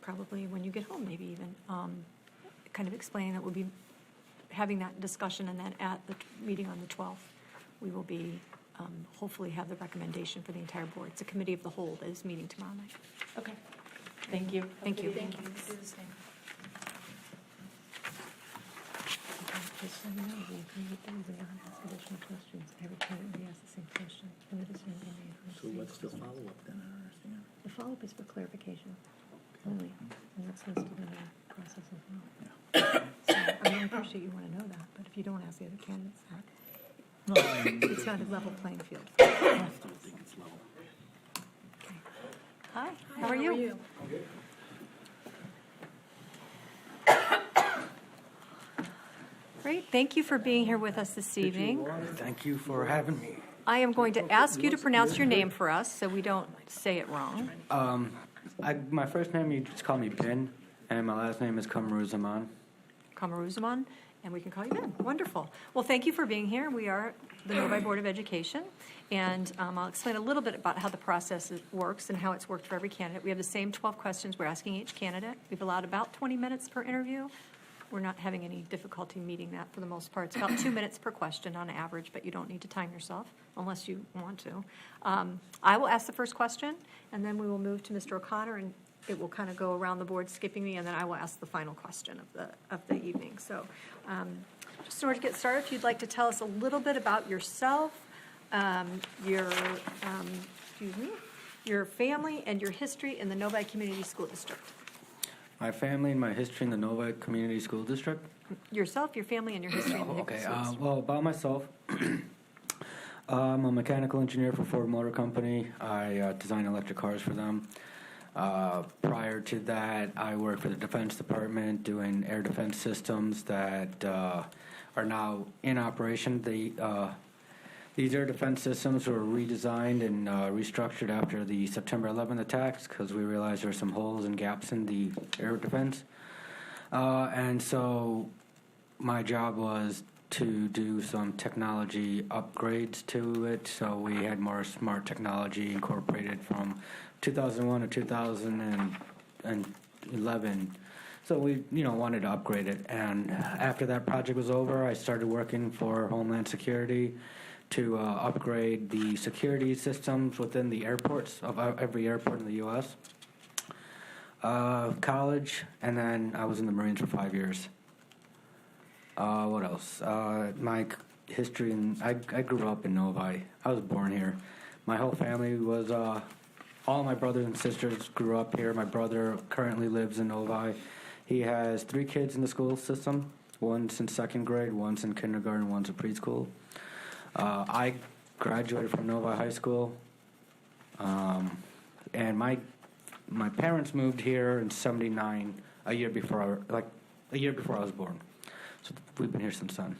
probably when you get home, maybe even, kind of explaining that we'll be having that discussion, and then at the meeting on the 12th, we will be, hopefully have the recommendation for the entire board. It's a committee of the whole that is meeting tomorrow night. Okay. Thank you. Thank you. Thank you. Do the same. Just so you know, we agree with them, we don't ask additional questions. Every candidate, we ask the same question. And the decision will be made from So the what's the same person. follow-up then? I don't understand. The follow-up is for clarification only, and that's listed in the process as well. So I mean, I appreciate you want to know that, but if you don't ask the other candidates that, No, I mean, it's not a level playing field. I still think it's level. Hi, how are you? Great, thank you for being here with us this evening. Thank you for having me. I am going to ask you to pronounce your name for us so we don't say it wrong. My first name, you just call me Ben, and my last name is Kamaruzaman. Kamaruzaman, and we can call you Ben. Wonderful. Well, thank you for being here. We are the Novi Board of Education, and I'll explain a little bit about how the process works and how it's worked for every candidate. We have the same 12 questions we're asking each candidate. We've allowed about 20 minutes per interview. We're not having any difficulty meeting that for the most part. It's about 2 minutes per question on average, but you don't need to time yourself unless you want to. I will ask the first question, and then we will move to Mr. O'Connor, and it will kind of go around the board, skipping me, and then I will ask the final question of the evening. So just in order to get started, if you'd like to tell us a little bit about yourself, your family, and your history in the Novi Community School District. My family and my history in the Novi Community School District. Yourself, your family, and your history in the Okay, school district. well, about myself, I'm a mechanical engineer for Ford Motor Company. I design electric cars for them. Prior to that, I worked for the Defense Department doing air defense systems that are now in operation. These air defense systems were redesigned and restructured after the September 11th attacks because we realized there were some holes and gaps in the air defense. And so my job was to do some technology upgrades to it. So we had more smart technology incorporated from 2001 to 2011. So we, wanted to upgrade it. And after that project was over, I started working for Homeland Security to upgrade the security systems within the airports of every airport in the U.S. College, and then I was in the Marines for 5 years. What else? My history, and I grew up in Novi. I was born here. My whole family was, all my brothers and sisters grew up here. My brother currently lives in Novi. He has 3 kids in the school system. One's in 2nd grade, one's in kindergarten, one's in preschool. I graduated from Novi High School, and my parents moved here in '79, a year before I was born. So we've been here since then.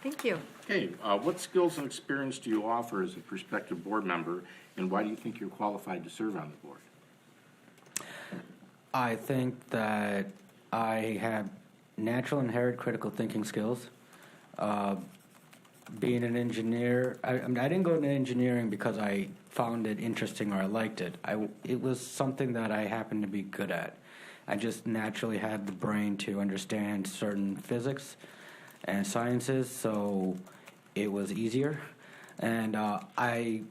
Thank you. Okay, what skills and experience do you offer as a prospective board member, and why do you think you're qualified to serve on the board? I think that I have natural inherent critical thinking skills. Being an engineer, I didn't go into engineering because I found it interesting or I liked it. It was something that I happened to be good at. I just naturally had the brain to understand certain physics and sciences, so it was easier. And I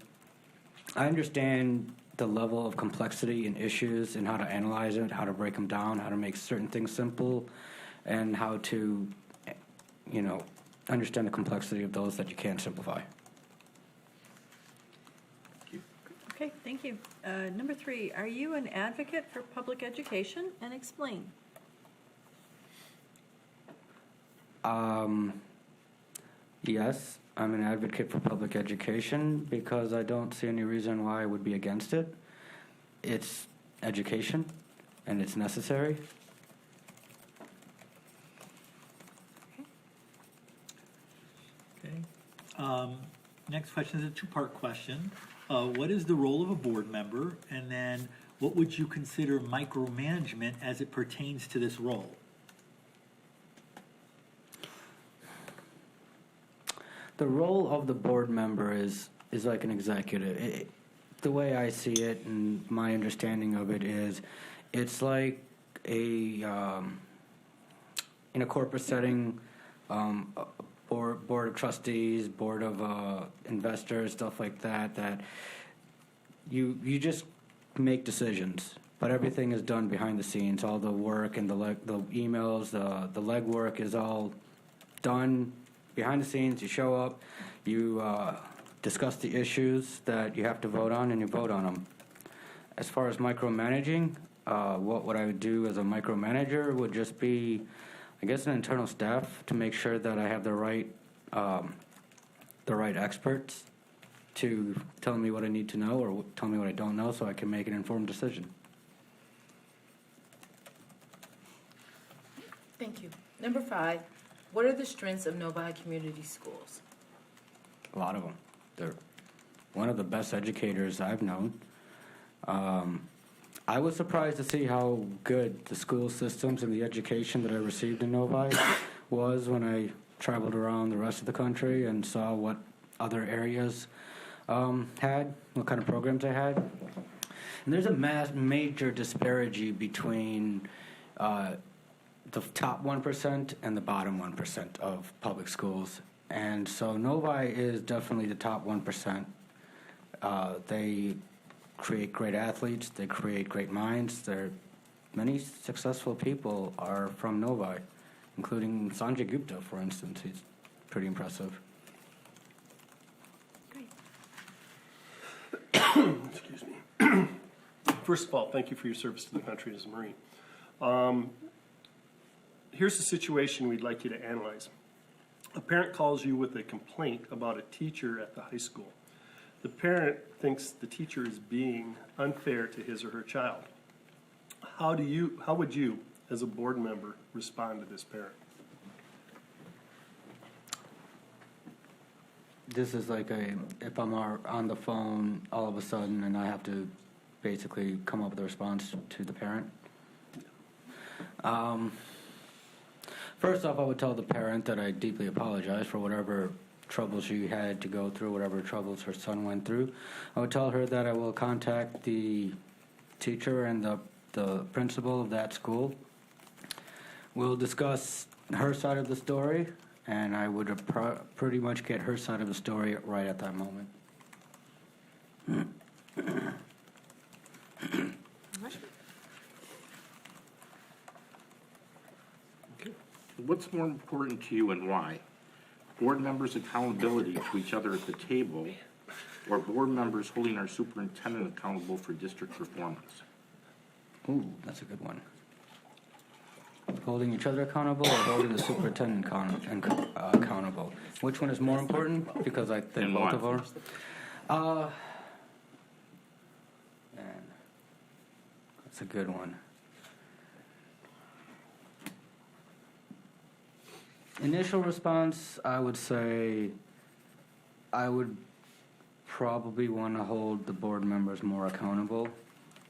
understand the level of complexity in issues and how to analyze it, how to break them down, how to make certain things simple, and how to, understand the complexity of those that you can't simplify. Okay, thank you. Number 3, are you an advocate for public education? And explain. Yes, I'm an advocate for public education because I don't see any reason why I would be against it. It's education, and it's necessary. Okay. Next question is a 2-part question. What is the role of a board member? And then what would you consider micromanagement as it pertains to this role? The role of the board member is like an executive. The way I see it and my understanding of it is, it's like in a corporate setting, board of trustees, board of investors, stuff like that. That you just make decisions, but everything is done behind the scenes. All the work and the emails, the legwork is all done behind the scenes. You show up, you discuss the issues that you have to vote on, and you vote on them. As far as micromanaging, what I would do as a micromanager would just be, I guess, an internal staff to make sure that I have the right experts to tell me what I need to know or tell me what I don't know, so I can make an informed decision. Thank you. Number 5, what are the strengths of Novi Community Schools? A lot of them. They're one of the best educators I've known. I was surprised to see how good the school systems and the education that I received in Novi was when I traveled around the rest of the country and saw what other areas had, what kind of programs they had. And there's a major disparity between the top 1% and the bottom 1% of public schools. And so Novi is definitely the top 1%. They create great athletes, they create great minds. Many successful people are from Novi, including Sanjay Gupta, for instance. He's pretty impressive. Excuse me. First of all, thank you for your service to the country as a Marine. Here's the situation we'd like you to analyze. A parent calls you with a complaint about a teacher at the high school. The parent thinks the teacher is being unfair to his or her child. How would you, as a board member, respond to this parent? This is like if I'm on the phone all of a sudden and I have to basically come up with a response to the parent. First off, I would tell the parent that I deeply apologize for whatever troubles she had to go through, whatever troubles her son went through. I would tell her that I will contact the teacher and the principal of that school. We'll discuss her side of the story, and I would pretty much get her side of the story right at that moment. what's more important to you and why? Board members' accountability to each other at the table, or board members holding our superintendent accountable for district performance? Ooh, that's a good one. Holding each other accountable or holding the superintendent accountable? Which one is more important? Because I think And both why? of them. Man, that's a good one. Initial response, I would say I would probably want to hold the board members more accountable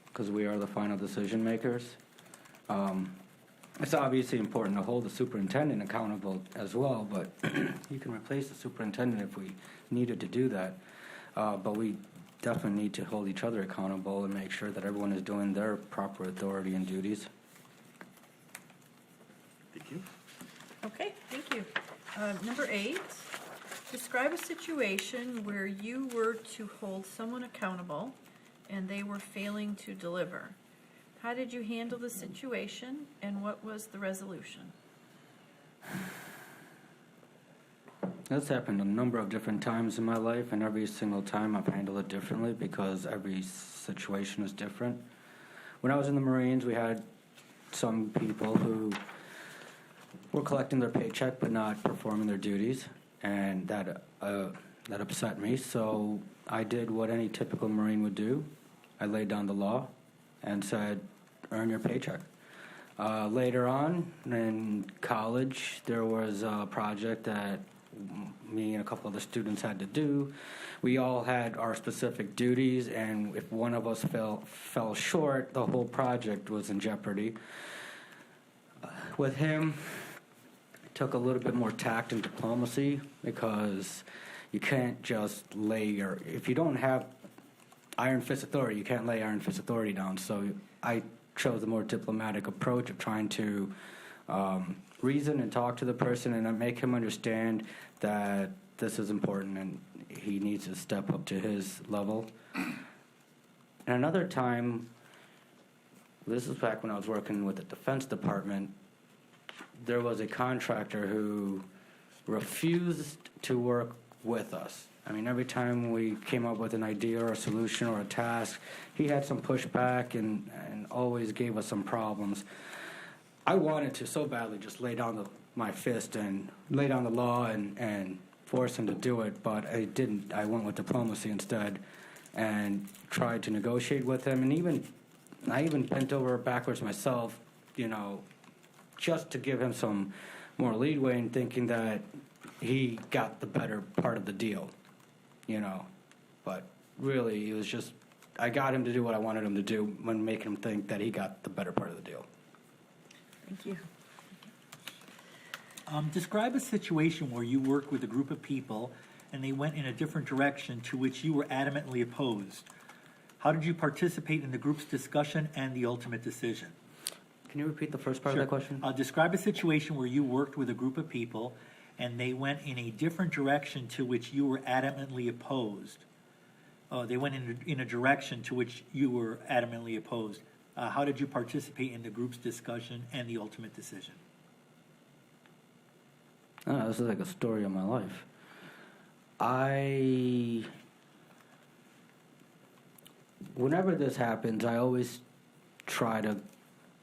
because we are the final decision makers. It's obviously important to hold the superintendent accountable as well, but you can replace the superintendent if we needed to do that. But we definitely need to hold each other accountable and make sure that everyone is doing their proper authority and duties. Thank you. Okay, thank you. Number 8, describe a situation where you were to hold someone accountable and they were failing to deliver. How did you handle the situation and what was the resolution? That's happened a number of different times in my life, and every single time I've handled it differently because every situation is different. When I was in the Marines, we had some people who were collecting their paycheck but not performing their duties, and that upset me. So I did what any typical Marine would do. I laid down the law and said, earn your paycheck. Later on in college, there was a project that me and a couple of the students had to do. We all had our specific duties, and if one of us fell short, the whole project was in jeopardy. With him, it took a little bit more tact and diplomacy because you can't just if you don't have iron fist authority, you can't lay iron fist authority down. So I chose a more diplomatic approach of trying to reason and talk to the person and make him understand that this is important and he needs to step up to his level. And another time, this was back when I was working with the Defense Department, there was a contractor who refused to work with us. I mean, every time we came up with an idea or a solution or a task, he had some pushback and always gave us some problems. I wanted to so badly just lay down my fist and lay down the law and force him to do it, but I didn't. I went with diplomacy instead and tried to negotiate with him, and I even bent over backwards myself, just to give him some more leeway in thinking that he got the better part of the deal, But really, it was just, I got him to do what I wanted him to do when making him think that he got the better part of the deal. Thank you. Describe a situation where you worked with a group of people and they went in a different direction to which you were adamantly opposed. How did you participate in the group's discussion and the ultimate decision? Can you repeat the first part of that question? Describe a situation where you worked with a group of people and they went in a different direction to which you were adamantly opposed. They went in a direction to which you were adamantly opposed. How did you participate in the group's discussion and the ultimate decision? This is like a story of my life. Whenever this happens, I always try to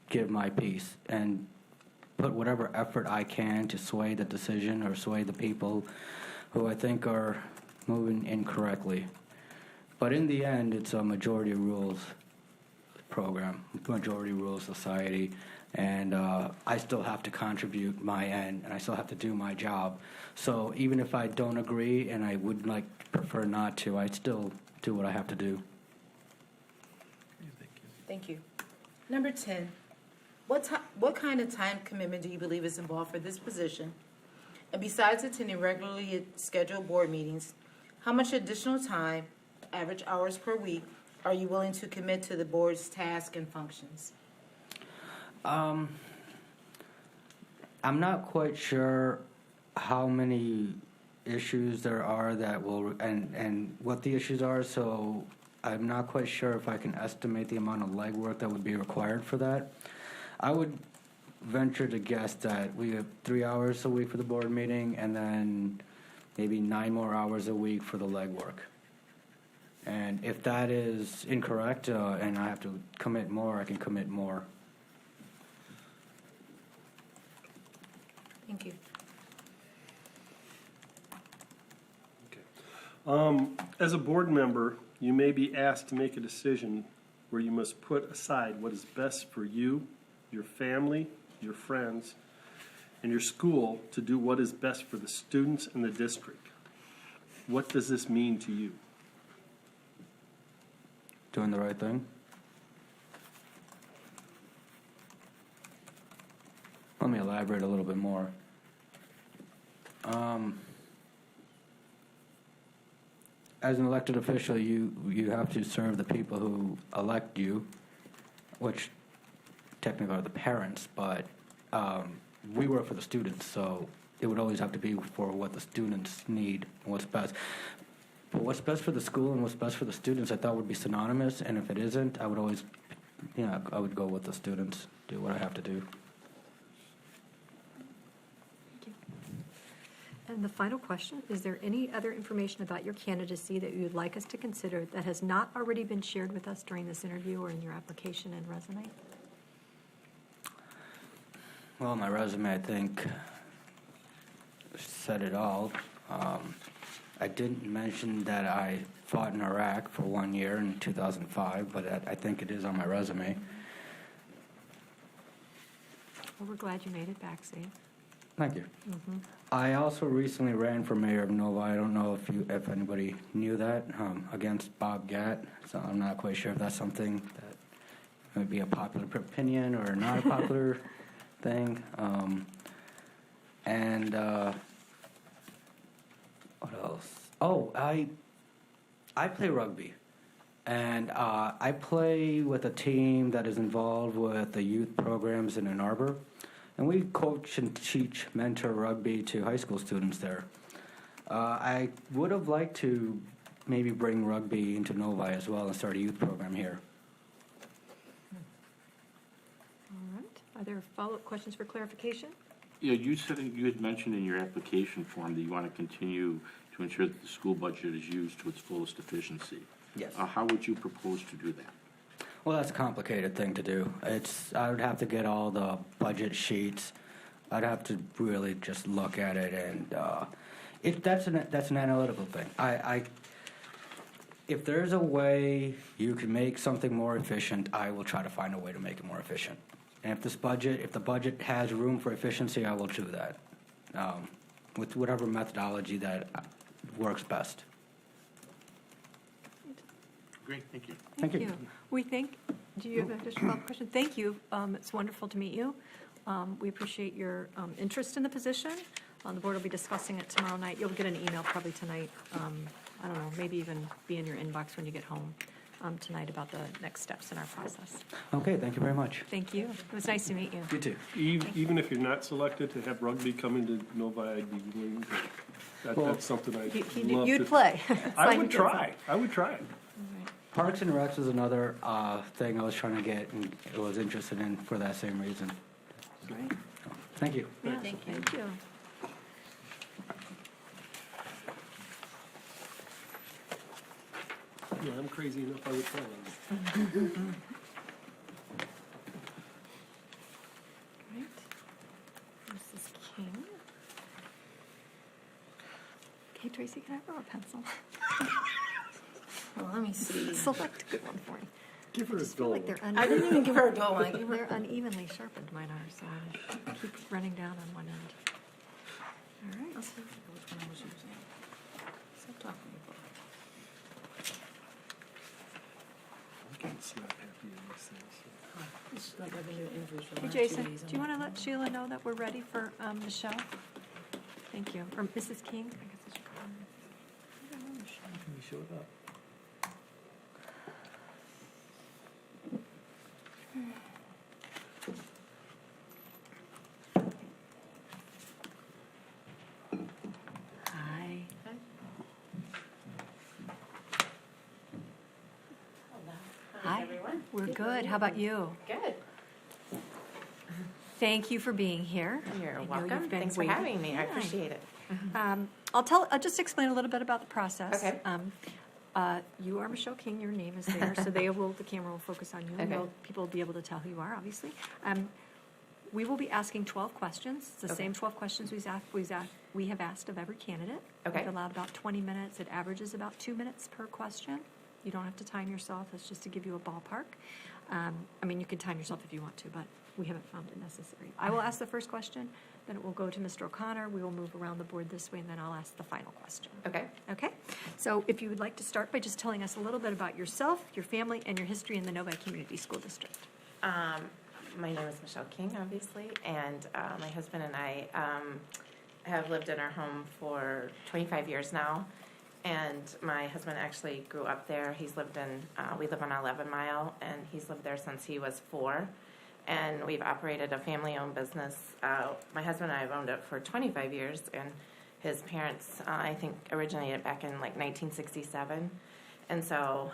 give my piece and put whatever effort I can to sway the decision or sway the people who I think are moving incorrectly. But in the end, it's a majority rules program, majority rules society, and I still have to contribute my end, and I still have to do my job. So even if I don't agree, and I would prefer not to, I still do what I have to do. Thank you. Number 10, what kind of time commitment do you believe is involved for this position? And besides attending regularly scheduled board meetings, how much additional time, average hours per week, are you willing to commit to the board's tasks and functions? I'm not quite sure how many issues there are that will, and what the issues are, so I'm not quite sure if I can estimate the amount of legwork that would be required for that. I would venture to guess that we have 3 hours a week for the board meeting and then maybe 9 more hours a week for the legwork. And if that is incorrect and I have to commit more, I can commit more. Thank you. As a board member, you may be asked to make a decision where you must put aside what is best for you, your family, your friends, and your school to do what is best for the students and the district. What does this mean to you? Doing the right thing. Let me elaborate a little bit more. As an elected official, you have to serve the people who elect you, which technically are the parents, but we work for the students, so it would always have to be for what the students need and what's best. But what's best for the school and what's best for the students, I thought would be synonymous, and if it isn't, I would always, I would go with the students, do what I have to do. And the final question, is there any other information about your candidacy that you would like us to consider that has not already been shared with us during this interview or in your application and resume? Well, my resume, I think, said it all. I didn't mention that I fought in Iraq for 1 year in 2005, but I think it is on my resume. Well, we're glad you made it back safe. Thank you. Mhm. I also recently ran for mayor of Novi. I don't know if anybody knew that, against Bob Gatt. So I'm not quite sure if that's something that might be a popular opinion or not a popular thing. What else? Oh, I play rugby, and I play with a team that is involved with the youth programs in Ann Arbor. And we coach and teach mentor rugby to high school students there. I would have liked to maybe bring rugby into Novi as well and start a youth program here. All right. Are there follow-up questions for clarification? Yeah, you said, you had mentioned in your application form that you want to continue to ensure that the school budget is used to its fullest efficiency. Yes. How would you propose to do that? Well, that's a complicated thing to do. I would have to get all the budget sheets. I'd have to really just look at it, and that's an analytical thing. If there's a way you can make something more efficient, I will try to find a way to make it more efficient. And if the budget has room for efficiency, I will do that with whatever methodology that works best. Great, thank you. Thank you. Do you have an additional follow-up question? Thank you. It's wonderful to meet you. We appreciate your interest in the position. The board will be discussing it tomorrow night. You'll get an email probably tonight. I don't know, maybe even be in your inbox when you get home tonight about the next steps in our process. Okay, thank you very much. Thank you. It was nice to meet you. You too. Even if you're not selected to have rugby come into Novi, I'd be willing to, that's something I'd love to. You'd play. I would try. I would try it. Parks and Recs was another thing I was trying to get and was interested in for that same reason. Great. Thank you. Yeah, thank you. Yeah, I'm crazy enough, I would try it. Right. Mrs. King. Okay, Tracy, can I borrow a pencil? Well, let me see. Select a good one for me. Give her I a just feel goal. like they're I didn't even give her a goal. I gave her. They're unevenly sharpened, mine are, so I keep running down on one end. All right. I'll see which one I was using. Stop talking about I'm getting snap happy in these things. It's like I've been doing interviews for the Hey, last 2 Jason, days. do you want to let Sheila know that we're ready for Michelle? Thank you. Or Mrs. King? I guess I should call her. I don't know Michelle. You showed up. Hi. Hi. everyone. We're good. How about you? Good. thank you for being here. You're I know welcome. you've been Thanks for waiting. having me. I appreciate it. I'll just explain a little bit about the process. Okay. You are Michelle King, your name is there, so the camera will focus on you. And Okay. people will be able to tell who you are, obviously. We will be asking 12 questions. It's the Okay. same 12 questions we have asked of every candidate. Okay. We've allowed about 20 minutes. It averages about 2 minutes per question. You don't have to time yourself. It's just to give you a ballpark. You can time yourself if you want to, but we haven't found it necessary. I will ask the first question, then it will go to Mr. O'Connor. We will move around the board this way, and then I'll ask the final question. Okay. Okay? So if you would like to start by just telling us a little bit about yourself, your family, and your history in the Novi Community School District. My name is Michelle King, obviously, and my husband and I have lived in our home for 25 years now. And my husband actually grew up there. We live on 11 Mile, and he's lived there since he was 4. And we've operated a family-owned business. My husband and I have owned it for 25 years, and his parents, I think, originated back in like 1967. And so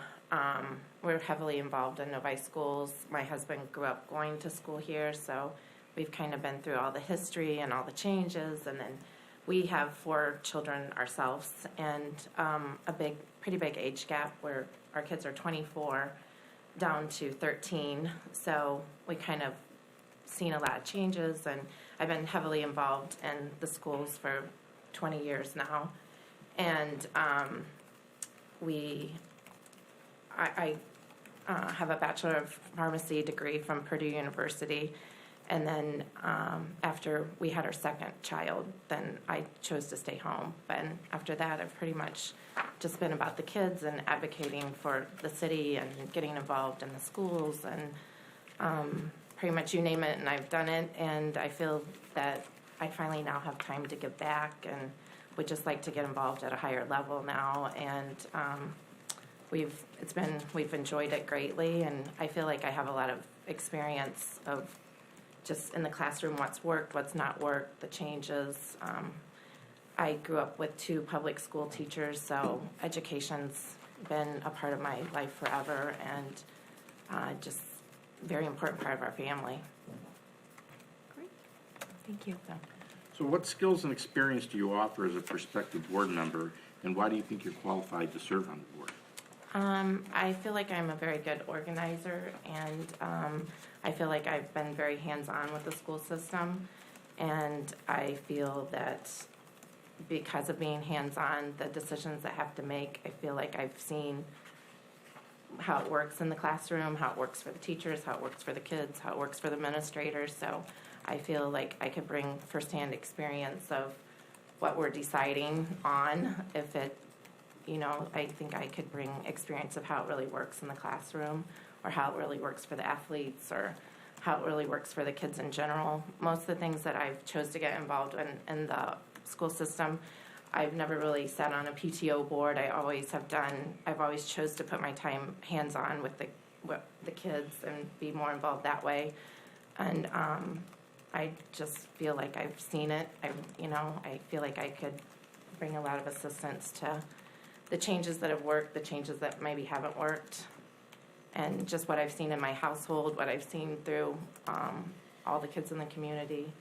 we're heavily involved in Novi schools. My husband grew up going to school here, so we've kind of been through all the history and all the changes. And then we have 4 children ourselves, and pretty big age gap where our kids are 24 down to 13. So we kind of seen a lot of changes, and I've been heavily involved in the schools for 20 years now. And I have a Bachelor of Pharmacy degree from Purdue University. And then after we had our second child, then I chose to stay home. And after that, I've pretty much just been about the kids and advocating for the city and getting involved in the schools and pretty much you name it, and I've done it. And I feel that I finally now have time to give back and would just like to get involved at a higher level now. And we've enjoyed it greatly, and I feel like I have a lot of experience of just in the classroom, what's worked, what's not worked, the changes. I grew up with 2 public school teachers, so education's been a part of my life forever, and just very important part of our family. Great. Thank you. So what skills and experience do you offer as a prospective board member, and why do you think you're qualified to serve on the board? I feel like I'm a very good organizer, and I feel like I've been very hands-on with the school system, and I feel that because of being hands-on, the decisions that I have to make, I feel like I've seen how it works in the classroom, how it works for the teachers, how it works for the kids, how it works for the administrators. So I feel like I could bring firsthand experience of what we're deciding on. I think I could bring experience of how it really works in the classroom, or how it really works for the athletes, or how it really works for the kids in general. Most of the things that I've chose to get involved in the school system, I've never really sat on a PTO board. I've always chose to put my time hands-on with the kids and be more involved that way. And I just feel like I've seen it. I feel like I could bring a lot of assistance to the changes that have worked, the changes that maybe haven't worked, and just what I've seen in my household, what I've seen through all the kids in the community.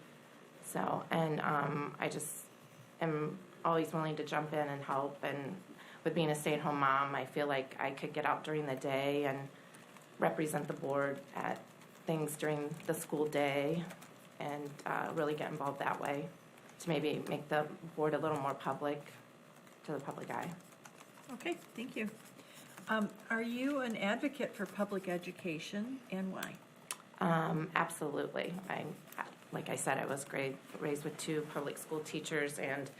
So, and I just am always willing to jump in and help. And with being a stay-at-home mom, I feel like I could get out during the day and represent the board at things during the school day, and really get involved that way to maybe make the board a little more public to the public eye. Okay, thank you. Are you an advocate for public education, and why? Absolutely. Like I said, I was raised with 2 public school teachers, and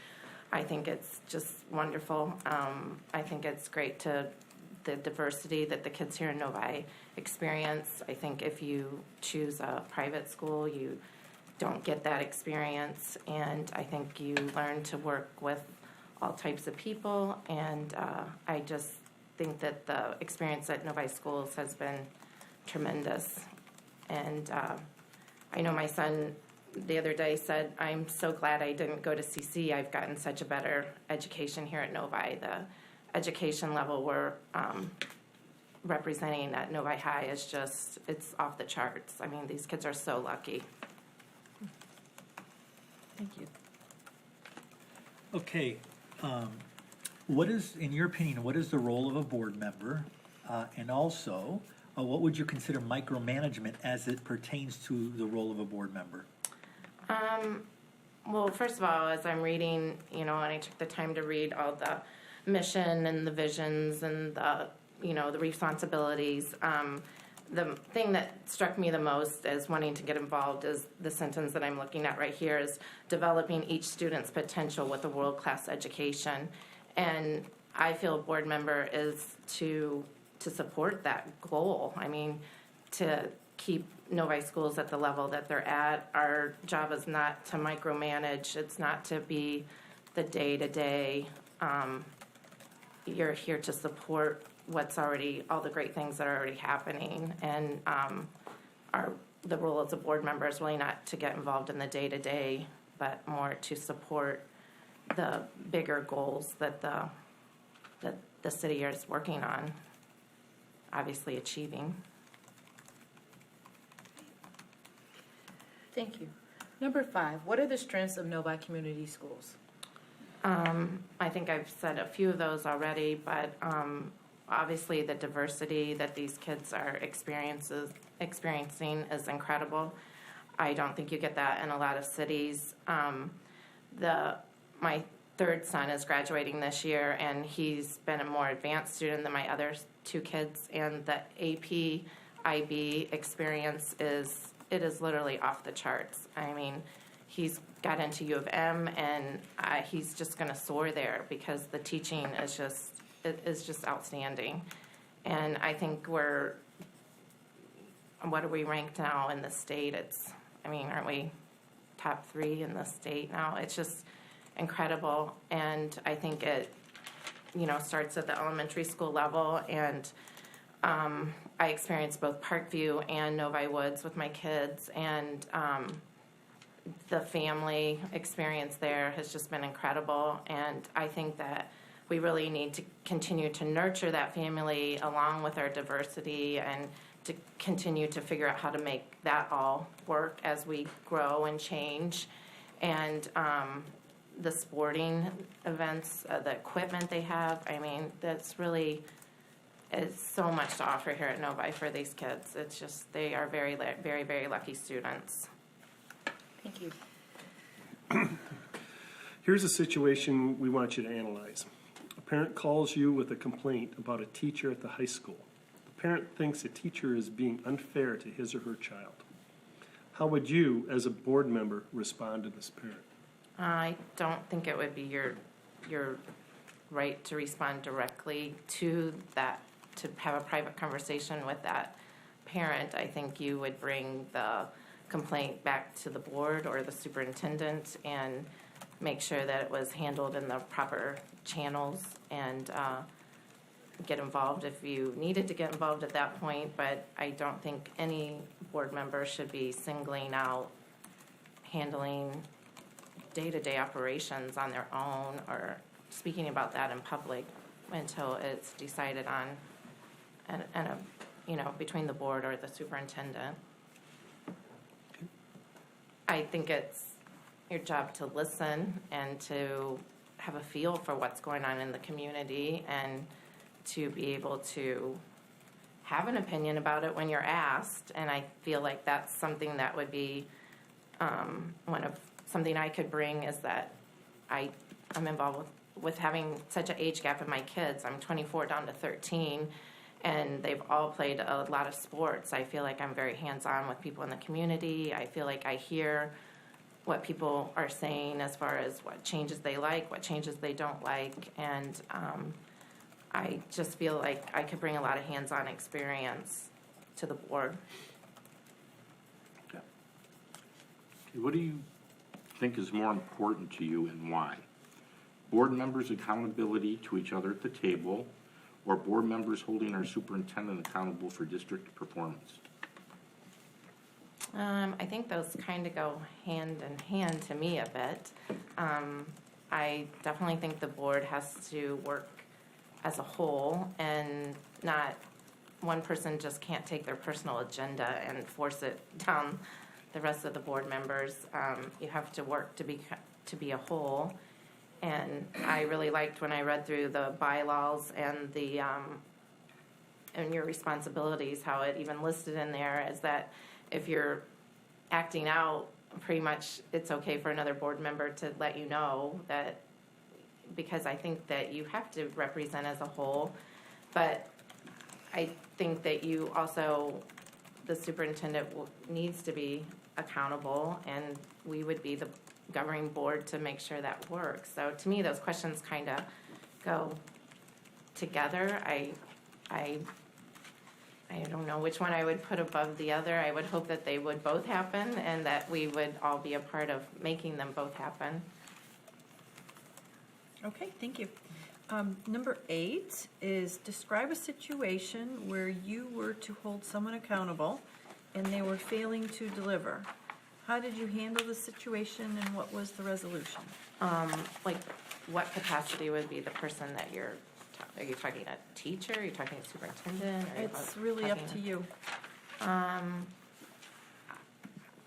I think it's just wonderful. I think it's great the diversity that the kids here in Novi experience. I think if you choose a private school, you don't get that experience, and I think you learn to work with all types of people, and I just think that the experience at Novi Schools has been tremendous. And I know my son the other day said, "I'm so glad I didn't go to CC. I've gotten such a better education here at Novi." The education level we're representing at Novi High is it's off the charts. I mean, these kids are so lucky. Thank you. Okay, what is, in your opinion, what is the role of a board member? And also, what would you consider micromanagement as it pertains to the role of a board member? Well, first of all, as I'm reading, and I took the time to read all the mission and the visions and the, the responsibilities, the thing that struck me the most as wanting to get involved is the sentence that I'm looking at right here is developing each student's potential with a world-class education. And I feel a board member is to support that goal. I mean, to keep Novi schools at the level that they're at. Our job is not to micromanage. It's not to be the day-to-day. You're here to support what's already, all the great things that are already happening. And the role as a board member is really not to get involved in the day-to-day, but more to support the bigger goals that the city is working on, obviously achieving. Thank you. Number 5, what are the strengths of Novi Community Schools? I think I've said a few of those already, but obviously the diversity that these kids are experiencing is incredible. I don't think you get that in a lot of cities. My third son is graduating this year, and he's been a more advanced student than my other 2 kids, and the AP IB experience is literally off the charts. I mean, he's got into U of M, and he's just going to soar there because the teaching is just outstanding. And I think what are we ranked now in the state? Aren't we top 3 in the state now? It's just incredible. And I think it, starts at the elementary school level. And I experienced both Parkview and Novi Woods with my kids, and the family experience there has just been incredible. And I think that we really need to continue to nurture that family along with our diversity and to continue to figure out how to make that all work as we grow and change. And the sporting events, the equipment they have, that's really... It's so much to offer here at Novi for these kids. It's just, they are very, very, very lucky students. Thank you. Here's a situation we want you to analyze. A parent calls you with a complaint about a teacher at the high school. The parent thinks a teacher is being unfair to his or her child. How would you, as a board member, respond to this parent? I don't think it would be your right to respond directly to that, to have a private conversation with that parent. I think you would bring the complaint back to the board or the superintendent and make sure that it was handled in the proper channels and get involved if you needed to get involved at that point. But I don't think any board member should be singling out handling day-to-day operations on their own or speaking about that in public until it's decided on between the board or the superintendent. I think it's your job to listen and to have a feel for what's going on in the community and to be able to have an opinion about it when you're asked. And I feel like that's something that would be something I could bring is that I'm involved with having such an age gap in my kids. I'm 24 down to 13, and they've all played a lot of sports. I feel like I'm very hands-on with people in the community. I feel like I hear what people are saying as far as what changes they like, what changes they don't like, and I just feel like I could bring a lot of hands-on experience to the board. Okay. What do you think is more important to you and why? Board members' accountability to each other at the table, or board members holding our superintendent accountable for district performance? I think those kind of go hand in hand to me a bit. I definitely think the board has to work as a whole, and not one person just can't take their personal agenda and force it down the rest of the board members. You have to work to be a whole. And I really liked when I read through the bylaws and the and your responsibilities, how it even listed in there is that if you're acting out, pretty much it's okay for another board member to let you know that, because I think that you have to represent as a whole. But I think that you also, the superintendent needs to be accountable, and we would be the governing board to make sure that works. So to me, those questions kind of go together. I don't know which one I would put above the other. I would hope that they would both happen and that we would all be a part of making them both happen. Okay, thank you. Number 8 is describe a situation where you were to hold someone accountable and they were failing to deliver. How did you handle the situation and what was the resolution? Like, what capacity would be the person that are you talking a teacher? Are you talking a superintendent? Are you It's really up to talking- you.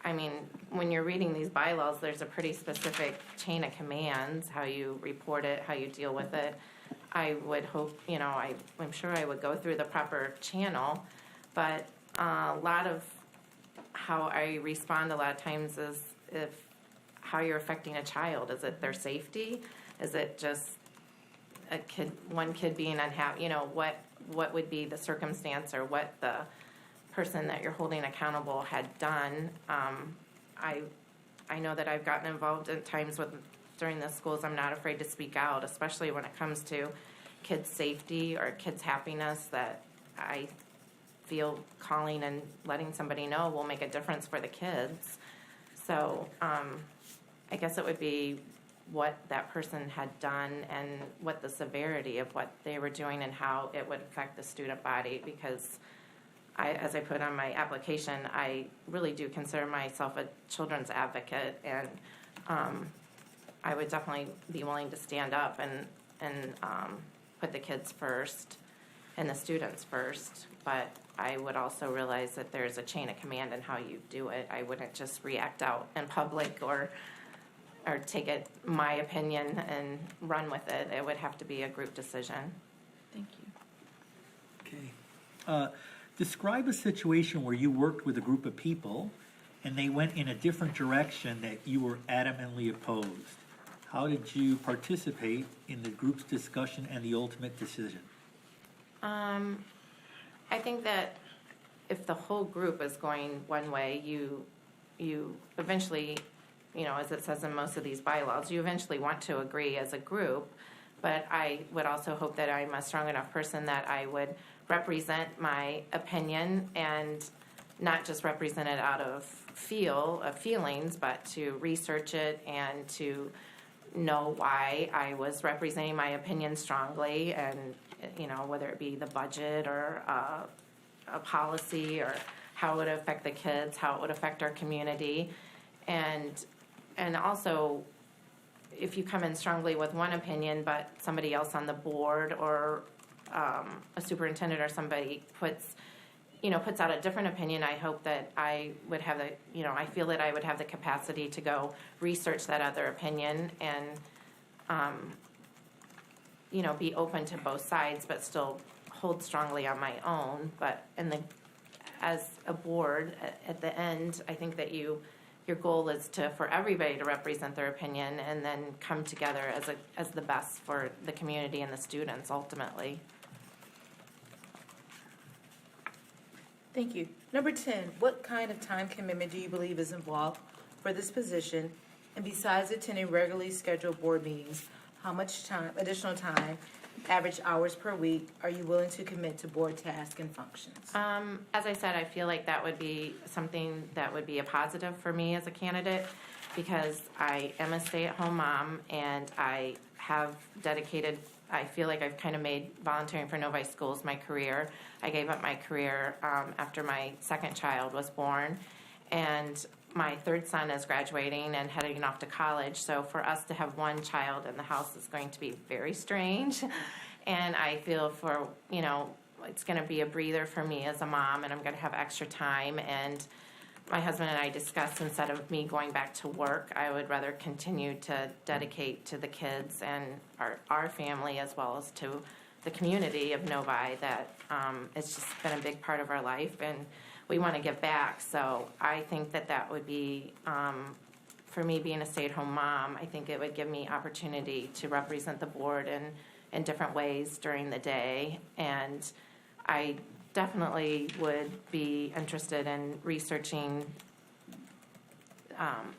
I mean, when you're reading these bylaws, there's a pretty specific chain of commands, how you report it, how you deal with it. I would hope, I'm sure I would go through the proper channel, but a lot of how I respond a lot of times is how you're affecting a child. Is it their safety? Is it just one kid being unhappy? What would be the circumstance or what the person that you're holding accountable had done. I know that I've gotten involved at times during the schools. I'm not afraid to speak out, especially when it comes to kids' safety or kids' happiness, that I feel calling and letting somebody know will make a difference for the kids. So I guess it would be what that person had done and what the severity of what they were doing and how it would affect the student body, because as I put on my application, I really do consider myself a children's advocate, and I would definitely be willing to stand up and put the kids first and the students first. But I would also realize that there's a chain of command in how you do it. I wouldn't just react out in public or take it, my opinion, and run with it. It would have to be a group decision. Thank you. Okay. Describe a situation where you worked with a group of people and they went in a different direction that you were adamantly opposed. How did you participate in the group's discussion and the ultimate decision? I think that if the whole group is going one way, you eventually, as it says in most of these bylaws, you eventually want to agree as a group. But I would also hope that I'm a strong enough person that I would represent my opinion and not just represent it out of feelings, but to research it and to know why I was representing my opinion strongly, and whether it be the budget or a policy or how it would affect the kids, how it would affect our community, and also if you come in strongly with one opinion but somebody else on the board or a superintendent or somebody puts out a different opinion, I hope that I would have I feel that I would have the capacity to go research that other opinion and, be open to both sides, but still hold strongly on my own. But as a board, at the end, I think that your goal is for everybody to represent their opinion and then come together as the best for the community and the students ultimately. Thank you. Number 10, what kind of time commitment do you believe is involved for this position? And besides attending regularly scheduled board meetings, how much additional time, average hours per week, are you willing to commit to board tasks and functions? As I said, I feel like that would be something that would be a positive for me as a candidate, because I am a stay-at-home mom and I have dedicated, I feel like I've kind of made volunteering for Novi Schools my career. I gave up my career after my second child was born, and my third son is graduating and heading off to college. So for us to have one child in the house is going to be very strange. And I feel it's going to be a breather for me as a mom, and I'm going to have extra time. And my husband and I discussed, instead of me going back to work, I would rather continue to dedicate to the kids and our family, as well as to the community of Novi, that it's just been a big part of our life, and we want to give back. So I think that would be, for me being a stay-at-home mom, I think it would give me opportunity to represent the board in different ways during the day. And I definitely would be interested in researching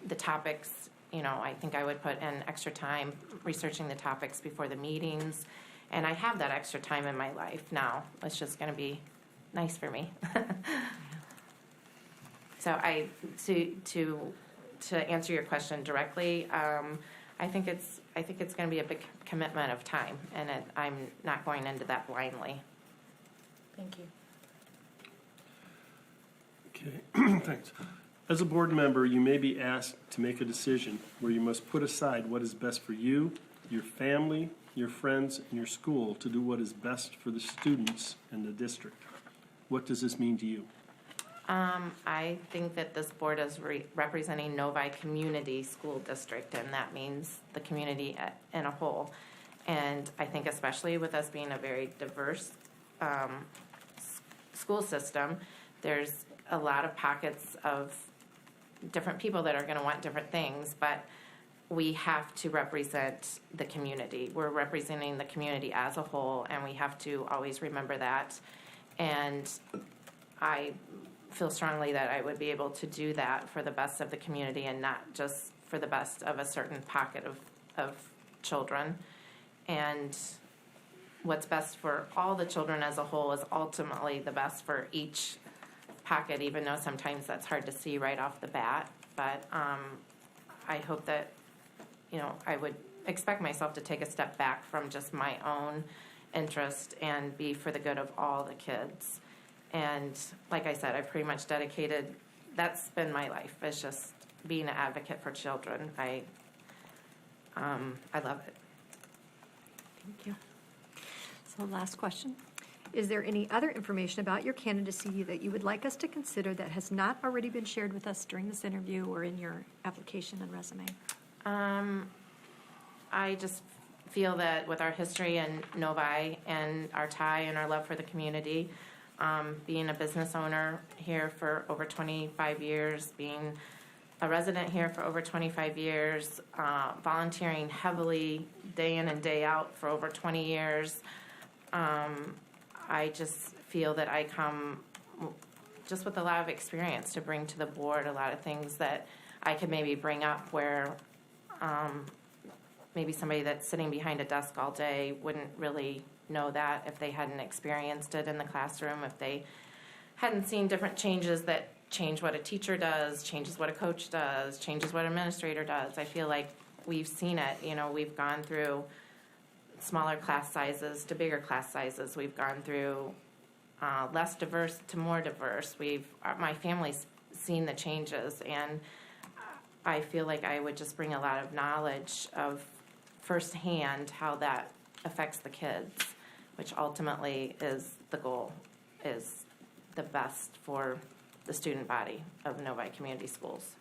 the topics. You know, I think I would put in extra time researching the topics before the meetings. And I have that extra time in my life now. It's just going to be nice for me. So to answer your question directly, I think it's going to be a big commitment of time, and I'm not going into that blindly. Thank you. Okay, thanks. As a board member, you may be asked to make a decision where you must put aside what is best for you, your family, your friends, and your school to do what is best for the students and the district. What does this mean to you? I think that this board is representing Novi Community School District, and that means the community in a whole. And I think especially with us being a very diverse school system, there's a lot of pockets of different people that are going to want different things, but we have to represent the community. We're representing the community as a whole, and we have to always remember that. And I feel strongly that I would be able to do that for the best of the community and not just for the best of a certain pocket of children. And what's best for all the children as a whole is ultimately the best for each pocket, even though sometimes that's hard to see right off the bat. But I hope that, you know, I would expect myself to take a step back from just my own interest and be for the good of all the kids. And like I said, I've pretty much dedicated, that's been my life, it's just being an advocate for children. I love it. Thank you. So last question. Is there any other information about your candidacy that you would like us to consider that has not already been shared with us during this interview or in your application and resume? I just feel that with our history in Novi and our tie and our love for the community, being a business owner here for over 25 years, being a resident here for over 25 years, volunteering heavily day in and day out for over 20 years, I just feel that I come just with a lot of experience to bring to the board, a lot of things that I could maybe bring up where maybe somebody that's sitting behind a desk all day wouldn't really know that if they hadn't experienced it in the classroom, if they hadn't seen different changes that change what a teacher does, changes what a coach does, changes what an administrator does. I feel like we've seen it. You know, we've gone through smaller class sizes to bigger class sizes. We've gone through less diverse to more diverse. My family's seen the changes, and I feel like I would just bring a lot of knowledge of firsthand how that affects the kids, which ultimately is the goal, is the best for the student body of Novi Community Schools.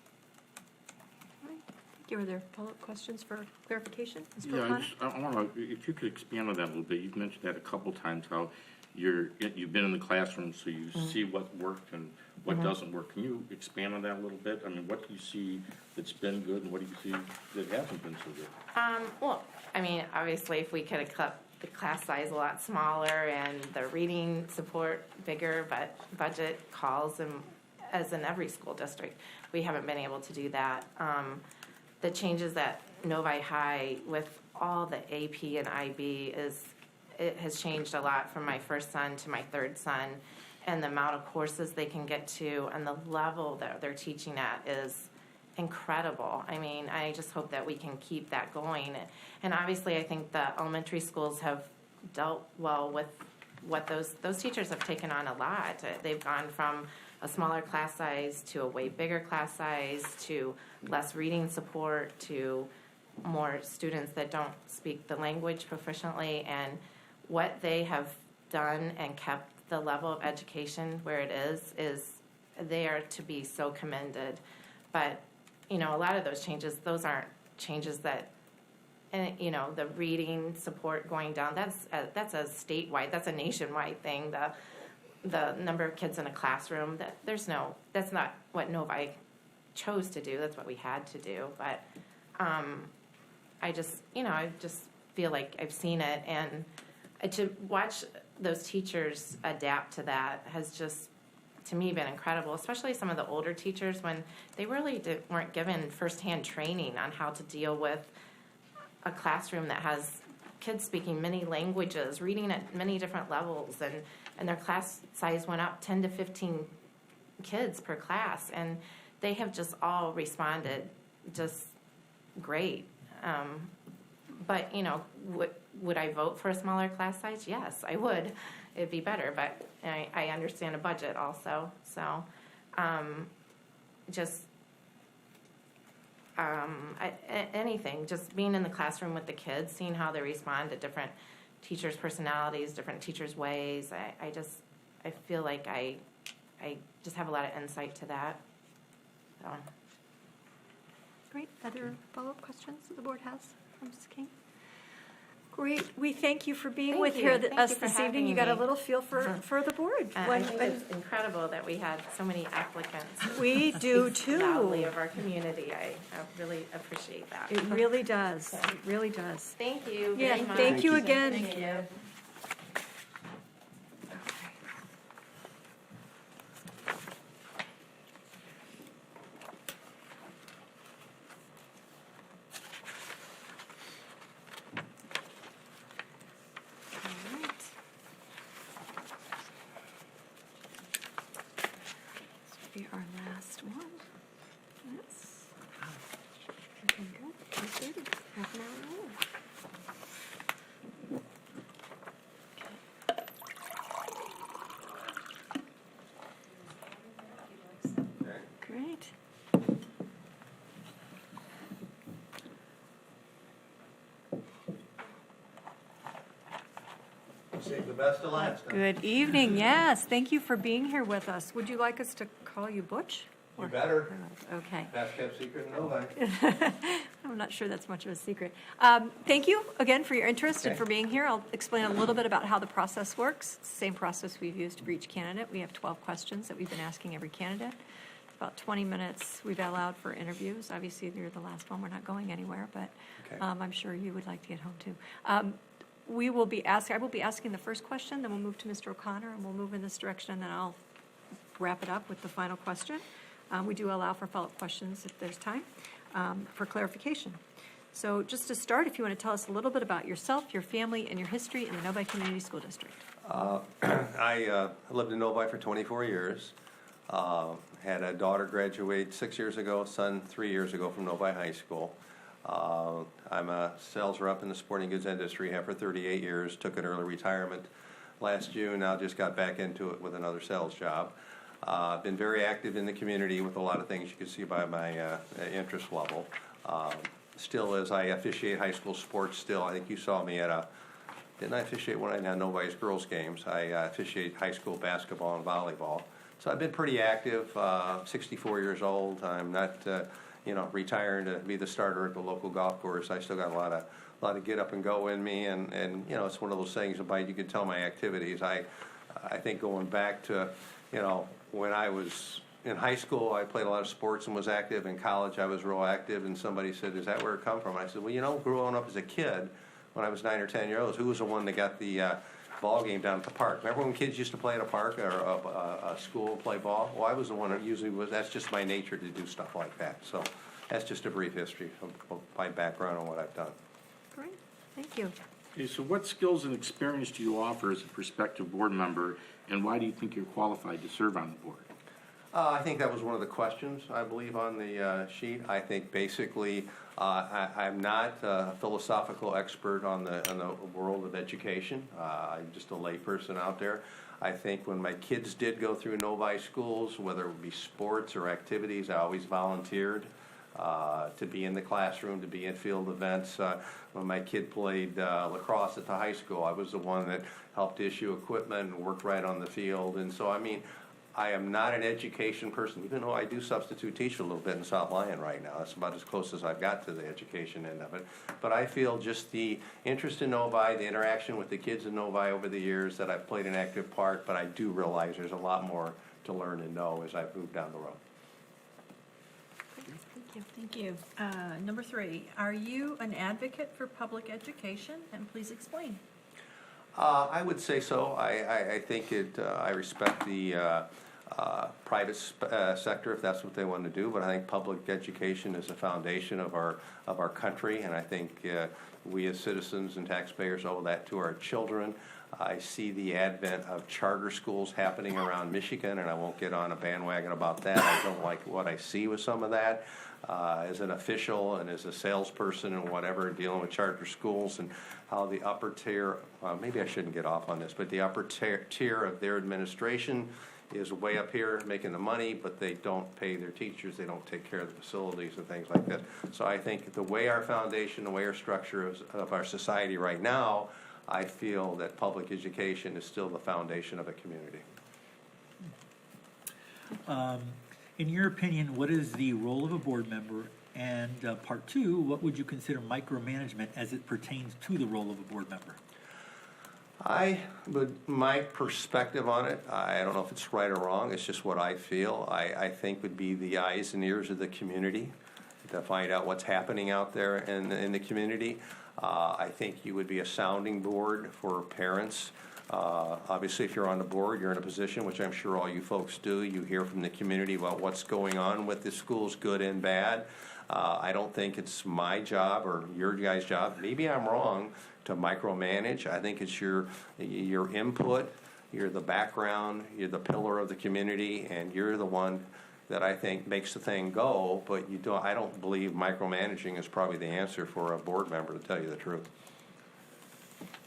All right. Thank you. Are there follow-up questions for clarification? Ms. Yeah, O'Connor? I want to, if you could expand on that a little bit. You've mentioned that a couple times, how you've been in the classroom, so you see what worked and what doesn't work. Can you expand on that a little bit? I mean, what do you see that's been good, and what do you see that hasn't been so good? Well, I mean, obviously, if we could have kept the class size a lot smaller and the reading support bigger, but budget calls, and as in every school district, we haven't been able to do that. The changes at Novi High with all the AP and IB it has changed a lot from my first son to my third son, and the amount of courses they can get to and the level that they're teaching at is incredible. I mean, I just hope that we can keep that going. And obviously, I think the elementary schools have dealt well with what those teachers have taken on a lot. They've gone from a smaller class size to a way bigger class size to less reading support to more students that don't speak the language proficiently. And what they have done and kept the level of education where it is they are to be so commended. But, you know, a lot of those changes, those aren't changes that, and, you know, the reading support going down, that's a statewide, that's a nationwide thing. The number of kids in a classroom, that's not what Novi chose to do. That's what we had to do. But I just feel like I've seen it, and to watch those teachers adapt to that has just, to me, been incredible, especially some of the older teachers when they really weren't given firsthand training on how to deal with a classroom that has kids speaking many languages, reading at many different levels, and their class size went up 10 to 15 kids per class, and they have just all responded just great. But, you know, would I vote for a smaller class size? Yes, I would. It'd be better, but I understand a budget also. So anything, just being in the classroom with the kids, seeing how they respond to different teachers' personalities, different teachers' ways. I feel like I just have a lot of insight to that. So. Great. Other follow-up questions that the board has from Mrs. King? Great. We thank you for being with us this evening. You got a little feel for the board. I think it's incredible that we had so many applicants. We do too. Loudly of our community. I really appreciate that. It really does. It really does. Thank you. Yeah, very much. thank you again. Thank you. Our last one. Yes. Looking good. 2:30. Half an hour more. Great. Save the best to last. Good evening. Yes, thank you for being here with us. Would you like us to call you Butch? You better. Okay. Best kept secret in Novi. I'm not sure that's much of a secret. Thank you again for your interest and for being here. I'll explain a little bit about how the process works. It's the same process we've used for each candidate. We have 12 questions that we've been asking every candidate. About 20 minutes we've allowed for interviews. Obviously, you're the last one. We're not going anywhere, but I'm sure you would like to get home too. I will be asking the first question, then we'll move to Mr. O'Connor, and we'll move in this direction, and then I'll wrap it up with the final question. We do allow for follow-up questions if there's time for clarification. So just to start, if you want to tell us a little bit about yourself, your family, and your history in the Novi Community School District. I lived in Novi for 24 years. Had a daughter graduate 6 years ago, son 3 years ago from Novi High School. I'm a sales rep in the sporting goods industry, have for 38 years, took an early retirement last June, now just got back into it with another sales job. Been very active in the community with a lot of things you can see by my interest level. Still, as I officiate high school sports still, I think you saw me at didn't I officiate one of Novi's girls games? I officiate high school basketball and volleyball. So I've been pretty active, 64 years old. I'm not, retiring to be the starter at the local golf course. I still got a lot of get up and go in me, and it's one of those things about you can tell my activities. I think going back to, when I was in high school, I played a lot of sports and was active. In college, I was real active, and somebody said, "Is that where it come from?" And I said, "Well, growing up as a kid, when I was 9 or 10 years old, who was the one that got the ball game down at the park? Remember when kids used to play at a park or a school play ball? Well, I was the one that usually was. That's just my nature to do stuff like that. So that's just a brief history of my background and what I've done." Great, thank you. Okay, so what skills and experience do you offer as a prospective board member, and why do you think you're qualified to serve on the board? I think that was one of the questions, I believe, on the sheet. I think basically I'm not a philosophical expert on the world of education. I'm just a layperson out there. I think when my kids did go through Novi schools, whether it would be sports or activities, I always volunteered to be in the classroom, to be in field events. When my kid played lacrosse at the high school, I was the one that helped issue equipment and worked right on the field. And so, I am not an education person, even though I do substitute teach a little bit in South Lyon right now. That's about as close as I've got to the education end of it. But I feel just the interest in Novi, the interaction with the kids in Novi over the years, that I've played an active part, but I do realize there's a lot more to learn and know as I've moved down the road. Thank you. Number 3, are you an advocate for public education? And please explain. I would say so. I think I respect the private sector if that's what they want to do, but I think public education is the foundation of our country, and I think we as citizens and taxpayers owe that to our children. I see the advent of charter schools happening around Michigan, and I won't get on a bandwagon about that. I don't like what I see with some of that. As an official and as a salesperson and whatever, dealing with charter schools and how the upper tier, maybe I shouldn't get off on this, but the upper tier of their administration is way up here making the money, but they don't pay their teachers, they don't take care of the facilities and things like that. So I think the way our foundation, the way our structure of our society right now, I feel that public education is still the foundation of a community. In your opinion, what is the role of a board member? And part 2, what would you consider micromanagement as it pertains to the role of a board member? My perspective on it, I don't know if it's right or wrong, it's just what I feel. I think would be the eyes and ears of the community to find out what's happening out there in the community. I think you would be a sounding board for parents. Obviously, if you're on the board, you're in a position, which I'm sure all you folks do, you hear from the community about what's going on with the schools, good and bad. I don't think it's my job or your guys' job, maybe I'm wrong, to micromanage. I think it's your input, you're the background, you're the pillar of the community, and you're the one that I think makes the thing go, but I don't believe micromanaging is probably the answer for a board member, to tell you the truth.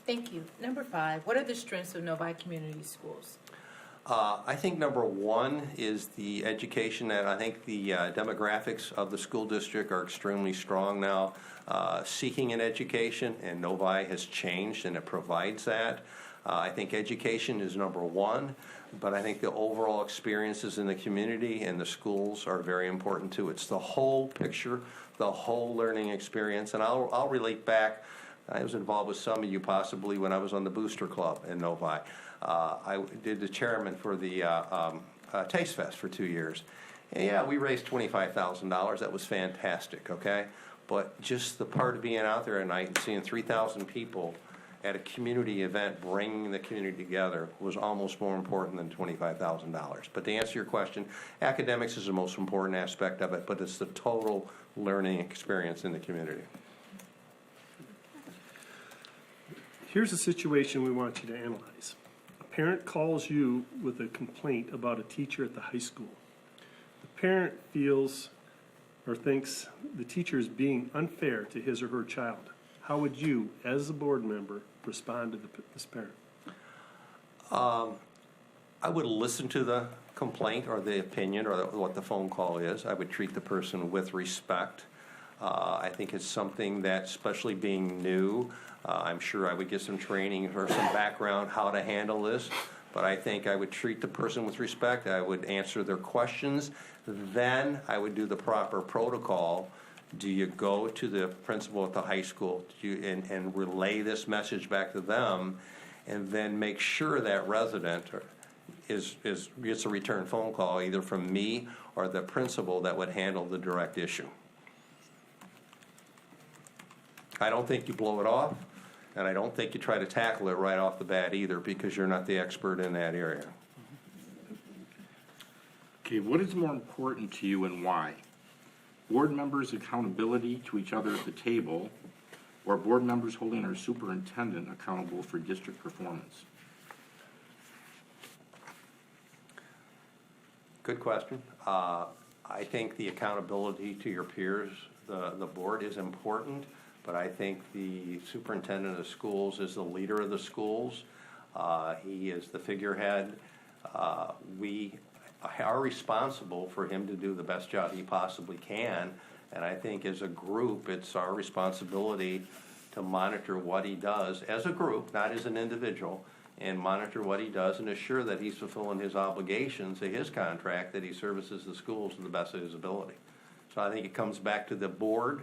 Thank you. Number 5, what are the strengths of Novi Community Schools? I think number 1 is the education, and I think the demographics of the school district are extremely strong now, seeking an education, and Novi has changed and it provides that. I think education is number 1, but I think the overall experiences in the community and the schools are very important too. It's the whole picture, the whole learning experience, and I'll relate back. I was involved with some of you possibly when I was on the Booster Club in Novi. I did the chairman for the Taste Fest for 2 years. And yeah, we raised $25,000. That was fantastic, okay? But just the part of being out there at night and seeing 3,000 people at a community event, bringing the community together, was almost more important than $25,000. But to answer your question, academics is the most important aspect of it, but it's the total learning experience in the community. Here's a situation we want you to analyze. A parent calls you with a complaint about a teacher at the high school. The parent feels or thinks the teacher is being unfair to his or her child. How would you, as a board member, respond to this parent? I would listen to the complaint or the opinion or what the phone call is. I would treat the person with respect. I think it's something that, especially being new, I'm sure I would get some training or some background how to handle this, but I think I would treat the person with respect. I would answer their questions. Then I would do the proper protocol. Do you go to the principal at the high school and relay this message back to them, and then make sure that resident gets a return phone call either from me or the principal that would handle the direct issue. I don't think you blow it off, and I don't think you try to tackle it right off the bat either, because you're not the expert in that area. Okay, what is more important to you and why? Board members' accountability to each other at the table, or board members holding our superintendent accountable for district performance? Good question. I think the accountability to your peers, the board, is important, but I think the superintendent of the schools is the leader of the schools. He is the figurehead. We are responsible for him to do the best job he possibly can, and I think as a group, it's our responsibility to monitor what he does as a group, not as an individual, and monitor what he does and assure that he's fulfilling his obligations of his contract, that he services the schools to the best of his ability. So I think it comes back to the board,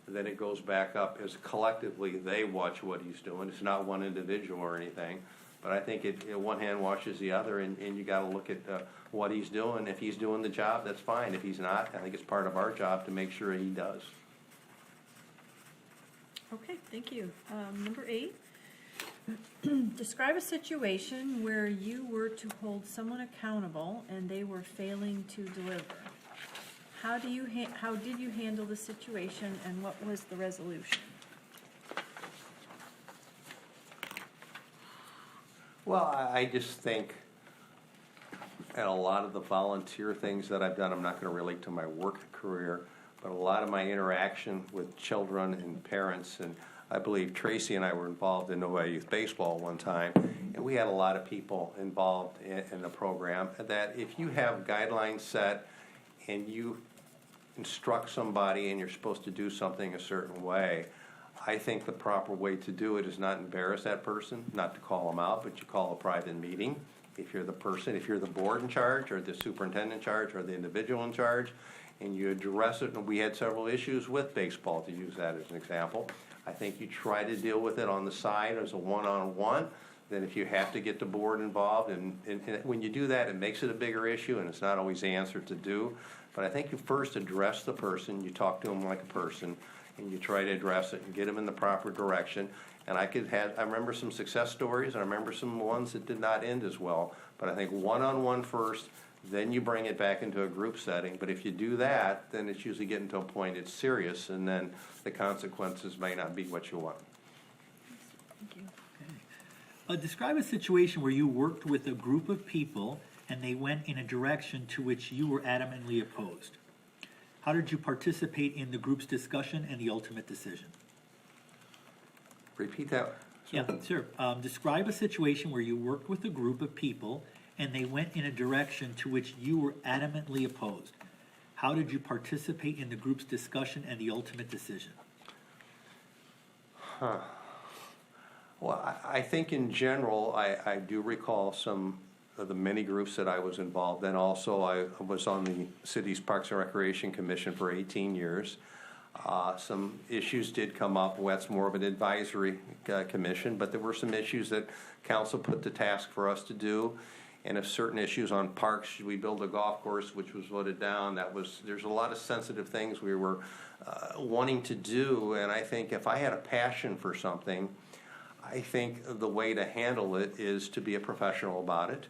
then it goes back up as collectively they watch what he's doing. It's not one individual or anything, but I think one hand washes the other, and you gotta look at what he's doing. If he's doing the job, that's fine. If he's not, I think it's part of our job to make sure he does. Okay, thank you. Number 8, describe a situation where you were to hold someone accountable and they were failing to deliver. How did you handle the situation, and what was the resolution? Well, I just think, and a lot of the volunteer things that I've done, I'm not going to relate to my work career, but a lot of my interaction with children and parents, and I believe Tracy and I were involved in Novi Youth Baseball one time, and we had a lot of people involved in the program, that if you have guidelines set and you instruct somebody and you're supposed to do something a certain way, I think the proper way to do it is not embarrass that person, not to call them out, but you call a private meeting. If you're the person, if you're the board in charge, or the superintendent in charge, or the individual in charge, and you address it, and we had several issues with baseball, to use that as an example. I think you try to deal with it on the side as a one-on-one. Then if you have to get the board involved, and when you do that, it makes it a bigger issue, and it's not always the answer to do. But I think you first address the person, you talk to them like a person, and you try to address it and get them in the proper direction. And I remember some success stories, and I remember some ones that did not end as well. But I think one-on-one first, then you bring it back into a group setting. But if you do that, then it's usually getting to a point it's serious, and then the consequences may not be what you want. Thank you. Describe a situation where you worked with a group of people and they went in a direction to which you were adamantly opposed. How did you participate in the group's discussion and the ultimate decision? Repeat that. Yeah, sure. Describe a situation where you worked with a group of people and they went in a direction to which you were adamantly opposed. How did you participate in the group's discussion and the ultimate decision? Well, I think in general, I do recall some of the many groups that I was involved in. Also, I was on the city's Parks and Recreation Commission for 18 years. Some issues did come up. That's more of an advisory commission, but there were some issues that council put the task for us to do. And if certain issues on parks, should we build a golf course, which was voted down, there's a lot of sensitive things we were wanting to do. And I think if I had a passion for something, I think the way to handle it is to be a professional about it,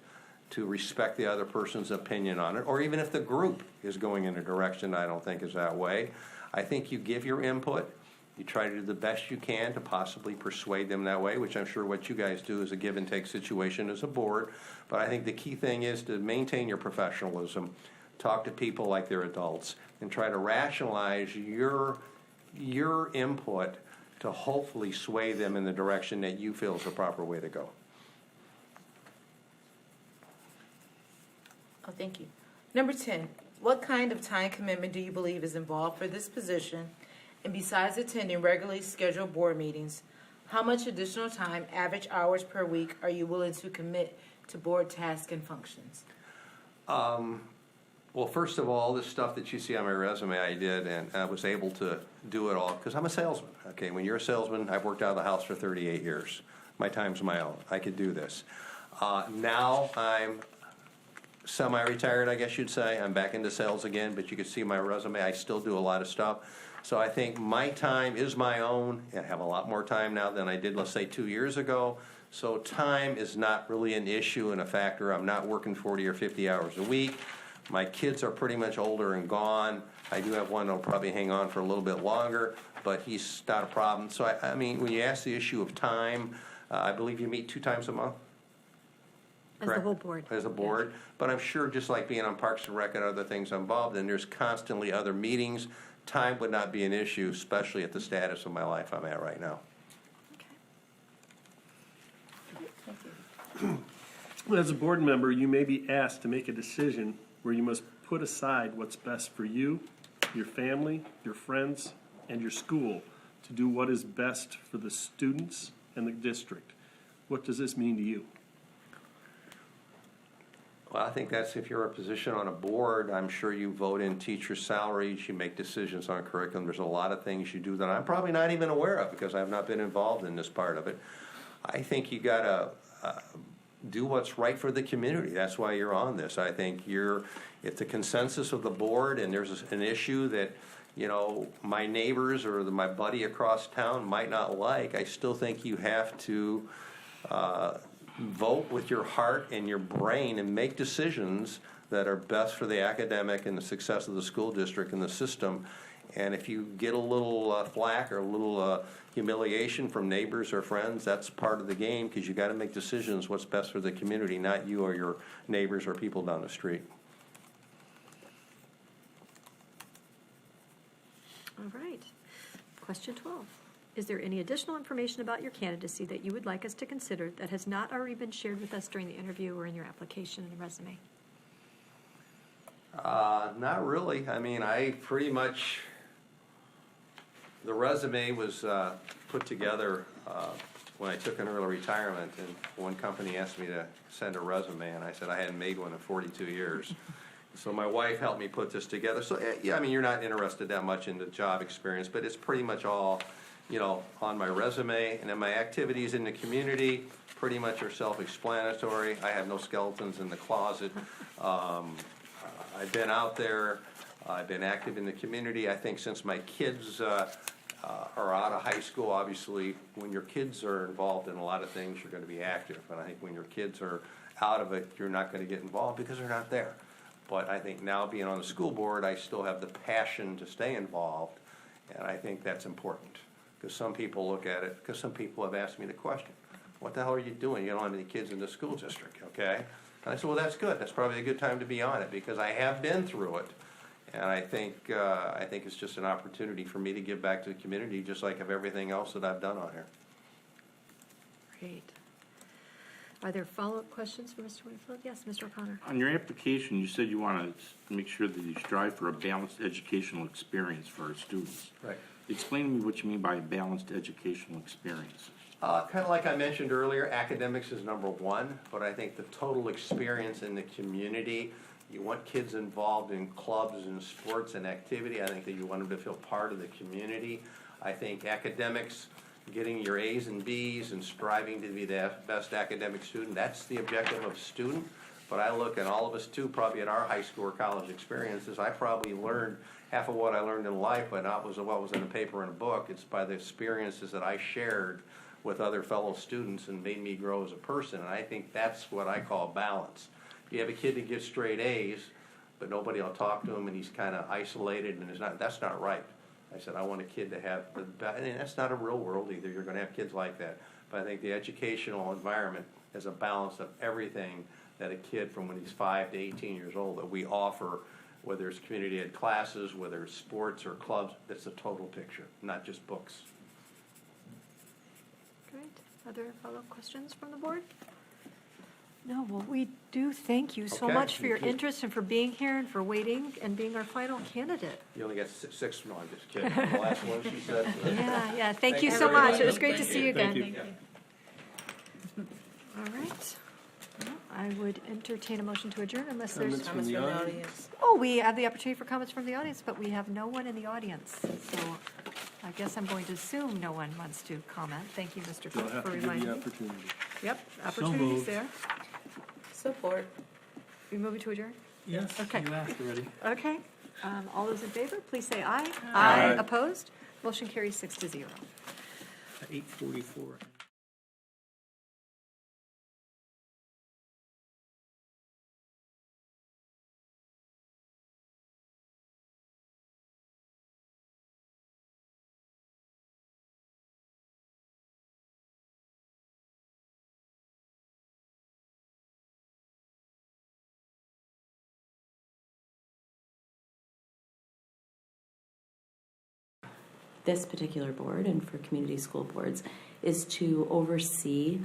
to respect the other person's opinion on it, or even if the group is going in a direction I don't think is that way. I think you give your input, you try to do the best you can to possibly persuade them that way, which I'm sure what you guys do is a give and take situation as a board. But I think the key thing is to maintain your professionalism, talk to people like they're adults, and try to rationalize your input to hopefully sway them in the direction that you feel is the proper way to go. Oh, thank you. Number 10, what kind of time commitment do you believe is involved for this position? And besides attending regularly scheduled board meetings, how much additional time, average hours per week, are you willing to commit to board tasks and functions? Well, first of all, this stuff that you see on my resume, I did, and I was able to do it all because I'm a salesman. Okay, when you're a salesman, I've worked out of the house for 38 years. My time's my own. I could do this. Now I'm semi-retired, I guess you'd say. I'm back into sales again, but you can see my resume. I still do a lot of stuff. So I think my time is my own. I have a lot more time now than I did, let's say, 2 years ago. So time is not really an issue and a factor. I'm not working 40 or 50 hours a week. My kids are pretty much older and gone. I do have one that'll probably hang on for a little bit longer, but he's not a problem. So, I mean, when you ask the issue of time, I believe you meet 2 times a month? As the whole board. As a board. But I'm sure just like being on Parks and Rec and other things I'm involved in, there's constantly other meetings. Time would not be an issue, especially at the status of my life I'm at right now. As a board member, you may be asked to make a decision where you must put aside what's best for you, your family, your friends, and your school to do what is best for the students and the district. What does this mean to you? Well, I think that's if you're a position on a board, I'm sure you vote in teacher salaries, you make decisions on curriculum. There's a lot of things you do that I'm probably not even aware of because I've not been involved in this part of it. I think you gotta do what's right for the community. That's why you're on this. I think if the consensus of the board and there's an issue that, you know, my neighbors or my buddy across town might not like, I still think you have to vote with your heart and your brain and make decisions that are best for the academic and the success of the school district and the system. And if you get a little flack or a little humiliation from neighbors or friends, that's part of the game because you got to make decisions what's best for the community, not you or your neighbors or people down the street. All right. Question 12. Is there any additional information about your candidacy that you would like us to consider that has not already been shared with us during the interview or in your application and resume? Not really. I mean, the resume was put together when I took an early retirement, and one company asked me to send a resume, and I said I hadn't made one in 42 years. So my wife helped me put this together. So, yeah, I mean, you're not interested that much in the job experience, but it's pretty much all, you know, on my resume. And then my activities in the community pretty much are self-explanatory. I have no skeletons in the closet. I've been out there. I've been active in the community. I think since my kids are out of high school, obviously, when your kids are involved in a lot of things, you're going to be active. And I think when your kids are out of it, you're not going to get involved because they're not there. But I think now being on the school board, I still have the passion to stay involved, and I think that's important. Because some people look at it, because some people have asked me the question, what the hell are you doing? You don't have any kids in the school district, okay? And I said, well, that's good. That's probably a good time to be on it, because I have been through it. And I think it's just an opportunity for me to give back to the community, just like of everything else that I've done on here. Great. Are there follow-up questions for Mr. Winfield? Yes, Mr. O'Connor. On your application, you said you want to make sure that you strive for a balanced educational experience for our students. Right. Explain to me what you mean by a balanced educational experience. Kind of like I mentioned earlier, academics is number one, but I think the total experience in the community, you want kids involved in clubs and sports and activity. I think that you want them to feel part of the community. I think academics, getting your A's and B's and striving to be the best academic student, that's the objective of a student. But I look at all of us too, probably in our high school or college experiences, I probably learned half of what I learned in life, but not what was in a paper and a book. It's by the experiences that I shared with other fellow students and made me grow as a person. And I think that's what I call balance. If you have a kid that gets straight A's, but nobody will talk to him and he's kind of isolated and that's not right. I said, I want a kid to have the best, and that's not a real world either. You're going to have kids like that. But I think the educational environment is a balance of everything that a kid from when he's 5 to 18 years old that we offer, whether it's community ed classes, whether it's sports or clubs, it's a total picture, not just books. Great. Other follow-up questions from the board? No, well, we do thank you so Okay, much for your thank you. interest and for being here and for waiting and being our final candidate. You only got six, no, I'm just kidding. The last one she said. Yeah, thank you so much. It was great to see you again. Thank you. All right. Well, I would entertain a motion to adjourn unless there's... Comments from the audience? Oh, we have the opportunity for comments from the audience, but we have no one in the audience. So I guess I'm going to assume no one wants to comment. Thank you, Mr. You'll Cook, have for to give the reminding me. opportunity. Yep, So opportunities moved. there. Support. We moving to adjourn? Yes, Okay. you asked already. Okay. All those in favor, please say aye. Aye. Opposed? Motion carries 6-0. At 8:44. This particular board and for community school boards is to oversee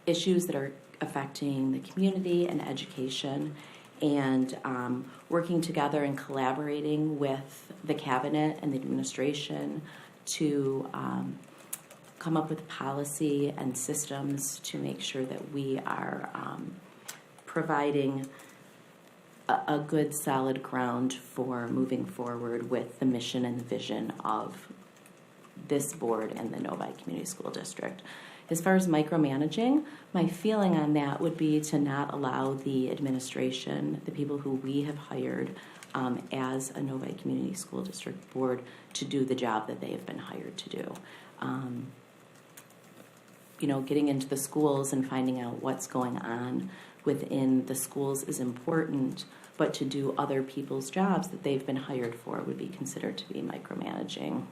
issues that are affecting the community and education, and working together and collaborating with the cabinet and the administration to come up with policy and systems to make sure that we are providing a good solid ground for moving forward with the mission and the vision of this board and the Novi Community School District. As far as micromanaging, my feeling on that would be to not allow the administration, the people who we have hired as a Novi Community School District board, to do the job that they have been hired to do. Getting into the schools and finding out what's going on within the schools is important, but to do other people's jobs that they've been hired for would be considered to be micromanaging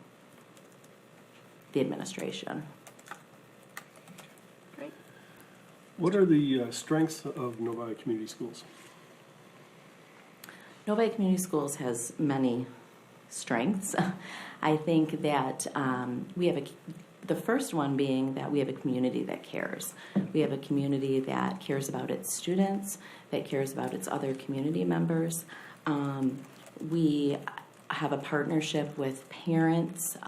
the administration. Great. What are the strengths of Novi Community Schools? Novi Community Schools has many strengths. I think that we have the first one being that we have a community that cares. We have a community that cares about its students, that cares about its other community members. We have a partnership with parents,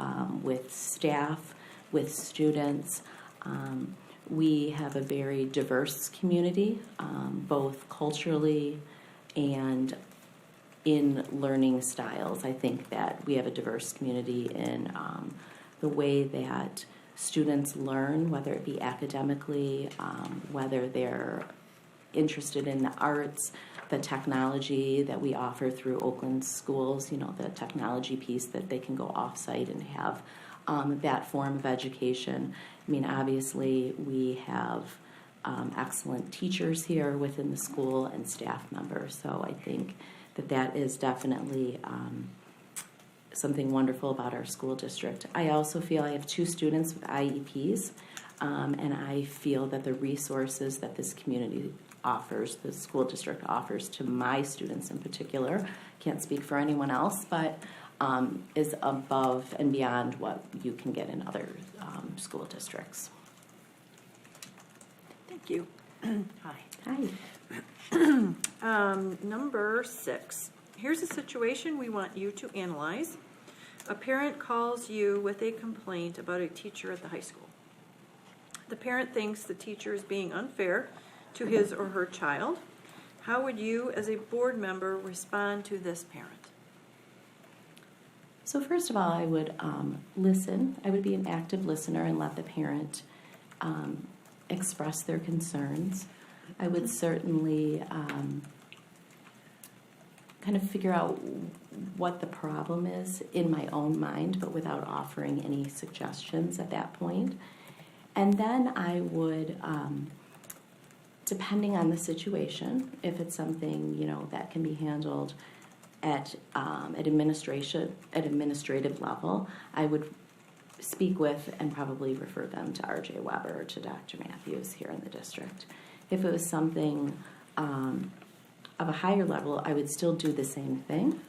with staff, with students. We have a very diverse community, both culturally and in learning styles. I think that we have a diverse community in the way that students learn, whether it be academically, whether they're interested in the arts, the technology that we offer through Oakland schools, the technology piece that they can go off-site and have that form of education. I mean, obviously, we have excellent teachers here within the school and staff members, so I think that is definitely something wonderful about our school district. I also feel I have 2 students with IEPs, and I feel that the resources that this community offers, the school district offers to my students in particular, can't speak for anyone else, but is above and beyond what you can get in other school districts. Thank you. Hi. Hi. Number 6. Here's a situation we want you to analyze. A parent calls you with a complaint about a teacher at the high school. The parent thinks the teacher is being unfair to his or her child. How would you, as a board member, respond to this parent? So first of all, I would listen. I would be an active listener and let the parent express their concerns. I would certainly kind of figure out what the problem is in my own mind, but without offering any suggestions at that point. And then I would, depending on the situation, if it's something that can be handled at administrative level, I would speak with and probably refer them to R.J. Weber or to Dr. Matthews here in the district. If it was something of a higher level, I would still do the same thing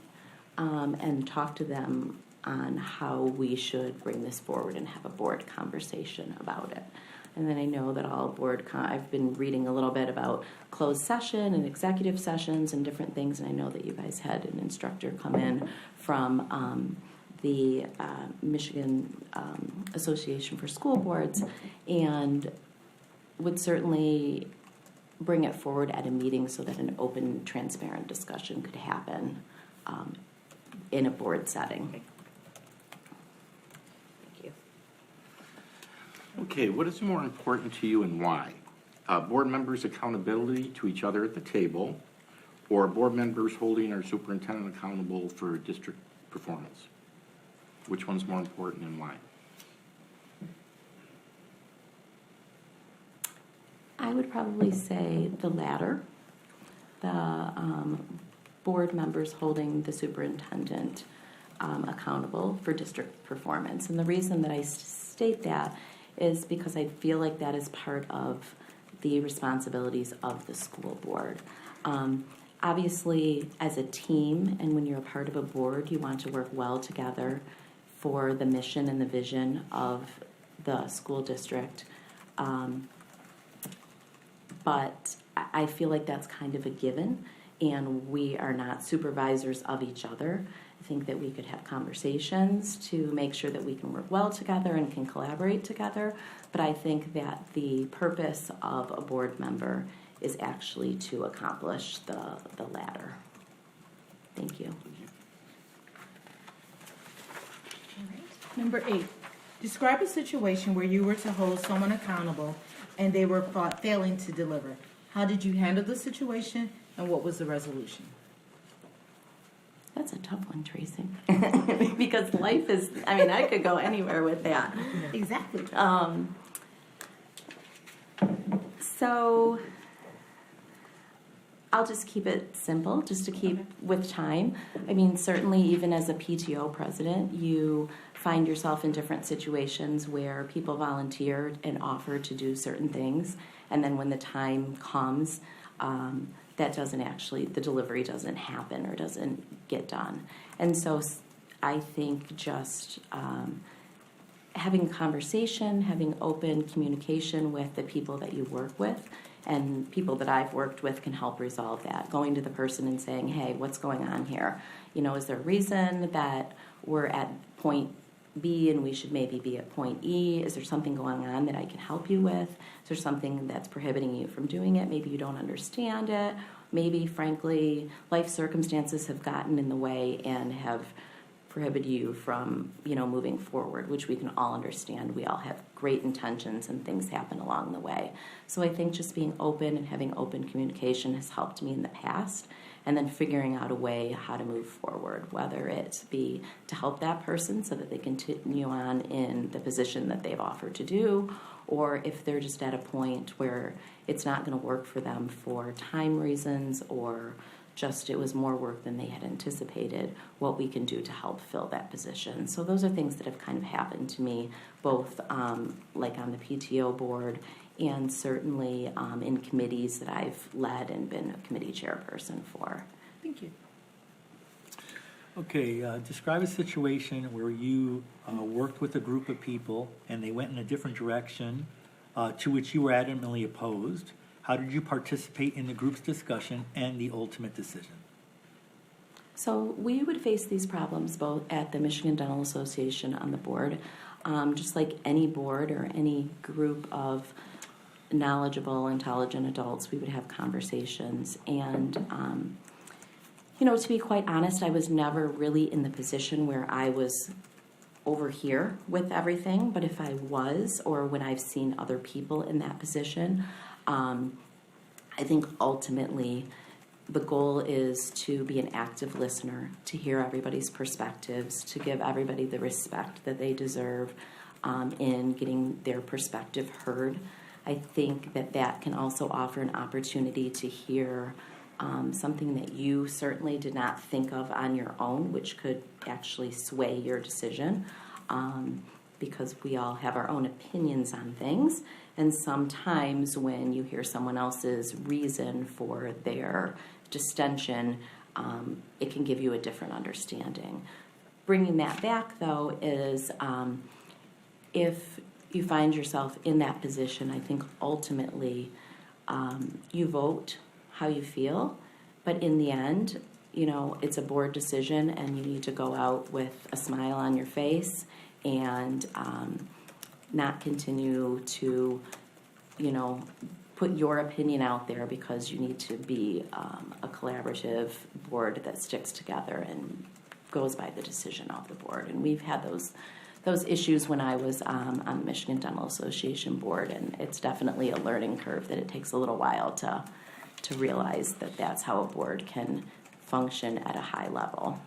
and talk to them on how we should bring this forward and have a board conversation about it. And then I know that all I've been reading a little bit about closed session and executive sessions and different things, and I know that you guys had an instructor come in from the Michigan Association for School Boards, and would certainly bring it forward at a meeting so that an open, transparent discussion could happen in a board setting. Okay, what is more important to you and why? Board members' accountability to each other at the table, or board members holding our superintendent accountable for district performance? Which one's more important and why? I would probably say the latter, the board members holding the superintendent accountable for district performance. And the reason that I state that is because I feel like that is part of the responsibilities of the school board. Obviously, as a team, and when you're a part of a board, you want to work well together for the mission and the vision of the school district. But I feel like that's kind of a given, and we are not supervisors of each other. I think that we could have conversations to make sure that we can work well together and can collaborate together. But I think that the purpose of a board member is actually to accomplish the latter. Thank you. Number 8, describe a situation where you were to hold someone accountable and they were caught failing to deliver. How did you handle the situation and what was the resolution? That's a tough one, Tracy. Because life is, I could go anywhere with that. Exactly. So I'll just keep it simple, just to keep with time. Certainly even as a PTO president, you find yourself in different situations where people volunteer and offer to do certain things, and then when the time comes, that doesn't actually, the delivery doesn't happen or doesn't get done. And so I think just having conversation, having open communication with the people that you work with, and people that I've worked with can help resolve that. Going to the person and saying, hey, what's going on here? Is there a reason that we're at point B and we should maybe be at point E? Is there something going on that I can help you with? Is there something that's prohibiting you from doing it? Maybe you don't understand it. Maybe, frankly, life circumstances have gotten in the way and have prohibited you from, moving forward, which we can all understand. We all have great intentions and things happen along the way. So I think just being open and having open communication has helped me in the past, and then figuring out a way how to move forward, whether it be to help that person so that they continue on in the position that they've offered to do, or if they're just at a point where it's not going to work for them for time reasons, or just it was more work than they had anticipated, what we can do to help fill that position. So those are things that have kind of happened to me, both like on the PTO board and certainly in committees that I've led and been a committee chairperson for. Thank you. Okay, describe a situation where you worked with a group of people and they went in a different direction to which you were adamantly opposed. How did you participate in the group's discussion and the ultimate decision? So we would face these problems both at the Michigan Dental Association on the board, just like any board or any group of knowledgeable, intelligent adults, we would have conversations. And, to be quite honest, I was never really in the position where I was over here with everything, but if I was, or when I've seen other people in that position, I think ultimately the goal is to be an active listener, to hear everybody's perspectives, to give everybody the respect that they deserve in getting their perspective heard. I think that can also offer an opportunity to hear something that you certainly did not think of on your own, which could actually sway your decision, because we all have our own opinions on things. And sometimes when you hear someone else's reason for their distension, it can give you a different understanding. Bringing that back, though, is if you find yourself in that position, I think ultimately you vote how you feel, but in the end, it's a board decision, and you need to go out with a smile on your face and not continue to, put your opinion out there, because you need to be a collaborative board that sticks together and goes by the decision of the board. And we've had those issues when I was on the Michigan Dental Association board, and it's definitely a learning curve that it takes a little while to realize that that's how a board can function at a high level.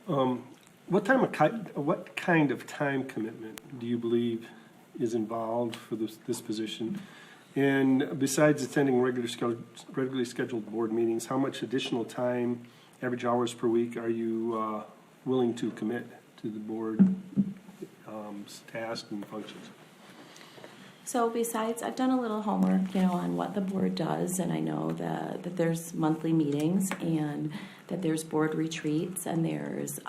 What kind of time commitment do you believe is involved for this position? And besides attending regularly scheduled board meetings, how much additional time, average hours per week, are you willing to commit to the board tasks and functions? So besides, I've done a little homework, on what the board does, and I know that there's monthly meetings and that there's board retreats, and there's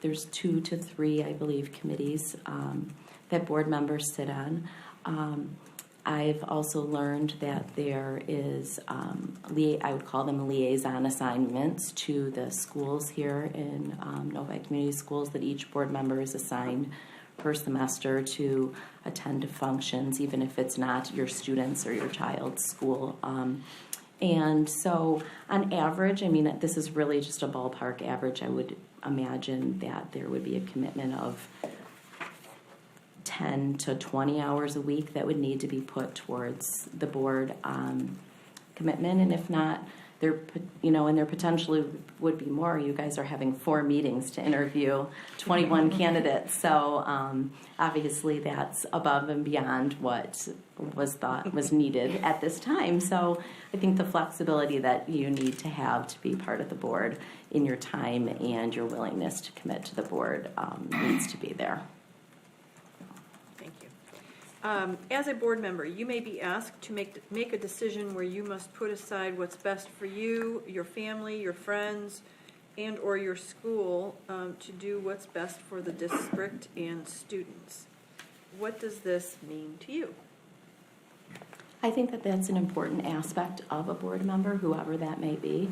there's 2 to 3, I believe, committees that board members sit on. I've also learned that there is, I would call them liaison assignments to the schools here in Novi Community Schools, that each board member is assigned per semester to attend to functions, even if it's not your students or your child's school. And so on average, I mean, this is really just a ballpark average, I would imagine that there would be a commitment of 10 to 20 hours a week that would need to be put towards the board commitment. And if not, there, and there potentially would be more. You guys are having 4 meetings to interview 21 candidates. So obviously that's above and beyond what was thought was needed at this time. So I think the flexibility that you need to have to be part of the board in your time and your willingness to commit to the board needs to be there. As a board member, you may be asked to make a decision where you must put aside what's best for you, your family, your friends, and or your school to do what's best for the district and students. What does this mean to you? I think that that's an important aspect of a board member, whoever that may be,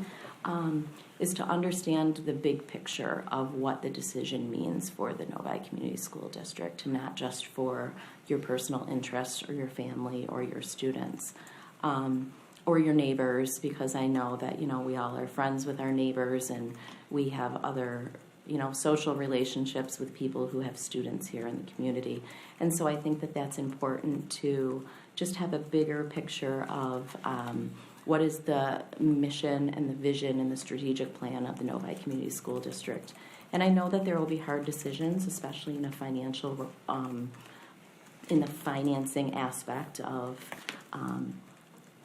is to understand the big picture of what the decision means for the Novi Community School District, not just for your personal interests or your family or your students or your neighbors, because I know that, we all are friends with our neighbors and we have other, social relationships with people who have students here in the community. And so I think that that's important to just have a bigger picture of what is the mission and the vision and the strategic plan of the Novi Community School District. And I know that there will be hard decisions, especially in a financial, in the financing aspect of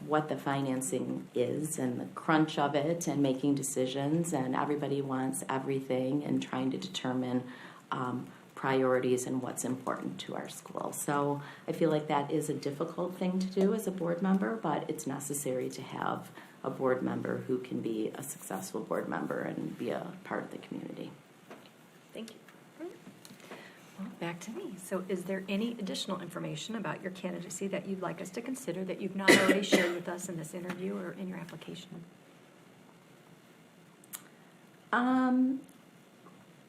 what the financing is and the crunch of it and making decisions, and everybody wants everything and trying to determine priorities and what's important to our school. So I feel like that is a difficult thing to do as a board member, but it's necessary to have a board member who can be a successful board member and be a part of the community. Thank you. Well, back to me. So is there any additional information about your candidacy that you'd like us to consider that you've not already shared with us in this interview or in your application?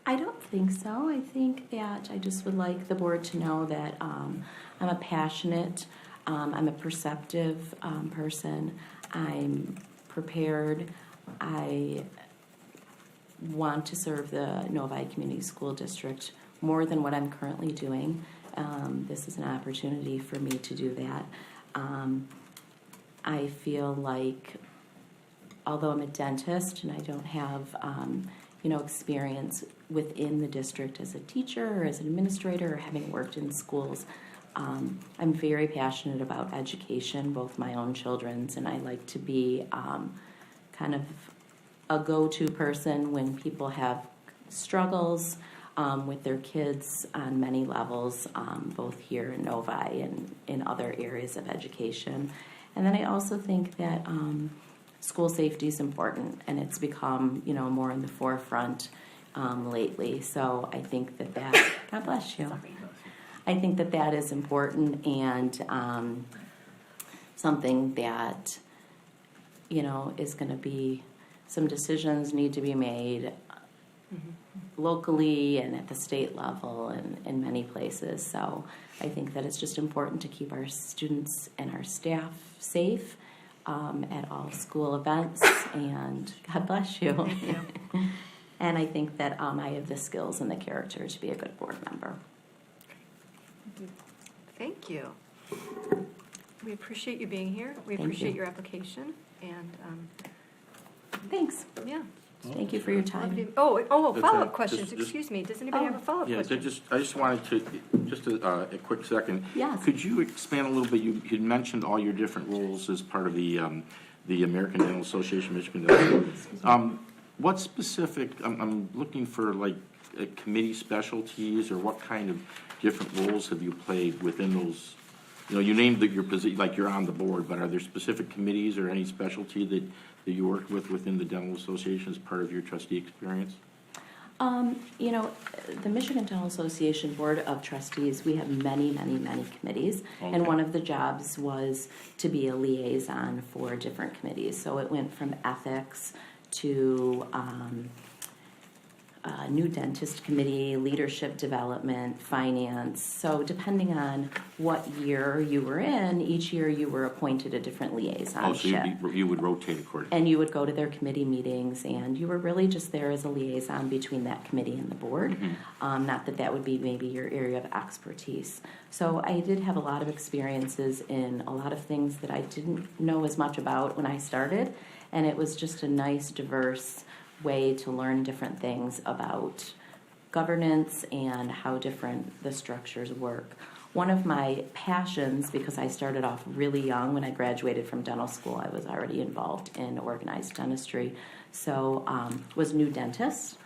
I don't think so. I think that I just would like the board to know that I'm a passionate, I'm a perceptive person. I'm prepared. I want to serve the Novi Community School District more than what I'm currently doing. This is an opportunity for me to do that. I feel like, although I'm a dentist and I don't have experience within the district as a teacher or as an administrator or having worked in schools, I'm very passionate about education, both my own children's, and I like to be kind of a go-to person when people have struggles with their kids on many levels, both here in Novi and in other areas of education. And then I also think that school safety is important, and it's become, more in the forefront lately. So I think that God bless you. I think that is important and something that, is going to be, some decisions need to be made locally and at the state level and in many places. So I think that it's just important to keep our students and our staff safe at all school events, and God bless you. Thank you. And I think that I have the skills and the character to be a good board member. Thank you. We appreciate you being here. We Thank appreciate you. your application. And thanks. Yeah. Thank you for your time. Follow-up questions. Just- Excuse me. Does anybody have a follow-up Yeah, question? I just wanted to, a quick second. Yes. Could you expand a little bit? You mentioned all your different roles as part of the American Dental Association, Michigan Dental. What specific, I'm looking for like committee specialties, or what kind of different roles have you played within those? You named that your position, like you're on the board, but are there specific committees or any specialty that you worked with within the Dental Association as part of your trustee experience? You know, the Michigan Dental Association Board of Trustees, we have many, many, many committees. Okay. And one of the jobs was to be a liaison for different committees. So it went from ethics to new dentist committee, leadership development, finance. So depending on what year you were in, each year you were appointed a different liaisonship. Oh, so you would rotate accordingly. And you would go to their committee meetings, and you were really just there as a liaison between that committee and the board. Not that that would be maybe your area of expertise. So I did have a lot of experiences in a lot of things that I didn't know as much about when I started, and it was just a nice, diverse way to learn different things about governance and how different the structures work. One of my passions, because I started off really young when I graduated from dental school, I was already involved in organized dentistry, so was new dentists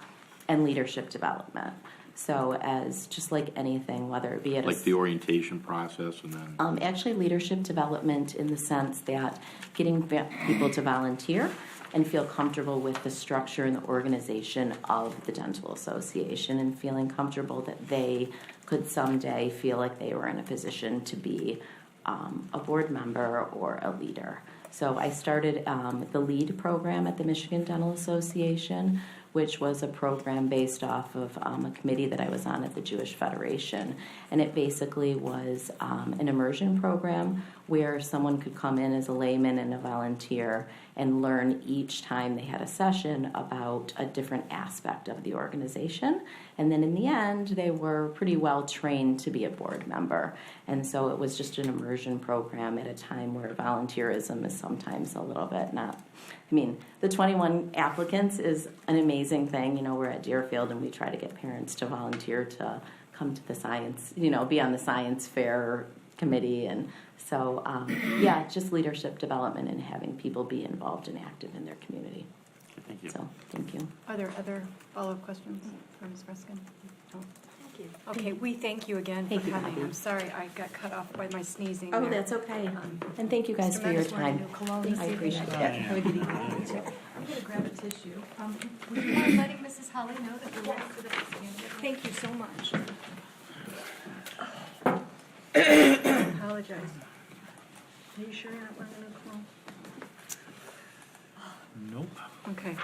and leadership development. So as just like anything, whether it be at Like the orientation process and then... actually leadership development in the sense that getting people to volunteer and feel comfortable with the structure and the organization of the dental association and feeling comfortable that they could someday feel like they were in a position to be a board member or a leader. So I started the LEAD program at the Michigan Dental Association, which was a program based off of a committee that I was on at the Jewish Federation. And it basically was an immersion program where someone could come in as a layman and a volunteer and learn each time they had a session about a different aspect of the organization. And then in the end, they were pretty well trained to be a board member. And so it was just an immersion program at a time where volunteerism is sometimes a little bit not... I mean, the 21 applicants is an amazing thing. You know, we're at Deerfield and we try to get parents to volunteer to come to the science, you know, be on the science fair committee. And so, yeah, just leadership development and having people be involved and active in their community. Thank you. So, thank you. Are there other follow-up questions for Ms. Ruskin? No. Thank you. Okay, we thank you again for Thank you, coming. Kathy. I'm sorry I got cut off by my sneezing. Oh, there. that's okay. And thank you guys Mr. for your Menace wanted time. to do cologne I this evening. appreciate it. Have a good evening. I'm going to grab a tissue. Would you mind letting Mrs. Holly know that we're ready for the next candidate? Thank you so much. I apologize. Are you sure you're not wearing a cologne? Nope. Okay.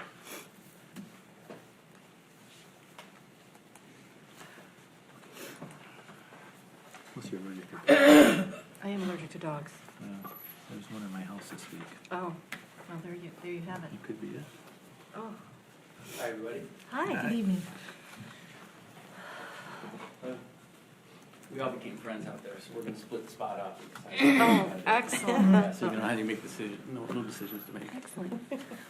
Unless you're allergic to I am allergic to dogs. There's one in my house this week. Oh, well, there you have it. You could be it. Oh, Hi, everybody. hi. Good evening. We all became friends out there, so we're going to split the spot up. Oh, excellent. Yeah, so you don't have to make decisions, no decisions to make. Excellent.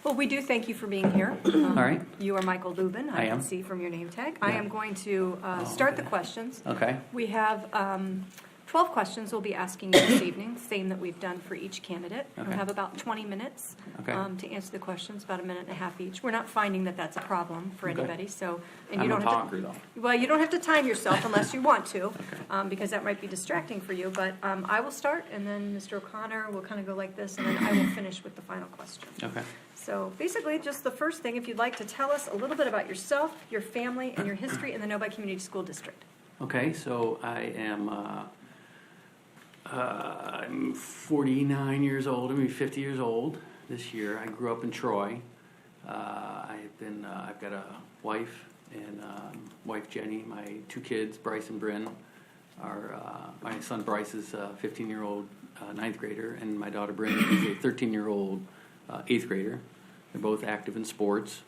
Well, we do thank you for being here. All right. You are Michael Lubin, I I can am. see from your name tag. I Yeah. am going to start the questions. Okay. We have 12 questions we'll be asking you this evening, same that we've done for each candidate. We'll Okay. have about 20 minutes Okay. to answer the questions, about a minute and a half each. We're not finding that that's a problem for Okay. anybody, so. I'm a don't have talker, to, though. Well, you don't have to time yourself unless you want to, because that might be distracting for you. But I will start, and then Mr. O'Connor will kind of go like this, and then I will finish with the final question. Okay. So basically, just the first thing, if you'd like to tell us a little bit about yourself, your family, and your history in the Novi Community School District. Okay, so I am I'm 49 years old. I'm going to be 50 years old this year. I grew up in Troy. I've got a wife and wife Jenny. My two kids, Bryce and Bryn, are my son Bryce is a 15-year-old ninth grader, and my daughter Bryn is a 13-year-old eighth grader. They're both active in sports.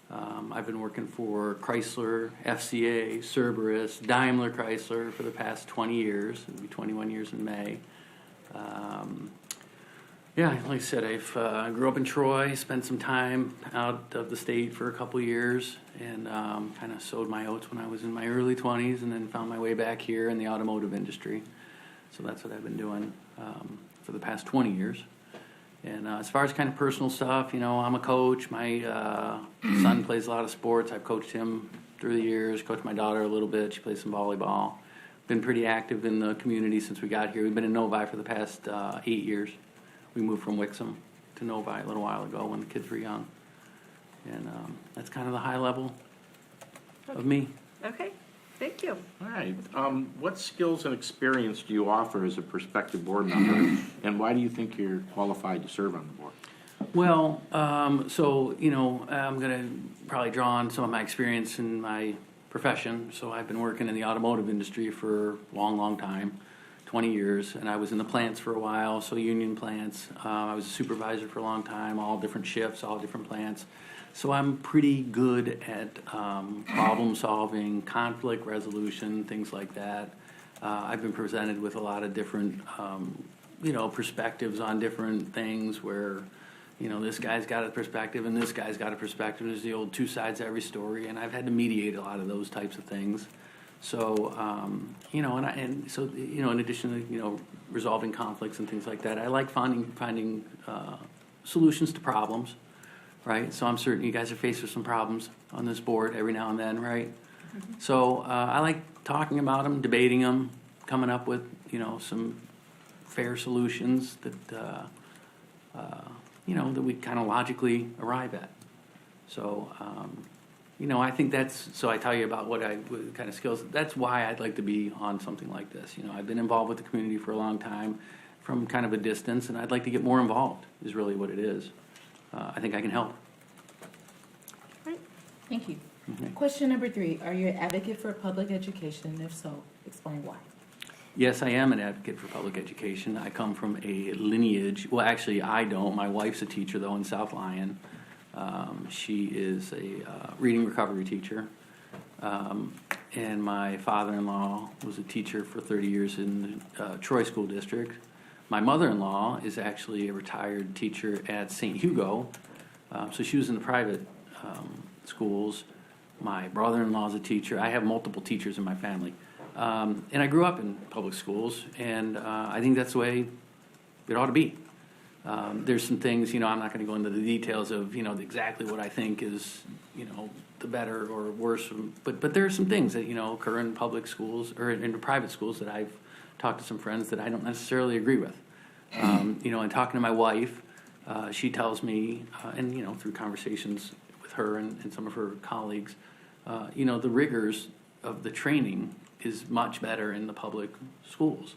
I've been working for Chrysler, FCA, Cerberus, Daimler Chrysler for the past 20 years. It'll be 21 years in May. Yeah, like I said, I grew up in Troy, spent some time out of the state for a couple years, and kind of sowed my oats when I was in my early 20s, and then found my way back here in the automotive industry. So that's what I've been doing for the past 20 years. And as far as kind of personal stuff, you know, I'm a coach. My son plays a lot of sports. I've coached him through the years, coached my daughter a little bit. She plays some volleyball. Been pretty active in the community since we got here. We've been in Novi for the past 8 years. We moved from Wixom to Novi a little while ago when the kids were young. And that's kind of the high level. of me. Okay, thank you. All right. What skills and experience do you offer as a prospective board member, and why do you think you're qualified to serve on the board? Well, so, I'm going to probably draw on some of my experience in my profession. So I've been working in the automotive industry for a long, long time, 20 years, and I was in the plants for a while, so union plants. I was a supervisor for a long time, all different shifts, all different plants. So I'm pretty good at problem solving, conflict resolution, things like that. I've been presented with a lot of different, perspectives on different things where, this guy's got a perspective and this guy's got a perspective. There's the old two sides to every story, and I've had to mediate a lot of those types of things. So, in addition to, resolving conflicts and things like that, I like finding solutions to problems, right? So I'm certain you guys are faced with some problems on this board every now and then, right? So I like talking about them, debating them, coming up with, some fair solutions that, that we kind of logically arrive at. So, I think so I tell you about what kind of skills, that's why I'd like to be on something like this. I've been involved with the community for a long time from kind of a distance, and I'd like to get more involved is really what it is. I think I can help. Thank you. Okay. Question number 3, are you an advocate for public education? And if so, explain why. Yes, I am an advocate for public education. I come from a lineage, well, actually, I don't. My wife's a teacher, though, in South Lyon. She is a reading recovery teacher. And my father-in-law was a teacher for 30 years in the Troy School District. My mother-in-law is actually a retired teacher at St. Hugo. So she was in the private schools. My brother-in-law is a teacher. I have multiple teachers in my family. And I grew up in public schools, and I think that's the way it ought to be. There's some things, I'm not going to go into the details of, exactly what I think is, the better or worse. But there are some things that, occur in public schools or in private schools that I've talked to some friends that I don't necessarily agree with. And talking to my wife, she tells me, and, through conversations with her and some of her colleagues, the rigors of the training is much better in the public schools.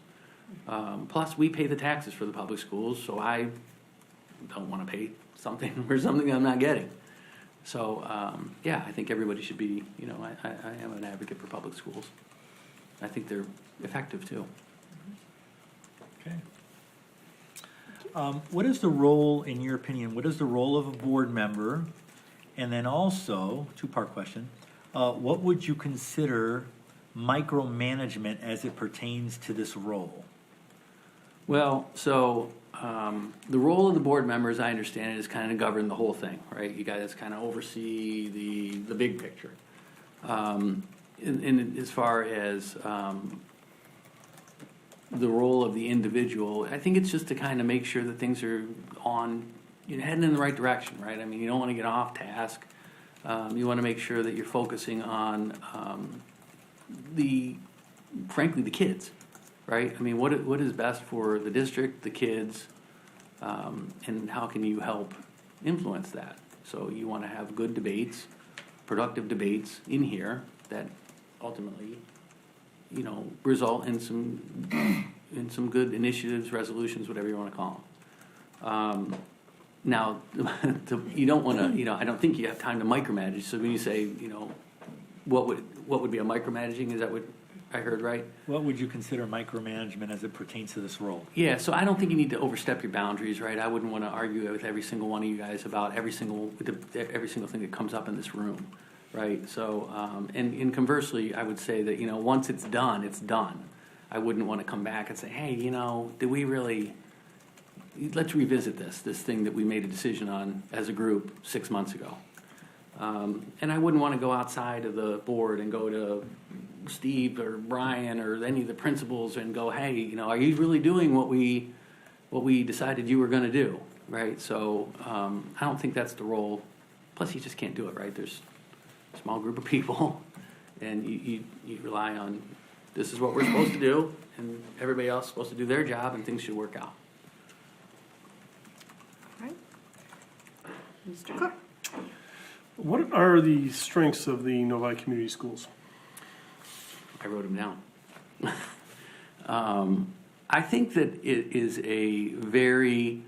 Plus, we pay the taxes for the public schools, so I don't want to pay something for something I'm not getting. So, I think everybody should be, I am an advocate for public schools. I think they're effective, too. Okay. What is the role, in your opinion, what is the role of a board member? And then also, two-part question, what would you consider micromanagement as it pertains to this role? Well, so the role of the board member, as I understand it, is kind of govern the whole thing, right? You guys kind of oversee the big picture. In as far as the role of the individual, I think it's just to kind of make sure that things are heading in the right direction, right? I mean, you don't want to get off task. You want to make sure that you're focusing on frankly, the kids, right? I mean, what is best for the district, the kids, and how can you help influence that? So you want to have good debates, productive debates in here that ultimately, result in some good initiatives, resolutions, whatever you want to call them. Now, you don't want to, I don't think you have time to micromanage. So when you say, what would be a micromanaging? Is that what I heard right? What would you consider micromanagement as it pertains to this role? Yeah, so I don't think you need to overstep your boundaries, right? I wouldn't want to argue with every single one of you guys about every single thing that comes up in this room, right? So, and conversely, I would say that, once it's done, it's done. I wouldn't want to come back and say, hey, did we really, let's revisit this thing that we made a decision on as a group 6 months ago. And I wouldn't want to go outside of the board and go to Steve or Brian or any of the principals and go, hey, are you really doing what we decided you were going to do, right? So I don't think that's the role. Plus, you just can't do it, right? There's a small group of people, and you rely on this is what we're supposed to do, and everybody else is supposed to do their job, and things should work out. All right. Mr. Cook. What are the strengths of the Novi Community Schools? I wrote them down. I think that it is a very,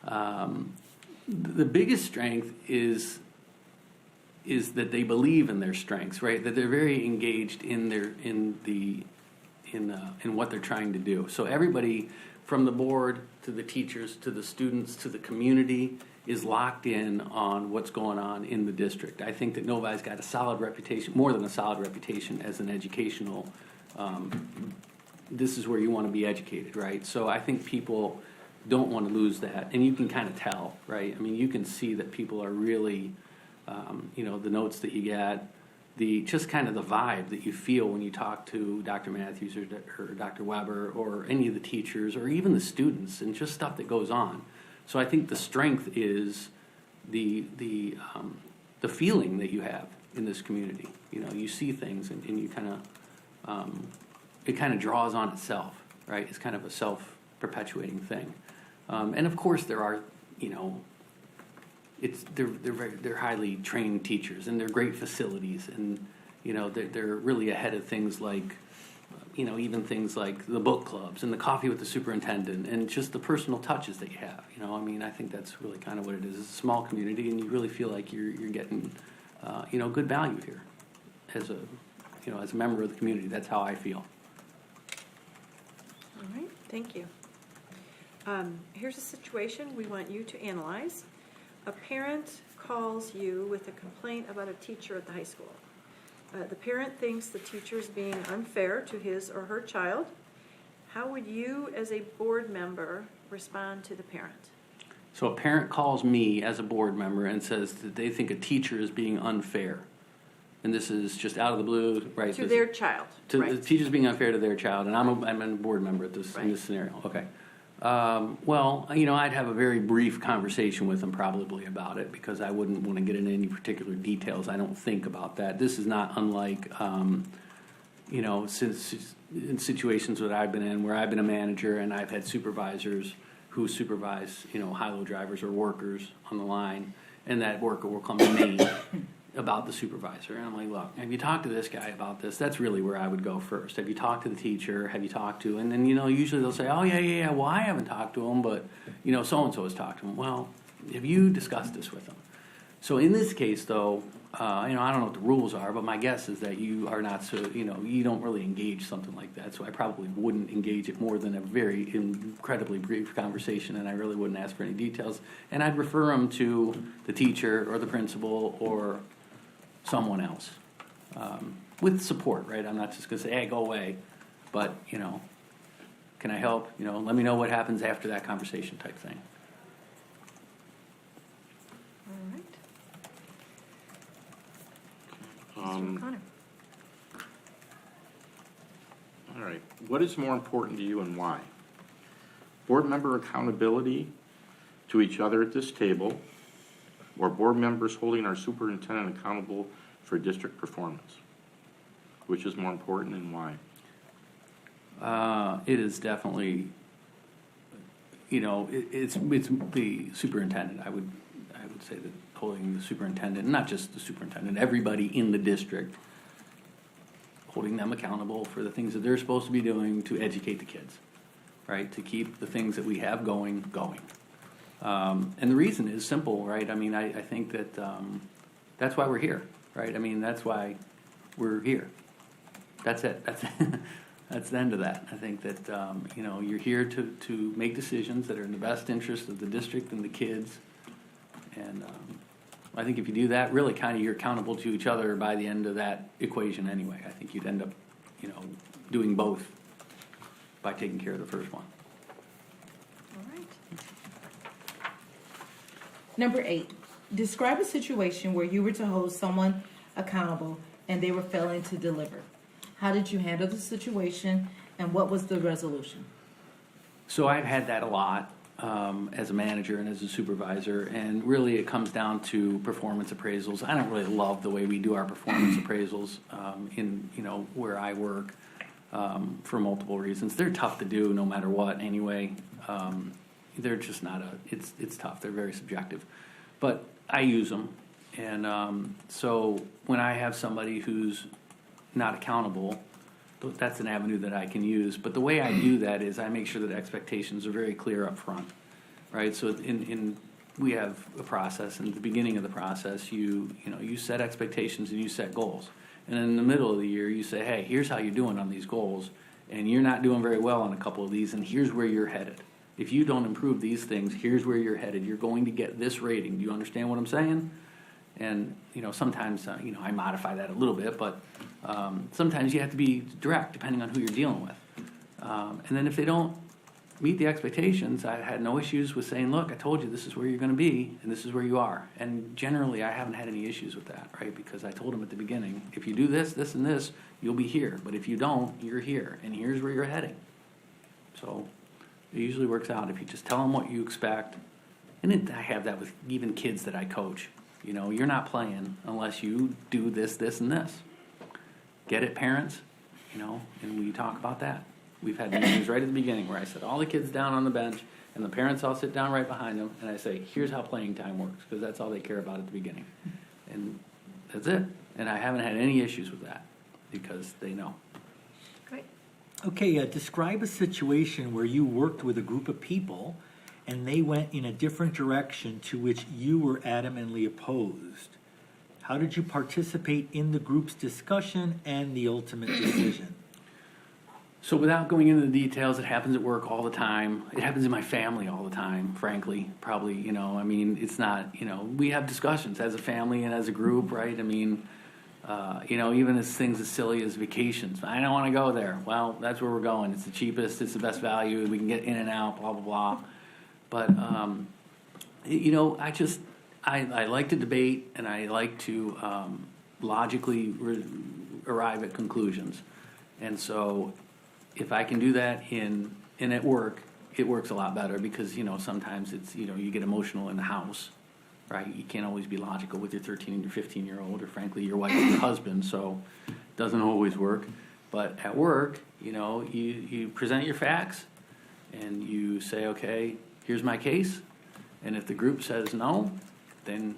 the biggest strength is that they believe in their strengths, right? That they're very engaged in what they're trying to do. So everybody, from the board to the teachers to the students to the community, is locked in on what's going on in the district. I think that Novi's got a solid reputation, more than a solid reputation, as an educational. This is where you want to be educated, right? So I think people don't want to lose that, and you can kind of tell, right? I mean, you can see that people are really, the notes that you get, just kind of the vibe that you feel when you talk to Dr. Matthews or Dr. Weber or any of the teachers or even the students, and just stuff that goes on. So I think the strength is the feeling that you have in this community. You see things and you kind of, it kind of draws on itself, right? It's kind of a self-perpetuating thing. And of course there are, they're highly trained teachers and they're great facilities, and they're really ahead of things like even things like the book clubs and the coffee with the superintendent and just the personal touches that you have. I think that's really kind of what it is. It's a small community, and you really feel like you're getting good value here as a member of the community. That's how I feel. All right, thank you. Here's a situation we want you to analyze. A parent calls you with a complaint about a teacher at the high school. The parent thinks the teacher is being unfair to his or her child. How would you, as a board member, respond to the parent? So a parent calls me as a board member and says that they think a teacher is being unfair. And this is just out of the blue, right? To their child. The teacher's being unfair to their child, and I'm a board member in this scenario. Okay. I'd have a very brief conversation with them probably about it, because I wouldn't want to get into any particular details. I don't think about that. This is not unlike, since in situations that I've been in where I've been a manager and I've had supervisors who supervise, high-low drivers or workers on the line, and that worker will come to me about the supervisor. And I'm like, look, have you talked to this guy about this? That's really where I would go first. Have you talked to the teacher? Have you talked to, and then, usually they'll say, oh, yeah. Well, I haven't talked to him, but, so-and-so has talked to him. Well, have you discussed this with him? So in this case, though, I don't know what the rules are, but my guess is that you are not you don't really engage something like that. So I probably wouldn't engage it more than a very incredibly brief conversation, and I really wouldn't ask for any details. And I'd refer them to the teacher or the principal or someone else, with support, right? I'm not just going to say, hey, go away, but, can I help? Let me know what happens after that conversation type thing. All right. Um, Mr. O'Connor. All right. What is more important to you and why? Board member accountability to each other at this table, or board members holding our superintendent accountable for district performance? Which is more important and why? It is definitely, it's the superintendent. I would say that holding the superintendent, not just the superintendent, everybody in the district, holding them accountable for the things that they're supposed to be doing to educate the kids, right? To keep the things that we have going. And the reason is simple, right? I think that that's why we're here, right? That's why we're here. That's it. That's the end of that. I think that, you're here to make decisions that are in the best interest of the district and the kids. And I think if you do that, really kind of you're accountable to each other by the end of that equation anyway. I think you'd end up, doing both by taking care of the first one. All right. Number 8, describe a situation where you were to hold someone accountable and they were failing to deliver. How did you handle the situation, and what was the resolution? So I've had that a lot as a manager and as a supervisor, and really it comes down to performance appraisals. I don't really love the way we do our performance appraisals in where I work for multiple reasons. They're tough to do no matter what anyway. They're just not it's tough. They're very subjective. But I use them, And so when I have somebody who's not accountable, that's an avenue that I can use. But the way I do that is I make sure that expectations are very clear up front, right? So we have a process, and at the beginning of the process, you set expectations and you set goals. And in the middle of the year, you say, hey, here's how you're doing on these goals, and you're not doing very well on a couple of these, and here's where you're headed. If you don't improve these things, here's where you're headed. You're going to get this rating. Do you understand what I'm saying? And, sometimes, I modify that a little bit, but sometimes you have to be direct depending on who you're dealing with. And then if they don't meet the expectations, I had no issues with saying, look, I told you this is where you're going to be, and this is where you are. And generally, I haven't had any issues with that, right? Because I told them at the beginning, if you do this, this, and this, you'll be here. But if you don't, you're here, and here's where you're heading. So it usually works out if you just tell them what you expect. And I have that with even kids that I coach. You're not playing unless you do this, this, and this. Get it, parents? And we talk about that. We've had meetings right at the beginning where I set all the kids down on the bench, and the parents all sit down right behind them, and I say, here's how playing time works, because that's all they care about at the beginning. And that's it. And I haven't had any issues with that, because they know. Great. Okay, describe a situation where you worked with a group of people and they went in a different direction to which you were adamantly opposed. How did you participate in the group's discussion and the ultimate decision? So without going into the details, it happens at work all the time. It happens in my family all the time, frankly. Probably, it's not, we have discussions as a family and as a group, right? Even as things as silly as vacations. I don't want to go there. Well, that's where we're going. It's the cheapest, it's the best value, we can get in and out, blah, blah, blah. But, I like to debate, and I like to logically arrive at conclusions. And so if I can do that in at work, it works a lot better because, sometimes it's, you get emotional in the house, right? You can't always be logical with your 13 and your 15-year-old, or frankly, your wife and husband, so it doesn't always work. But at work, you present your facts, and you say, okay, here's my case, and if the group says no, then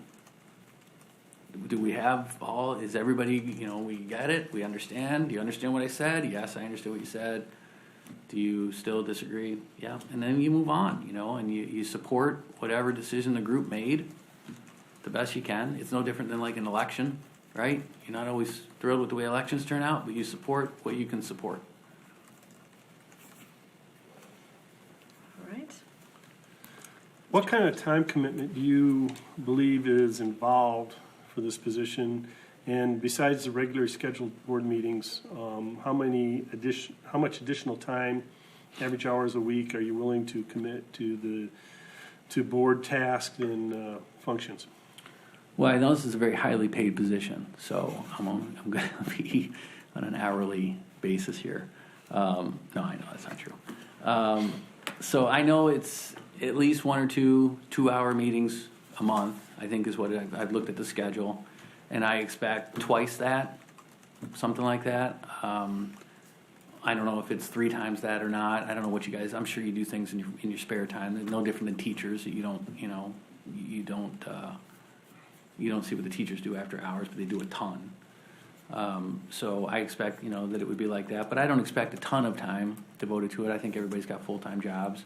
is everybody, we get it, we understand, do you understand what I said? Yes, I understand what you said. Do you still disagree? Yeah, and then you move on, and you support whatever decision the group made the best you can. It's no different than like an election, right? You're not always thrilled with the way elections turn out, but you support what you can support. All right. What kind of time commitment do you believe is involved for this position? And besides the regularly scheduled board meetings, how much additional time, average hours a week, are you willing to commit to board tasks and functions? Well, I know this is a very highly paid position, so I'm going to be on an hourly basis here. No, I know that's not true. So I know it's at least 1 or 2 2-hour meetings a month, I think is what I've looked at the schedule. And I expect twice that, something like that. I don't know if it's 3 times that or not. I don't know what you guys, I'm sure you do things in your spare time. They're no different than teachers. You don't see what the teachers do after hours, but they do a ton. So I expect, that it would be like that. But I don't expect a ton of time devoted to it. I think everybody's got full-time jobs.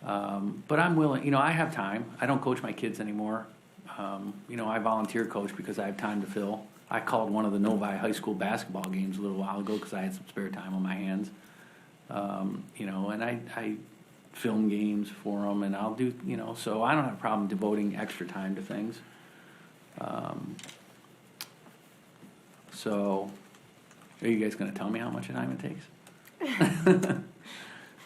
But I'm willing, I have time. I don't coach my kids anymore. I volunteer coach because I have time to fill. I called one of the Novi High School basketball games a little while ago because I had some spare time on my hands. And I film games for them, and I'll do, so I don't have a problem devoting extra time to things. So, are you guys going to tell me how much time it takes?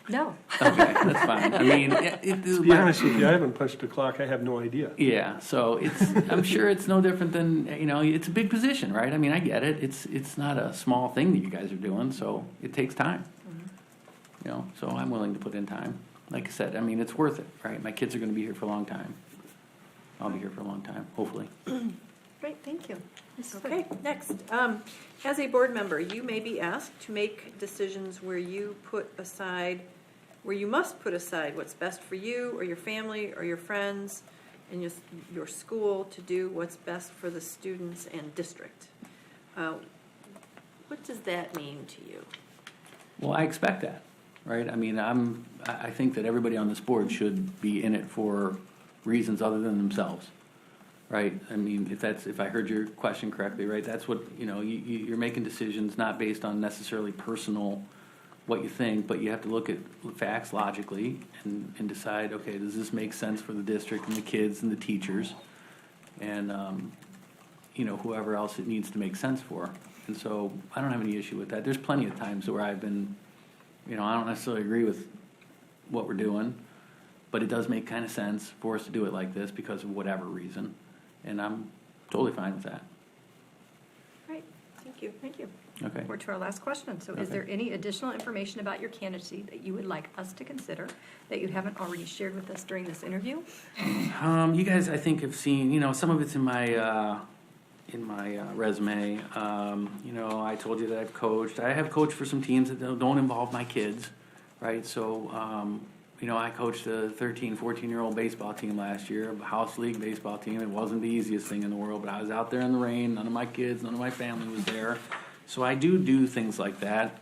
No. Okay, that's fine. I mean, To be honest with you, I haven't punched the clock. I have no idea. Yeah, so I'm sure it's no different than, it's a big position, right? I mean, I get it. It's not a small thing that you guys are doing, so it takes time. So I'm willing to put in time. Like I said, I mean, it's worth it, right? My kids are going to be here for a long time. I'll be here for a long time, hopefully. Great, thank you. Okay, next. As a board member, you may be asked to make decisions where you must put aside what's best for you or your family or your friends in your school to do what's best for the students and district. What does that mean to you? Well, I expect that, right? I mean, I think that everybody on this board should be in it for reasons other than themselves, right? I mean, if I heard your question correctly, right, that's what, you're making decisions not based on necessarily personal what you think, but you have to look at facts logically and decide, okay, does this make sense for the district and the kids and the teachers and, whoever else it needs to make sense for. And so I don't have any issue with that. There's plenty of times where I've been, I don't necessarily agree with what we're doing, but it does make kind of sense for us to do it like this because of whatever reason. And I'm totally fine with that. Great, thank you. Okay. We're to our last question. So is Okay. there any additional information about your candidacy that you would like us to consider that you haven't already shared with us during this interview? You guys, I think, have seen, some of it's in my resume. I told you that I've coached. I have coached for some teams that don't involve my kids, right? So, I coached a 13, 14-year-old baseball team last year, a house league baseball team. It wasn't the easiest thing in the world, but I was out there in the rain. None of my kids, none of my family was there. So I do things like that.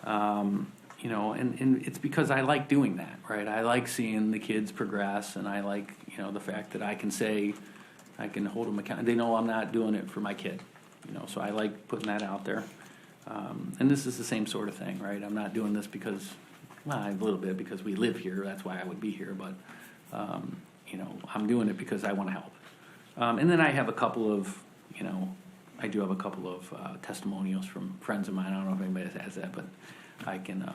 And it's because I like doing that, right? I like seeing the kids progress, and I like, the fact that I can hold them accountable. They know I'm not doing it for my kid, so I like putting that out there. And this is the same sort of thing, right? I'm not doing this because, a little bit because we live here. That's why I would be here. But, I'm doing it because I want to help. And then I have a couple of, testimonials from friends of mine. I don't know if anybody has that, but I can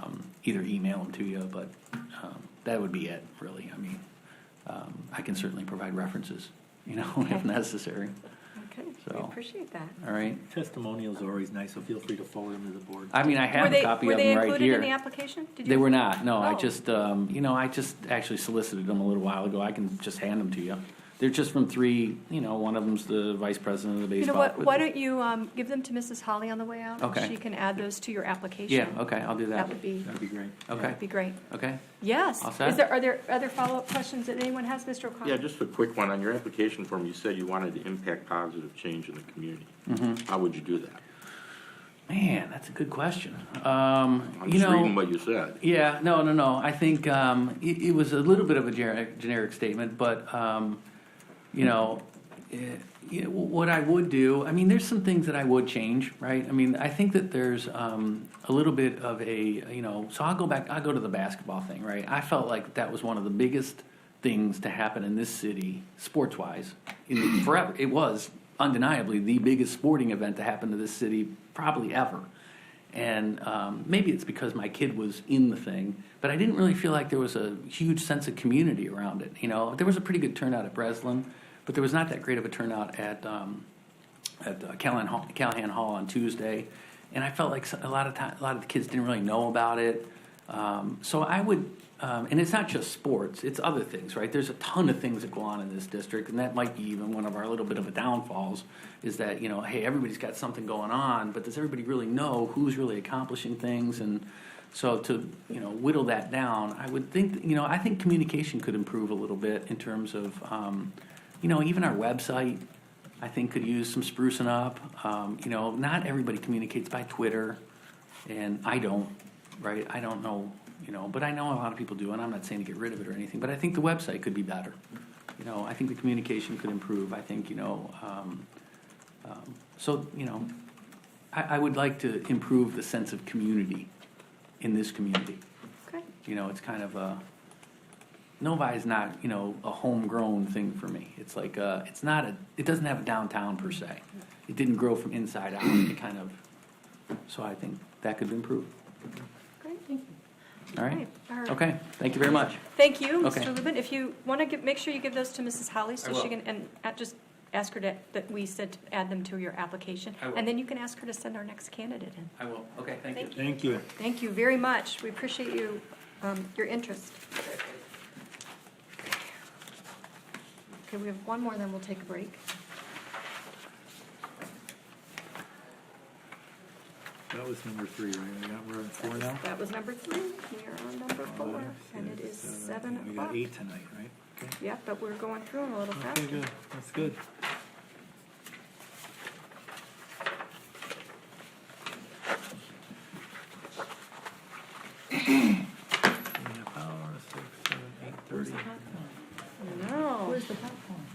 either email them to you, but that would be it, really. I mean, I can certainly provide references, if necessary. Okay, So, we appreciate that. All right. Testimonials are always nice, so feel free to forward them to the board. I mean, I have a copy of them right Were they included here. in the application? Did They you? were not. No, Oh. I just actually solicited them a little while ago. I can just hand them to you. They're just from three. One of them's the vice president of the You know baseball. what, why don't you give them to Mrs. Holly on the way out? and Okay. She can add those to your application. Yeah. Okay. I'll do that. That would be, That'd be great. Okay. that'd be great. Okay. Yes. All set? Are there other follow-up questions that anyone has, Mr. O'Connor? Yeah, just a quick one. On your application form, you said you wanted to impact positive change in the community. Mhm. How would you do that? Man, that's a good question. I'm just reading what you said. Yeah, no. I think it was a little bit of a generic statement, but what I would do. I mean, there's some things that I would change, right? I mean, I think that there's a little bit of a So I'll go back. I'll go to the basketball thing, right? I felt like that was one of the biggest things to happen in this city, sports-wise, forever. It was undeniably the biggest sporting event to happen to this city probably ever. And maybe it's because my kid was in the thing, but I didn't really feel like there was a huge sense of community around it. There was a pretty good turnout at Breslin, but there was not that great of a turnout at Callahan Hall on Tuesday. And I felt like a lot of the kids didn't really know about it. So I would, and it's not just sports, it's other things, right? There's a ton of things that go on in this district, and that might be even one of our little bit of a downfalls, is that, hey, everybody's got something going on, but does everybody really know who's really accomplishing things? And so to, whittle that down, I would think, I think communication could improve a little bit in terms of, even our website, I think could use some sprucing up. Not everybody communicates by Twitter, and I don't, right? I don't know, but I know a lot of people do, and I'm not saying to get rid of it or anything, but I think the website could be better. I think the communication could improve. I think, I would like to improve the sense of community in this community. Okay. It's kind of Novi is not, a homegrown thing for me. It's like, it doesn't have a downtown per se. It didn't grow from inside out. It kind of, so I think that could improve. Great, thank you. All right? All right. Okay, thank you very much. Thank you, Okay. Mr. Lubin. If you want to make sure you give those to Mrs. Holly I so will. she can, and just ask her that we said to add them to your application. I will. And then you can ask her to send our next candidate in. I will. Okay, thank you. Thank you. Thank you very much. We appreciate your interest. Okay, we have one more, then we'll take a break. That was number 3, right? We're on 4 now? That was number 3. We are on number 4, and it is 7 We o'clock. got 8 tonight, right? Yeah, but we're going through them a little Okay, faster. good, that's good. Half hour, 6, 7, 8:30. No. Where's the popcorn?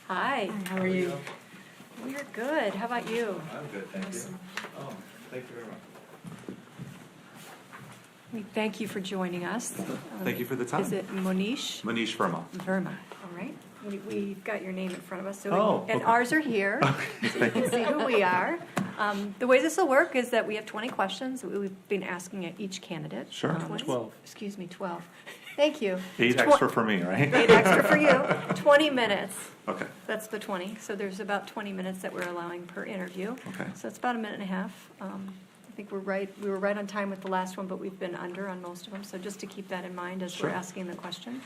Hi. How are you? We're good. How about you? I'm good, thank you. Oh, thank you very much. We thank you for joining us. Thank you for the time. Is it Monish? Manish Verma. Verma, all right. We've got your name in front of us, so Oh, and okay. ours are here, so you can see who we are. The way this will work is that we have 20 questions that we've been asking at each candidate. Sure. 12. Excuse me, 12. Thank you. 8 extra for me, right? 8 extra for you. 20 minutes. Okay. That's the 20. So there's about 20 minutes that we're allowing per interview. Okay. So it's about a minute and a half. I think we were right on time with the last one, but we've been under on most of them. So just to keep that in mind as we're Sure. asking the question.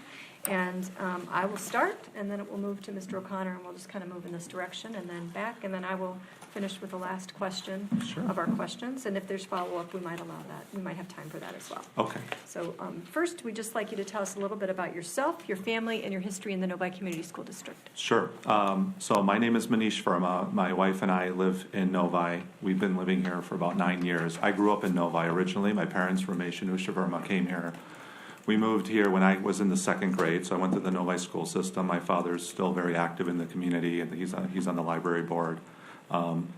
And I will start, and then it will move to Mr. O'Connor, and we'll just kind of move in this direction, and then back, and then I will finish with the last question of our questions. And if there's follow-up, we might allow that. We might have time for that as well. Okay. So first, we'd just like you to tell us a little bit about yourself, your family, and your history in the Novi Community School District. Sure. So my name is Manish Verma. My wife and I live in Novi. We've been living here for about 9 years. I grew up in Novi originally. My parents, Ramesh and Usha Verma, came here. We moved here when I was in the 2nd grade, so I went to the Novi school system. My father's still very active in the community, and he's on the library board.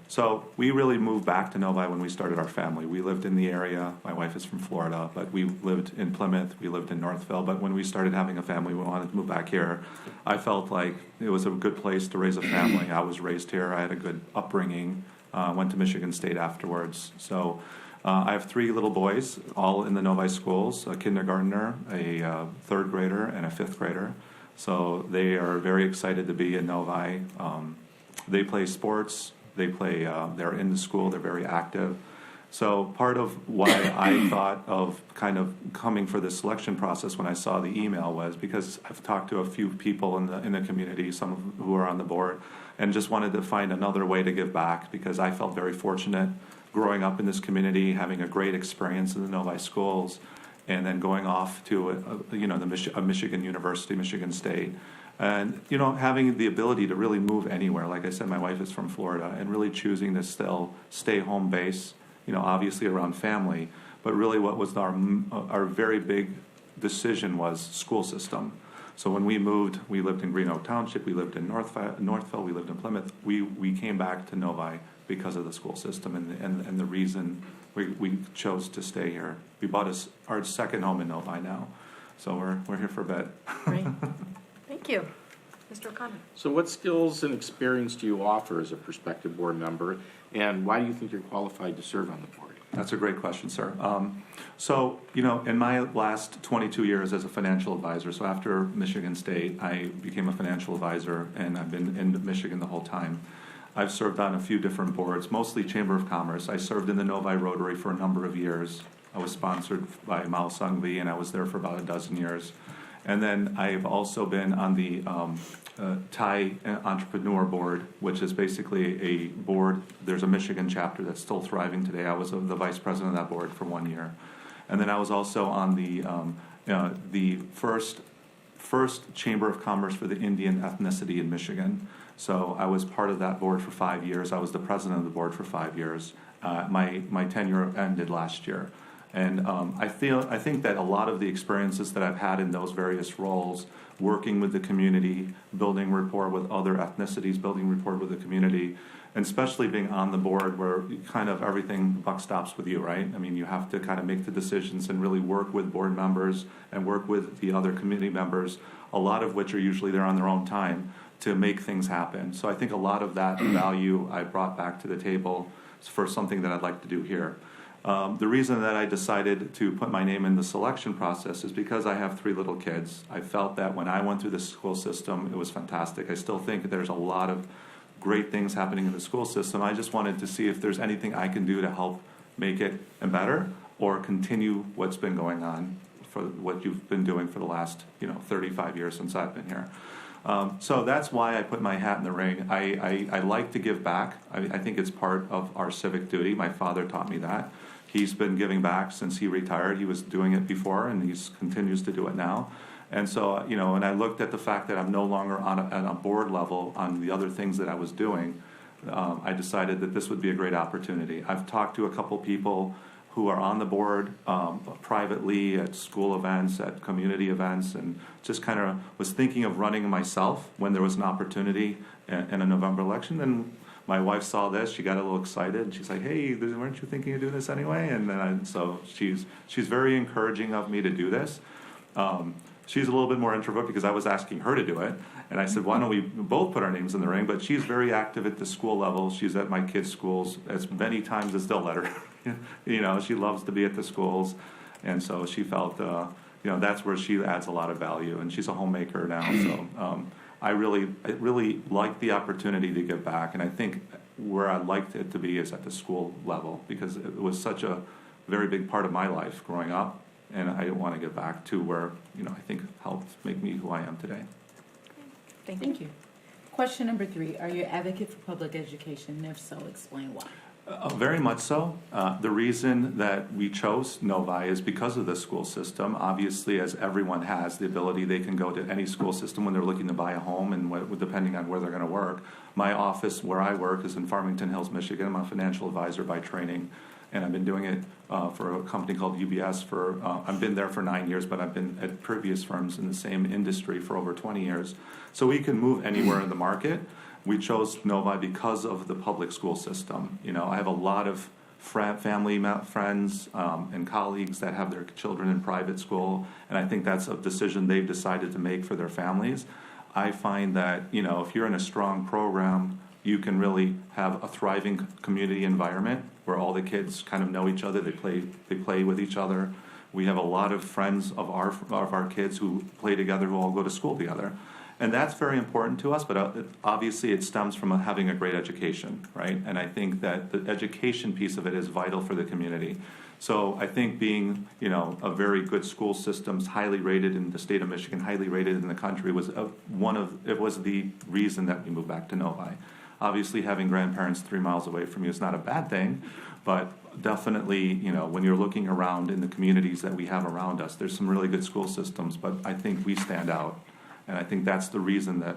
So we really moved back to Novi when we started our family. We lived in the area. My wife is from Florida, but we lived in Plymouth. We lived in Northville. But when we started having a family, we wanted to move back here. I felt like it was a good place to raise a family. I was raised here. I had a good upbringing. Went to Michigan State afterwards. So I have 3 little boys, all in the Novi schools, a kindergartner, a 3rd grader, and a 5th grader. So they are very excited to be in Novi. They play sports. They're in the school. They're very active. So part of why I thought of kind of coming for this selection process when I saw the email was because I've talked to a few people in the community, some of who are on the board, and just wanted to find another way to give back because I felt very fortunate growing up in this community, having a great experience in the Novi schools, and then going off to a Michigan University, Michigan State. And, having the ability to really move anywhere. Like I said, my wife is from Florida, and really choosing to still stay home base, obviously around family. But really what was our very big decision was school system. So when we moved, we lived in Green Oak Township, we lived in Northville, we lived in Plymouth. We came back to Novi because of the school system and the reason we chose to stay here. We bought our 2nd home in Novi now. So we're here for a bit. Great. Thank you. Mr. O'Connor. So what skills and experience do you offer as a prospective board member, and why do you think you're qualified to serve on the board? That's a great question, sir. So, in my last 22 years as a financial advisor, so after Michigan State, I became a financial advisor, and I've been in Michigan the whole time. I've served on a few different boards, mostly Chamber of Commerce. I served in the Novi Rotary for a number of years. I was sponsored by Mao Sung-vi, and I was there for about a dozen years. And then I've also been on the Thai Entrepreneur Board, which is basically a board. There's a Michigan chapter that's still thriving today. I was the vice president of that board for 1 year. And then I was also on the first Chamber of Commerce for the Indian ethnicity in Michigan. So I was part of that board for 5 years. I was the president of the board for 5 years. My tenure ended last year. And I think that a lot of the experiences that I've had in those various roles, working with the community, building rapport with other ethnicities, building rapport with the community, and especially being on the board where kind of everything buck stops with you, right? I mean, you have to kind of make the decisions and really work with board members and work with the other community members, a lot of which are usually there on their own time, to make things happen. So I think a lot of that value I brought back to the table for something that I'd like to do here. The reason that I decided to put my name in the selection process is because I have 3 little kids. I felt that when I went through the school system, it was fantastic. I still think there's a lot of great things happening in the school system. I just wanted to see if there's anything I can do to help make it better or continue what's been going on for what you've been doing for the last 35 years since I've been here. So that's why I put my hat in the ring. I like to give back. I think it's part of our civic duty. My father taught me that. He's been giving back since he retired. He was doing it before, and he continues to do it now. And so, and I looked at the fact that I'm no longer on a board level on the other things that I was doing. I decided that this would be a great opportunity. I've talked to a couple people who are on the board privately at school events, at community events, and just kind of was thinking of running myself when there was an opportunity in a November election. And my wife saw this, she got a little excited, and she's like, "Hey, weren't you thinking of doing this anyway?" And then so she's very encouraging of me to do this. She's a little bit more introvert because I was asking her to do it. And I said, why don't we both put our names in the ring? But she's very active at the school level. She's at my kids' schools as many times as they'll let her. She loves to be at the schools. And so she felt, that's where she adds a lot of value. And she's a homemaker now. So I really like the opportunity to give back. And I think where I'd like it to be is at the school level, because it was such a very big part of my life growing up. And I want to get back to where, I think helped make me who I am today. Thank you. Question number 3, are you an advocate for public education? And if so, explain why. Very much so. The reason that we chose Novi is because of the school system. Obviously, as everyone has the ability, they can go to any school system when they're looking to buy a home, and depending on where they're going to work. My office, where I work, is in Farmington Hills, Michigan. I'm a financial advisor by training. And I've been doing it for a company called UBS I've been there for 9 years, but I've been at previous firms in the same industry for over 20 years. So we can move anywhere in the market. We chose Novi because of the public school system. I have a lot of family friends and colleagues that have their children in private school, and I think that's a decision they've decided to make for their families. I find that, if you're in a strong program, you can really have a thriving community environment where all the kids kind of know each other. They play with each other. We have a lot of friends of our kids who play together, who all go to school together. And that's very important to us, but obviously it stems from having a great education, right? And I think that the education piece of it is vital for the community. So I think being, a very good school system, highly rated in the state of Michigan, highly rated in the country, was the reason that we moved back to Novi. Obviously, having grandparents 3 miles away from you is not a bad thing, but definitely, when you're looking around in the communities that we have around us, there's some really good school systems, but I think we stand out. And I think that's the reason that,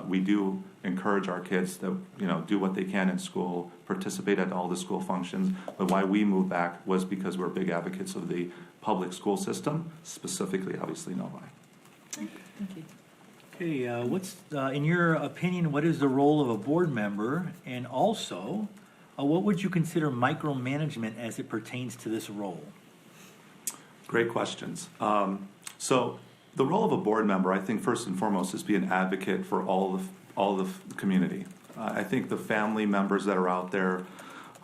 we do encourage our kids to, do what they can in school, participate at all the school functions. But why we moved back was because we're big advocates of the public school system, specifically, obviously, Novi. Thank you. Okay, what's, in your opinion, what is the role of a board member? And also, what would you consider micromanagement as it pertains to this role? Great questions. So the role of a board member, I think, first and foremost, is be an advocate for all the community. I think the family members that are out there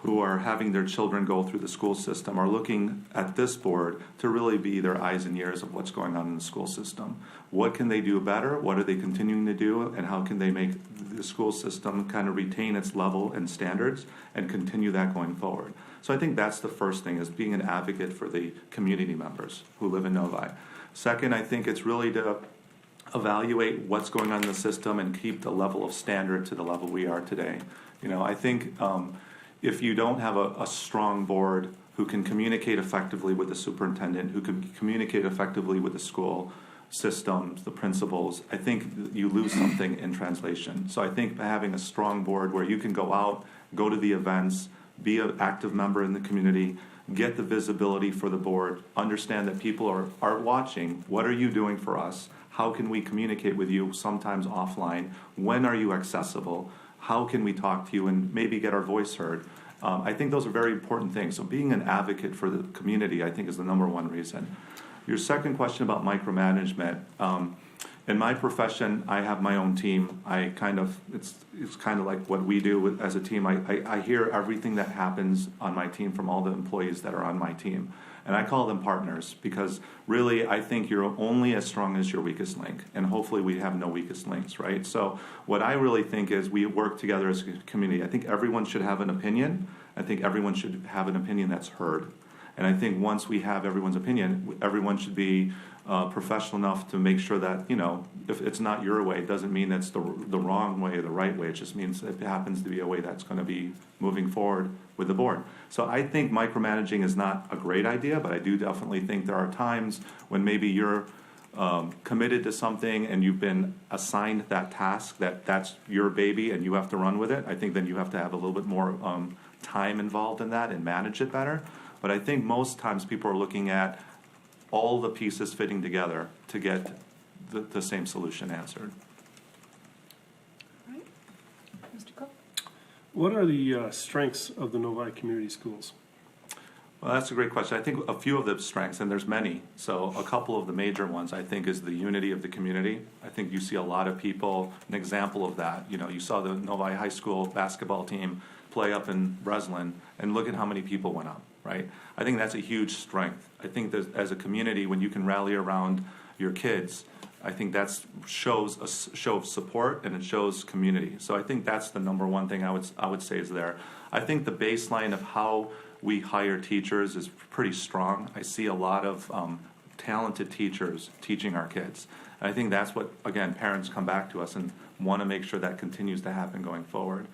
who are having their children go through the school system are looking at this board to really be their eyes and ears of what's going on in the school system. What can they do better? What are they continuing to do? And how can they make the school system kind of retain its level and standards and continue that going forward? So I think that's the first thing, is being an advocate for the community members who live in Novi. Second, I think it's really to evaluate what's going on in the system and keep the level of standard to the level we are today. I think if you don't have a strong board who can communicate effectively with the superintendent, who can communicate effectively with the school systems, the principals, I think you lose something in translation. So I think having a strong board where you can go out, go to the events, be an active member in the community, get the visibility for the board, understand that people are watching. What are you doing for us? How can we communicate with you, sometimes offline? When are you accessible? How can we talk to you and maybe get our voice heard? I think those are very important things. So being an advocate for the community, I think, is the number one reason. Your second question about micromanagement. In my profession, I have my own team. It's kind of like what we do as a team. I hear everything that happens on my team from all the employees that are on my team. And I call them partners, because really I think you're only as strong as your weakest link. And hopefully we have no weakest links, right? So what I really think is we work together as a community. I think everyone should have an opinion. I think everyone should have an opinion that's heard. And I think once we have everyone's opinion, everyone should be professional enough to make sure that, you know, if it's not your way, it doesn't mean that's the wrong way or the right way. It just means it happens to be a way that's going to be moving forward with the board. So I think micromanaging is not a great idea, but I do definitely think there are times when maybe you're committed to something and you've been assigned that task, that's your baby and you have to run with it. I think then you have to have a little bit more time involved in that and manage it better. But I think most times people are looking at all the pieces fitting together to get the same solution answered. Mr. Cook? What are the strengths of the Novi Community Schools? Well, that's a great question. I think a few of the strengths, and there's many, so a couple of the major ones, I think, is the unity of the community. I think you see a lot of people, an example of that. You know, you saw the Novi High School basketball team play up in Breslin, and look at how many people went up, right? I think that's a huge strength. I think that as a community, when you can rally around your kids, I think that shows a show of support and it shows community. So I think that's the number one thing I would say is there. I think the baseline of how we hire teachers is pretty strong. I see a lot of talented teachers teaching our kids. And I think that's what, again, parents come back to us and want to make sure that continues to happen going forward.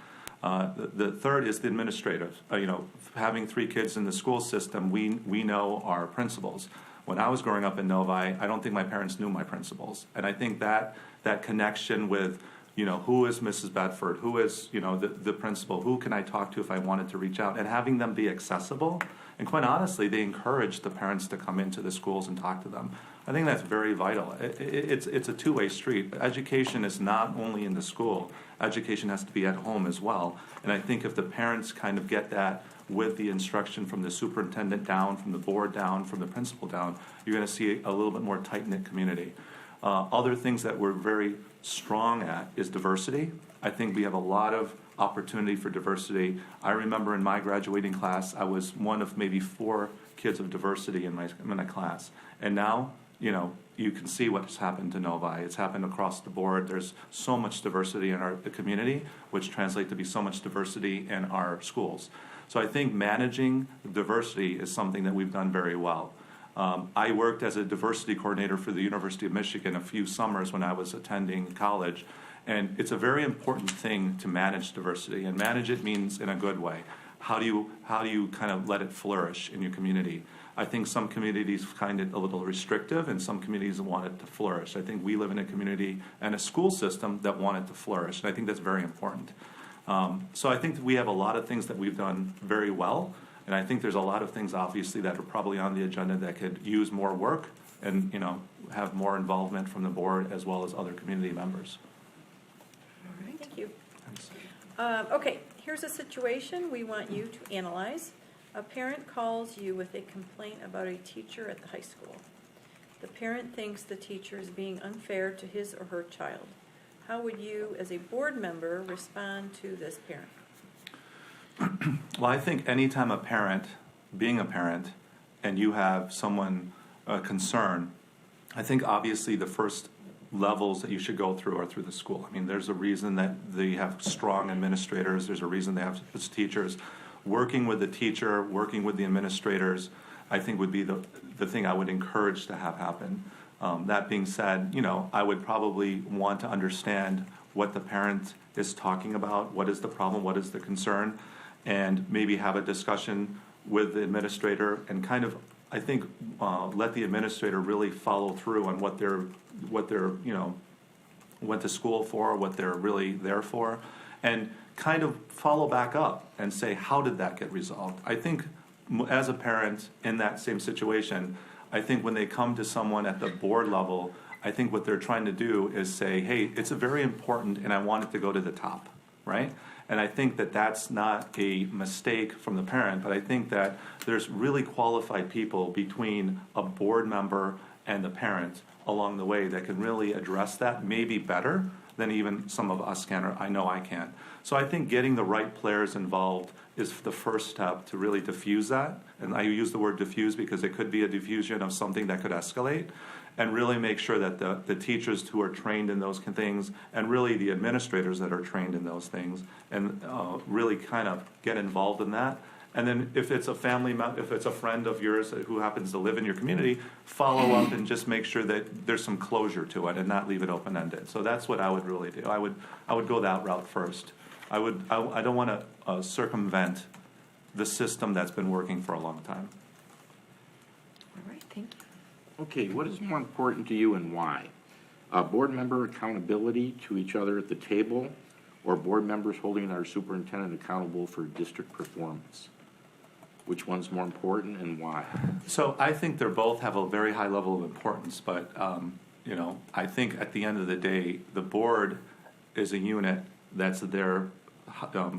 The third is the administrative. You know, having 3 kids in the school system, we know our principals. When I was growing up in Novi, I don't think my parents knew my principals. And I think that connection with, you know, who is Mrs. Bedford, who is, you know, the principal, who can I talk to if I wanted to reach out, and having them be accessible. And quite honestly, they encourage the parents to come into the schools and talk to them. I think that's very vital. It's a two-way street. Education is not only in the school. Education has to be at home as well. And I think if the parents kind of get that with the instruction from the superintendent down, from the board down, from the principal down, you're going to see a little bit more tight-knit community. Other things that we're very strong at is diversity. I think we have a lot of opportunity for diversity. I remember in my graduating class, I was one of maybe 4 kids of diversity in my class. And now, you know, you can see what's happened to Novi. It's happened across the board. There's so much diversity in the community, which translates to be so much diversity in our schools. So I think managing diversity is something that we've done very well. I worked as a diversity coordinator for the University of Michigan a few summers when I was attending college, and it's a very important thing to manage diversity, and manage it means in a good way. How do you kind of let it flourish in your community? I think some communities find it a little restrictive, and some communities want it to flourish. I think we live in a community and a school system that want it to flourish, and I think that's very important. So I think that we have a lot of things that we've done very well, and I think there's a lot of things, obviously, that are probably on the agenda that could use more work and, you know, have more involvement from the board as well as other community members. All right, thank you. Okay, here's a situation we want you to analyze. A parent calls you with a complaint about a teacher at the high school. The parent thinks the teacher is being unfair to his or her child. How would you, as a board member, respond to this parent? Well, I think anytime a parent, being a parent, and you have someone concerned, I think obviously the first levels that you should go through are through the school. I mean, there's a reason that they have strong administrators. There's a reason they have teachers. Working with the teacher, working with the administrators, I think would be the thing I would encourage to have happen. That being said, you know, I would probably want to understand what the parent is talking about, what is the problem, what is the concern, and maybe have a discussion with the administrator and kind of, I think, let the administrator really follow through on what they're you know, went to school for, what they're really there for, and kind of follow back up and say, how did that get resolved? I think as a parent in that same situation, I think when they come to someone at the board level, I think what they're trying to do is say, hey, it's a very important and I want it to go to the top, right? And I think that that's not a mistake from the parent, but I think that there's really qualified people between a board member and the parent along the way that can really address that maybe better than even some of us can, or I know I can. So I think getting the right players involved is the first step to really diffuse that. And I use the word diffuse because it could be a diffusion of something that could escalate, and really make sure that the teachers who are trained in those things, and really the administrators that are trained in those things, and really kind of get involved in that And then if it's a if it's a friend of yours who happens to live in your community, follow up and just make sure that there's some closure to it and not leave it open-ended. So that's what I would really do. I would go that route first. I don't want to circumvent the system that's been working for a long time. All right, thank you. Okay, what is more important to you and why? Board member accountability to each other at the table, or board members holding our superintendent accountable for district performance? Which one's more important and why? So I think they both have a very high level of importance, but I think at the end of the day, the board is a unit that's there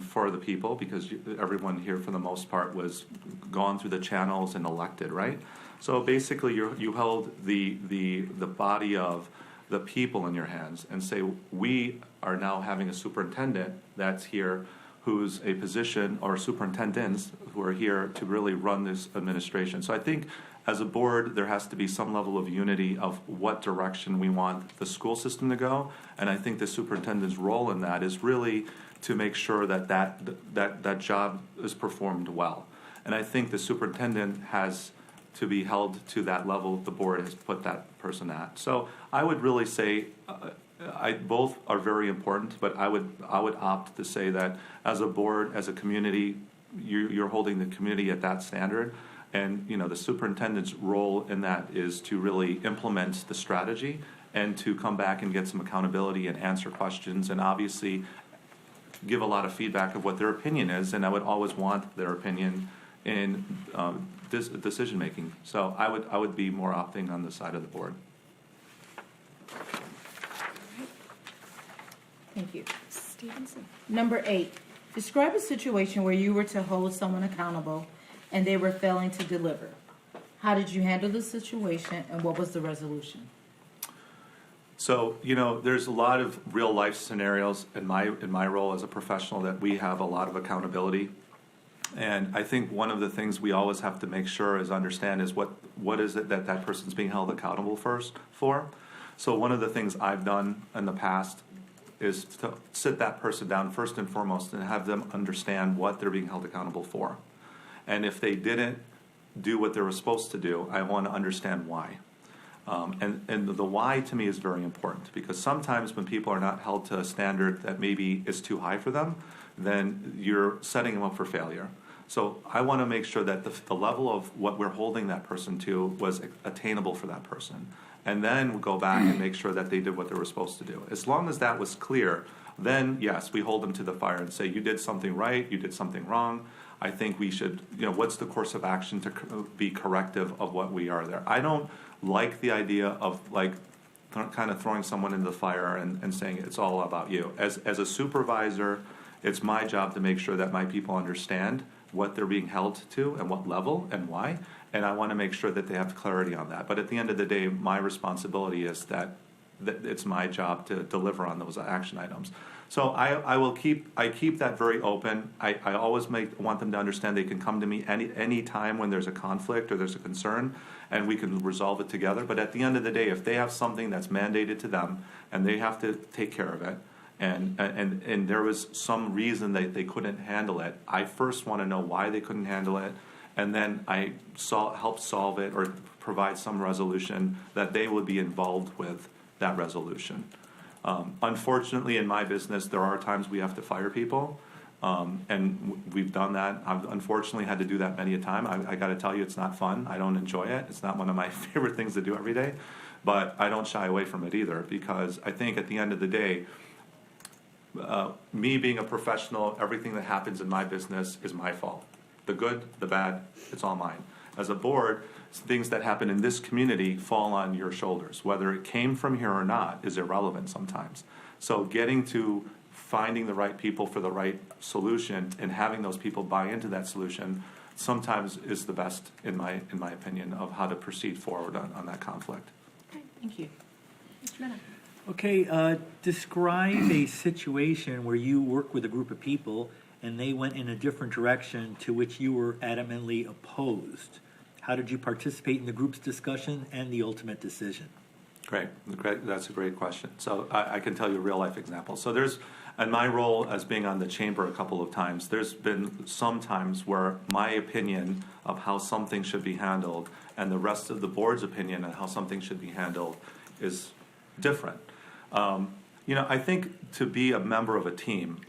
for the people, because everyone here for the most part was gone through the channels and elected, right? So basically you held the body of the people in your hands and say, we are now having a superintendent that's here who's a position, or superintendents who are here to really run this administration. So I think as a board, there has to be some level of unity of what direction we want the school system to go. And I think the superintendent's role in that is really to make sure that job is performed well. And I think the superintendent has to be held to that level the board has put that person at. So I would really say both are very important, but I would opt to say that as a board, as a community, you're holding the community at that standard. And the superintendent's role in that is to really implement the strategy and to come back and get some accountability and answer questions, and obviously give a lot of feedback of what their opinion is. And I would always want their opinion in this decision making. So I would be more opting on the side of the board. Thank you. Stevenson. Number 8, describe a situation where you were to hold someone accountable and they were failing to deliver. How did you handle the situation, and what was the resolution? So, there's a lot of real life scenarios in my role as a professional that we have a lot of accountability. And I think one of the things we always have to make sure is understand is what is it that person's being held accountable for. So one of the things I've done in the past is to sit that person down first and foremost and have them understand what they're being held accountable for. And if they didn't do what they were supposed to do, I want to understand why. And the why to me is very important, because sometimes when people are not held to a standard that maybe is too high for them, then you're setting them up for failure. So I want to make sure that the level of what we're holding that person to was attainable for that person. And then we go back and make sure that they did what they were supposed to do. As long as that was clear, then yes, we hold them to the fire and say, you did something right, you did something wrong. I think we should, what's the course of action to be corrective of what we are there. I don't like the idea of kind of throwing someone into the fire and saying it's all about you. As a supervisor, it's my job to make sure that my people understand what they're being held to and what level and why. And I want to make sure that they have clarity on that. But at the end of the day, my responsibility is that it's my job to deliver on those action items. So I keep that very open. I always want them to understand they can come to me any time when there's a conflict or there's a concern, and we can resolve it together. But at the end of the day, if they have something that's mandated to them and they have to take care of it, and there was some reason that they couldn't handle it, I first want to know why they couldn't handle it, and then I help solve it or provide some resolution that they would be involved with that resolution. Unfortunately, in my business, there are times we have to fire people, and we've done that. I've unfortunately had to do that many a time. I got to tell you, it's not fun. I don't enjoy it. It's not one of my favorite things to do every day, but I don't shy away from it either, because I think at the end of the day, me being a professional, everything that happens in my business is my fault. The good, the bad, it's all mine. As a board, things that happen in this community fall on your shoulders. Whether it came from here or not is irrelevant sometimes. So getting to finding the right people for the right solution and having those people buy into that solution sometimes is the best, in my opinion, of how to proceed forward on that conflict. Okay, thank you. Mr. Mena. Okay, describe a situation where you work with a group of people and they went in a different direction to which you were adamantly opposed. How did you participate in the group's discussion and the ultimate decision? Great. That's a great question. So I can tell you a real life example. So there's, in my role as being on the chamber a couple of times, there's been some times where my opinion of how something should be handled and the rest of the board's opinion on how something should be handled is different. I think to be a member of a team,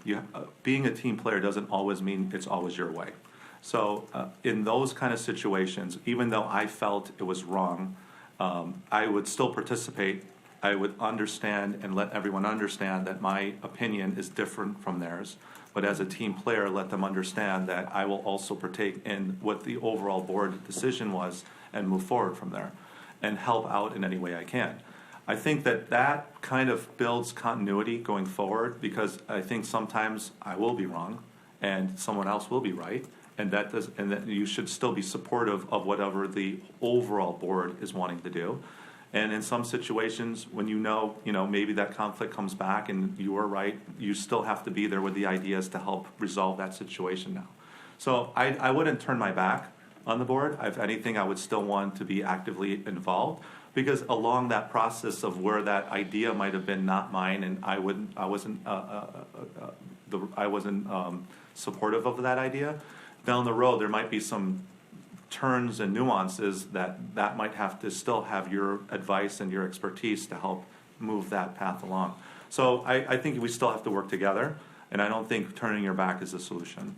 being a team player doesn't always mean it's always your way. So in those kind of situations, even though I felt it was wrong, I would still participate. I would understand and let everyone understand that my opinion is different from theirs. But as a team player, let them understand that I will also partake in what the overall board decision was and move forward from there and help out in any way I can. I think that kind of builds continuity going forward, because I think sometimes I will be wrong and someone else will be right. And that you should still be supportive of whatever the overall board is wanting to do. And in some situations, when maybe that conflict comes back and you are right, you still have to be there with the ideas to help resolve that situation now. So I wouldn't turn my back on the board. If anything, I would still want to be actively involved, because along that process of where that idea might have been not mine, and I wasn't supportive of that idea. Down the road, there might be some turns and nuances that might have to still have your advice and your expertise to help move that path along. So I think we still have to work together, and I don't think turning your back is the solution.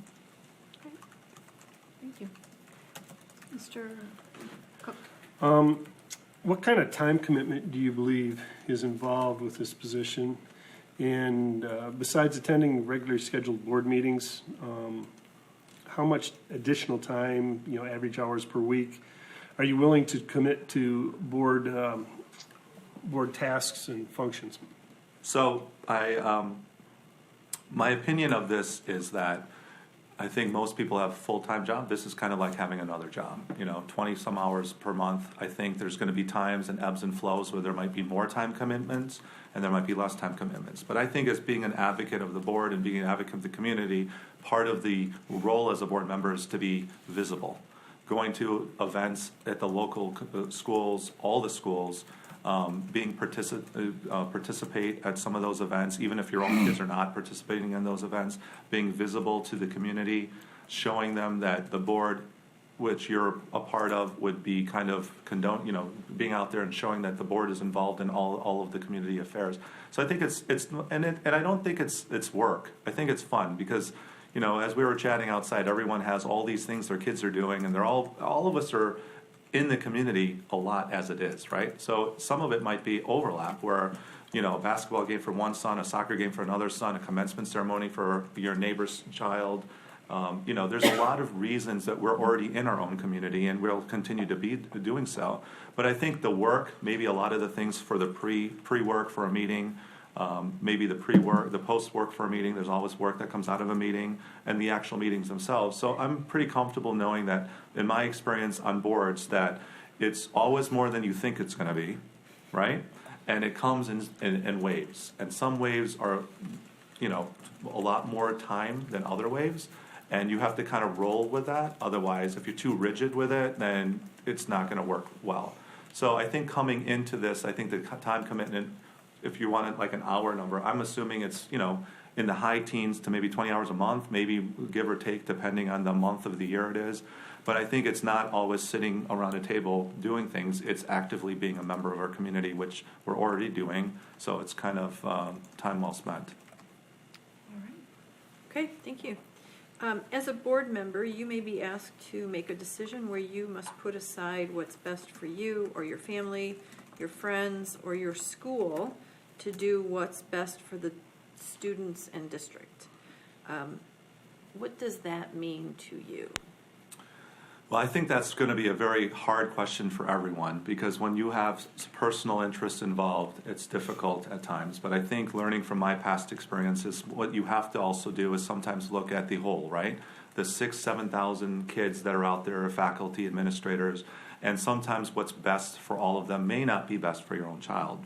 Okay. Thank you. Mr. Cook. What kind of time commitment do you believe is involved with this position? And besides attending regularly scheduled board meetings, how much additional time, average hours per week, are you willing to commit to board tasks and functions? So my opinion of this is that I think most people have a full-time job. This is kind of like having another job, 20 some hours per month. I think there's going to be times and ebbs and flows where there might be more time commitments and there might be less time commitments. But I think as being an advocate of the board and being an advocate of the community, part of the role as a board member is to be visible. Going to events at the local schools, all the schools, participate at some of those events, even if your own kids are not participating in those events, being visible to the community, showing them that the board, which you're a part of, would be kind of being out there and showing that the board is involved in all of the community affairs. So I think and I don't think it's work. I think it's fun, because as we were chatting outside, everyone has all these things their kids are doing, and all of us are in the community a lot as it is, right? So some of it might be overlap, where a basketball game for one son, a soccer game for another son, a commencement ceremony for your neighbor's child. There's a lot of reasons that we're already in our own community, and we'll continue to be doing so. But I think the work, maybe a lot of the things for the pre-work for a meeting, maybe the pre-work, the post-work for a meeting, there's always work that comes out of a meeting, and the actual meetings themselves. So I'm pretty comfortable knowing that, in my experience on boards, that it's always more than you think it's going to be, right? And it comes in waves. And some waves are, a lot more time than other waves. And you have to kind of roll with that. Otherwise, if you're too rigid with it, then it's not going to work well. So I think coming into this, I think the time commitment, if you want it like an hour number, I'm assuming it's, in the high teens to maybe 20 hours a month, maybe give or take, depending on the month of the year it is. But I think it's not always sitting around a table doing things. It's actively being a member of our community, which we're already doing. So it's kind of time well spent. All right. Okay, thank you. As a board member, you may be asked to make a decision where you must put aside what's best for you or your family, your friends, or your school to do what's best for the students and district. What does that mean to you? Well, I think that's going to be a very hard question for everyone, because when you have personal interests involved, it's difficult at times. But I think learning from my past experiences, what you have to also do is sometimes look at the whole, right? The 7,000 kids that are out there, faculty, administrators, and sometimes what's best for all of them may not be best for your own child.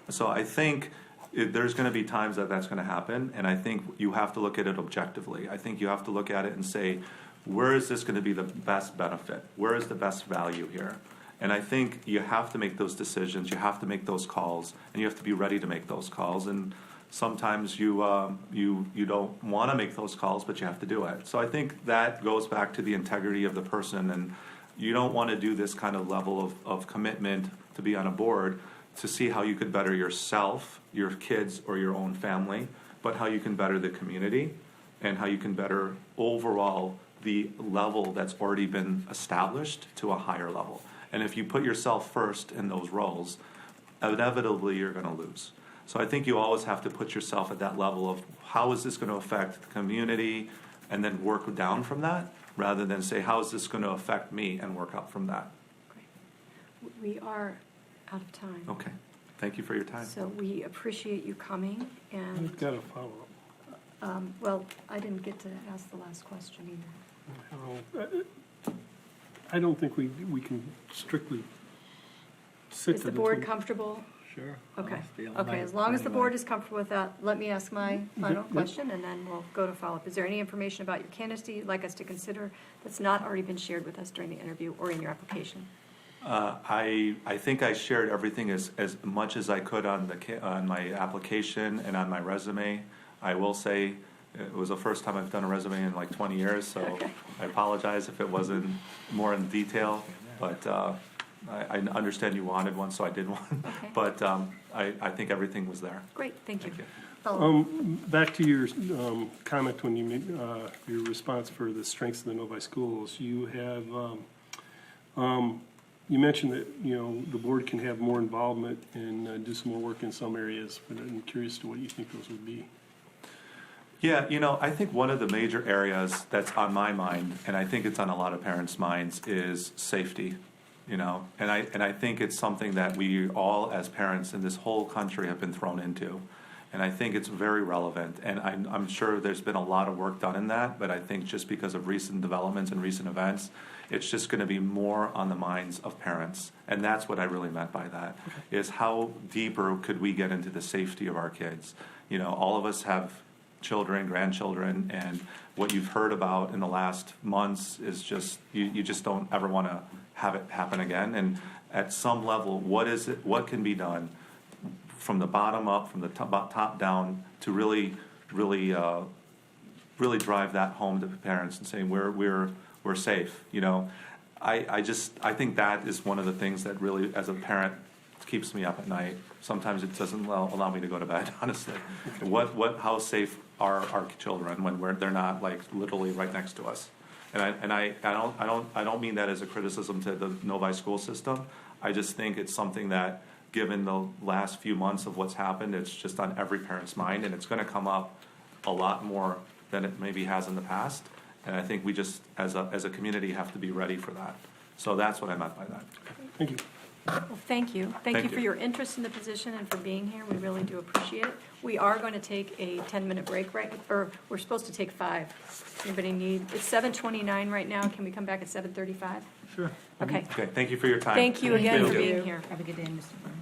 So I think there's going to be times that that's going to happen, and I think you have to look at it objectively. I think you have to look at it and say, where is this going to be the best benefit? Where is the best value here? And I think you have to make those decisions, you have to make those calls, and you have to be ready to make those calls. And sometimes you don't want to make those calls, but you have to do it. So I think that goes back to the integrity of the person, and you don't want to do this kind of level of commitment to be on a board to see how you could better yourself, your kids, or your own family, but how you can better the community and how you can better overall the level that's already been established to a higher level. And if you put yourself first in those roles, inevitably you're going to lose. So I think you always have to put yourself at that level of how is this going to affect the community, and then work down from that, rather than say how is this going to affect me and work up from that. We are out of time. Okay. Thank you for your time. So we appreciate you coming, and, We've got a follow-up. well, I didn't get to ask the last question either. I don't think we can strictly sit Is for the this board one. comfortable? Sure. Okay, I'll stay all okay, night as long as the anyway. board is comfortable with that, let me ask my final Yep. question, and then we'll go to follow-up. Is there any information about your candidacy you'd like us to consider that's not already been shared with us during the interview or in your application? I think I shared everything as much as I could on my application and on my resume. I will say it was the first time I've done a resume in like 20 years, so Okay. I apologize if it wasn't more in detail, but I understand you wanted one, so I did one. Okay. But I think everything was there. Great, thank you. Back to your comment when you made your response for the strengths of the Novi schools, you have you mentioned that the board can have more involvement and do some more work in some areas, but I'm curious to what you think those would be. Yeah, I think one of the major areas that's on my mind, and I think it's on a lot of parents' minds, is safety. And I think it's something that we all, as parents in this whole country, have been thrown into. And I think it's very relevant. And I'm sure there's been a lot of work done in that, but I think just because of recent developments and recent events, it's just going to be more on the minds of parents. And that's what I really meant by that, is how deeper could we get into the safety of our kids? All of us have children, grandchildren, and what you've heard about in the last months is just, you just don't ever want to have it happen again. And at some level, what can be done from the bottom up, from the top down, to really drive that home to the parents and saying we're safe. I think that is one of the things that really, as a parent, keeps me up at night. Sometimes it doesn't allow me to go to bed, honestly. How safe are our children when they're not like literally right next to us? And I don't mean that as a criticism to the Novi school system. I just think it's something that, given the last few months of what's happened, it's just on every parent's mind, and it's going to come up a lot more than it maybe has in the past. And I think we just, as a community, have to be ready for that. So that's what I meant by that. Thank you. Well, thank you. Thank you Thank for you. your interest in the position and for being here. We really do appreciate it. We are going to take a 10-minute break, or we're supposed to take 5. Anybody need, it's 7:29 right now. Can we come back at 7:35? Sure. Okay. Okay, thank you for your time. Thank you again for being here. Have a good day, Mr. Brown.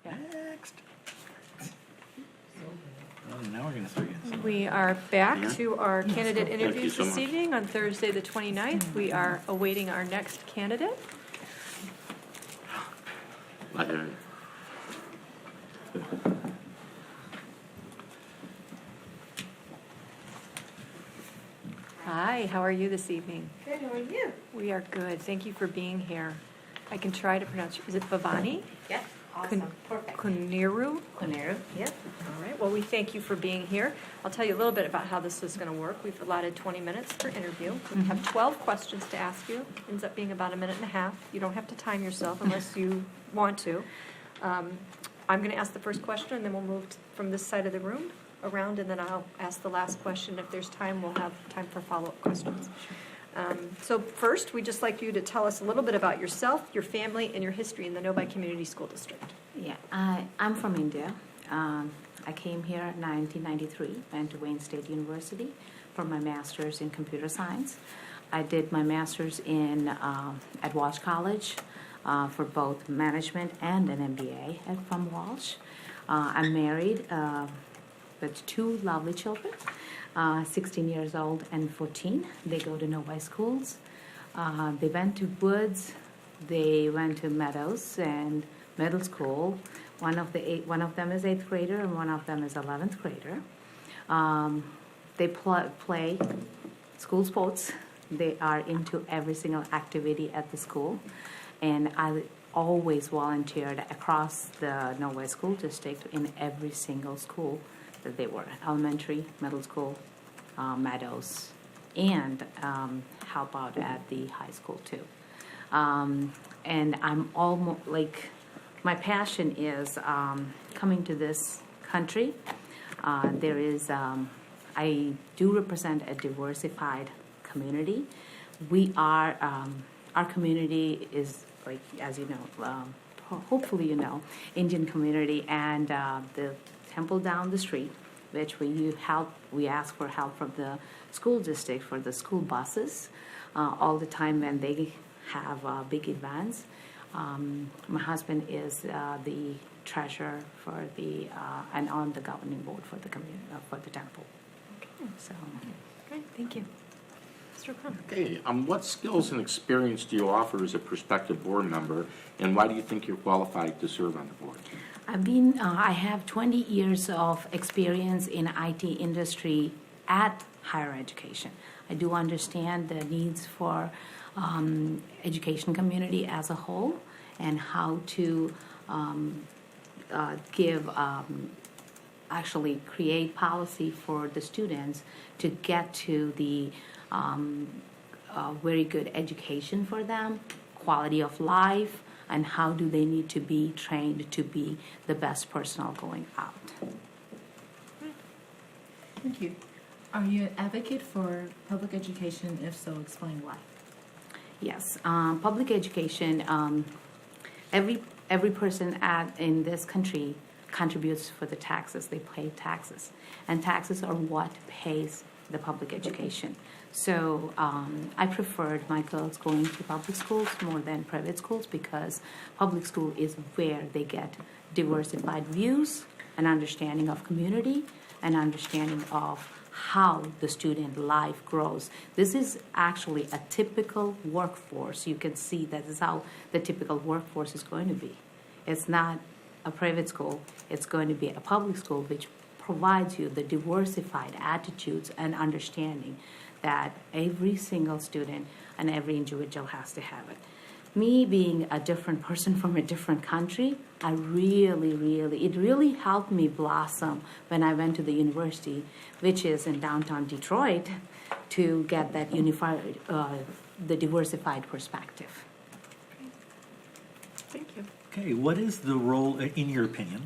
Next. Now we're going to start getting. We are back Yeah. to our candidate Thank you interviews so this much. evening on Thursday, the 29th. We are awaiting our next candidate. I hear you. Hi, how are you this evening? Good, how are you? We are good. Thank you for being here. I can try to pronounce, is it Bhavani? Yeah, awesome, perfect. Kuniru? Kuniru, yep. All right, well, we thank you for being here. I'll tell you a little bit about how this is going to work. We've allotted 20 minutes for interview. We have 12 questions to ask you. Ends up being about a minute and a half. You don't have to time yourself unless you want to. I'm going to ask the first question, and then we'll move from this side of the room around, and then I'll ask the last question. If there's time, we'll have time for follow-up questions. So first, we'd just like you to tell us a little bit about yourself, your family, and your history in the Novi Community School District. Yeah, I'm from India. I came here in 1993, went to Wayne State University for my master's in computer science. I did my master's at Walsh College for both management and an MBA from Walsh. I'm married with two lovely children, 16 years old and 14. They go to Novi schools. They went to Woods. They went to Meadows and middle school. One of them is 8th grader and one of them is 11th grader. They play school sports. They are into every single activity at the school. And I always volunteered across the Novi School District in every single school that they were, elementary, middle school, Meadows, and help out at the high school too. And I'm almost my passion is coming to this country. I do represent a diversified community. We are, our community is, as you know, hopefully you know, Indian community, and the temple down the street, which we ask for help from the school district for the school buses all the time when they have big events. My husband is the treasurer for and on the governing board for the community for the temple. Okay. So. Great, thank you. Mr. O'Connor. Okay, what skills and experience do you offer as a prospective board member, and why do you think you're qualified to serve on the board? I have 20 years of experience in IT industry at higher education. I do understand the needs for education community as a whole and how to actually create policy for the students to get to the very good education for them, quality of life, and how do they need to be trained to be the best personnel going out. Thank you. Are you an advocate for public education? If so, explain why. Yes, public education, every person in this country contributes for the taxes. They pay taxes, and taxes are what pays the public education. So I preferred my girls going to public schools more than private schools because public school is where they get diversified views, an understanding of community, an understanding of how the student life grows. This is actually a typical workforce. You can see that is how the typical workforce is going to be. It's not a private school. It's going to be a public school which provides you the diversified attitudes and understanding that every single student and every individual has to have it. Me being a different person from a different country, it really helped me blossom when I went to the university, which is in downtown Detroit, to get that unified, the diversified perspective. Thank you. Okay, what is the role, in your opinion,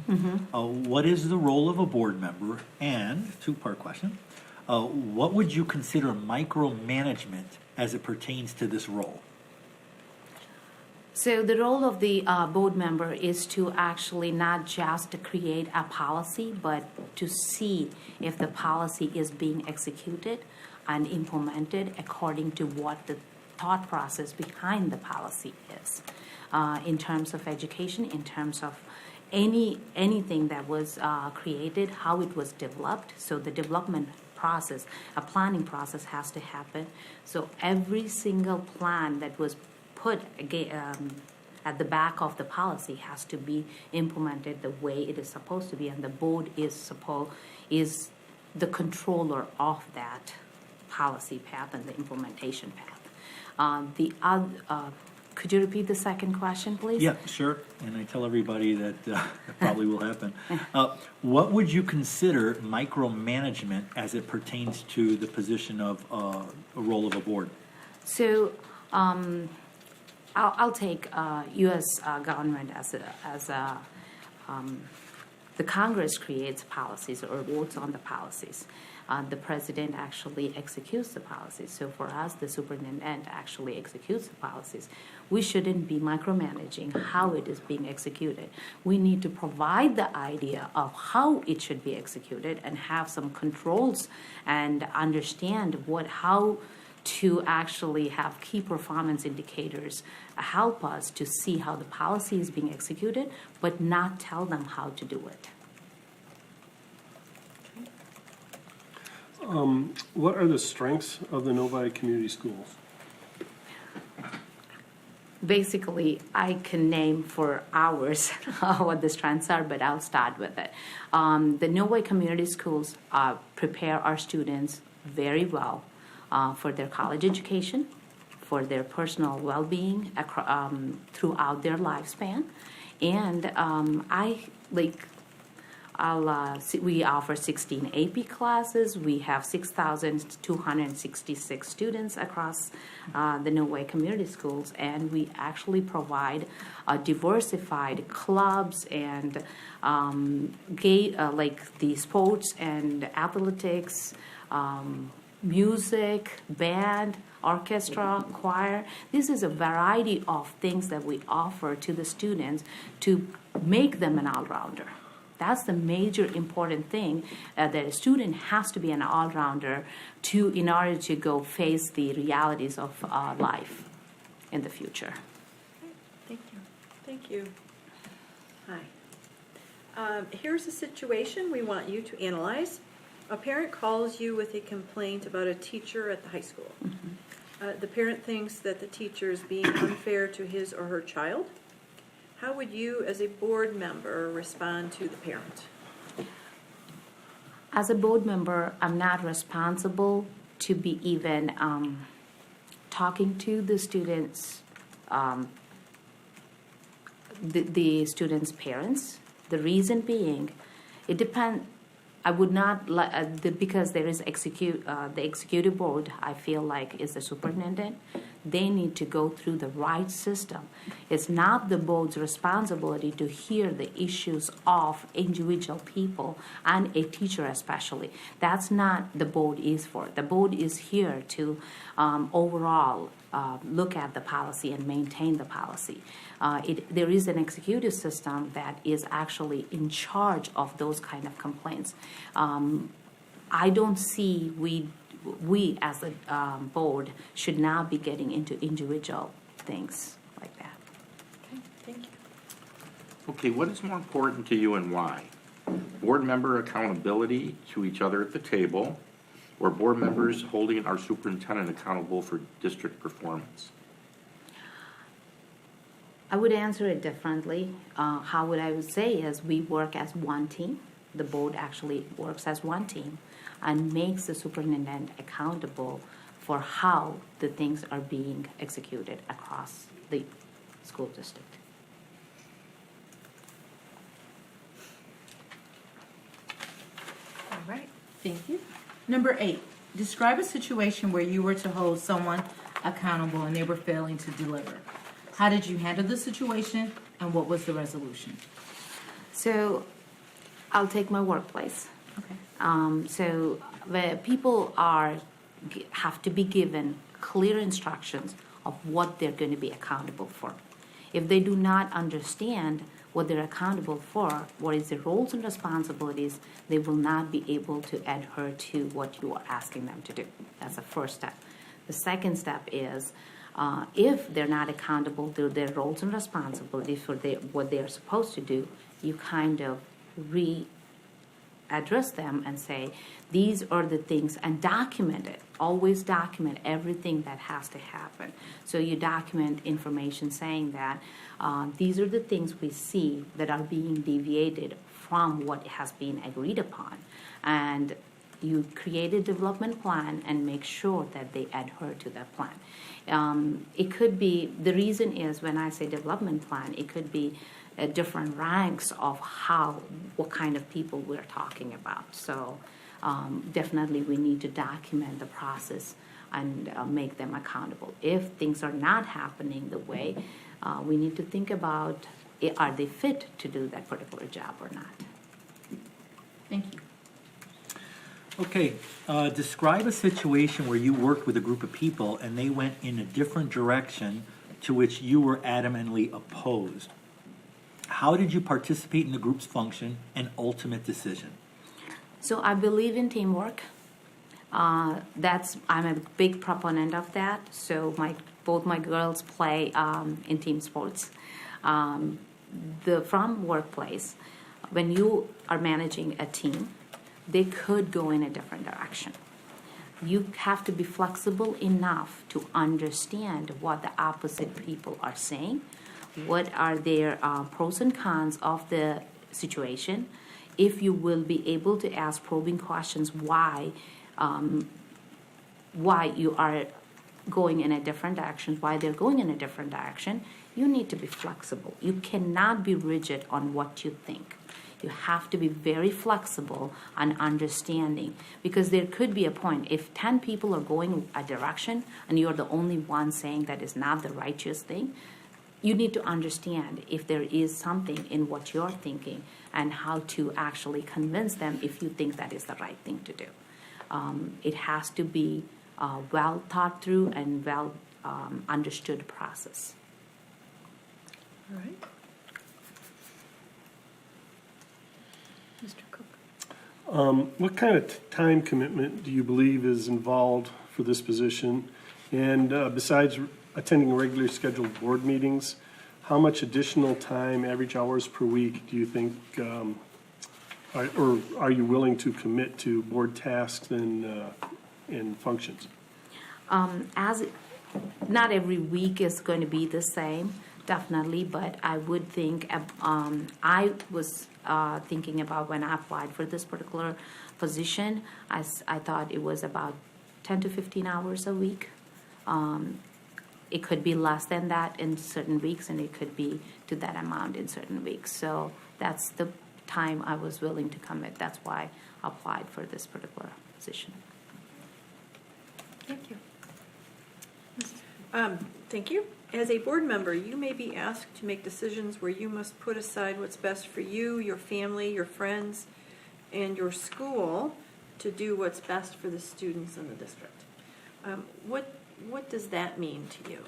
what is the role of a board member? And, two-part question, what would you consider micromanagement as it pertains to this role? So the role of the board member is to actually not just to create a policy, but to see if the policy is being executed and implemented according to what the thought process behind the policy is. In terms of education, in terms of anything that was created, how it was developed. So the development process, a planning process has to happen. So every single plan that was put at the back of the policy has to be implemented the way it is supposed to be, and the board is the controller of that policy path and the implementation path. Could you repeat the second question, please? Yeah, sure. And I tell everybody that that probably will happen. What would you consider micromanagement as it pertains to the position of a role of a board? So I'll take U.S. government as the Congress creates policies or votes on the policies. The president actually executes the policies. So for us, the superintendent actually executes the policies. We shouldn't be micromanaging how it is being executed. We need to provide the idea of how it should be executed and have some controls and understand how to actually have key performance indicators help us to see how the policy is being executed, but not tell them how to do it. What are the strengths of the Novi Community Schools? Basically, I can name for hours what the strengths are, but I'll start with it. The Novi Community Schools prepare our students very well for their college education, for their personal well-being throughout their lifespan, and we offer 16 AP classes. We have 6,266 students across the Novi Community Schools, and we actually provide diversified clubs and like the sports and athletics, music, band, orchestra, choir. This is a variety of things that we offer to the students to make them an all-rounder. That's the major important thing, that a student has to be an all-rounder in order to go face the realities of life in the future. Thank you. Thank you. Hi. Here's a situation we want you to analyze. A parent calls you with a complaint about a teacher at the high school. The parent thinks that the teacher is being unfair to his or her child. How would you, as a board member, respond to the parent? As a board member, I'm not responsible to be even talking to the students, the students' parents. The reason being, it depends. I would not because there is the executive board. I feel like is the superintendent. They need to go through the right system. It's not the board's responsibility to hear the issues of individual people and a teacher especially. That's not the board is for. The board is here to overall look at the policy and maintain the policy. There is an executive system that is actually in charge of those kind of complaints. I don't see we as a board should not be getting into individual things like that. Okay, thank you. Okay, what is more important to you and why? Board member accountability to each other at the table, or board members holding our superintendent accountable for district performance? I would answer it differently. How would I say is we work as one team. The board actually works as one team and makes the superintendent accountable for how the things are being executed across the school district. All right, thank you. Number 8, describe a situation where you were to hold someone accountable and they were failing to deliver. How did you handle the situation and what was the resolution? So I'll take my workplace. Okay. So where people have to be given clear instructions of what they're going to be accountable for. If they do not understand what they're accountable for, what is their roles and responsibilities, they will not be able to adhere to what you are asking them to do. That's the first step. The second step is if they're not accountable to their roles and responsibilities for what they are supposed to do, you kind of address them and say, these are the things, and document it. Always document everything that has to happen. So you document information saying that these are the things we see that are being deviated from what has been agreed upon. And you create a development plan and make sure that they adhere to that plan. It could be, the reason is when I say development plan, it could be different ranks of what kind of people we're talking about. So definitely we need to document the process and make them accountable. If things are not happening the way, we need to think about, are they fit to do that particular job or not? Thank you. Okay, describe a situation where you worked with a group of people and they went in a different direction to which you were adamantly opposed. How did you participate in the group's function and ultimate decision? So I believe in teamwork. I'm a big proponent of that. So both my girls play in team sports. From workplace, when you are managing a team, they could go in a different direction. You have to be flexible enough to understand what the opposite people are saying, what are their pros and cons of the situation. If you will be able to ask probing questions why you are going in a different direction, why they're going in a different direction, you need to be flexible. You cannot be rigid on what you think. You have to be very flexible and understanding, because there could be a point if 10 people are going a direction and you're the only one saying that is not the righteous thing. You need to understand if there is something in what you're thinking and how to actually convince them if you think that is the right thing to do. It has to be a well thought through and well understood process. All right. Mr. Cook. What kind of time commitment do you believe is involved for this position? And besides attending regularly scheduled board meetings, how much additional time, average hours per week, do you think, or are you willing to commit to board tasks and functions? Not every week is going to be the same, definitely, but I would think, I was thinking about when I applied for this particular position, I thought it was about 10 to 15 hours a week. It could be less than that in certain weeks, and it could be to that amount in certain weeks. So that's the time I was willing to commit. That's why I applied for this particular position. Thank you. Thank you. As a board member, you may be asked to make decisions where you must put aside what's best for you, your family, your friends, and your school to do what's best for the students in the district. What does that mean to you?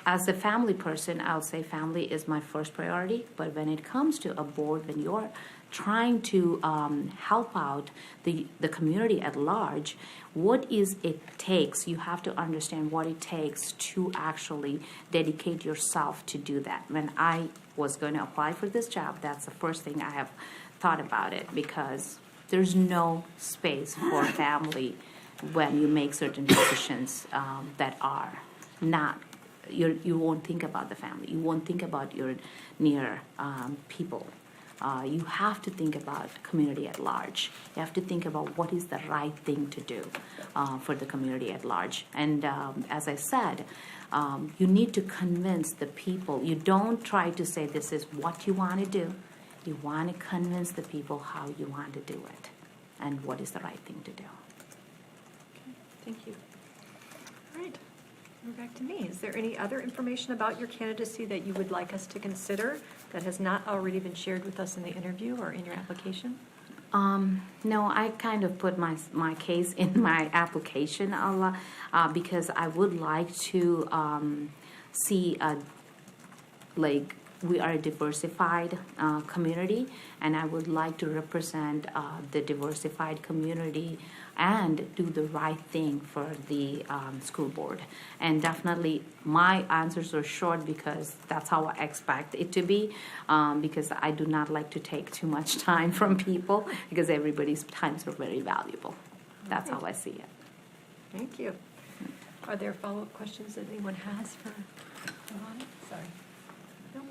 As a family person, I'll say family is my first priority. But when it comes to a board, when you're trying to help out the community at large, what is it takes? You have to understand what it takes to actually dedicate yourself to do that. When I was going to apply for this job, that's the first thing I have thought about it, because there's no space for family when you make certain decisions that are not, you won't think about the family. You won't think about your near people. You have to think about community at large. You have to think about what is the right thing to do for the community at large. And as I said, you need to convince the people. You don't try to say this is what you want to do. You want to convince the people how you want to do it and what is the right thing to do. Thank you. All right, we're back to me. Is there any other information about your candidacy that you would like us to consider that has not already been shared with us in the interview or in your application? No, I kind of put my case in my application a lot, because I would like to see we are a diversified community, and I would like to represent the diversified community and do the right thing for the school board. And definitely my answers are short because that's how I expect it to be, because I do not like to take too much time from people because everybody's times are very valuable. That's how I see it. Thank you. Are there follow-up questions that anyone has for Ron? Sorry. No.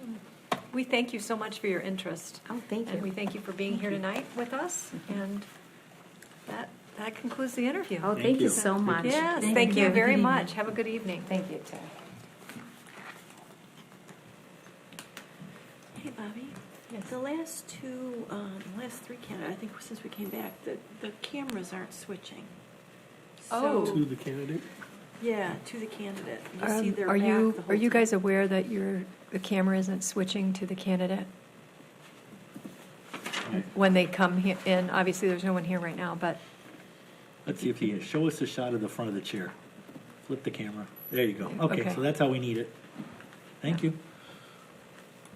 We thank you so much for your interest. Oh, thank you. And we thank you for being here tonight with us. And that concludes the interview. Oh, thank you so much. Yes, thank you very much. Have a good evening. Thank you, too. Hey, Bobby. Yes. The last three candidates, I think since we came back, the cameras aren't switching. Oh. To the candidate? Yeah, to the candidate. You see their Are back you the whole time. guys aware that the camera isn't switching to the candidate? When they come in, obviously there's no one here right now, but Let's see if you can show us a shot of the front of the chair. Flip the camera. There you go. Okay, Okay. so that's how we need it. Thank you.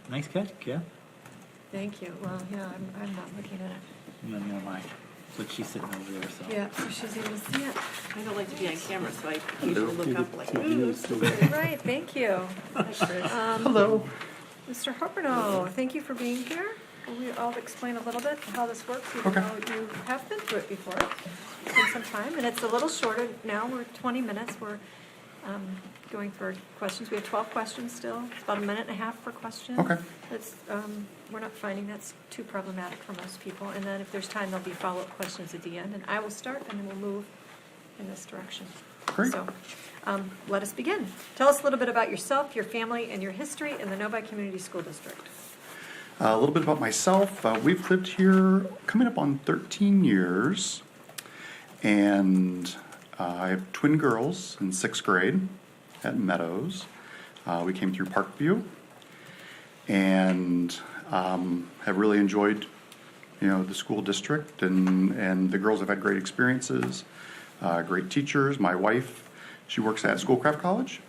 Nice catch, yeah. thank you. Well, yeah, I'm not looking at it. No, never mind. But she's sitting over there, so. Yeah, so she's able to see it. I don't like to be on camera, so I usually look up like, Right, thank you. Hello. Mr. Harpino, thank you for being here. I'll explain a little bit how this works, even though you have been through it before. It's been some time, and it's a little shorter now. We're 20 minutes. We're going for questions. We have 12 questions still. It's about a minute and a half per question. Okay. We're not finding that's too problematic for most people. And then if there's time, there'll be follow-up questions at the end. And I will start, and then we'll move in this direction. Great. So let us begin. Tell us a little bit about yourself, your family, and your history in the Novi Community School District. A little bit about myself. We've lived here coming up on 13 years, and I have twin girls in 6th grade at Meadows. We came through Parkview, and have really enjoyed, the school district, and the girls have had great experiences, great teachers. My wife, she works at Schoolcraft College.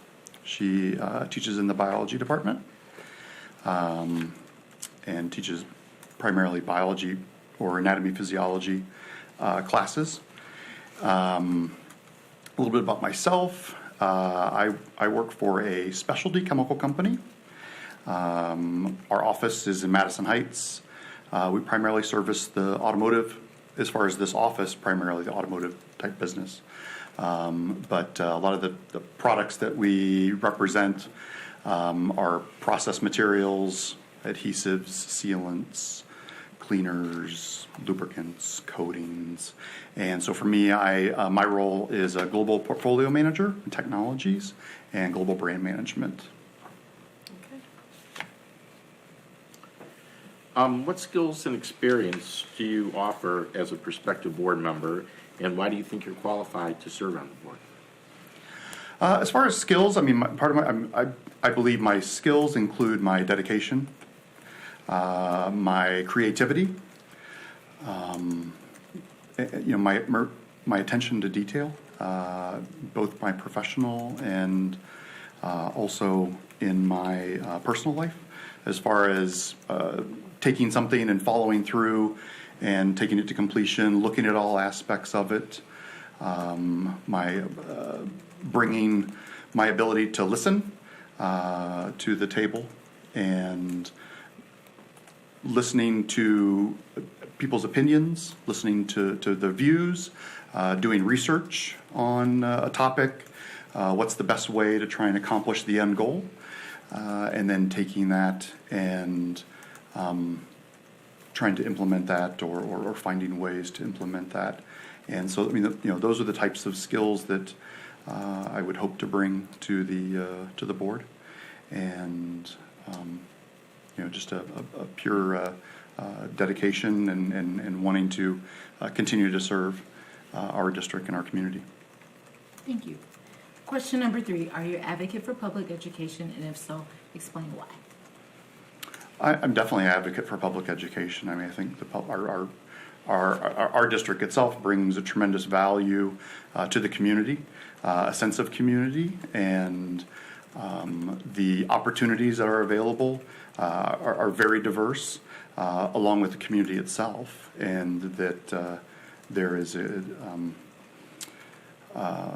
She teaches in the biology department. And teaches primarily biology or anatomy physiology classes. A little bit about myself. I work for a specialty chemical company. Our office is in Madison Heights. We primarily service the automotive, as far as this office, primarily the automotive type business. But a lot of the products that we represent are process materials, adhesives, sealants, cleaners, lubricants, coatings. And so for me, my role is a global portfolio manager in technologies and global brand management. What skills and experience do you offer as a prospective board member, and why do you think you're qualified to serve on the board? As far as skills, I believe my skills include my dedication, my creativity, my attention to detail, both my professional and also in my personal life, as far as taking something and following through and taking it to completion, looking at all aspects of it, bringing my ability to listen to the table and listening to people's opinions, listening to the views, doing research on a topic, what's the best way to try and accomplish the end goal, and then taking that and trying to implement that or finding ways to implement that. And so, those are the types of skills that I would hope to bring to the board, and just a pure dedication and wanting to continue to serve our district and our community. Thank you. Question number 3, are you an advocate for public education, and if so, explain why? I'm definitely an advocate for public education. I think our district itself brings a tremendous value to the community, a sense of community, and the opportunities that are available are very diverse, along with the community itself, and that there is I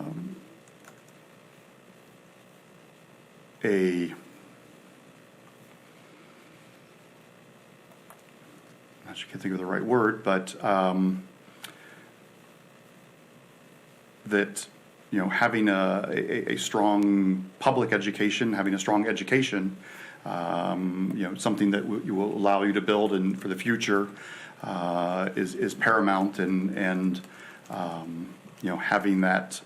can't think of the right word, but that, you know, having a strong public education, having a strong education, you know, something that will allow you to build and for the future is paramount, and you know, having that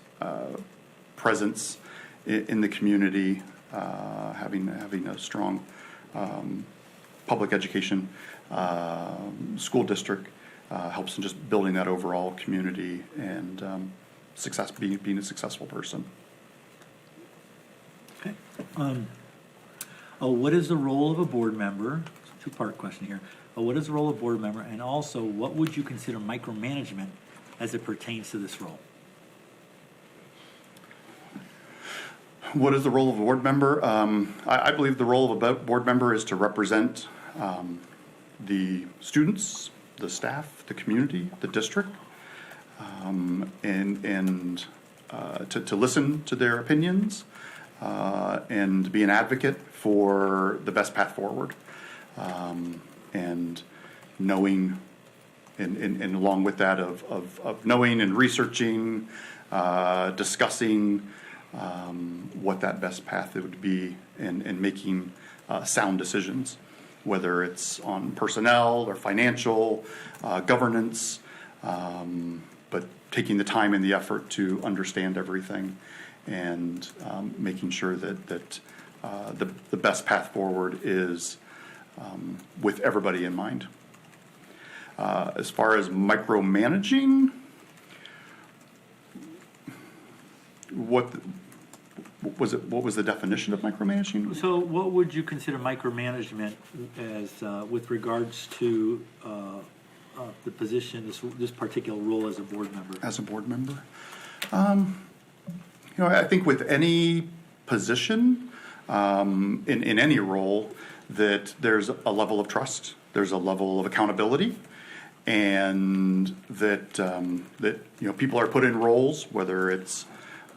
presence in the community, having a strong public education school district helps in just building that overall community and being a successful person. Okay. What is the role of a board member? It's a two-part question here. What is the role of a board member, and also what would you consider micromanagement as it pertains to this role? What is the role of a board member? I believe the role of a board member is to represent the students, the staff, the community, the district, and to listen to their opinions and be an advocate for the best path forward, and knowing, and along with that of knowing and researching, discussing what that best path would be, and making sound decisions, whether it's on personnel or financial, governance, but taking the time and the effort to understand everything, and making sure that the best path forward is with everybody in mind. As far as micromanaging, what was the definition of micromanaging? So what would you consider micromanagement as with regards to the position, this particular role as a board member? As a board member? You know, I think with any position, in any role, that there's a level of trust, there's a level of accountability, and that you know, people are put in roles, whether it's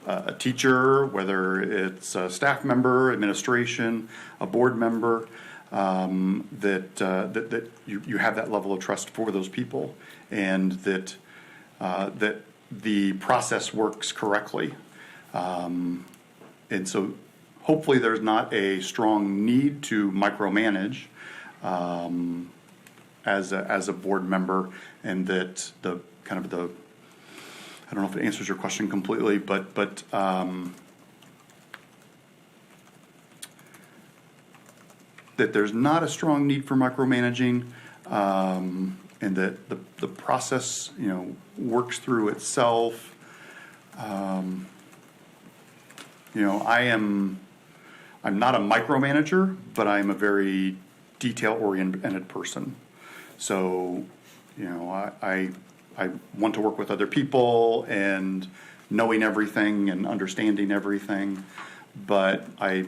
a teacher, whether it's a staff member, administration, a board member, that you have that level of trust for those people, and that the process works correctly. And so hopefully there's not a strong need to micromanage as a board member, and that the kind of the, I don't know if it answers your question completely, but that there's not a strong need for micromanaging, and that the process, you know, works through itself. You know, I'm not a micromanager, but I'm a very detail-oriented person. So, you know, I want to work with other people and knowing everything and understanding everything, but I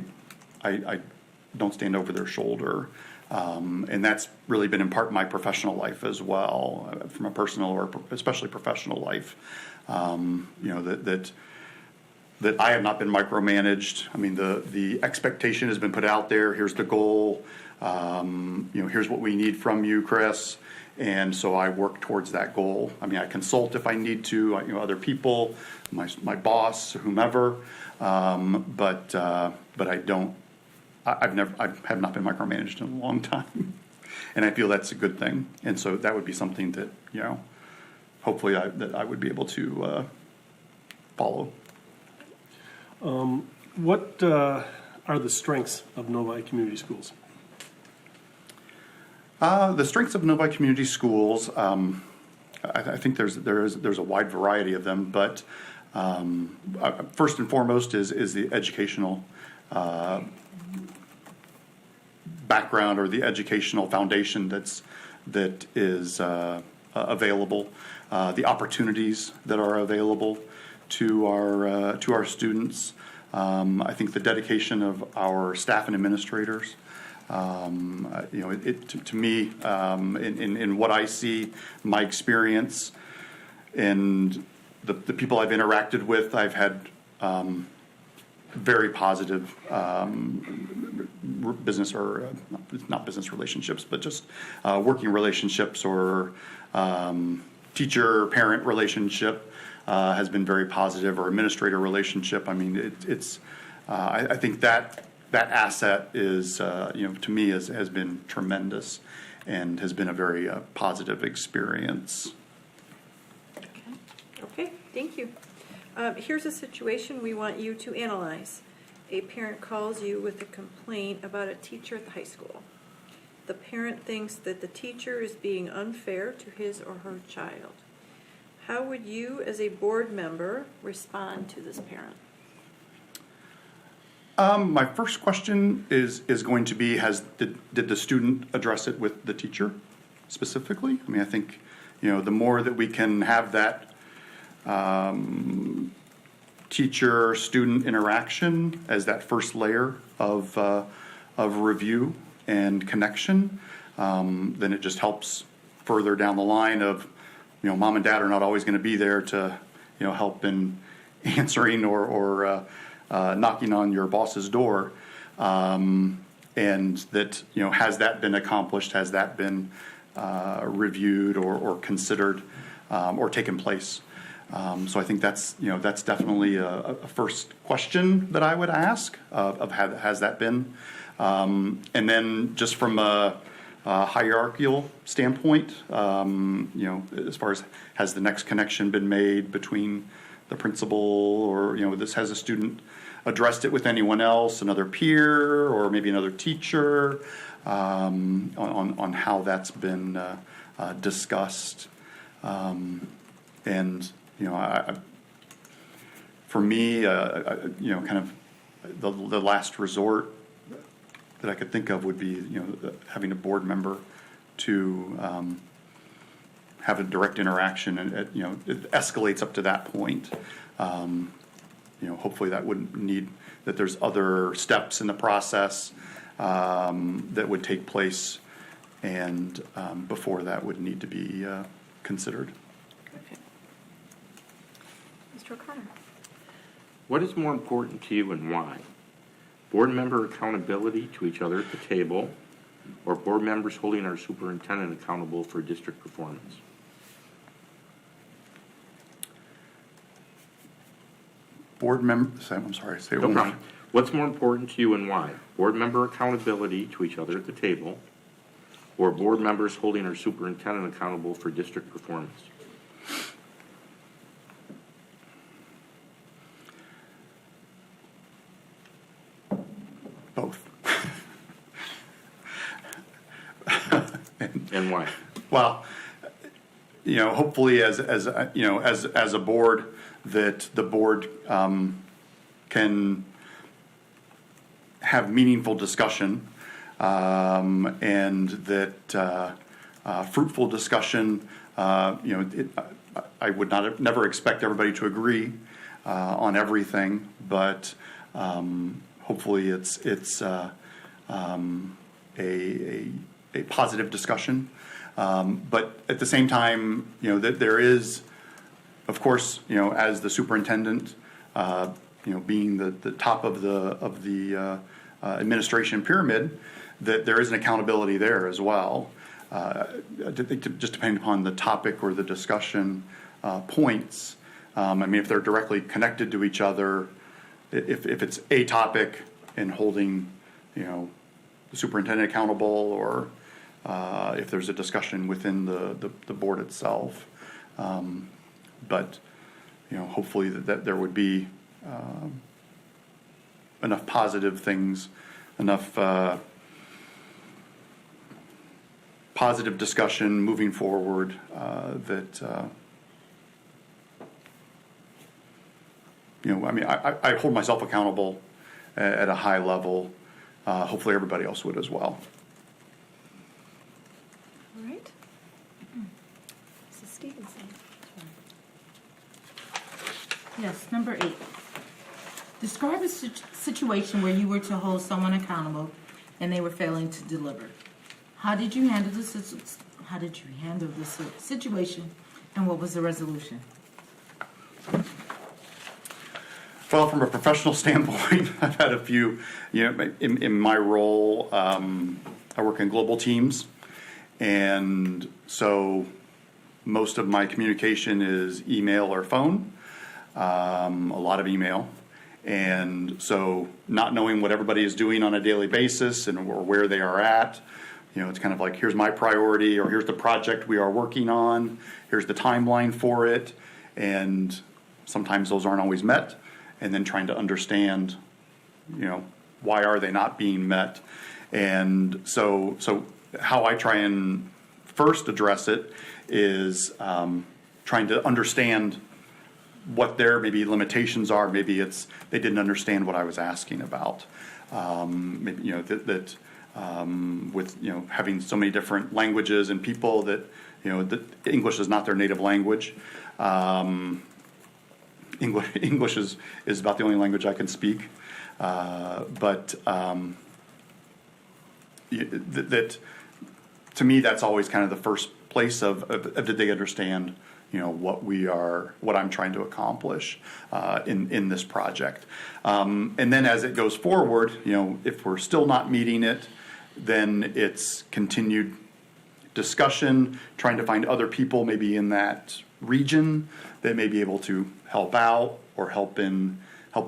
don't stand over their shoulder. And that's really been in part my professional life as well, from a personal or especially professional life. You know, that I have not been micromanaged. I mean, the expectation has been put out there. Here's the goal. You know, here's what we need from you, Chris. And so I work towards that goal. I mean, I consult if I need to, you know, other people, my boss, whomever. But I don't. I have not been micromanaged in a long time, and I feel that's a good thing. And so that would be something that, you know, hopefully that I would be able to follow. What are the strengths of Novi Community Schools? The strengths of Novi Community Schools, I think there's a wide variety of them, but first and foremost is the educational background, or the educational foundation that is available, the opportunities that are available to our students. I think the dedication of our staff and administrators. You know, to me, in what I see, my experience, and the people I've interacted with, I've had very positive business or not business relationships, but just working relationships or teacher-parent relationship has been very positive, or administrator relationship. I mean, I think that asset is, to me, has been tremendous and has been a very positive experience. Okay, thank you. Here's a situation we want you to analyze. A parent calls you with a complaint about a teacher at the high school. The parent thinks that the teacher is being unfair to his or her child. How would you, as a board member, respond to this parent? My first question is going to be, did the student address it with the teacher specifically? I mean, I think, the more that we can have that teacher-student interaction as that first layer of review and connection, then it just helps further down the line of, mom and dad are not always going to be there to, help in answering or knocking on your boss's door, and that, has that been accomplished? Has that been reviewed or considered or taken place? So I think that's definitely a first question that I would ask of has that been, and then just from a hierarchical standpoint, as far as has the next connection been made between the principal, or has a student addressed it with anyone else, another peer, or maybe another teacher, on how that's been discussed, and for me, kind of the last resort that I could think of would be, having a board member to have a direct interaction, and it escalates up to that point. Hopefully that wouldn't need that. There's other steps in the process that would take place, and before that would need to be considered. Mr. O'Connor. What is more important to you and why? Board member accountability to each other at the table, or board members holding our superintendent accountable for district performance? Board member, I'm sorry, say it No one more. problem. What's more important to you and why? Board member accountability to each other at the table, or board members holding our superintendent accountable for district performance? Both. And why? Well, hopefully as a board, that the board can have meaningful discussion, and that fruitful discussion. I would never expect everybody to agree on everything, but hopefully it's a positive discussion. But at the same time, that there is, of course, as the superintendent, being the top of the administration pyramid, that there is an accountability there as well. Just depending upon the topic or the discussion points. If they're directly connected to each other, if it's a topic and holding, the superintendent accountable, or if there's a discussion within the board itself. But hopefully that there would be enough positive things, enough positive discussion moving forward, that I hold myself accountable at a high level. Hopefully everybody else would as well. All right. Mrs. Stevenson. Yes, number 8. Describe a situation where you were to hold someone accountable and they were failing to deliver. How did you handle the situation, and what was the resolution? Well, from a professional standpoint, I've had a few, in my role, I work in global teams. And so most of my communication is email or phone, a lot of email. And so not knowing what everybody is doing on a daily basis or where they are at, it's kind of like, here's my priority, or here's the project we are working on, here's the timeline for it. And sometimes those aren't always met. And then trying to understand, why are they not being met? And so how I try and first address it is trying to understand what their maybe limitations are. Maybe it's they didn't understand what I was asking about. Maybe that with having so many different languages and people that that English is not their native language. English is about the only language I can speak, but that to me that's always kind of the first place of did they understand what I'm trying to accomplish in this project, and then as it goes forward, if we're still not meeting it, then it's continued discussion, trying to find other people maybe in that region that may be able to help out or helping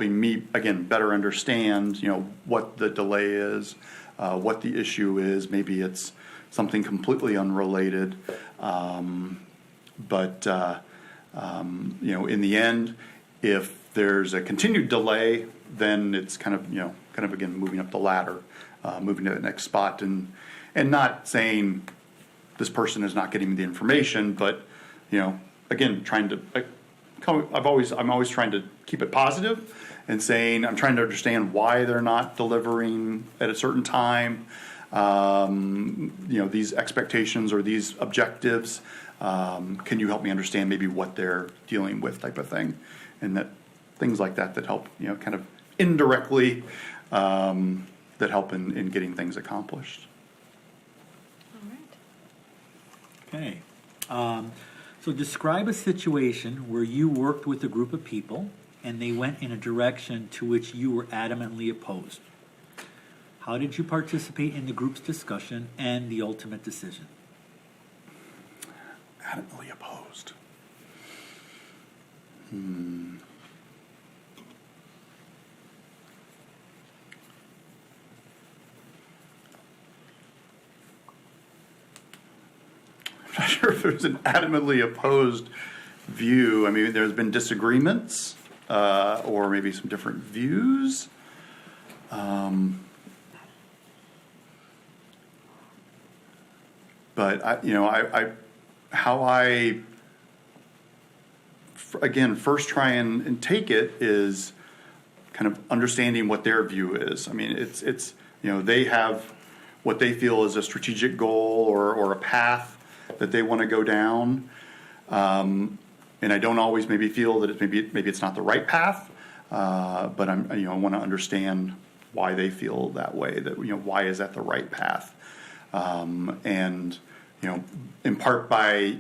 me again better understand what the delay is, what the issue is. Maybe it's something completely unrelated, but in the end, if there's a continued delay, then it's kind of again moving up the ladder, moving to the next spot, and not saying this person is not getting me the information, but again trying to. I'm always trying to keep it positive and saying I'm trying to understand why they're not delivering at a certain time. These expectations or these objectives. Can you help me understand maybe what they're dealing with, type of thing, and that things like that help kind of indirectly that help in getting things accomplished. Okay. So describe a situation where you worked with a group of people and they went in a direction to which you were adamantly opposed. How did you participate in the group's discussion and the ultimate decision? Adamantly opposed. I'm not sure if there's an adamantly opposed view. I mean, there's been disagreements or maybe some different views. But how I first try and take it is kind of understanding what their view is. I mean, it's they have what they feel is a strategic goal or a path that they want to go down, and I don't always maybe feel that maybe it's not the right path, but I want to understand why they feel that way. That why is that the right path, and in part by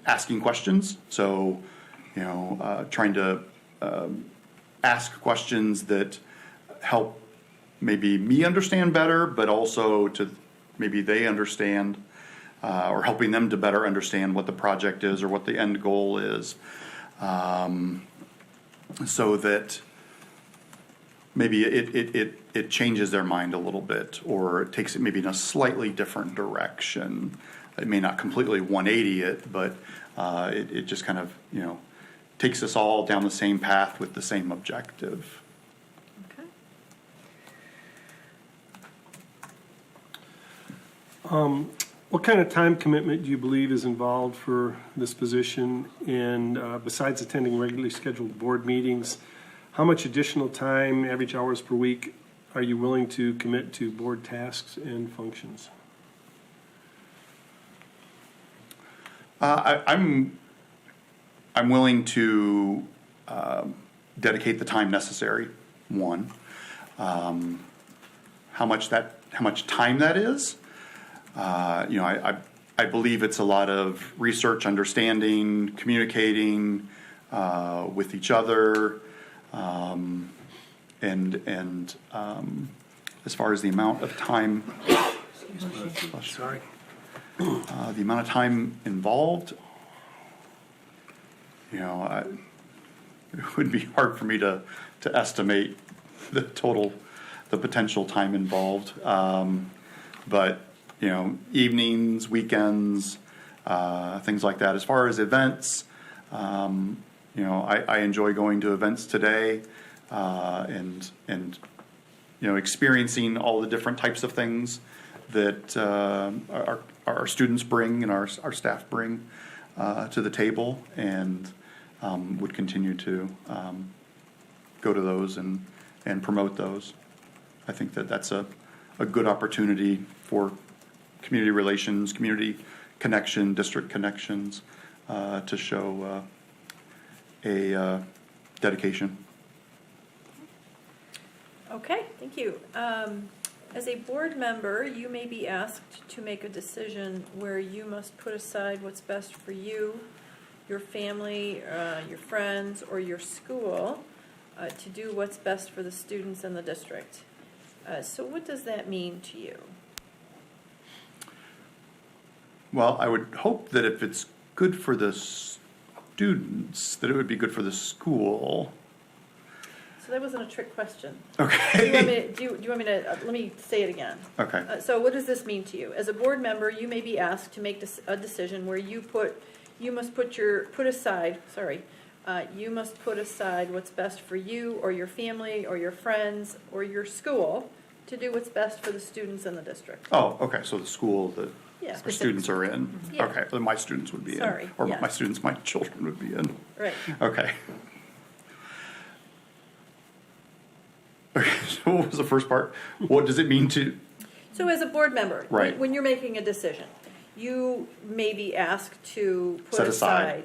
asking questions. So trying to ask questions that help maybe me understand better, but also to maybe they understand. Or helping them to better understand what the project is or what the end goal is, so that maybe it changes their mind a little bit, or it takes it maybe in a slightly different direction. It may not completely 180 it, but it just kind of takes us all down the same path with the same objective. Okay. What kind of time commitment do you believe is involved for this position? And besides attending regularly scheduled board meetings, how much additional time, average hours per week, are you willing to commit to board tasks and functions? I'm willing to dedicate the time necessary. One, how much time that is. I believe it's a lot of research, understanding, communicating with each other, As far as the amount of time, Sorry. the amount of time involved, you know, it would be hard for me to estimate the potential time involved. But, you know, evenings, weekends, things like that. As far as events, you know, I enjoy going to events today, and you know, experiencing all the different types of things that our students bring and our staff bring to the table, and would continue to go to those and promote those. I think that's a good opportunity for community relations, community connection, district connections, to show a dedication. Okay, thank you. As a board member, you may be asked to make a decision where you must put aside what's best for you, your family, your friends, or your school to do what's best for the students in the district. So what does that mean to you? Well, I would hope that if it's good for the students, that it would be good for the school. So that wasn't a trick question. Okay. Do you want me to let me say it again. Okay. So what does this mean to you? As a board member, you may be asked to make a decision where you must put aside what's best for you or your family or your friends or your school to do what's best for the students in the district. Oh, okay, so the school that Yeah. our students are in. Yeah. Okay, then my students would be Sorry, in. Or yeah. my children would be in. Right. Okay. Okay, so what was the first part? What does it mean to, So as a board member, Right. when you're making a decision, you may be asked to put Set aside.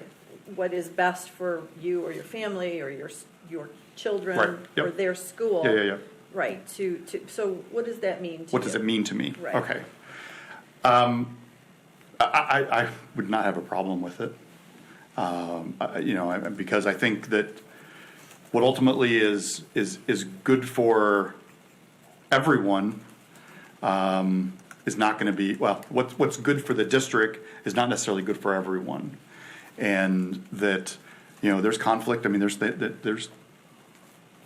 what is best for you or your family or your children Right, yep. or their school. Yeah. Right, so what does that mean to you? What does it mean to me? Right. Okay. I would not have a problem with it. Because I think that what ultimately is good for everyone is not going to be, well, what's good for the district is not necessarily good for everyone. And that, you know, there's conflict. I mean, there's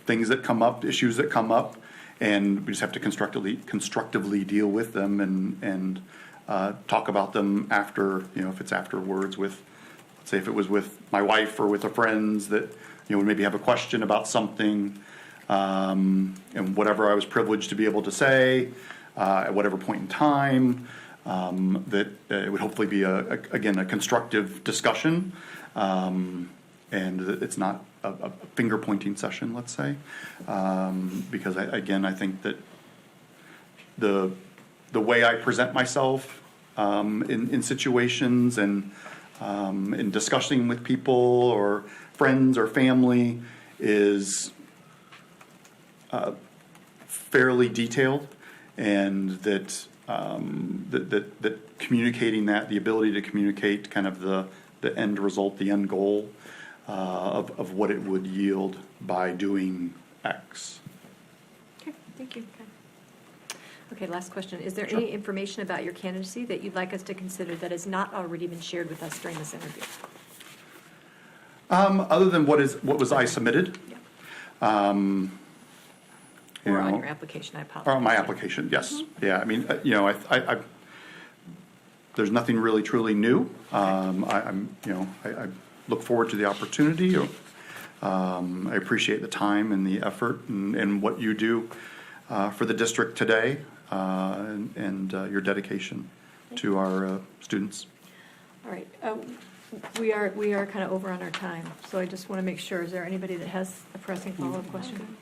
things that come up, issues that come up, and we just have to constructively deal with them and talk about them after, you know, if it's afterwards with, let's say if it was with my wife or with the friends that, you know, maybe have a question about something, and whatever I was privileged to be able to say at whatever point in time, that it would hopefully be again a constructive discussion, and that it's not a finger pointing session, let's say, because I think that the way I present myself in situations and in discussing with people or friends or family is fairly detailed, and that communicating the ability to communicate kind of the end result, the end goal of what it would yield by doing X. Okay, thank you. Okay, last question. Is there any information about your candidacy that you'd like us to consider that has not already been shared with us during this interview? Other than what was I submitted? Or on your application, I apologize. Or on my application, yes. Yeah, I mean, you know, I there's nothing really truly new. I look forward to the opportunity. I appreciate the time and the effort and what you do for the district today, and your dedication to our students. All right. We are kind of over on our time, so I just want to make sure, is there anybody that has a pressing follow-up question?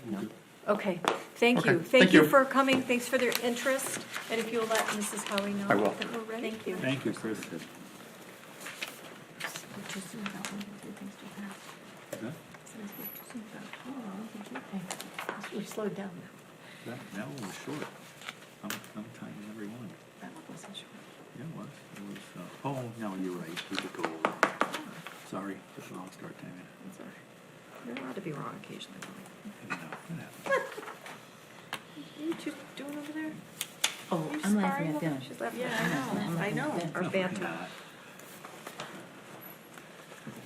No? Okay, thank you. Okay, Thank you for coming, thanks for their interest, and if you'll let Mrs. Howie know I will. that we're ready. Thank you. Thank you, Chris. We slowed down. That one was short. I'm timing every one. That one wasn't short. Yeah, it was. Oh, no, you're right. We could go over. Sorry, just wrong start timing. That's all right. You're allowed to be wrong occasionally. What are you two doing over there? Oh, Are you I'm laughing sparring at over- them. She's laughing Yeah, at I know. Our banter.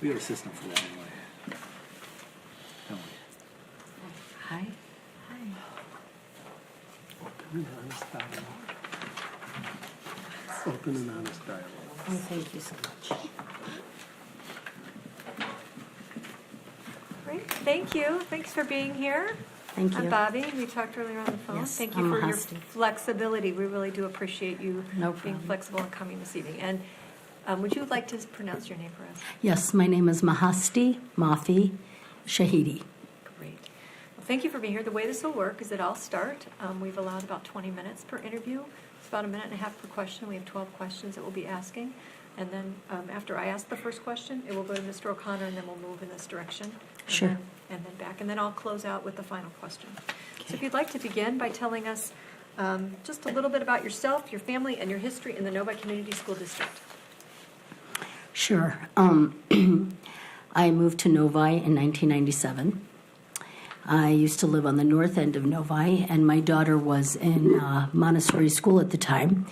We have a system for that anyway. Don't we? Hi. Open and honest dialogue. Open and honest dialogue. Oh, thank you so much. Great, thank you. Thanks for being here. Thank I'm you. Bobby. We talked earlier on the phone. Yes, Thank you I'm for your Mahasti. flexibility. We really do appreciate you No being problem. flexible and coming this evening. And would you like to pronounce your name for us? Yes, my name is Mahasti Mafi Shahidi. Great. Well, thank you for being here. The way this will work is that I'll start. We've allowed about 20 minutes per interview. It's about a minute and a half per question. We have 12 questions that we'll be asking. And then after I ask the first question, it will go to Mr. O'Connor, and then we'll move in this direction. Sure. And then back. And then I'll close out with the final question. So if you'd like to begin by telling us just a little bit about yourself, your family, and your history in the Novi Community School District. Sure. I moved to Novi in 1997. I used to live on the north end of Novi, and my daughter was in Montessori school at the time,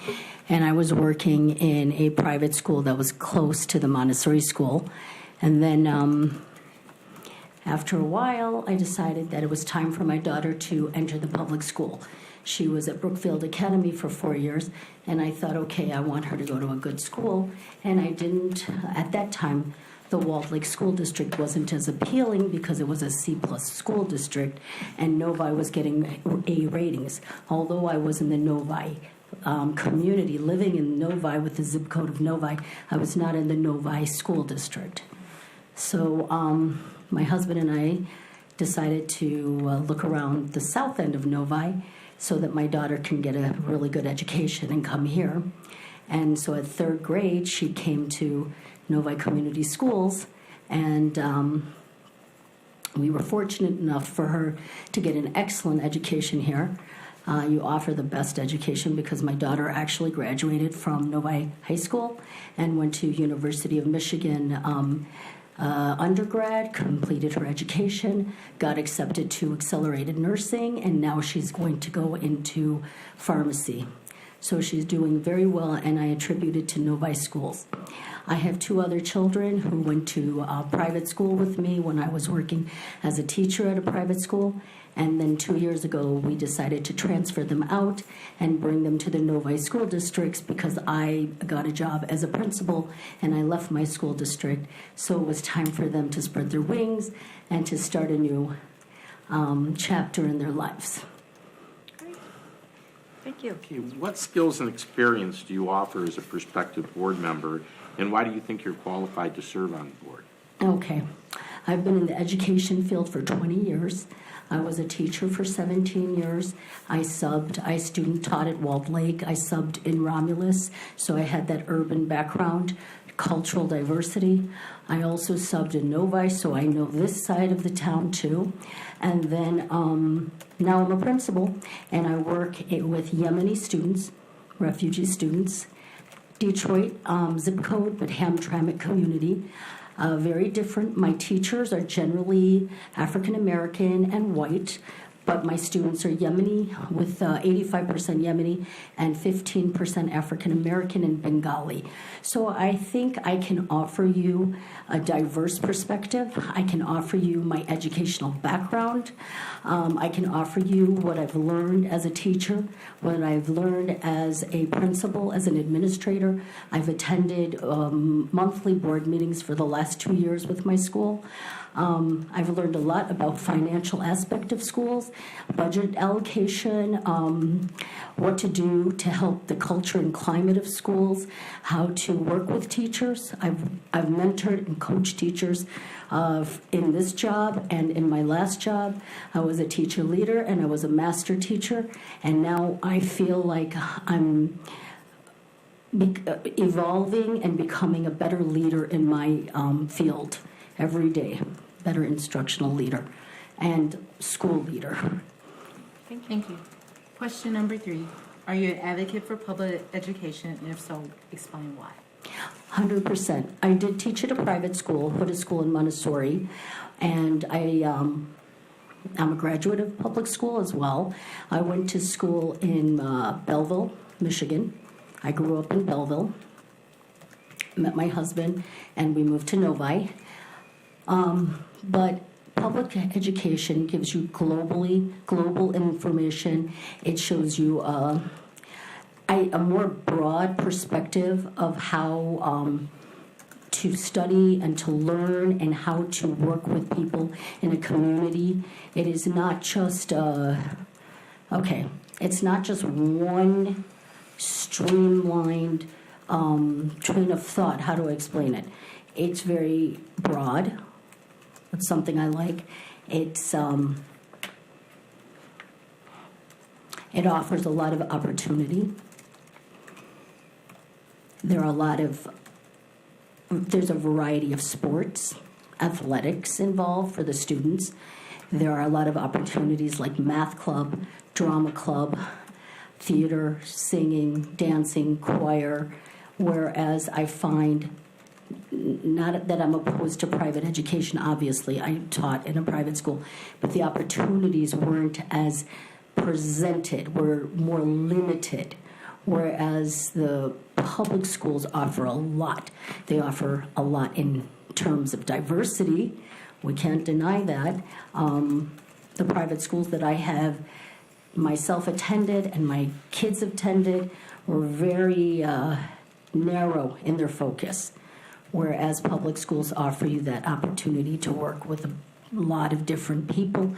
and I was working in a private school that was close to the Montessori school. And then after a while, I decided that it was time for my daughter to enter the public school. She was at Brookfield Academy for 4 years, and I thought, okay, I want her to go to a good school. And I didn't, at that time, the Walled Lake School District wasn't as appealing because it was a C+ school district, and Novi was getting A ratings. Although I was in the Novi community, living in Novi with the zip code of Novi, I was not in the Novi school district. So my husband and I decided to look around the south end of Novi so that my daughter can get a really good education and come here. And so at 3rd grade, she came to Novi Community Schools, and we were fortunate enough for her to get an excellent education here. You offer the best education because my daughter actually graduated from Novi High School and went to University of Michigan undergrad, completed her education, got accepted to accelerated nursing, and now she's going to go into pharmacy. So she's doing very well, and I attribute it to Novi schools. I have 2 other children who went to private school with me when I was working as a teacher at a private school. And then 2 years ago, we decided to transfer them out and bring them to the Novi school districts because I got a job as a principal and I left my school district. So it was time for them to spread their wings and to start a new chapter in their lives. Thank you. Okay, what skills and experience do you offer as a prospective board member, and why do you think you're qualified to serve on the board? Okay. I've been in the education field for 20 years. I was a teacher for 17 years. I student taught at Walled Lake. I subbed in Romulus, so I had that urban background, cultural diversity. I also subbed in Novi, so I know this side of the town too. And then now I'm a principal, and I work with Yemeni students, refugee students, Detroit zip code, but Hamtramck community. Very different. My teachers are generally African American and white, but my students are Yemeni with 85% Yemeni and 15% African American and Bengali. So I think I can offer you a diverse perspective. I can offer you my educational background. I can offer you what I've learned as a teacher, what I've learned as a principal, as an administrator. I've attended monthly board meetings for the last 2 years with my school. I've learned a lot about financial aspect of schools, budget allocation, what to do to help the culture and climate of schools, how to work with teachers. I've mentored and coached teachers in this job and in my last job. I was a teacher leader and I was a master teacher, and now I feel like I'm evolving and becoming a better leader in my field every day, better instructional leader and school leader. Thank you. Question number 3. Are you an advocate for public education, and if so, explain why? 100%. I did teach at a private school, Hood School in Montessori, and I'm a graduate of public school as well. I went to school in Belleville, Michigan. I grew up in Belleville, met my husband, and we moved to Novi. But public education gives you global information. It shows you a more broad perspective of how to study and to learn and how to work with people in a community. It is not just it's not just one streamlined train of thought. How do I explain it? It's very broad. It's something I like. It's it offers a lot of opportunity. There's a variety of sports, athletics involved for the students. There are a lot of opportunities like math club, drama club, theater, singing, dancing, choir, whereas I find, not that I'm opposed to private education, obviously, I taught in a private school, but the opportunities weren't as presented, were more limited, whereas the public schools offer a lot. They offer a lot in terms of diversity. We can't deny that. The private schools that I have myself attended and my kids attended were very narrow in their focus, whereas public schools offer you that opportunity to work with a lot of different people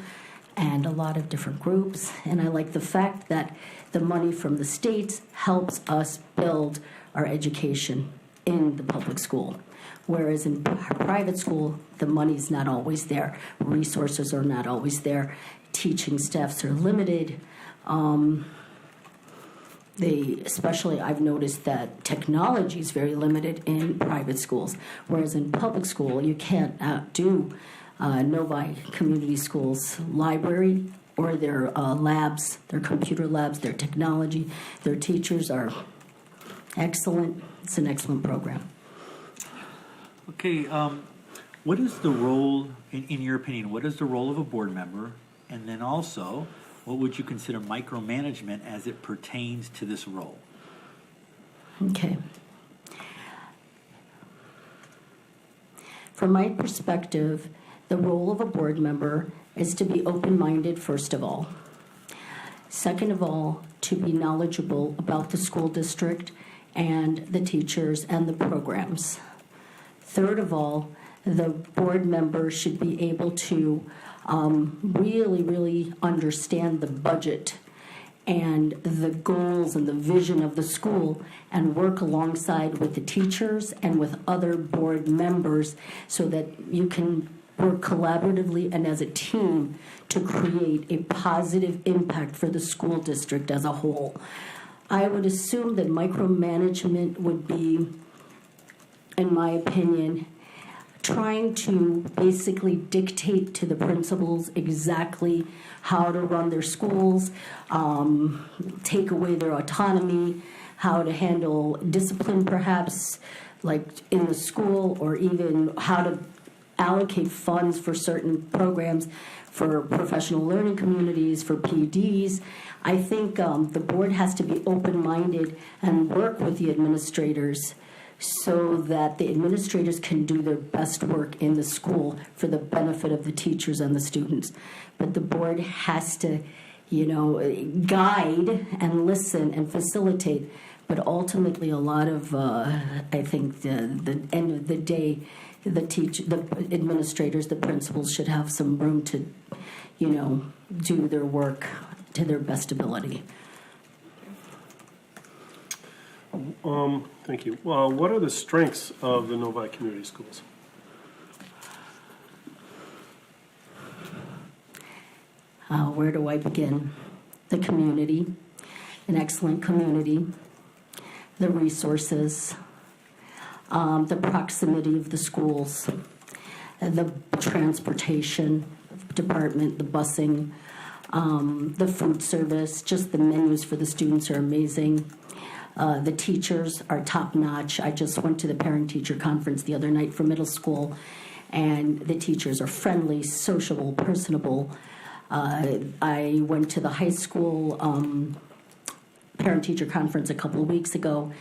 and a lot of different groups. And I like the fact that the money from the states helps us build our education in the public school. Whereas in private school, the money's not always there. Resources are not always there. Teaching staffs are limited. Especially I've noticed that technology is very limited in private schools. Whereas in public school, you can't outdo Novi Community Schools library or their labs, their computer labs, their technology. Their teachers are excellent. It's an excellent program. Okay, what is the role, in your opinion, what is the role of a board member? And then also, what would you consider micromanagement as it pertains to this role? Okay. From my perspective, the role of a board member is to be open-minded, first of all. Second of all, to be knowledgeable about the school district and the teachers and the programs. Third of all, the board member should be able to really understand the budget and the goals and the vision of the school and work alongside with the teachers and with other board members so that you can work collaboratively and as a team to create a positive impact for the school district as a whole. I would assume that micromanagement would be, in my opinion, trying to basically dictate to the principals exactly how to run their schools, take away their autonomy, how to handle discipline perhaps, like in the school, or even how to allocate funds for certain programs for professional learning communities, for PDs. I think the board has to be open-minded and work with the administrators so that the administrators can do their best work in the school for the benefit of the teachers and the students. But the board has to, guide and listen and facilitate. But ultimately, a lot of, I think, the end of the day, the administrators, the principals should have some room to, do their work to their best ability. Thank you. What are the strengths of the Novi Community Schools? Where do I begin? The community, an excellent community, the resources, the proximity of the schools, the transportation department, the busing, the food service, just the menus for the students are amazing. The teachers are top-notch. I just went to the parent-teacher conference the other night for middle school, and the teachers are friendly, sociable, personable. I went to the high school parent-teacher conference a couple of weeks ago,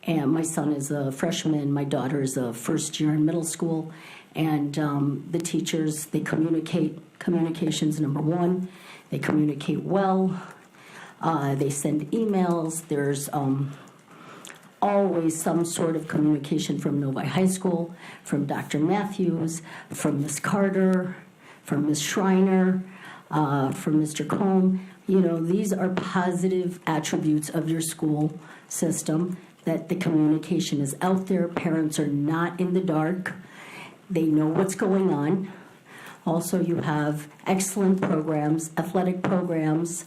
and my son is a freshman, my daughter is a first year in middle school, and the teachers, they communicate. Communication's number one. They communicate well. They send emails. There's always some sort of communication from Novi High School, from Dr. Matthews, from Ms. Carter, from Ms. Schreiner, from Mr. Combe. You know, these are positive attributes of your school system, that the communication is out there. Parents are not in the dark. They know what's going on. Also, you have excellent programs, athletic programs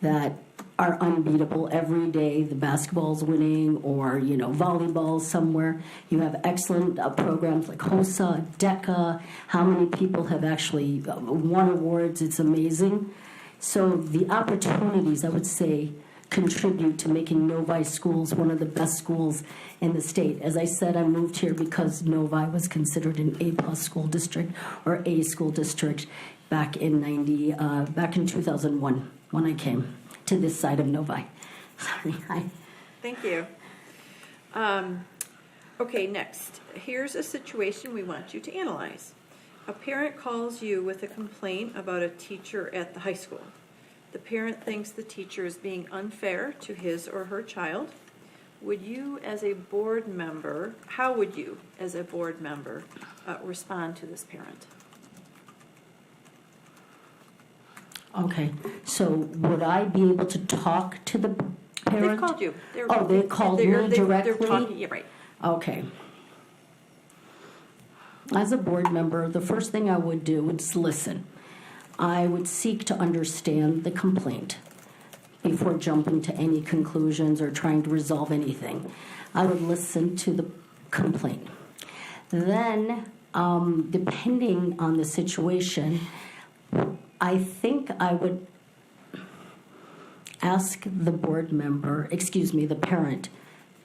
that are unbeatable every day. The basketball's winning, or, you know, volleyball somewhere. You have excellent programs like HOSA, DECA. How many people have actually won awards? It's amazing. So the opportunities, I would say, contribute to making Novi schools one of the best schools in the state. As I said, I moved here because Novi was considered an A+ school district, or A school district, back in 2001 when I came to this side of Novi. Sorry. Hi. Thank you. Okay, next. Here's a situation we want you to analyze. A parent calls you with a complaint about a teacher at the high school. The parent thinks the teacher is being unfair to his or her child. Would you, as a board member, how would you, as a board member, respond to this parent? Okay, so would I be able to talk to the parent? They've called you. They called me directly? They're talking, yeah, right. Okay. As a board member, the first thing I would do is listen. I would seek to understand the complaint before jumping to any conclusions or trying to resolve anything. I would listen to the complaint. Then, depending on the situation, I think I would ask the board member, the parent,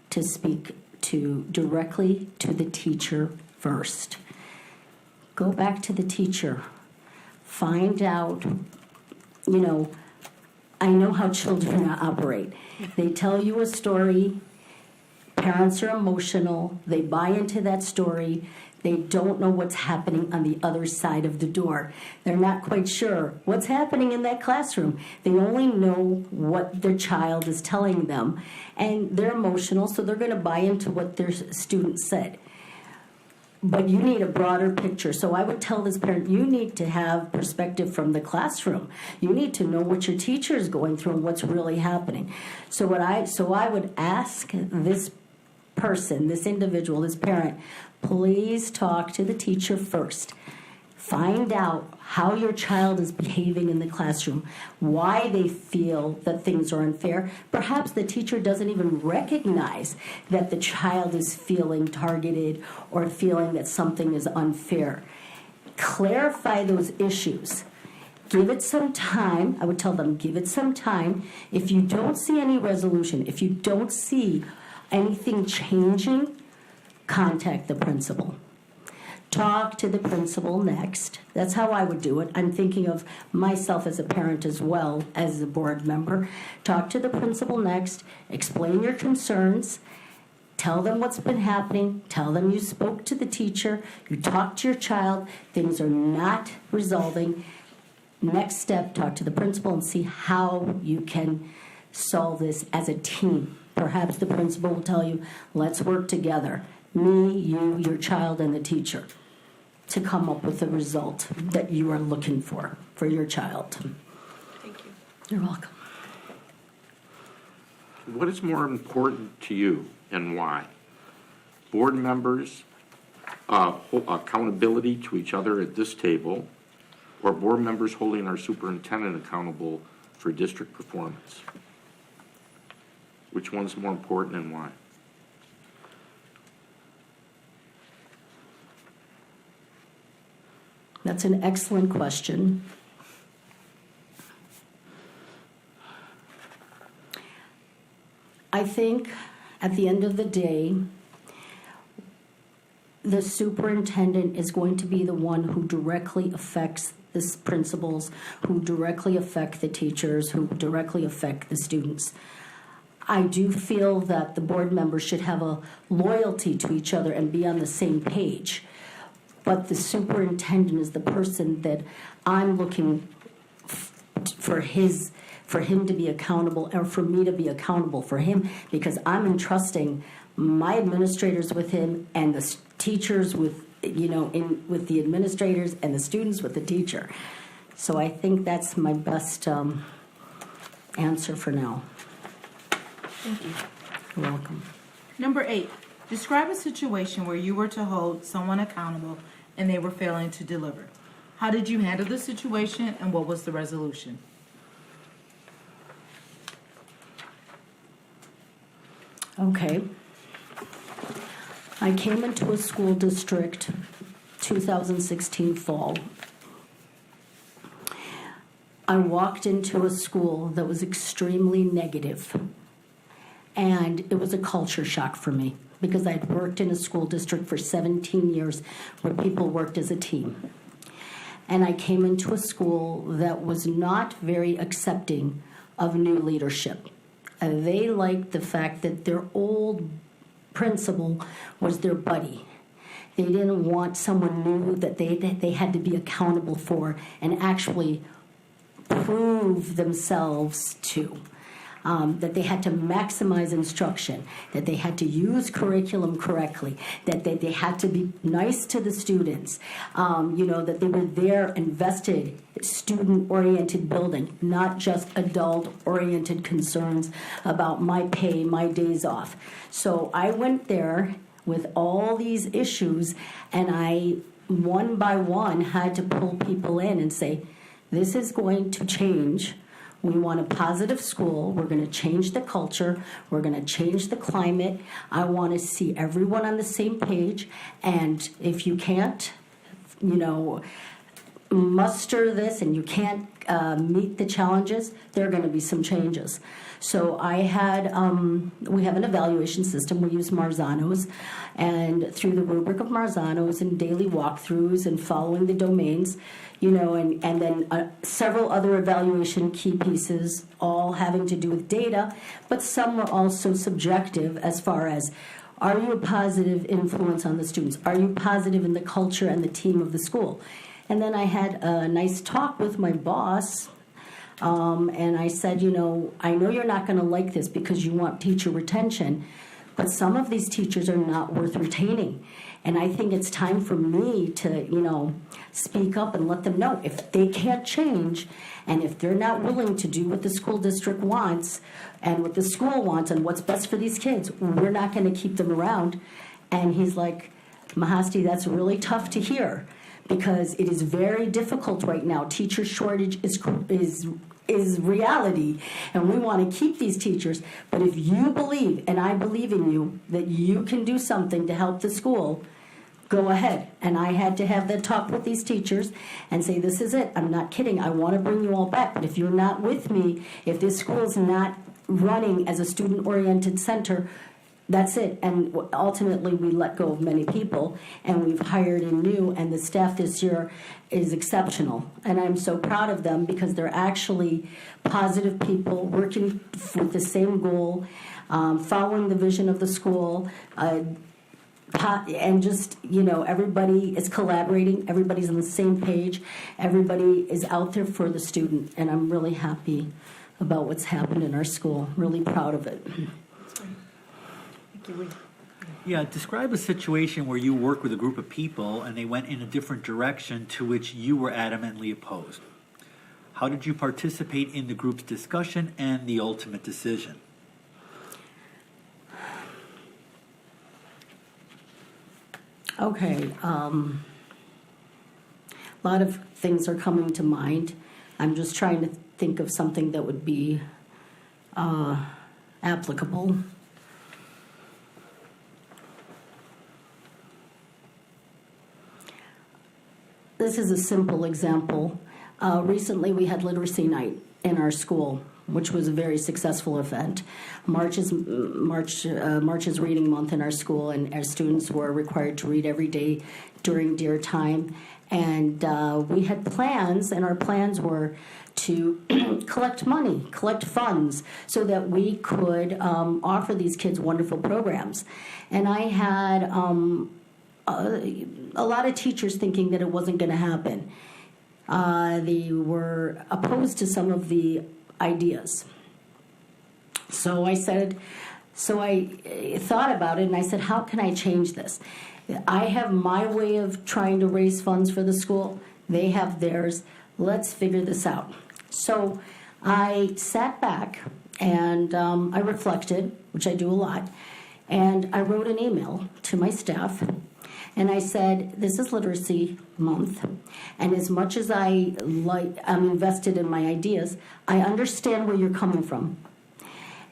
to speak directly to the teacher first. Go back to the teacher. Find out, I know how children operate. They tell you a story, parents are emotional, they buy into that story, they don't know what's happening on the other side of the door. They're not quite sure what's happening in that classroom. They only know what their child is telling them, and they're emotional, so they're going to buy into what their student said. But you need a broader picture. So I would tell this parent, you need to have perspective from the classroom. You need to know what your teacher is going through and what's really happening. So I would ask this person, this individual, this parent, please talk to the teacher first. Find out how your child is behaving in the classroom, why they feel that things are unfair. Perhaps the teacher doesn't even recognize that the child is feeling targeted or feeling that something is unfair. Clarify those issues. Give it some time. I would tell them, give it some time. If you don't see any resolution, if you don't see anything changing, contact the principal. Talk to the principal next. That's how I would do it. I'm thinking of myself as a parent as well as a board member. Talk to the principal next. Explain your concerns. Tell them what's been happening. Tell them you spoke to the teacher. You talked to your child. Things are not resolving. Next step, talk to the principal and see how you can solve this as a team. Perhaps the principal will tell you, let's work together. Me, you, your child, and the teacher, to come up with the result that you are looking for your child. Thank you. You're welcome. What is more important to you and why? Board members, accountability to each other at this table, or board members holding our superintendent accountable for district performance? Which one's more important and why? That's an excellent question. I think at the end of the day, the superintendent is going to be the one who directly affects the principals, who directly affect the teachers, who directly affect the students. I do feel that the board members should have a loyalty to each other and be on the same page. But the superintendent is the person that I'm looking for him to be accountable, or for me to be accountable for him, because I'm entrusting my administrators with him and the teachers with, with the administrators and the students with the teacher. So I think that's my best answer for now. Thank you. You're welcome. Number 8, describe a situation where you were to hold someone accountable and they were failing to deliver. How did you handle the situation and what was the resolution? Okay. I came into a school district 2016 fall. I walked into a school that was extremely negative, and it was a culture shock for me because I'd worked in a school district for 17 years where people worked as a team. And I came into a school that was not very accepting of new leadership. They liked the fact that their old principal was their buddy. They didn't want someone new that they had to be accountable for and actually prove themselves to. That they had to maximize instruction, that they had to use curriculum correctly, that they had to be nice to the students, that they were there invested, student-oriented building, not just adult-oriented concerns about my pay, my days off. So I went there with all these issues, and I, one by one, had to pull people in and say, this is going to change. We want a positive school. We're going to change the culture. We're going to change the climate. I want to see everyone on the same page. And if you can't, muster this and you can't meet the challenges, there are going to be some changes. So I had, we have an evaluation system. We use Marzano's. And through the rubric of Marzano's and daily walkthroughs and following the domains, and then several other evaluation key pieces, all having to do with data, but some were also subjective as far as, are you a positive influence on the students? Are you positive in the culture and the team of the school? And then I had a nice talk with my boss, and I said, I know you're not going to like this because you want teacher retention, but some of these teachers are not worth retaining. And I think it's time for me to, speak up and let them know if they can't change and if they're not willing to do what the school district wants and what the school wants and what's best for these kids, we're not going to keep them around. And he's like, Mahasti, that's really tough to hear because it is very difficult right now. Teacher shortage is reality, and we want to keep these teachers. But if you believe, and I believe in you, that you can do something to help the school, go ahead. And I had to have that talk with these teachers and say, this is it. I'm not kidding. I want to bring you all back. But if you're not with me, if this school's not running as a student-oriented center, that's it. And ultimately, we let go of many people, and we've hired in new, and the staff this year is exceptional. And I'm so proud of them because they're actually positive people working with the same goal, following the vision of the school, and just, everybody is collaborating, everybody's on the same page, everybody is out there for the student, and I'm really happy about what's happened in our school, really proud of it. Yeah, describe a situation where you work with a group of people and they went in a different direction to which you were adamantly opposed. How did you participate in the group's discussion and the ultimate decision? Okay, a lot of things are coming to mind. I'm just trying to think of something that would be applicable. This is a simple example. Recently, we had literacy night in our school. which was a very successful event. March is reading month in our school, and our students were required to read every day during DEAR time. And we had plans, and our plans were to collect money, collect funds, so that we could offer these kids wonderful programs. And I had a lot of teachers thinking that it wasn't going to happen. They were opposed to some of the ideas. So I thought about it, and I said, how can I change this? I have my way of trying to raise funds for the school. They have theirs. Let's figure this out. So I sat back and I reflected, which I do a lot, and I wrote an email to my staff. And I said, this is Literacy Month, and as much as I'm invested in my ideas, I understand where you're coming from.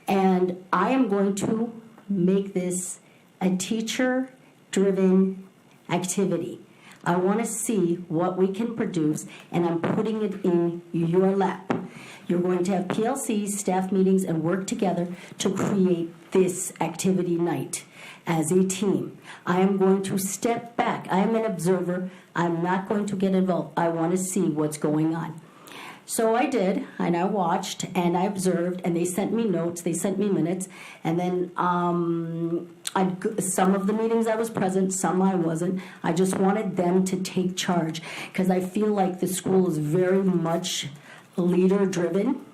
And I am going to make this a teacher-driven activity. I want to see what we can produce, and I'm putting it in your lap. You're going to have PLCs, staff meetings, and work together to create this activity night as a team. I am going to step back. I am an observer. I'm not going to get involved. I want to see what's going on. So I did, and I watched, and I observed, and they sent me notes, they sent me minutes, and then some of the meetings I was present, some I wasn't. I just wanted them to take charge, because I feel like the school is very much leader-driven.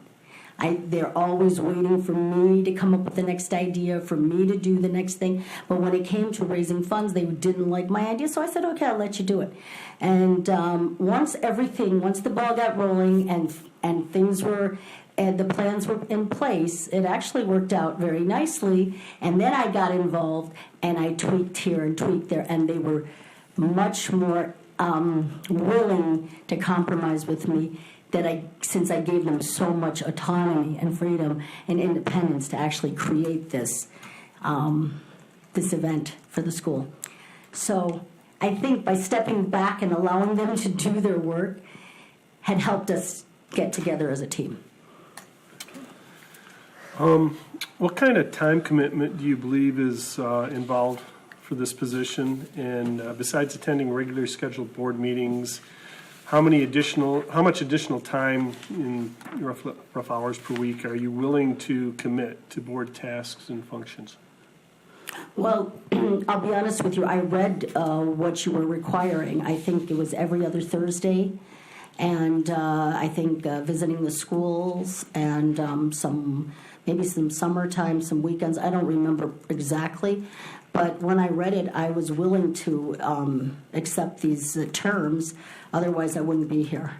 They're always waiting for me to come up with the next idea, for me to do the next thing. But when it came to raising funds, they didn't like my idea. So I said, okay, I'll let you do it. And once the ball got rolling and things were, and the plans were in place, it actually worked out very nicely. And then I got involved, and I tweaked here and tweaked there, and they were much more willing to compromise with me. Since I gave them so much autonomy and freedom and independence to actually create this event for the school. So I think by stepping back and allowing them to do their work had helped us get together as a team. What kind of time commitment do you believe is involved for this position? And besides attending regularly scheduled board meetings, how much additional time in rough hours per week are you willing to commit to board tasks and functions? Well, I'll be honest with you. I read what you were requiring. I think it was every other Thursday, and I think visiting the schools and maybe some summertime, some weekends. I don't remember exactly. But when I read it, I was willing to accept these terms. Otherwise, I wouldn't be here.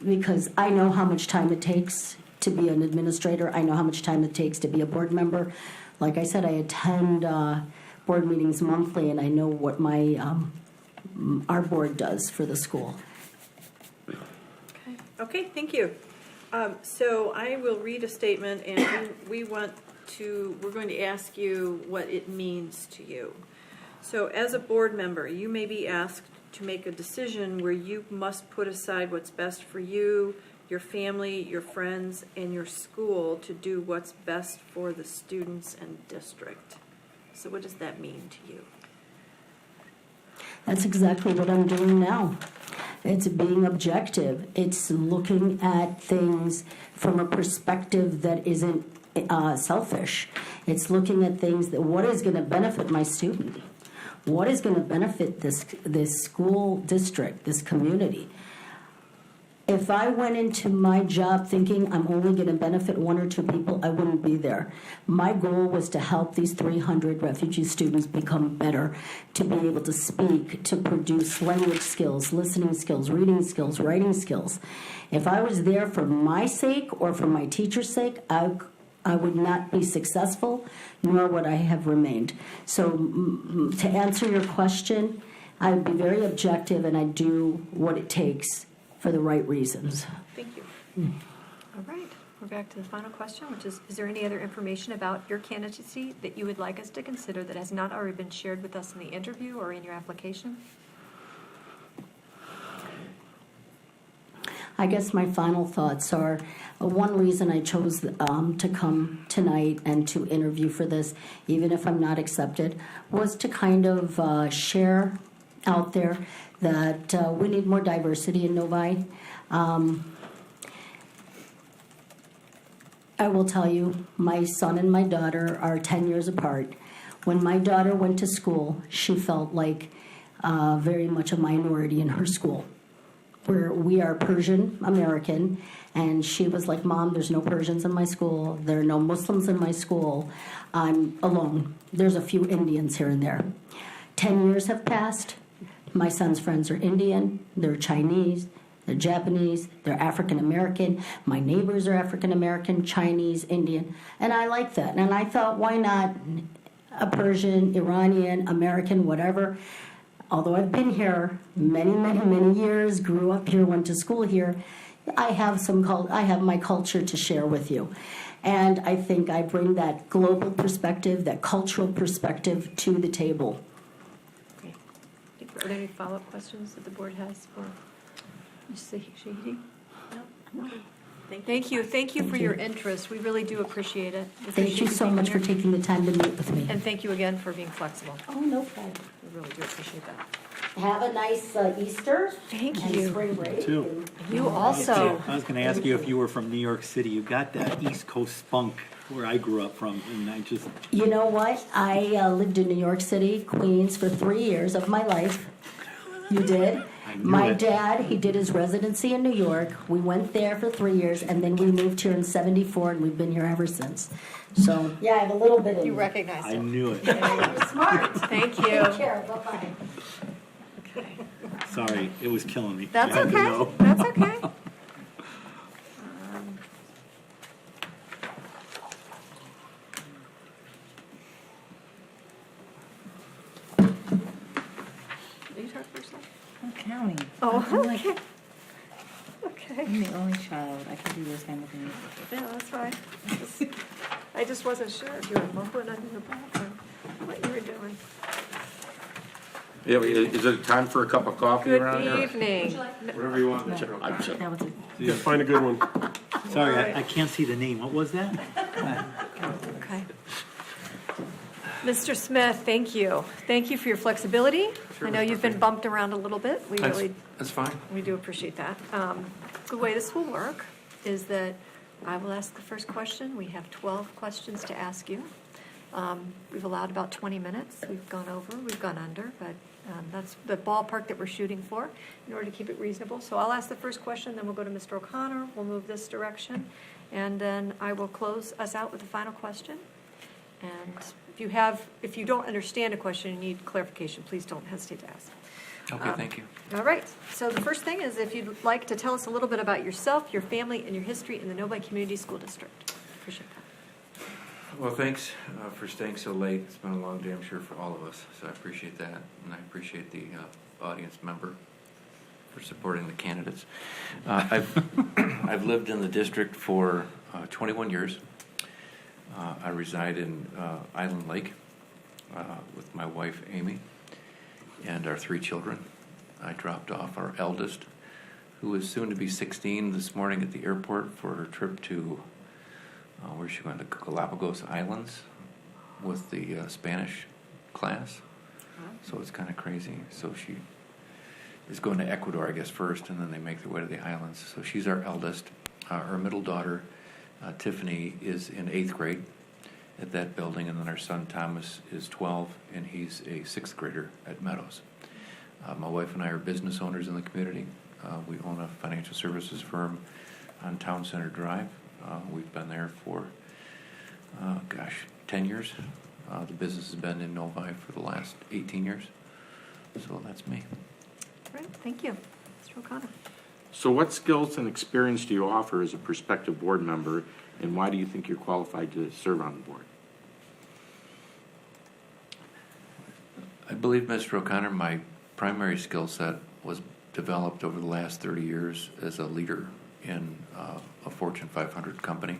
Because I know how much time it takes to be an administrator. I know how much time it takes to be a board member. Like I said, I attend board meetings monthly, and I know what our board does for the school. Okay, thank you. So I will read a statement, and we're going to ask you what it means to you. So as a board member, you may be asked to make a decision where you must put aside what's best for you, your family, your friends, and your school to do what's best for the students and district. So what does that mean to you? That's exactly what I'm doing now. It's being objective. It's looking at things from a perspective that isn't selfish. It's looking at things that what is going to benefit my student? What is going to benefit this school district, this community? If I went into my job thinking I'm only going to benefit one or two people, I wouldn't be there. My goal was to help these 300 refugee students become better, to be able to speak, to produce language skills, listening skills, reading skills, writing skills. If I was there for my sake or for my teacher's sake, I would not be successful, nor would I have remained. So to answer your question, I would be very objective, and I do what it takes for the right reasons. Thank you. All right, we're back to the final question, which is there any other information about your candidacy that you would like us to consider that has not already been shared with us in the interview or in your application? I guess my final thoughts are one reason I chose to come tonight and to interview for this, even if I'm not accepted, was to kind of share out there that we need more diversity in Novi. I will tell you, my son and my daughter are 10 years apart. When my daughter went to school, she felt like very much a minority in her school. We are Persian American, and she was like, Mom, there's no Persians in my school. There are no Muslims in my school. I'm alone. There's a few Indians here and there. 10 years have passed. My son's friends are Indian, they're Chinese, they're Japanese, they're African American. My neighbors are African American, Chinese, Indian, and I like that. And I thought, why not a Persian, Iranian, American, whatever. Although I've been here many, many, many years, grew up here, went to school here, I have my culture to share with you. And I think I bring that global perspective, that cultural perspective to the table. Great. Are there any follow-up questions that the board has for Ms. Shahidi? No? Thank you for your interest. We really do appreciate it. Thank you so much for taking the time to meet with me. And thank you again for being flexible. Oh, no problem. We really do appreciate that. Have a nice Easter. Thank and you. Spring break. Too. You also. I was going to ask you if you were from New York City. You got that East Coast spunk where I grew up from, and I just... You know what? I lived in New York City, Queens, for 3 years of my life. You did? My dad, he did his residency in New York. We went there for 3 years, and then we moved here in '74, and we've been here ever since. So, yeah, I have a little bit of... You recognized it. I knew it. You're smart. Thank you. Take care. Bye-bye. Okay. Sorry, it was killing me. That's I had to okay. know. That's okay. You talk first. I'm counting. Oh, I'm like- okay. Okay. I'm the only child. I can do those kind of things. Yeah, that's fine. I just wasn't sure if you were mumbling under your breath or what you were doing. Yeah, is it time for a cup of coffee around here? Good evening. Whatever you want. I'm sorry. That was it. Yeah, find a good one. Sorry, I can't see the name. What was that? Okay. Mr. Smith, thank you. Thank you for your flexibility. Sure, I know you've been bumped around a little bit. That's fine. We do appreciate that. The way this will work is that I will ask the first question. We have 12 questions to ask you. We've allowed about 20 minutes. We've gone over, we've gone under, but that's the ballpark that we're shooting for in order to keep it reasonable. So I'll ask the first question, then we'll go to Mr. O'Connor. We'll move this direction, and then I will close us out with the final question. And if you don't understand a question and need clarification, please don't hesitate to ask. Okay, thank you. All right. So the first thing is if you'd like to tell us a little bit about yourself, your family, and your history in the Novi Community School District. Appreciate that. Well, thanks for staying so late. It's been a long day, I'm sure, for all of us, so I appreciate that. And I appreciate the audience member for supporting the candidates. I've lived in the district for 21 years. I reside in Island Lake with my wife, Amy, and our 3 children. I dropped off our eldest, who is soon to be 16, this morning at the airport for her trip to where's she going, to Galapagos Islands with the Spanish class. So it's kind of crazy. So she is going to Ecuador, I guess, first, and then they make their way to the islands. So she's our eldest. Our middle daughter, Tiffany, is in 8th grade at that building, and then our son Thomas is 12, and he's a 6th grader at Meadows. My wife and I are business owners in the community. We own a financial services firm on Town Center Drive. We've been there for, 10 years. The business has been in Novi for the last 18 years. So that's me. All right. Thank you. Mr. O'Connor. So what skills and experience do you offer as a prospective board member, and why do you think you're qualified to serve on the board? I believe, Mr. O'Connor, my primary skill set was developed over the last 30 years as a leader in a Fortune 500 company.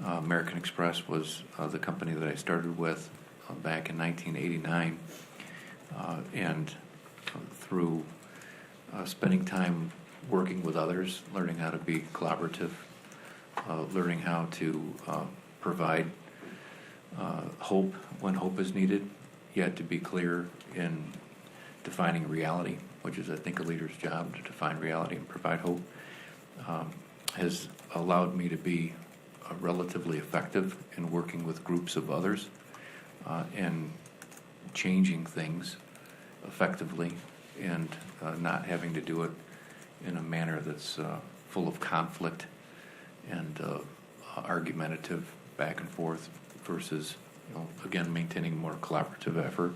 American Express was the company that I started with back in 1989, and through spending time working with others, learning how to be collaborative, learning how to provide hope when hope is needed, yet to be clear in defining reality, which is, I think, a leader's job, to define reality and provide hope, has allowed me to be relatively effective in working with groups of others and changing things effectively, and not having to do it in a manner that's full of conflict and argumentative back and forth versus, again, maintaining more collaborative effort.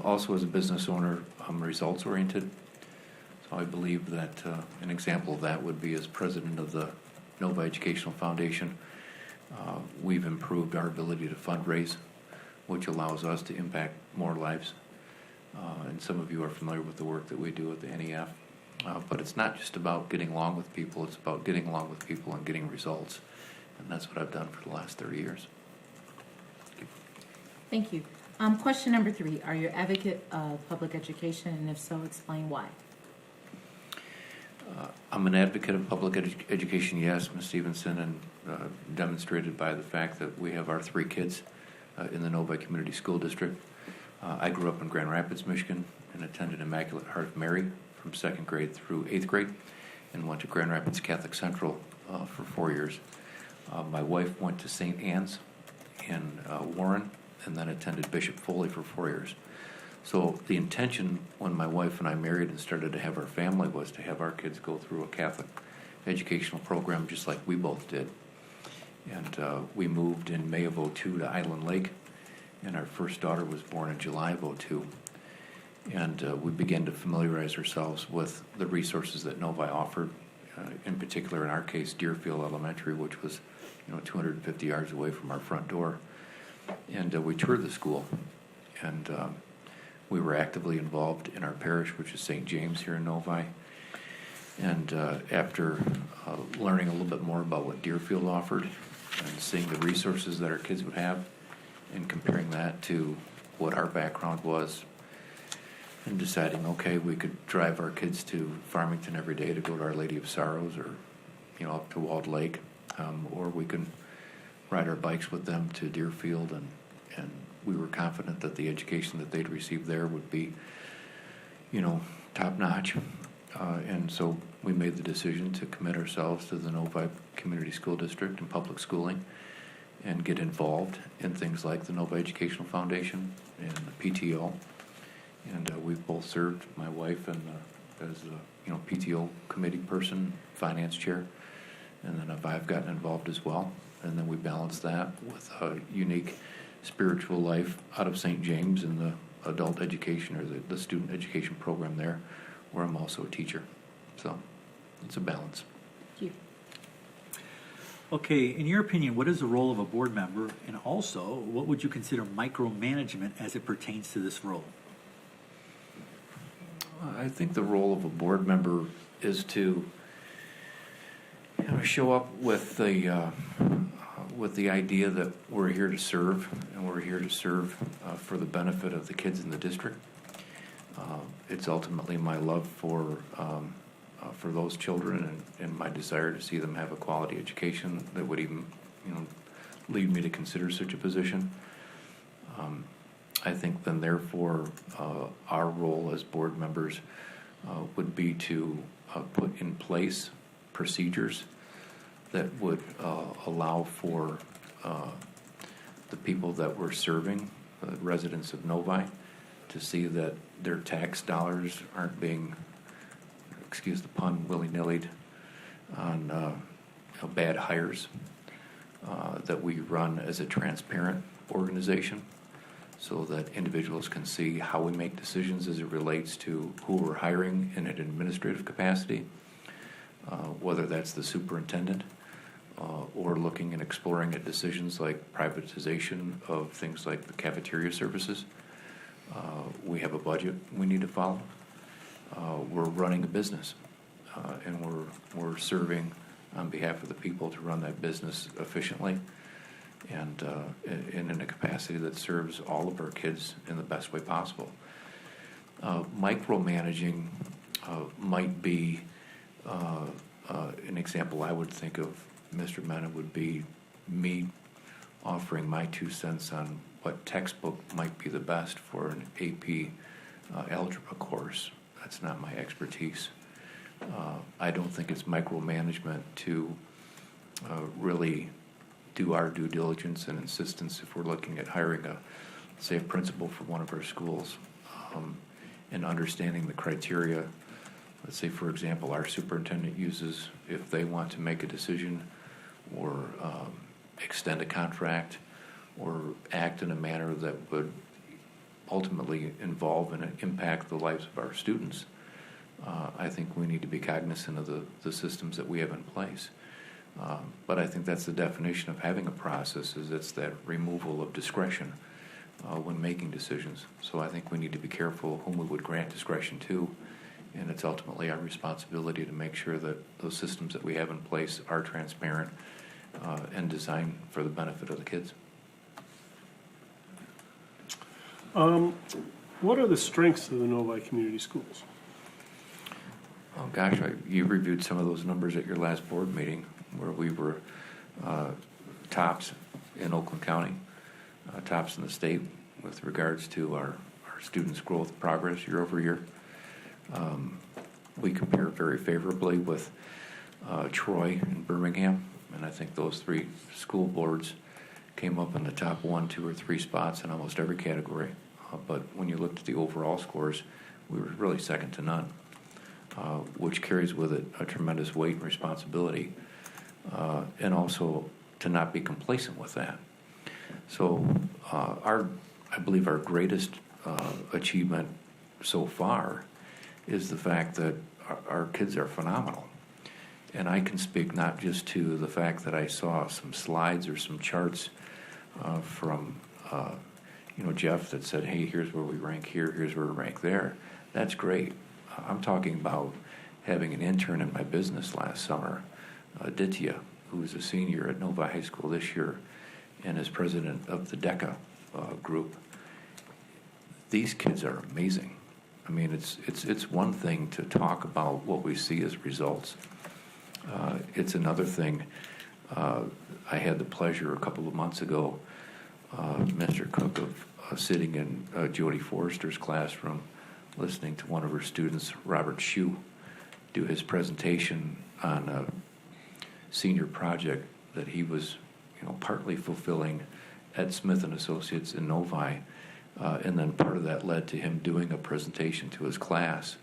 Also, as a business owner, I'm results oriented. So I believe that an example of that would be, as president of the Novi Educational Foundation, we've improved our ability to fundraise, which allows us to impact more lives. And some of you are familiar with the work that we do at the NEF. But it's not just about getting along with people, it's about getting along with people and getting results. And that's what I've done for the last 30 years. Thank you. Question number 3, are you an advocate of public education, and if so, explain why? I'm an advocate of public education, yes, Ms. Stevenson, and demonstrated by the fact that we have our 3 kids in the Novi Community School District. I grew up in Grand Rapids, Michigan, and attended Immaculate Heart of Mary from 2nd grade through 8th grade, and went to Grand Rapids Catholic Central for 4 years. My wife went to St. Anne's in Warren, and then attended Bishop Foley for 4 years. So the intention when my wife and I married and started to have our family was to have our kids go through a Catholic educational program just like we both did. And we moved in May of '02 to Island Lake, and our first daughter was born in July of '02. And we began to familiarize ourselves with the resources that Novi offered, in particular, in our case, Deerfield Elementary, which was 250 yards away from our front door. And we toured the school, and we were actively involved in our parish, which is St. James here in Novi. And after learning a little bit more about what Deerfield offered and seeing the resources that our kids would have and comparing that to what our background was, and deciding, okay, we could drive our kids to Farmington every day to go to Our Lady of Sorrows, or up to Walled Lake, or we can ride our bikes with them to Deerfield, and we were confident that the education that they'd receive there would be, top notch. And so we made the decision to commit ourselves to the Novi Community School District and public schooling, and get involved in things like the Novi Educational Foundation and the PTO. And we've both served, my wife and as a PTO committee person, finance chair, and then I've gotten involved as well. And then we balance that with a unique spiritual life out of St. James in the adult education, or the student education program there, where I'm also a teacher. So it's a balance. Thank you. Okay, in your opinion, what is the role of a board member, and also what would you consider micromanagement as it pertains to this role? I think the role of a board member is to show up with the idea that we're here to serve, and we're here to serve for the benefit of the kids in the district. It's ultimately my love for those children, and my desire to see them have a quality education that would even lead me to consider such a position. I think then, therefore, our role as board members would be to put in place procedures that would allow for the people that we're serving, the residents of Novi, to see that their tax dollars aren't being, excuse the pun, willy-nillied on bad hires, that we run as a transparent organization, so that individuals can see how we make decisions as it relates to who we're hiring in an administrative capacity, whether that's the superintendent, or looking and exploring at decisions like privatization of things like the cafeteria services. We have a budget we need to follow. We're running a business, and we're serving on behalf of the people to run that business efficiently, and in a capacity that serves all of our kids in the best way possible. Micromanaging might be An example I would think of, Mr. Mena, would be me offering my 2 cents on what textbook might be the best for an AP algebra course. That's not my expertise. I don't think it's micromanagement to really do our due diligence and insistence if we're looking at hiring a principal for one of our schools, and understanding the criteria. Let's say, for example, our superintendent uses, if they want to make a decision or extend a contract or act in a manner that would ultimately involve and impact the lives of our students, I think we need to be cognizant of the systems that we have in place. But I think that's the definition of having a process, is it's that removal of discretion when making decisions. So I think we need to be careful whom we would grant discretion to, and it's ultimately our responsibility to make sure that those systems that we have in place are transparent and designed for the benefit of the kids. What are the strengths of the Novi Community Schools? Oh gosh, you reviewed some of those numbers at your last board meeting where we were tops in Oakland County, tops in the state with regards to our students' growth progress year over year. We compare very favorably with Troy and Birmingham, and I think those 3 school boards came up in the top 1, 2, or 3 spots in almost every category. But when you looked at the overall scores, we were really second to none, which carries with it a tremendous weight and responsibility, and also to not be complacent with that. So I believe our greatest achievement so far is the fact that our kids are phenomenal. And I can speak not just to the fact that I saw some slides or some charts from Jeff that said, hey, here's where we rank here, here's where we rank there. That's great. I'm talking about having an intern in my business last summer, Ditya, who is a senior at Novi High School this year and is president of the DECA group. These kids are amazing. I mean, it's one thing to talk about what we see as results. It's another thing. I had the pleasure a couple of months ago, Mr. Cook, of sitting in Jodie Forrester's classroom, listening to one of her students, Robert Shue, do his presentation on a senior project that he was, partly fulfilling at Smith and Associates in Novi, and then part of that led to him doing a presentation to his class.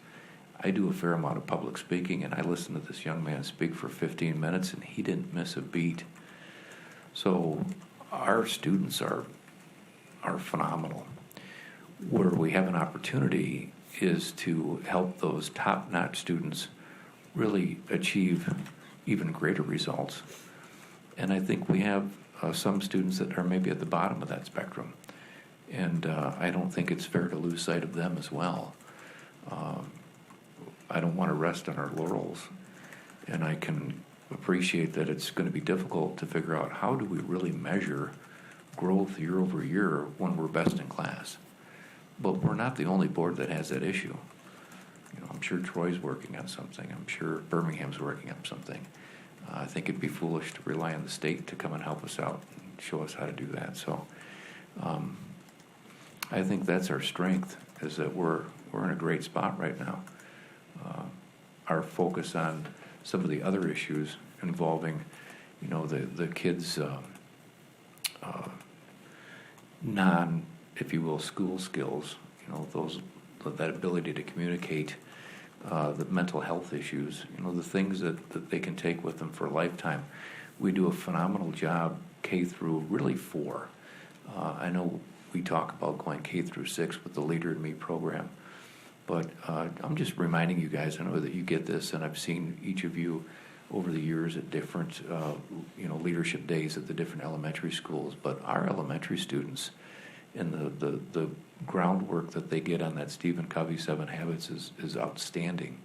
I do a fair amount of public speaking, and I listened to this young man speak for 15 minutes, and he didn't miss a beat. So our students are phenomenal. Where we have an opportunity is to help those top-notch students really achieve even greater results. And I think we have some students that are maybe at the bottom of that spectrum. And I don't think it's fair to lose sight of them as well. I don't want to rest on our laurels. And I can appreciate that it's going to be difficult to figure out how do we really measure growth year over year when we're best in class. But we're not the only board that has that issue. I'm sure Troy's working on something. I'm sure Birmingham's working on something. I think it'd be foolish to rely on the state to come and help us out and show us how to do that. So I think that's our strength, is that we're in a great spot right now. Our focus on some of the other issues involving, the kids' non, if you will, school skills, that ability to communicate, the mental health issues, the things that they can take with them for a lifetime. We do a phenomenal job K through really 4. I know we talk about going K through 6 with the Leader in Me program, but I'm just reminding you guys, I know that you get this, and I've seen each of you over the years at different, leadership days at the different elementary schools, but our elementary students and the groundwork that they get on that Stephen Covey 7 Habits is outstanding.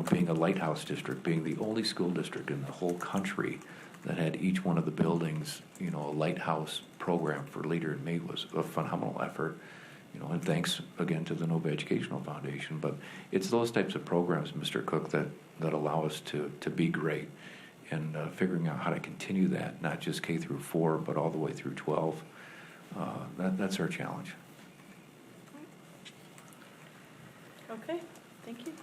Being a lighthouse district, being the only school district in the whole country that had each one of the buildings, a lighthouse program for Leader in Me was a phenomenal effort. and thanks again to the Novi Educational Foundation. But it's those types of programs, Mr. Cook, that allow us to be great, and figuring out how to continue that, not just K through 4, but all the way through 12. That's our challenge. Okay, thank you.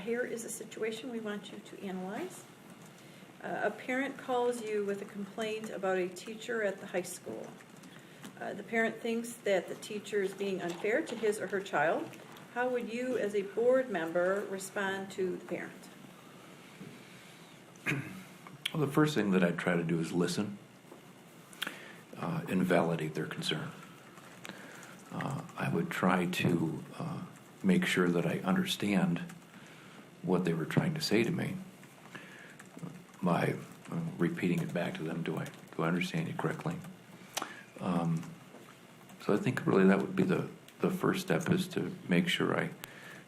Here is a situation we want you to analyze. A parent calls you with a complaint about a teacher at the high school. The parent thinks that the teacher is being unfair to his or her child. How would you, as a board member, respond to the parent? Well, the first thing that I'd try to do is listen and validate their concern. I would try to make sure that I understand what they were trying to say to me by repeating it back to them. Do I understand you correctly? So I think really that would be the first step, is to make sure I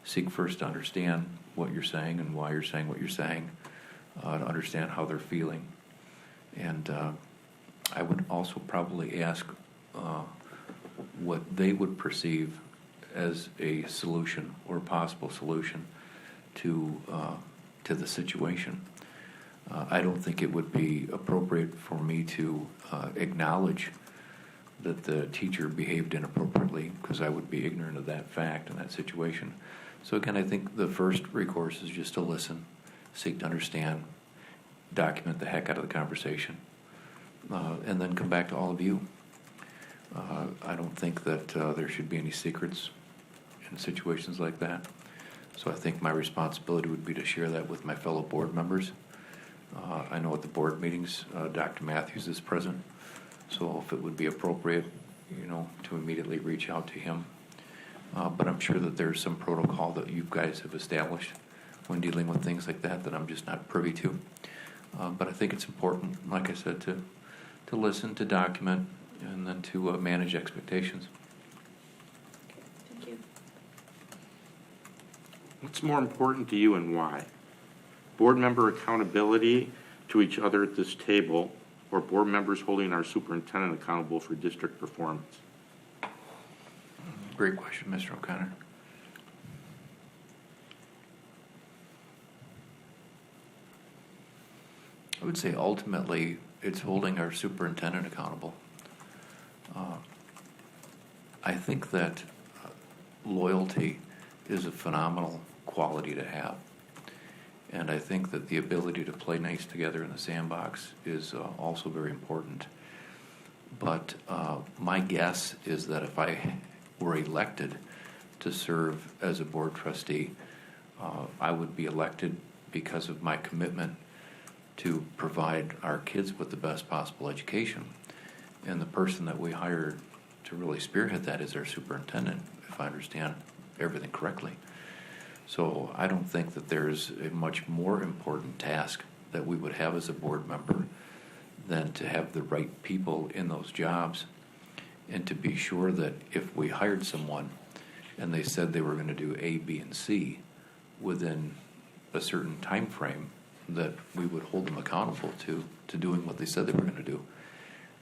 seek first to understand what you're saying and why you're saying what you're saying, to understand how they're feeling. And I would also probably ask what they would perceive as a solution or a possible solution to the situation. I don't think it would be appropriate for me to acknowledge that the teacher behaved inappropriately, because I would be ignorant of that fact in that situation. So again, I think the first recourse is just to listen, seek to understand, document the heck out of the conversation, and then come back to all of you. I don't think that there should be any secrets in situations like that. So I think my responsibility would be to share that with my fellow board members. I know at the board meetings, Dr. Matthews is present, so if it would be appropriate, to immediately reach out to him. But I'm sure that there's some protocol that you guys have established when dealing with things like that I'm just not privy to. But I think it's important, like I said, to listen, to document, and then to manage expectations. Thank you. What's more important to you and why? Board member accountability to each other at this table, or board members holding our superintendent accountable for district performance? Great question, Mr. O'Connor. I would say ultimately it's holding our superintendent accountable. I think that loyalty is a phenomenal quality to have. And I think that the ability to play nice together in the sandbox is also very important. But my guess is that if I were elected to serve as a board trustee, I would be elected because of my commitment to provide our kids with the best possible education. And the person that we hired to really spearhead that is our superintendent, if I understand everything correctly. So I don't think that there's a much more important task that we would have as a board member than to have the right people in those jobs, and to be sure that if we hired someone and they said they were going to do A, B, and C within a certain time frame, that we would hold them accountable to doing what they said they were going to do.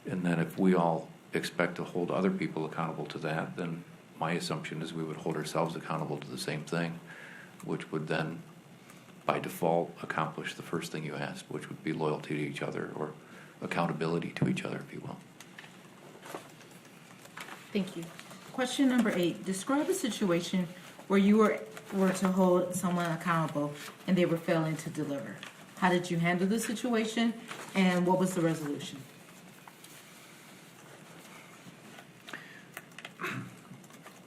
And then if we all expect to hold other people accountable to that, then my assumption is we would hold ourselves accountable to the same thing, which would then, by default, accomplish the first thing you asked, which would be loyalty to each other, or accountability to each other, if you will. Thank you. Question number 8. Describe a situation where you were to hold someone accountable and they were failing to deliver. How did you handle the situation, and what was the resolution?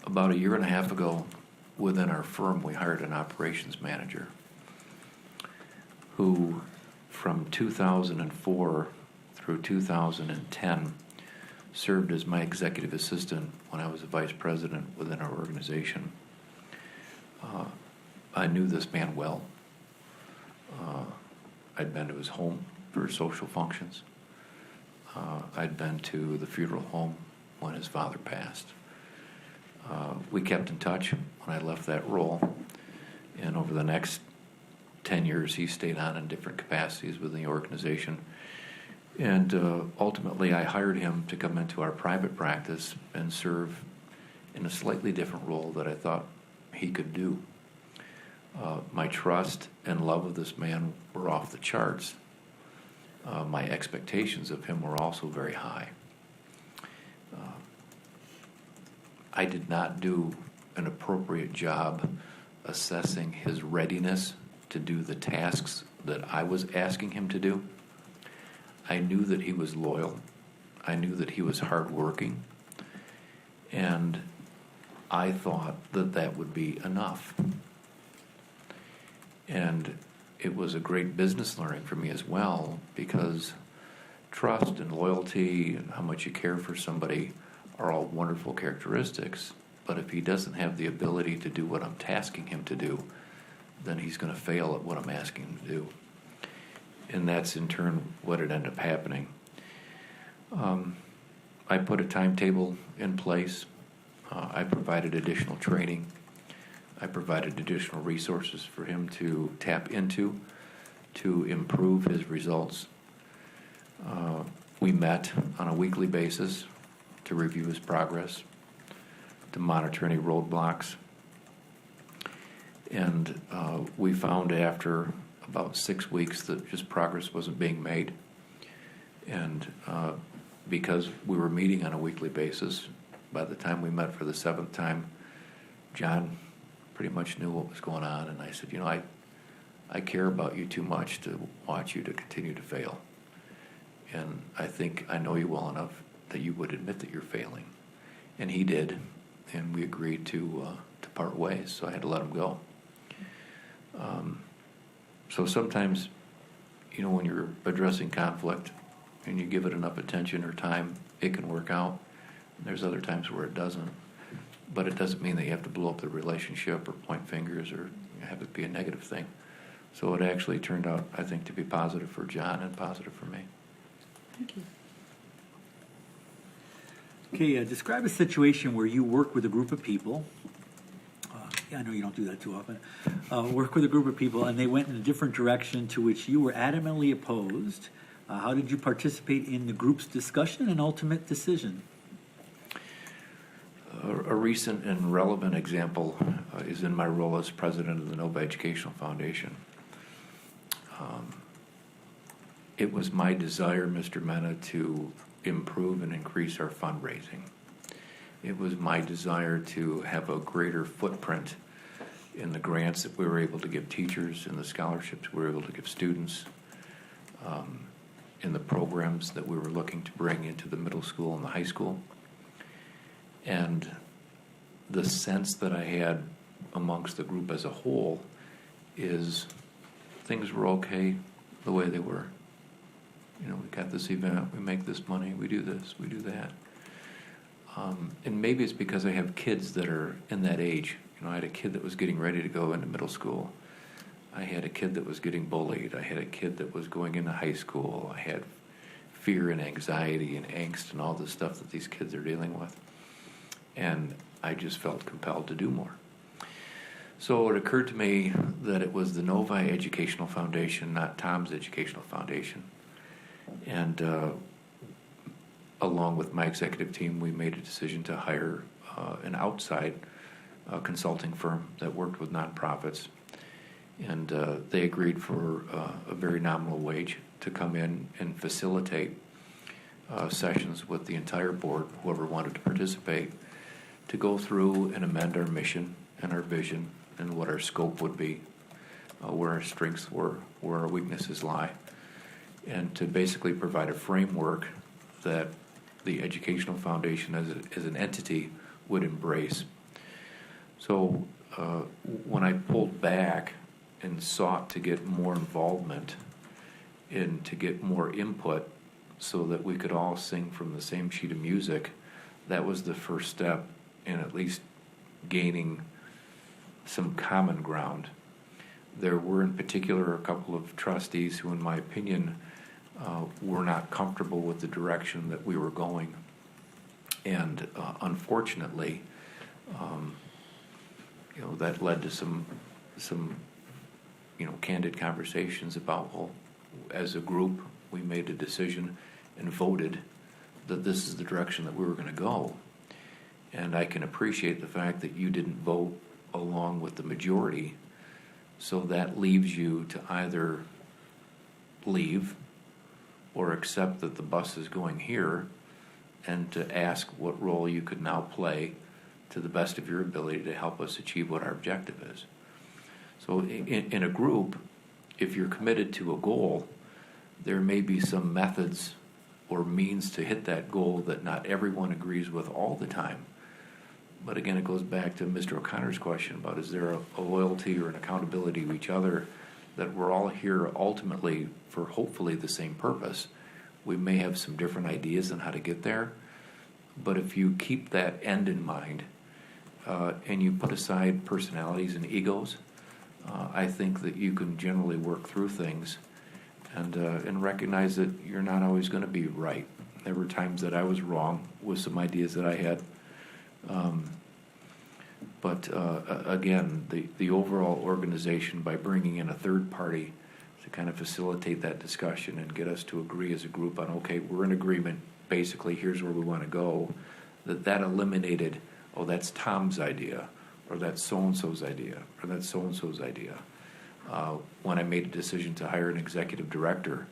About a year and a half ago, within our firm, we hired an operations manager who, from 2004 through 2010, served as my executive assistant when I was a vice president within our organization. I knew this man well. I'd been to his home for social functions. I'd been to the funeral home when his father passed. We kept in touch when I left that role, and over the next 10 years he stayed on in different capacities within the organization. And ultimately, I hired him to come into our private practice and serve in a slightly different role that I thought he could do. My trust and love of this man were off the charts. My expectations of him were also very high. I did not do an appropriate job assessing his readiness to do the tasks that I was asking him to do. I knew that he was loyal. I knew that he was hardworking. And I thought that that would be enough. And it was a great business learning for me as well, because trust and loyalty and how much you care for somebody are all wonderful characteristics. But if he doesn't have the ability to do what I'm tasking him to do, then he's going to fail at what I'm asking him to do. And that's in turn what had ended up happening. I put a timetable in place. I provided additional training. I provided additional resources for him to tap into to improve his results. We met on a weekly basis to review his progress, to monitor any roadblocks. And we found after about 6 weeks that just progress wasn't being made. And because we were meeting on a weekly basis, by the time we met for the 7th time, John pretty much knew what was going on. And I said, you know, I care about you too much to watch you to continue to fail. And I think I know you well enough that you would admit that you're failing. And he did, and we agreed to part ways, so I had to let him go. So sometimes, you know, when you're addressing conflict and you give it enough attention or time, it can work out. There's other times where it doesn't. But it doesn't mean that you have to blow up the relationship or point fingers or have it be a negative thing. So it actually turned out, I think, to be positive for John and positive for me. Thank you. Okay, describe a situation where you work with a group of people. I know you don't do that too often. Work with a group of people and they went in a different direction to which you were adamantly opposed. How did you participate in the group's discussion and ultimate decision? A recent and relevant example is in my role as president of the Novi Educational Foundation. It was my desire, Mr. Mena, to improve and increase our fundraising. It was my desire to have a greater footprint in the grants that we were able to give teachers, in the scholarships we were able to give students, in the programs that we were looking to bring into the middle school and the high school. And the sense that I had amongst the group as a whole is things were okay the way they were. You know, we got this event, we make this money, we do this, we do that. And maybe it's because I have kids that are in that age. You know, I had a kid that was getting ready to go into middle school. I had a kid that was getting bullied. I had a kid that was going into high school. I had fear and anxiety and angst and all the stuff that these kids are dealing with. And I just felt compelled to do more. So it occurred to me that it was the Novi Educational Foundation, not Tom's Educational Foundation. And along with my executive team, we made a decision to hire an outside consulting firm that worked with nonprofits. And they agreed for a very nominal wage to come in and facilitate sessions with the entire board, whoever wanted to participate, to go through and amend our mission and our vision and what our scope would be, where our strengths were, where our weaknesses lie, and to basically provide a framework that the Educational Foundation as an entity would embrace. So when I pulled back and sought to get more involvement and to get more input so that we could all sing from the same sheet of music, that was the first step in at least gaining some common ground. There were in particular a couple of trustees who, in my opinion, were not comfortable with the direction that we were going. And unfortunately, you know, that led to some you know, candid conversations about, well, as a group, we made a decision and voted that this is the direction that we were going to go. And I can appreciate the fact that you didn't vote along with the majority, so that leaves you to either leave or accept that the bus is going here and to ask what role you could now play to the best of your ability to help us achieve what our objective is. So in a group, if you're committed to a goal, there may be some methods or means to hit that goal that not everyone agrees with all the time. But again, it goes back to Mr. O'Connor's question about, is there a loyalty or an accountability to each other, that we're all here ultimately for hopefully the same purpose. We may have some different ideas on how to get there, but if you keep that end in mind and you put aside personalities and egos, I think that you can generally work through things and recognize that you're not always going to be right. There were times that I was wrong with some ideas that I had. But again, the overall organization, by bringing in a third party to kind of facilitate that discussion and get us to agree as a group on, okay, we're in agreement, basically, here's where we want to go, that eliminated, oh, that's Tom's idea, or that's so-and-so's idea, or that's so-and-so's idea. When I made a decision to hire an executive director,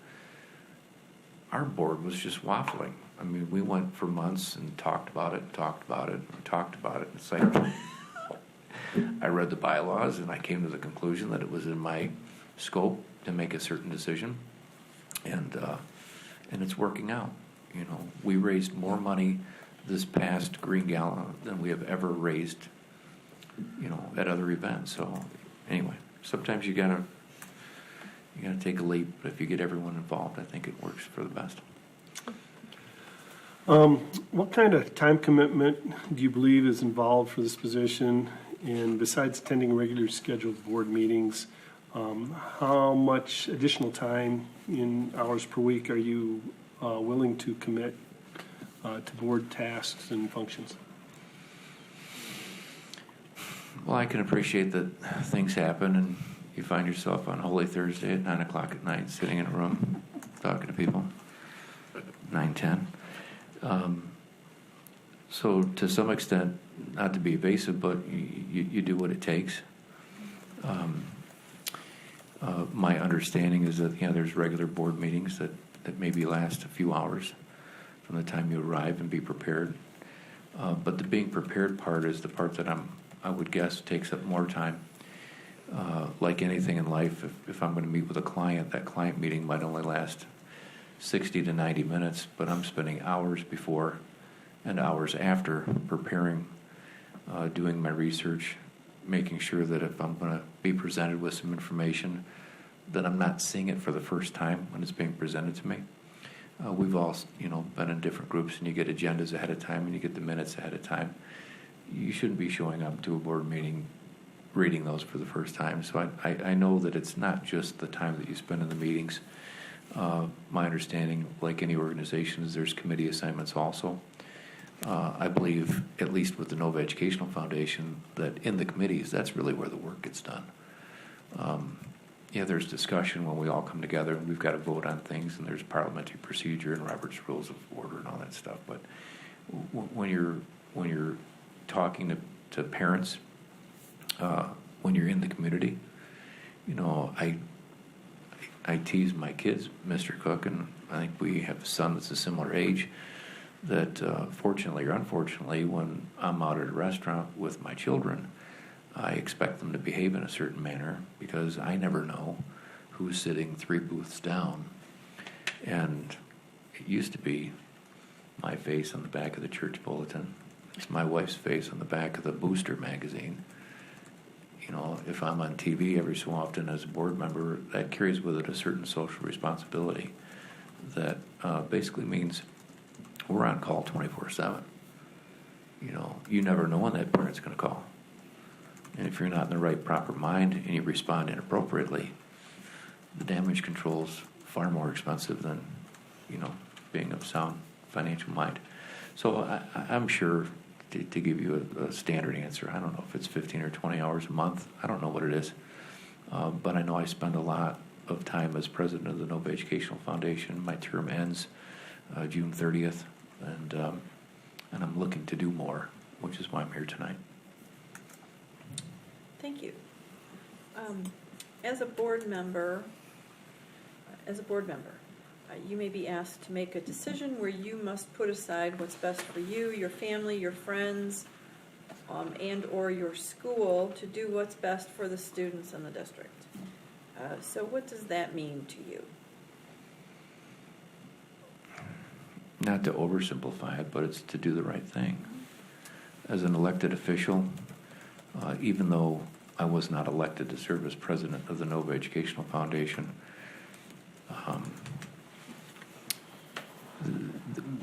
our board was just waffling. I mean, we went for months and talked about it, and talked about it, and talked about it. It's like, I read the bylaws and I came to the conclusion that it was in my scope to make a certain decision, and it's working out. You know, we raised more money this past Green Gala than we have ever raised, you know, at other events. So anyway, sometimes you gotta take a leap, but if you get everyone involved, I think it works for the best. What kind of time commitment do you believe is involved for this position? And besides attending regular scheduled board meetings, how much additional time in hours per week are you willing to commit to board tasks and functions? Well, I can appreciate that things happen and you find yourself on Holy Thursday at 9 o'clock at night sitting in a room talking to people, 9:10. So to some extent, not to be evasive, but you do what it takes. My understanding is that, you know, there's regular board meetings that maybe last a few hours from the time you arrive and be prepared. But the being prepared part is the part that I would guess takes up more time. Like anything in life, if I'm going to meet with a client, that client meeting might only last 60 to 90 minutes, but I'm spending hours before and hours after preparing, doing my research, making sure that if I'm going to be presented with some information, that I'm not seeing it for the first time when it's being presented to me. We've all, you know, been in different groups, and you get agendas ahead of time and you get the minutes ahead of time. You shouldn't be showing up to a board meeting reading those for the first time. So I know that it's not just the time that you spend in the meetings. My understanding, like any organization, is there's committee assignments also. I believe, at least with the Nova Educational Foundation, that in the committees, that's really where the work gets done. Yeah, there's discussion when we all come together and we've got to vote on things, and there's parliamentary procedure and Robert's Rules of Order and all that stuff. But when you're talking to parents, when you're in the community, you know, I tease my kids, Mr. Cook, and I think we have a son that's a similar age, that fortunately or unfortunately, when I'm out at a restaurant with my children, I expect them to behave in a certain manner because I never know who's sitting 3 booths down. And it used to be my face on the back of the church bulletin. It's my wife's face on the back of the Booster magazine. You know, if I'm on TV every so often as a board member, that carries with it a certain social responsibility that basically means we're on call 24/7. You know, you never know when that parent's going to call. And if you're not in the right proper mind and you respond inappropriately, the damage control's far more expensive than, you know, being of sound financial mind. So I'm sure, to give you a standard answer, I don't know if it's 15 or 20 hours a month. I don't know what it is. But I know I spend a lot of time as president of the Nova Educational Foundation. My term ends June 30th, and I'm looking to do more, which is why I'm here tonight. Thank you. As a board member, you may be asked to make a decision where you must put aside what's best for you, your family, your friends, and or your school to do what's best for the students in the district. So what does that mean to you? Not to oversimplify it, but it's to do the right thing. As an elected official, even though I was not elected to serve as president of the Nova Educational Foundation,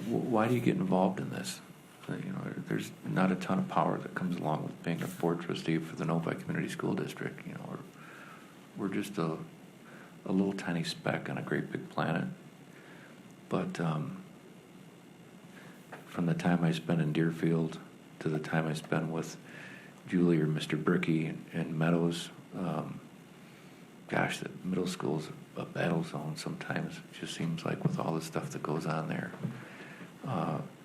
why do you get involved in this? There's not a ton of power that comes along with being a board trustee for the Novi Community School District. We're just a little tiny speck on a great big planet. But from the time I spent in Deerfield to the time I spent with Julie or Mr. Brickey in Meadows, gosh, the middle school's a battle zone sometimes. It just seems like with all the stuff that goes on there.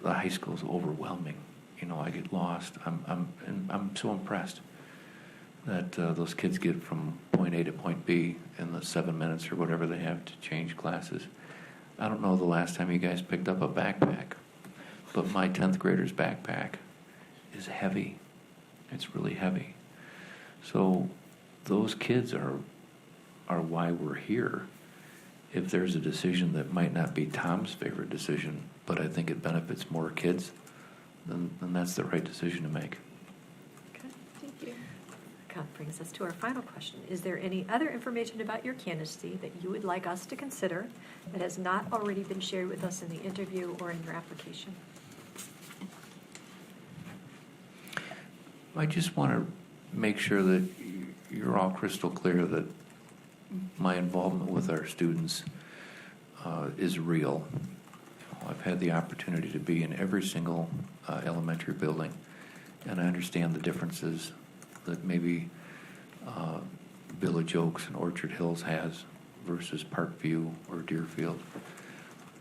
The high school's overwhelming. I get lost. I'm so impressed that those kids get from point A to point B in the 7 minutes or whatever they have to change classes. I don't know the last time you guys picked up a backpack, but my 10th grader's backpack is heavy. It's really heavy. So those kids are why we're here. If there's a decision that might not be Tom's favorite decision, but I think it benefits more kids, then that's the right decision to make. Okay, thank you. That brings us to our final question. Is there any other information about your candidacy that you would like us to consider that has not already been shared with us in the interview or in your application? I just want to make sure that you're all crystal clear that my involvement with our students is real. I've had the opportunity to be in every single elementary building, and I understand the differences that maybe Village Oaks and Orchard Hills has versus Parkview or Deerfield.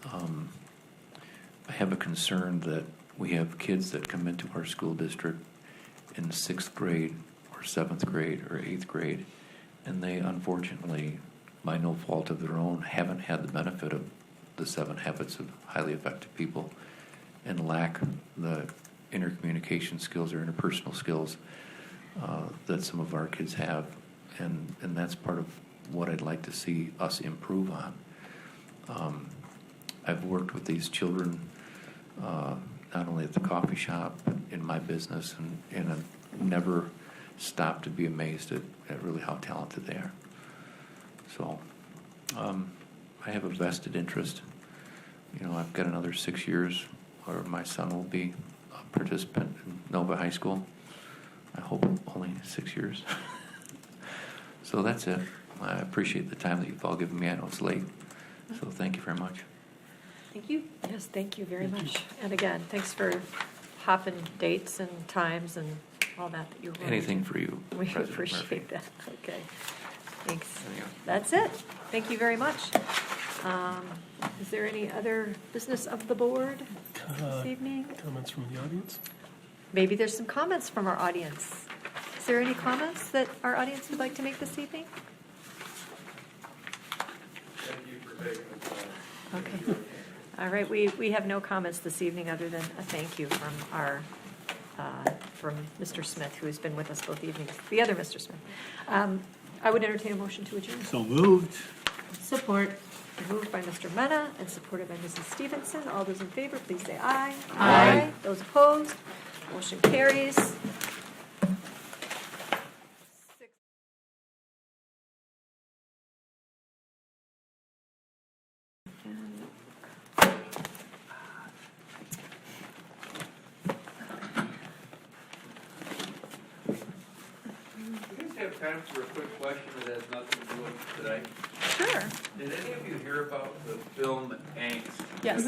I have a concern that we have kids that come into our school district in 6th grade or 7th grade or 8th grade, and they unfortunately, by no fault of their own, haven't had the benefit of the 7 habits of highly effective people and lack the intercommunication skills or interpersonal skills that some of our kids have. And that's part of what I'd like to see us improve on. I've worked with these children not only at the coffee shop, but in my business, and I've never stopped to be amazed at really how talented they are. So I have a vested interest. I've got another 6 years where my son will be a participant in Nova High School. I hope only 6 years. So that's it. I appreciate the time that you've all given me. I know it's late, so thank you very much. Thank you. Yes, thank you very much. And again, thanks for hopping dates and times and all that you're willing Anything to. for you, We President appreciate Murphy. that. Okay. Thanks. That's it. Thank you very much. Is there any other business of the board this evening? Comments from the audience? Maybe there's some comments from our audience. Is there any comments that our audience would like to make this evening? Thank you for taking the time. Okay. All right, we have no comments this evening other than a thank you from from Mr. Smith, who's been with us both evenings, the other Mr. Smith. I would entertain a motion to adjourn. So moved. Support. Moved by Mr. Mena and supported by Mrs. Stevenson. All those in favor, please say aye. Aye. Those opposed, motion carries. Have time for a quick question that has nothing to do with today? Sure. Did any of you hear about the film Angst? Yes.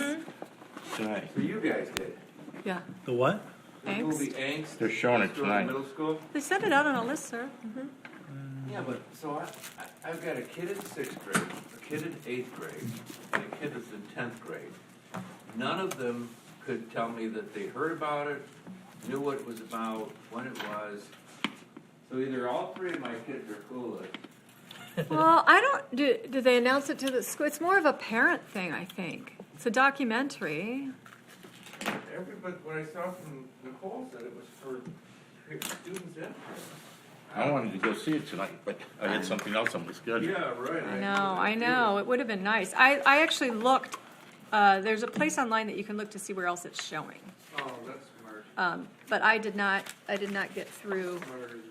Tonight. So you guys did. Yeah. The what? The movie Angst. They're showing it East Road tonight. Middle School. They sent it out on a list, sir. Yeah, but, so I've got a kid in 6th grade, a kid in 8th grade, and a kid that's in 10th grade. None of them could tell me that they heard about it, knew what it was about, when it was. So either all three of my kids are clueless. Well, I don't, do they announce it to the school? It's more of a parent thing, I think. It's a documentary. Everybody, what I saw from Nicole said it was for students and parents. I wanted to go see it tonight, but I had something else on my schedule. Yeah, right. I know. It would have been nice. I actually looked, there's a place online that you can look to see where else it's showing. Oh, that's smart. But I did not get through Smarter than me.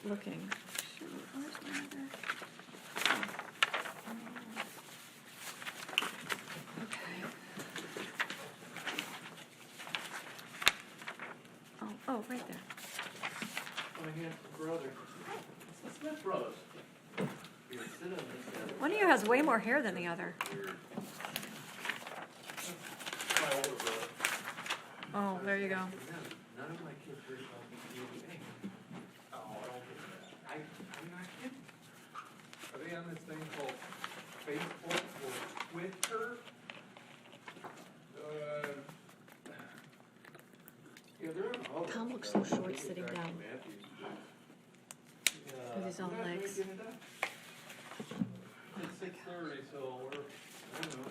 looking. Shoot, where's my other? Okay. Oh, right there. My handsome brother. It's the Smith brothers. Here, sit on this. One of you has way more hair than the other. My older brother. Oh, there you go. None of my kids heard about BCBA. Oh, I don't get that. I'm not kidding. Are they on this thing called Facebook or Twitter? Yeah, they're on all Tom that looks stuff. so short sitting down. With his own legs. It's 6:30, so we're, I don't know,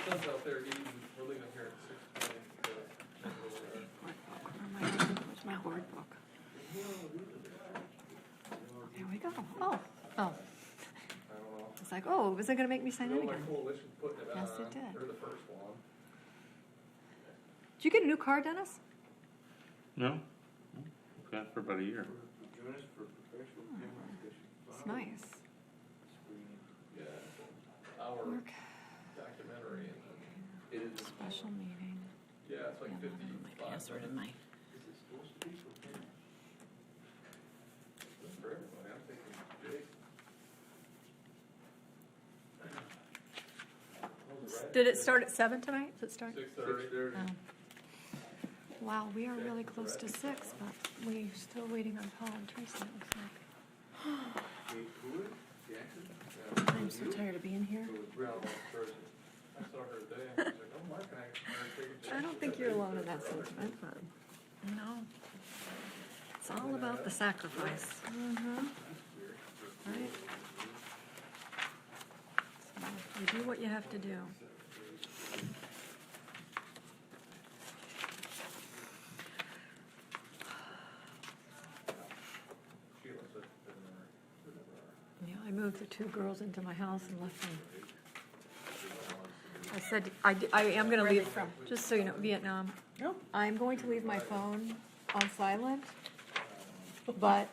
sun's out there eating, we're leaving here at 6:20. Where's my board book? There we go. Oh. It's like, oh, was it going to make me sign in My again? coalition put it on. Yes, it did. They're the first one. Did you get a new car, Dennis? No? I've got it for about a year. It's nice. Yeah, our Work. documentary. It is. Special meeting. Yeah, it's like 55. My password and my. Is it supposed to be for parents? It's for everybody, I'm thinking Jake. Did it start at 7 tonight? Does it start? 6:30. Oh. Wow, we are really close to 6, but we're still waiting on Paul and Tracy, it looks like. I'm so tired of being here. I saw her today, and I was like, oh, Mark, can I take a I don't think you're alone in that sentiment, but, you know, it's all about the sacrifice. Right? So you do what you have to do. Yeah, I moved the 2 girls into my house and left them. I said, I am going to leave, just so you know, Vietnam. I'm going to leave my phone on silent, but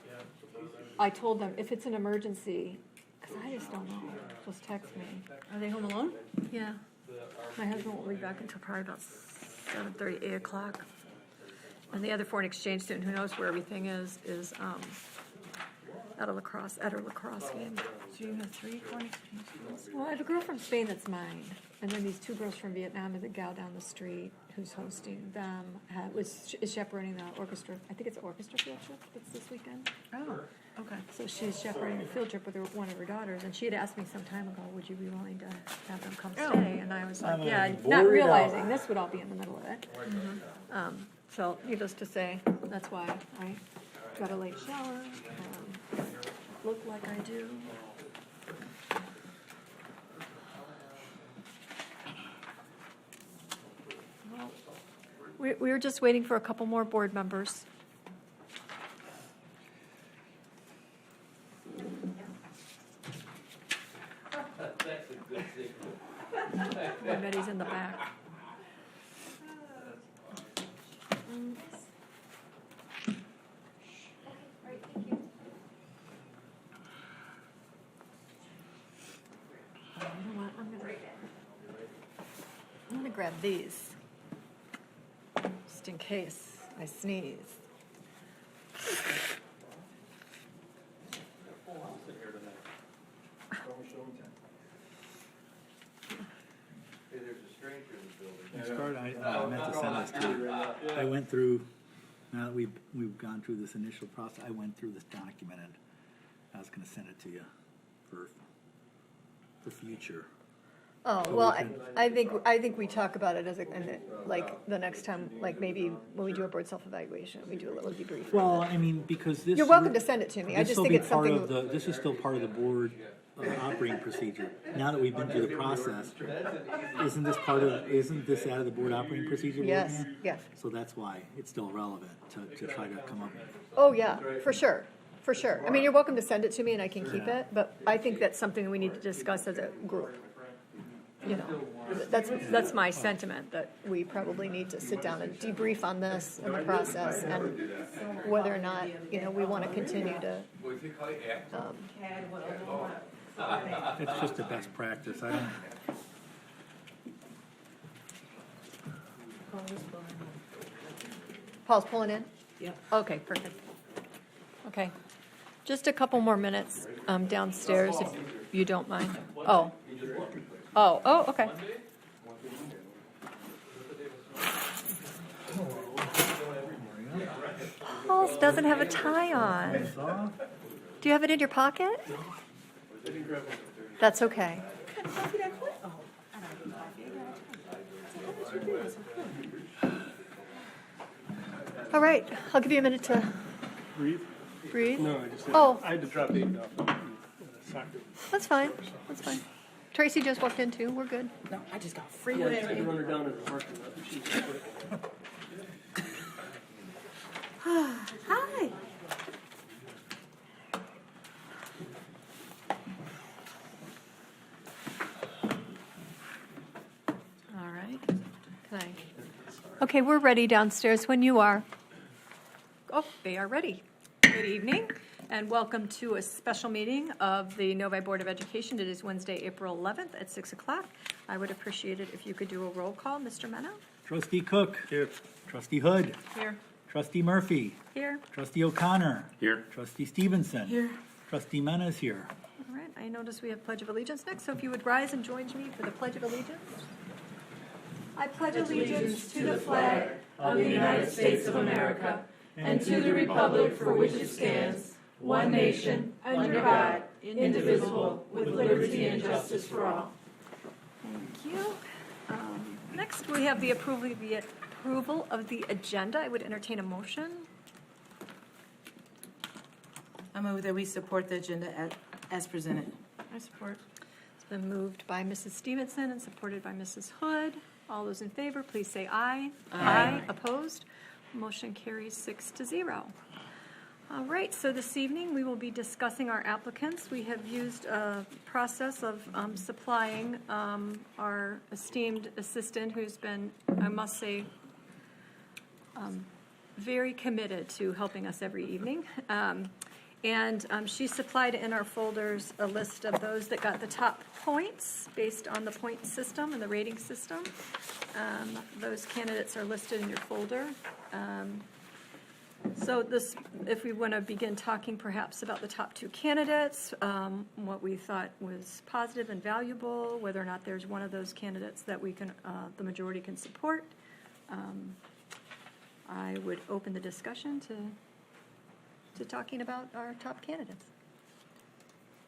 I told them, if it's an emergency, because I just don't know, just text me. Are they home alone? Yeah. My husband won't be back until probably about 7:30, 8 o'clock. And the other foreign exchange student, who knows where everything is at a lacrosse game. So you have 3 foreign exchange students? Well, I have a girl from Spain that's mine, and then these 2 girls from Vietnam, and the gal down the street who's hosting them is chaperoning the orchestra. I think it's an orchestra field trip that's this weekend. Oh, okay. So she's chaperoning a field trip with one of her daughters, and she had asked me some time ago, would you be willing to have them come stay? And I was like, I'm yeah, bored not out. realizing this would all be in the middle of it. So needless to say, that's why I got a late shower, look like I do. Well, we were just waiting for a couple more board members. That's a good signal. Betty's in the back. You know what? I'm gonna grab these, just in case I sneeze. Hey, there's a stranger in the building. As part, I meant to send this to you. I went through, now that we've gone through this initial process, I went through this document, and I was gonna send it to you for future. Oh, But well, we can- I think we talk about it as like, the next time, like, maybe when we do a board self-evaluation, we do a little debrief. Well, I mean, because this. You're welcome to send it to me. I this just will think be it's part something. of this is still part of the board operating procedure. Now that we've been through the process, isn't this out of the board operating procedure? board Yes, now? yes. So that's why it's still relevant to try to come up. Oh, yeah, for sure, for sure. I mean, you're welcome to send it to me and I can keep it, but I think that's something we need to discuss as a group. You know, that's my sentiment, that we probably need to sit down and debrief on this and the process and whether or not, you know, we want to continue to. It's just a best practice. I don't. Paul's pulling in? Yep. Okay, perfect. Okay. Just a couple more minutes downstairs, if you don't mind. Oh, okay. Paul doesn't have a tie on. Do you have it in your pocket? That's okay. All right, I'll give you a minute to Breathe? breathe. No, I just, Oh. I had to drop Aiden off. Soccer. That's fine, that's fine. Tracy just walked in too, we're good. No, I just got Yeah, free I just had to run her down in the parking lot. She's quick. Hi. All right. Can I? Okay, we're ready downstairs when you are. Oh, they are ready. Good evening, and welcome to a special meeting of the Novi Board of Education. It is Wednesday, April 11th at 6 o'clock. I would appreciate it if you could do a roll call. Mr. Mena? Trustee Cook. Here. Trustee Hood. Here. Trustee Murphy. Here. Trustee O'Connor. Here. Trustee Stevenson. Here. Trustee Mena is here. All right, I notice we have Pledge of Allegiance next, so if you would rise and join me for the Pledge of Allegiance. I pledge allegiance to the flag of the United States of America and to the republic for which it stands, one nation, under God, indivisible, with liberty and justice for all. Thank you. Next, we have the approval of the agenda. I would entertain a motion. I move that we support the agenda as presented. I support. It's been moved by Mrs. Stevenson and supported by Mrs. Hood. All those in favor, please say aye. Aye. Opposed? Motion carries 6-0. All right, so this evening, we will be discussing our applicants. We have used a process of supplying our esteemed assistant, who's been, I must say, very committed to helping us every evening. And she supplied in our folders a list of those that got the top points based on the point system and the rating system. Those candidates are listed in your folder. So this, if we want to begin talking perhaps about the top two candidates, what we thought was positive and valuable, whether or not there's one of those candidates that we can, the majority can support. I would open the discussion to talking about our top candidates.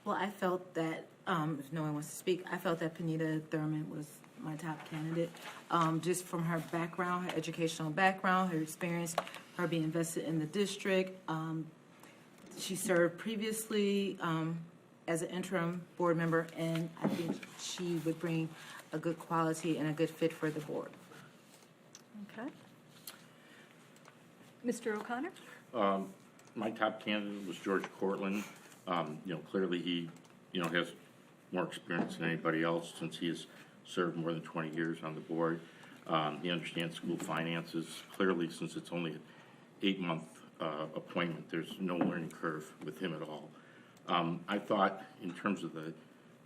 Well, I felt that, if no one wants to speak, I felt that Panita Thurman was my top candidate, just from her background, her educational background, her experience, her being invested in the district. She served previously as an interim board member, and I think she would bring a good quality and a good fit for the board. Okay. Mr. O'Connor? My top candidate was George Cortland. Clearly he, has more experience than anybody else since he has served more than 20 years on the board. He understands school finances. Clearly, since it's only an 8-month appointment, there's no learning curve with him at all. I thought, in terms of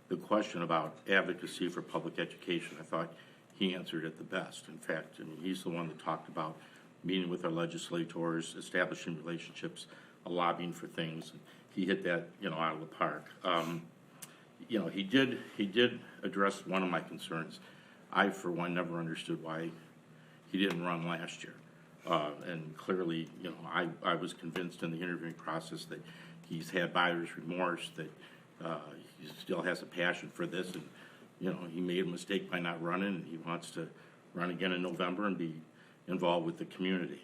the question about advocacy for public education, I thought he answered it the best. In fact, he's the one that talked about meeting with our legislators, establishing relationships, lobbying for things. He hit that, out of the park. He did address one of my concerns. I, for one, never understood why he didn't run last year. And clearly, I was convinced in the interviewing process that He's had buyer's remorse, that he still has a passion for this, and, you know, he made a mistake by not running, and he wants to run again in November and be involved with the community.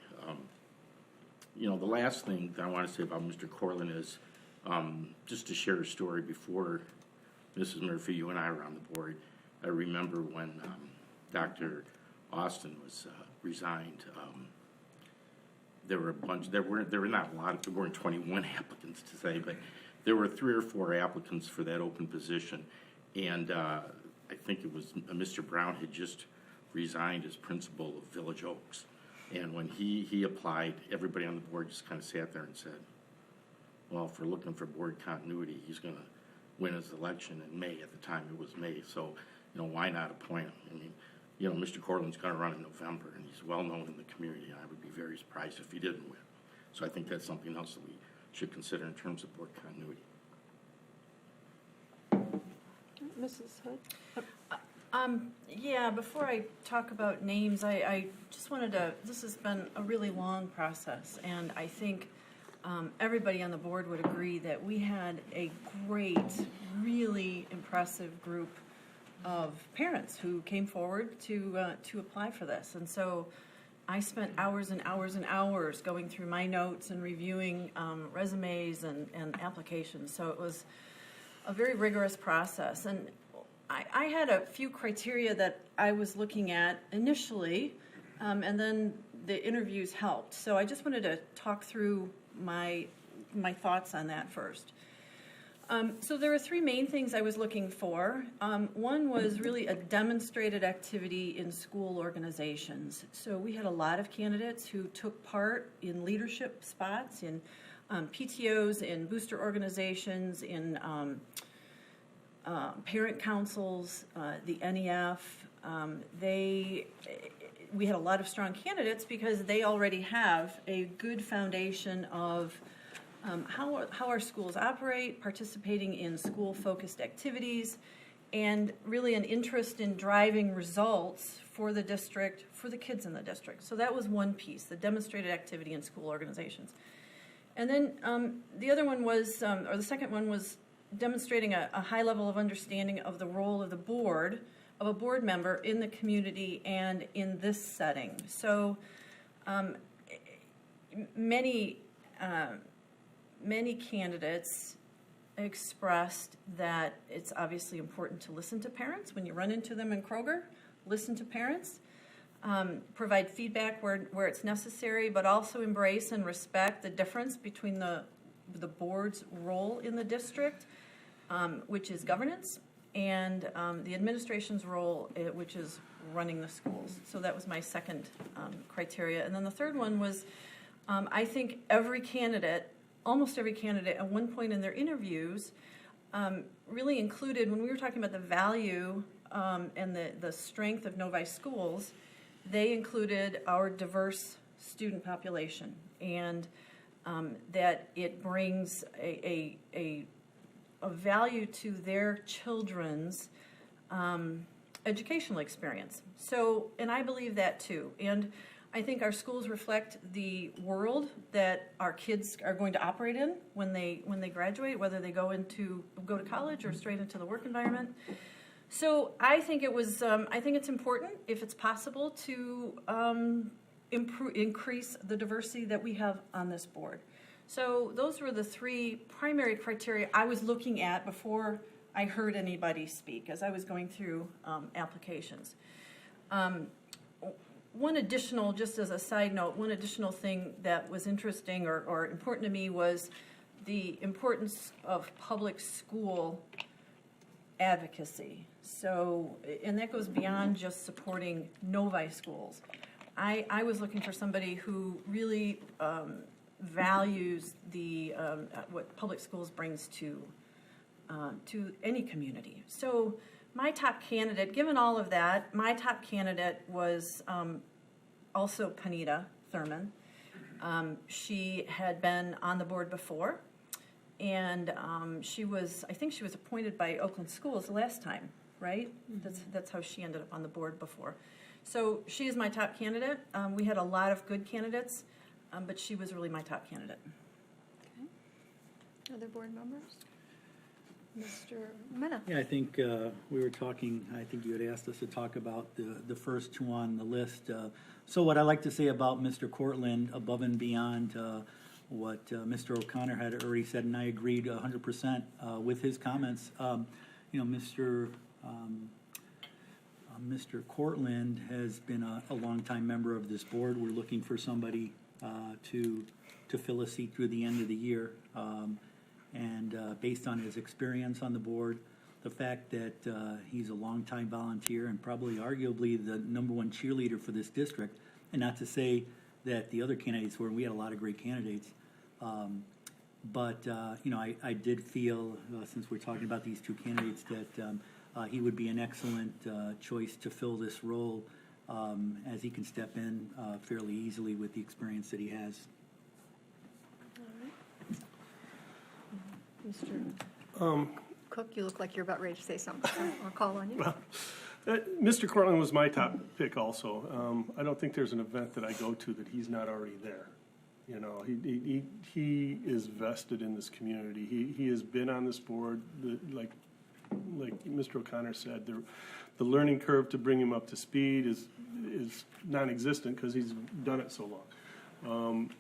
You know, the last thing that I want to say about Mr. Corlin is, just to share a story before Mrs. Murphy, you and I were on the board. I remember when Dr. Austin was resigned. There were a bunch. There were not a lot. There weren't 21 applicants to say, but there were 3 or 4 applicants for that open position, and I think it was Mr. Brown had just resigned as principal of Village Oaks, and when he applied, everybody on the board just kind of sat there and said, "Well, if we're looking for board continuity, he's going to win his election in May." At the time, it was May, so you know, why not appoint him? I mean, you know, Mr. Cortland's going to run in November, and he's well known in the community, and I would be very surprised if he didn't win. So I think that's something else that we should consider in terms of board continuity. Mrs. Hood? Yeah, before I talk about names, I just wanted to, this has been a really long process, and I think everybody on the board would agree that we had a great, really impressive group of parents who came forward to apply for this. And so I spent hours and hours and hours going through my notes and reviewing resumes and applications. So it was a very rigorous process. And I had a few criteria that I was looking at initially, and then the interviews helped. So I just wanted to talk through my thoughts on that first. So there were 3 main things I was looking for. One was really a demonstrated activity in school organizations. So we had a lot of candidates who took part in leadership spots, in PTOs, in booster organizations, in parent councils, the NEF. We had a lot of strong candidates because they already have a good foundation of how our schools operate, participating in school-focused activities, and really an interest in driving results for the district, for the kids in the district. So that was one piece, the demonstrated activity in school organizations. And then the other one was, or the second one was demonstrating a high level of understanding of the role of the board, of a board member in the community and in this setting. So many candidates expressed that it's obviously important to listen to parents when you run into them in Kroger, listen to parents, provide feedback where it's necessary, but also embrace and respect the difference between the board's role in the district, which is governance, and the administration's role, which is running the schools. So that was my second criteria. And then the third one was, I think almost every candidate at one point in their interviews really included, when we were talking about the value and the strength of Novi schools, they included our diverse student population, and that it brings a value to their children's educational experience. So, and I believe that too. And I think our schools reflect the world that our kids are going to operate in when they graduate, whether they go to college or straight into the work environment. So I think it's important, if it's possible, to increase the diversity that we have on this board. So those were the 3 primary criteria I was looking at before I heard anybody speak as I was going through applications. One additional, just as a side note, one additional thing that was interesting or important to me was the importance of public school advocacy. So, and that goes beyond just supporting Novi schools. I was looking for somebody who really values what public schools brings to any community. So my top candidate, given all of that, my top candidate was also Panita Thurman. She had been on the board before, and I think she was appointed by Oakland Schools the last time, right? Mm-hmm. That's how she ended up on the board before. So she is my top candidate. We had a lot of good candidates, but she was really my top candidate. Other board members? Mr. Mena? Yeah, I think we were talking, I think you had asked us to talk about the first two on the list. So what I like to say about Mr. Cortland, above and beyond what Mr. O'Connor had already said, and I agreed 100% with his comments. Mr. Cortland has been a longtime member of this board. We're looking for somebody to fill a seat through the end of the year. And based on his experience on the board, the fact that he's a longtime volunteer and probably arguably the #1 cheerleader for this district, and not to say that the other candidates were, we had a lot of great candidates, but I did feel, since we're talking about these two candidates, that he would be an excellent choice to fill this role, as he can step in fairly easily with the experience that he has. Mr. Cook, you look like you're about ready to say something. I'll call on you. Well, Mr. Cortland was my top pick also. I don't think there's an event that I go to that he's not already there. He is vested in this community. He has been on this board. Like Mr. O'Connor said, the learning curve to bring him up to speed is non-existent because he's done it so long.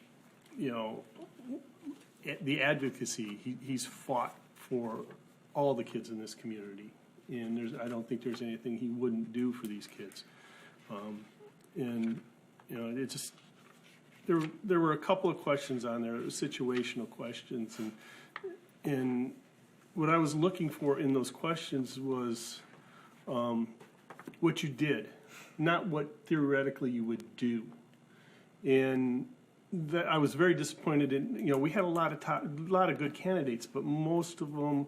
The advocacy, he's fought for all the kids in this community, and I don't think there's anything he wouldn't do for these kids. It just there were a couple of questions on there, situational questions, and what I was looking for in those questions was what you did, not what theoretically you would do, and that I was very disappointed in. We had a lot of good candidates, but most of them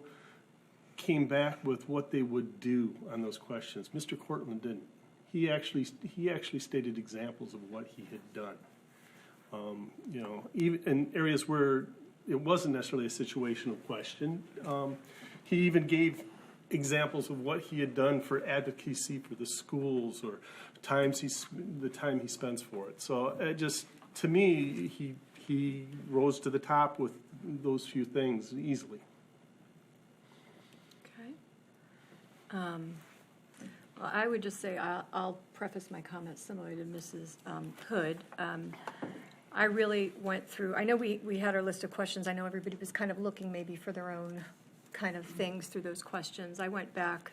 came back with what they would do on those questions. Mr. Cortland didn't. He actually stated examples of what he had done. Even in areas where it wasn't necessarily a situational question, he even gave examples of what he had done for advocacy for the schools or the time he spends for it. So to me, he rose to the top with those few things easily. Okay. Well, I would just say I'll preface my comments similarly to Mrs. Hood. I really went through, I know we had our list of questions. I know everybody was kind of looking maybe for their own kind of things through those questions. I went back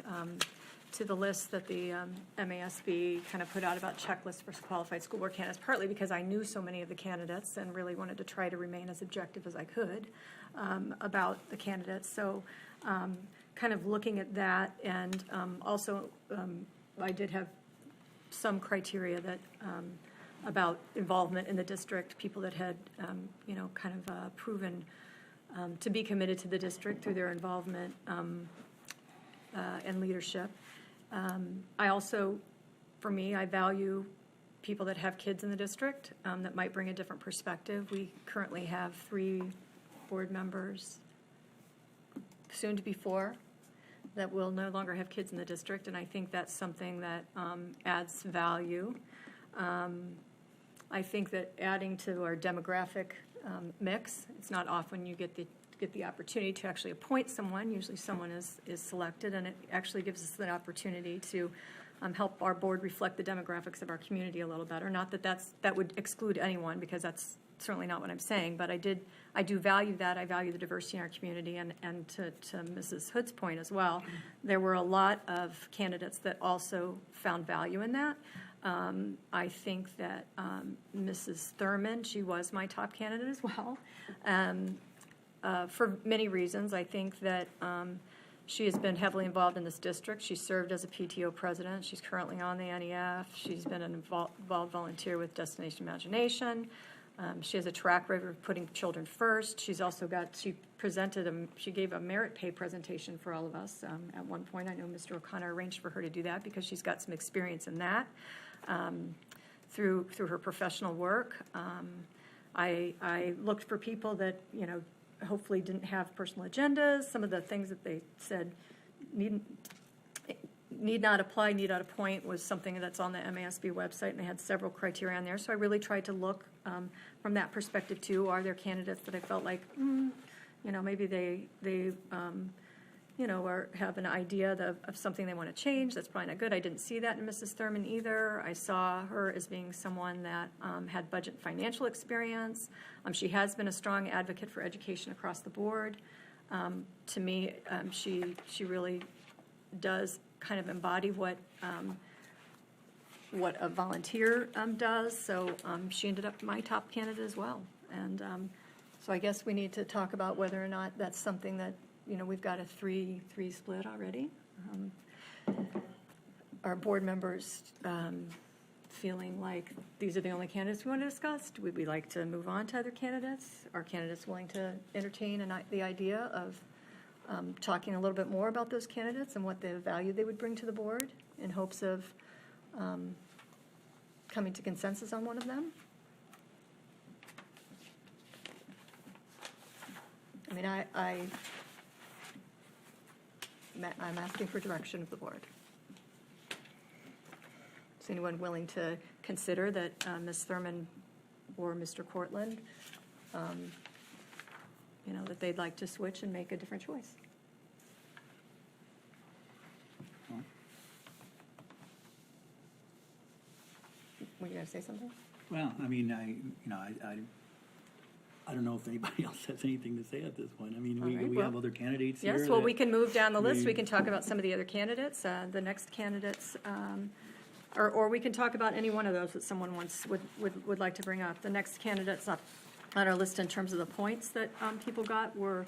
to the list that the MASB kind of put out about checklists for qualified school board candidates, partly because I knew so many of the candidates and really wanted to try to remain as objective as I could about the candidates. So kind of looking at that, and also I did have some criteria that about involvement in the district, people that had kind of proven to be committed to the district through their involvement and leadership. I also, for me, I value people that have kids in the district that might bring a different perspective. We currently have 3 board members, soon to be 4, that will no longer have kids in the district, and I think that's something that adds value. I think that adding to our demographic mix, it's not often you get the opportunity to actually appoint someone. Usually someone is selected, and it actually gives us the opportunity to help our board reflect the demographics of our community a little better. Not that would exclude anyone, because that's certainly not what I'm saying, but I do value that. I value the diversity in our community, and to Mrs. Hood's point as well, there were a lot of candidates that also found value in that. I think that Mrs. Thurman, she was my top candidate as well. For many reasons. I think that she has been heavily involved in this district. She served as a PTO president. She's currently on the NEF. She's been an involved volunteer with Destination Imagination. She has a track record of putting children first. She's also she gave a merit pay presentation for all of us at one point. I know Mr. O'Connor arranged for her to do that because she's got some experience in that through her professional work. I looked for people that, hopefully didn't have personal agendas. Some of the things that they said need not apply, need not appoint was something that's on the MASB website, and they had several criteria on there. So I really tried to look from that perspective too. Are there candidates that I felt like, maybe they have an idea of something they want to change. That's probably not good. I didn't see that in Mrs. Thurman either. I saw her as being someone that had budget and financial experience. She has been a strong advocate for education across the board. To me, she really does kind of embody what a volunteer does. So she ended up my top candidate as well. And so I guess we need to talk about whether or not that's something that, we've got a 3-3 split already. Our board members feeling like these are the only candidates we want to discuss? Would we like to move on to other candidates? Are candidates willing to entertain the idea of talking a little bit more about those candidates and what the value they would bring to the board in hopes of coming to consensus on one of them? I mean, I'm asking for direction of the board. Is anyone willing to consider that Ms. Thurman or Mr. Cortland, that they'd like to switch and make a different choice? Were you going to say something? Well, I mean, I don't know if anybody else has anything to say at this point. I mean, we have other candidates here. Yes, well, we can move down the list. We can talk about some of the other candidates, the next candidates, or we can talk about any one of those that someone would like to bring up. The next candidates up on our list in terms of the points that people got were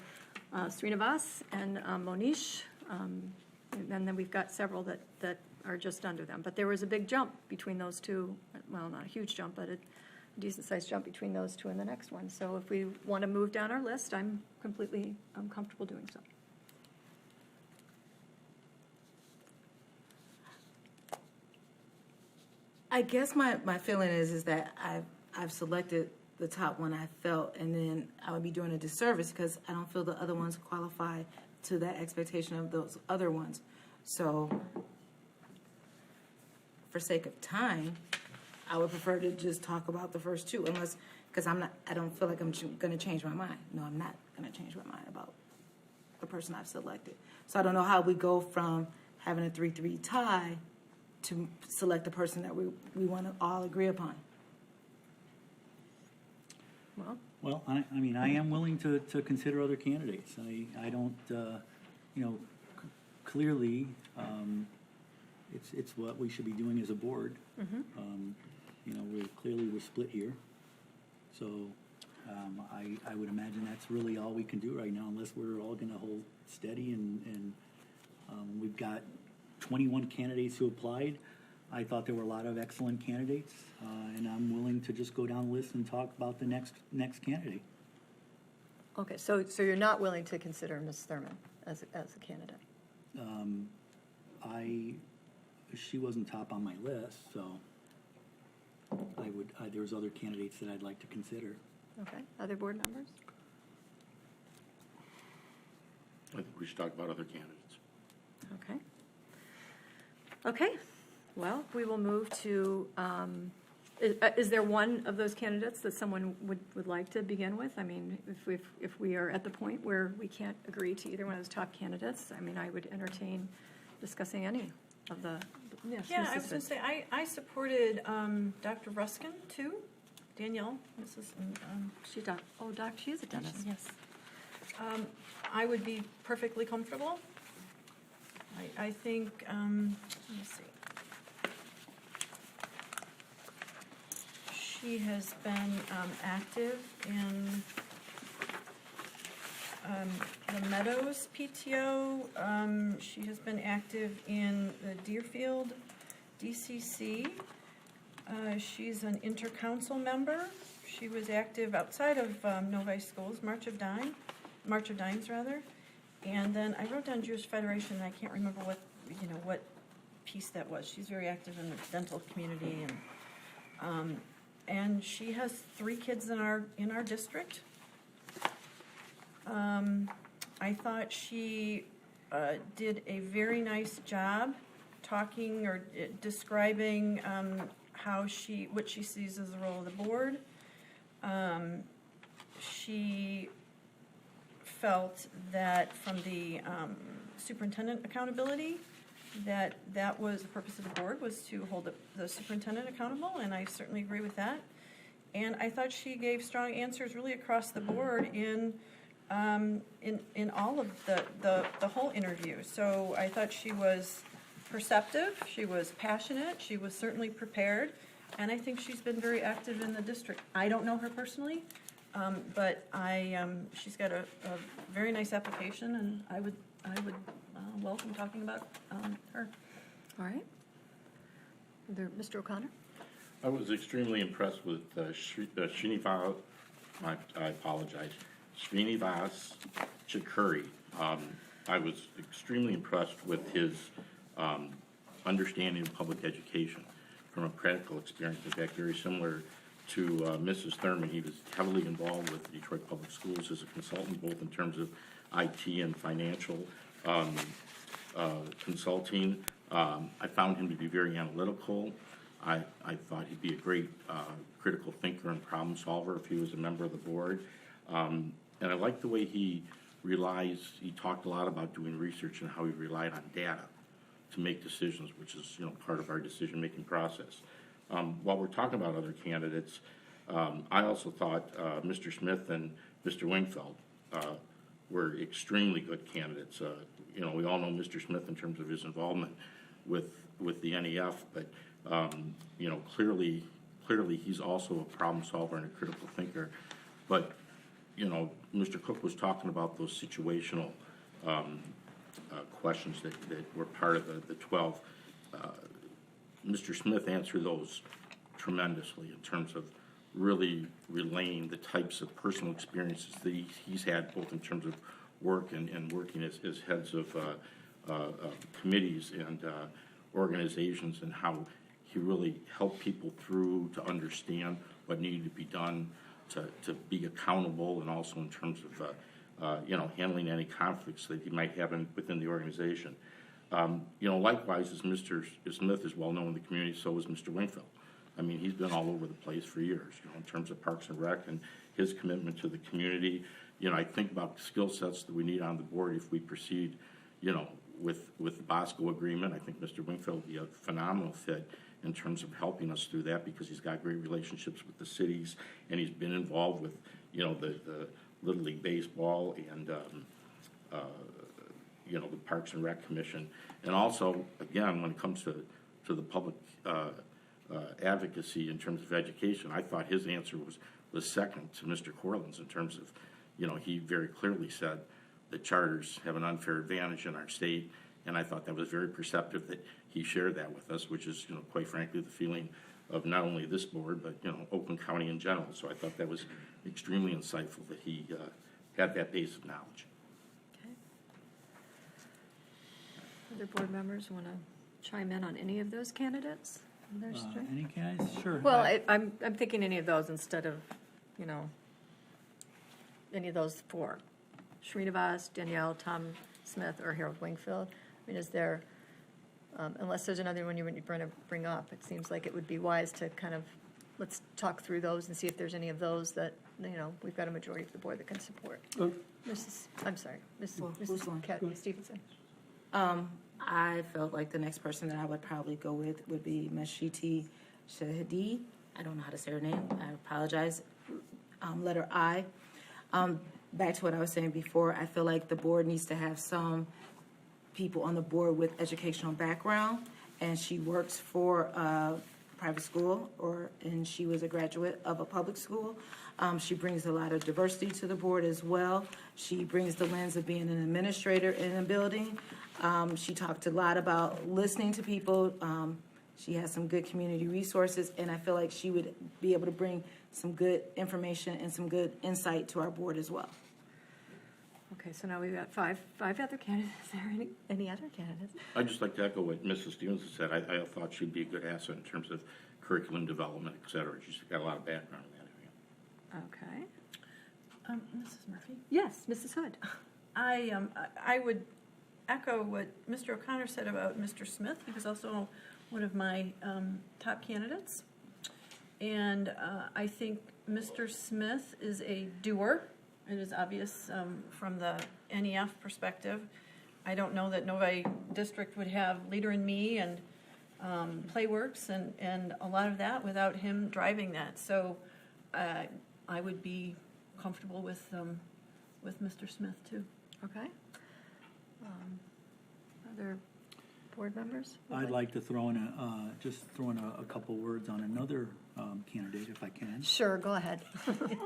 Srinivas and Monish, and then we've got several that are just under them. But there was a big jump between those two. Well, not a huge jump, but a decent-sized jump between those two and the next one. So if we want to move down our list, I'm comfortable doing so. I guess my feeling is that I've selected the top one I felt, and then I would be doing a disservice because I don't feel the other ones qualify to that expectation of those other ones. So for sake of time, I would prefer to just talk about the first two, because I don't feel like I'm going to change my mind. No, I'm not going to change my mind about the person I've selected. So I don't know how we go from having a 3-3 tie to select the person that we want to all agree upon. Well, I mean, I am willing to consider other candidates. I don't, clearly, it's what we should be doing as a board. Mm-hmm. We're split here. So I would imagine that's really all we can do right now, unless we're all going to hold steady. And we've got 21 candidates who applied. I thought there were a lot of excellent candidates, and I'm willing to just go down the list and talk about the next candidate. Okay, so you're not willing to consider Ms. Thurman as a candidate? She wasn't top on my list, so there's other candidates that I'd like to consider. Okay, other board members? I think we should talk about other candidates. Okay, well, we will move to, is there one of those candidates that someone would like to begin with? I mean, if we are at the point where we can't agree to either one of those top candidates, I mean, I would entertain discussing any of the, yes. Yeah, Mrs. I was going to say, I supported Dr. Ruskin, too. Danielle, Mrs. She is a dentist. Yes. I would be perfectly comfortable. I think, let me see. She has been active in the Meadows PTO. She has been active in the Deerfield DCC. She's an intercouncil member. She was active outside of Novi Schools, March of Dimes rather. And then I wrote down Jewish Federation, and I can't remember what piece that was. She's very active in the dental community, and she has 3 kids in our district. I thought she did a very nice job talking or describing what she sees as the role of the board. She felt that from the superintendent accountability, that was the purpose of the board, was to hold the superintendent accountable, and I certainly agree with that. And I thought she gave strong answers really across the board in all of the whole interview. So I thought she was perceptive, she was passionate, she was certainly prepared, and I think she's been very active in the district. I don't know her personally, but she's got a very nice application, and I would welcome talking about her. All right. Mr. O'Connor? I was extremely impressed with Srinivas, I apologize, Srinivas Chakuri. I was extremely impressed with his understanding of public education from a practical experience. In fact, very similar to Mrs. Thurman. He was heavily involved with Detroit Public Schools as a consultant, both in terms of IT and financial consulting. I found him to be very analytical. I thought he'd be a great critical thinker and problem solver if he was a member of the board. And I liked the way he talked a lot about doing research and how he relied on data to make decisions, which is, part of our decision-making process. While we're talking about other candidates, I also thought Mr. Smith and Mr. Wingfield were extremely good candidates. We all know Mr. Smith in terms of his involvement with the NEF, but clearly he's also a problem solver and a critical thinker. But Mr. Cook was talking about those situational questions that were part of the 12. Mr. Smith answered those tremendously in terms of really relaying the types of personal experiences that he's had, both in terms of work and working as heads of committees and organizations, and how he really helped people through to understand what needed to be done to be accountable, and also in terms of handling any conflicts that he might have within the organization. Likewise, as Mr. Smith is well known in the community, so is Mr. Wingfield. I mean, he's been all over the place for years, in terms of Parks and Rec and his commitment to the community. I think about the skill sets that we need on the board if we proceed, with the Bosco agreement. I think Mr. Wingfield would be a phenomenal fit in terms of helping us through that, because he's got great relationships with the cities, and he's been involved with, the Little League Baseball and, the Parks and Rec Commission. And also, again, when it comes to the public advocacy in terms of education, I thought his answer was second to Mr. Corlin's in terms of, he very clearly said that charters have an unfair advantage in our state, and I thought that was very perceptive that he shared that with us, which is, quite frankly, the feeling of not only this board, but, Oakland County in general. So I thought that was extremely insightful that he had that base of knowledge. Okay. Other board members want to chime in on any of those candidates? Any candidates? Sure. Well, I'm thinking any of those instead of, any of those four. Srinivas, Danielle, Tom Smith, or Harold Wingfield. I mean, is there, unless there's another one you want to bring up, it seems like it would be wise to kind of, let's talk through those and see if there's any of those that, we've got a majority of the board that can support. Mrs. Kathy Stevenson. I felt like the next person that I would probably go with would be Mashiti Shahidi. I don't know how to say her name. I apologize. Letter I. Back to what I was saying before, I feel like the board needs to have some people on the board with educational background, and she works for a private school, and she was a graduate of a public school. She brings a lot of diversity to the board as well. She brings the lens of being an administrator in a building. She talked a lot about listening to people. She has some good community resources, and I feel like she would be able to bring some good information and some good insight to our board as well. Okay, so now we've got five other candidates. Is there any other candidates? I'd just like to echo what Mrs. Stevens said. I thought she'd be a good asset in terms of curriculum development, et cetera. She's got a lot of background in that area. Okay. Mrs. Murphy? Yes, Mrs. Hood. I would echo what Mr. O'Connor said about Mr. Smith. He was also one of my top candidates. And I think Mr. Smith is a doer. It is obvious from the NEF perspective. I don't know that Novi District would have Leader in Me and Playworks and a lot of that without him driving that. So I would be comfortable with Mr. Smith too. Okay. Other board members? I'd like to throw in a couple words on another candidate, if I can. Sure, go ahead.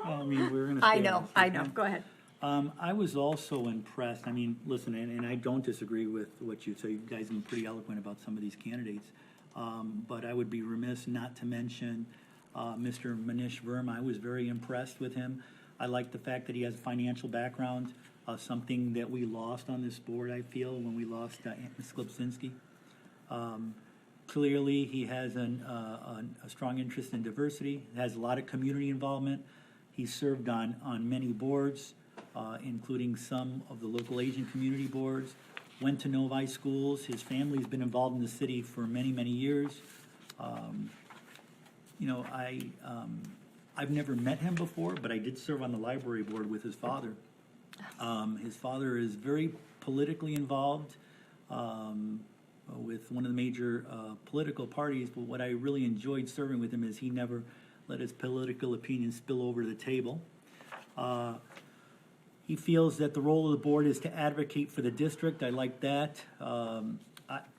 I mean, we're going to. I know. Go ahead. I was also impressed. I mean, listen, and I don't disagree with what you say. You guys have been pretty eloquent about some of these candidates. But I would be remiss not to mention Mr. Manish Verma. I was very impressed with him. I like the fact that he has a financial background, something that we lost on this board, I feel, when we lost Ms. Glebsinski. Clearly, he has a strong interest in diversity, has a lot of community involvement. He's served on many boards, including some of the local Asian community boards, went to Novi schools. His family's been involved in the city for many, many years. I've never met him before, but I did serve on the library board with his father. His father is very politically involved with one of the major political parties, but what I really enjoyed serving with him is he never let his political opinions spill over the table. He feels that the role of the board is to advocate for the district. I like that.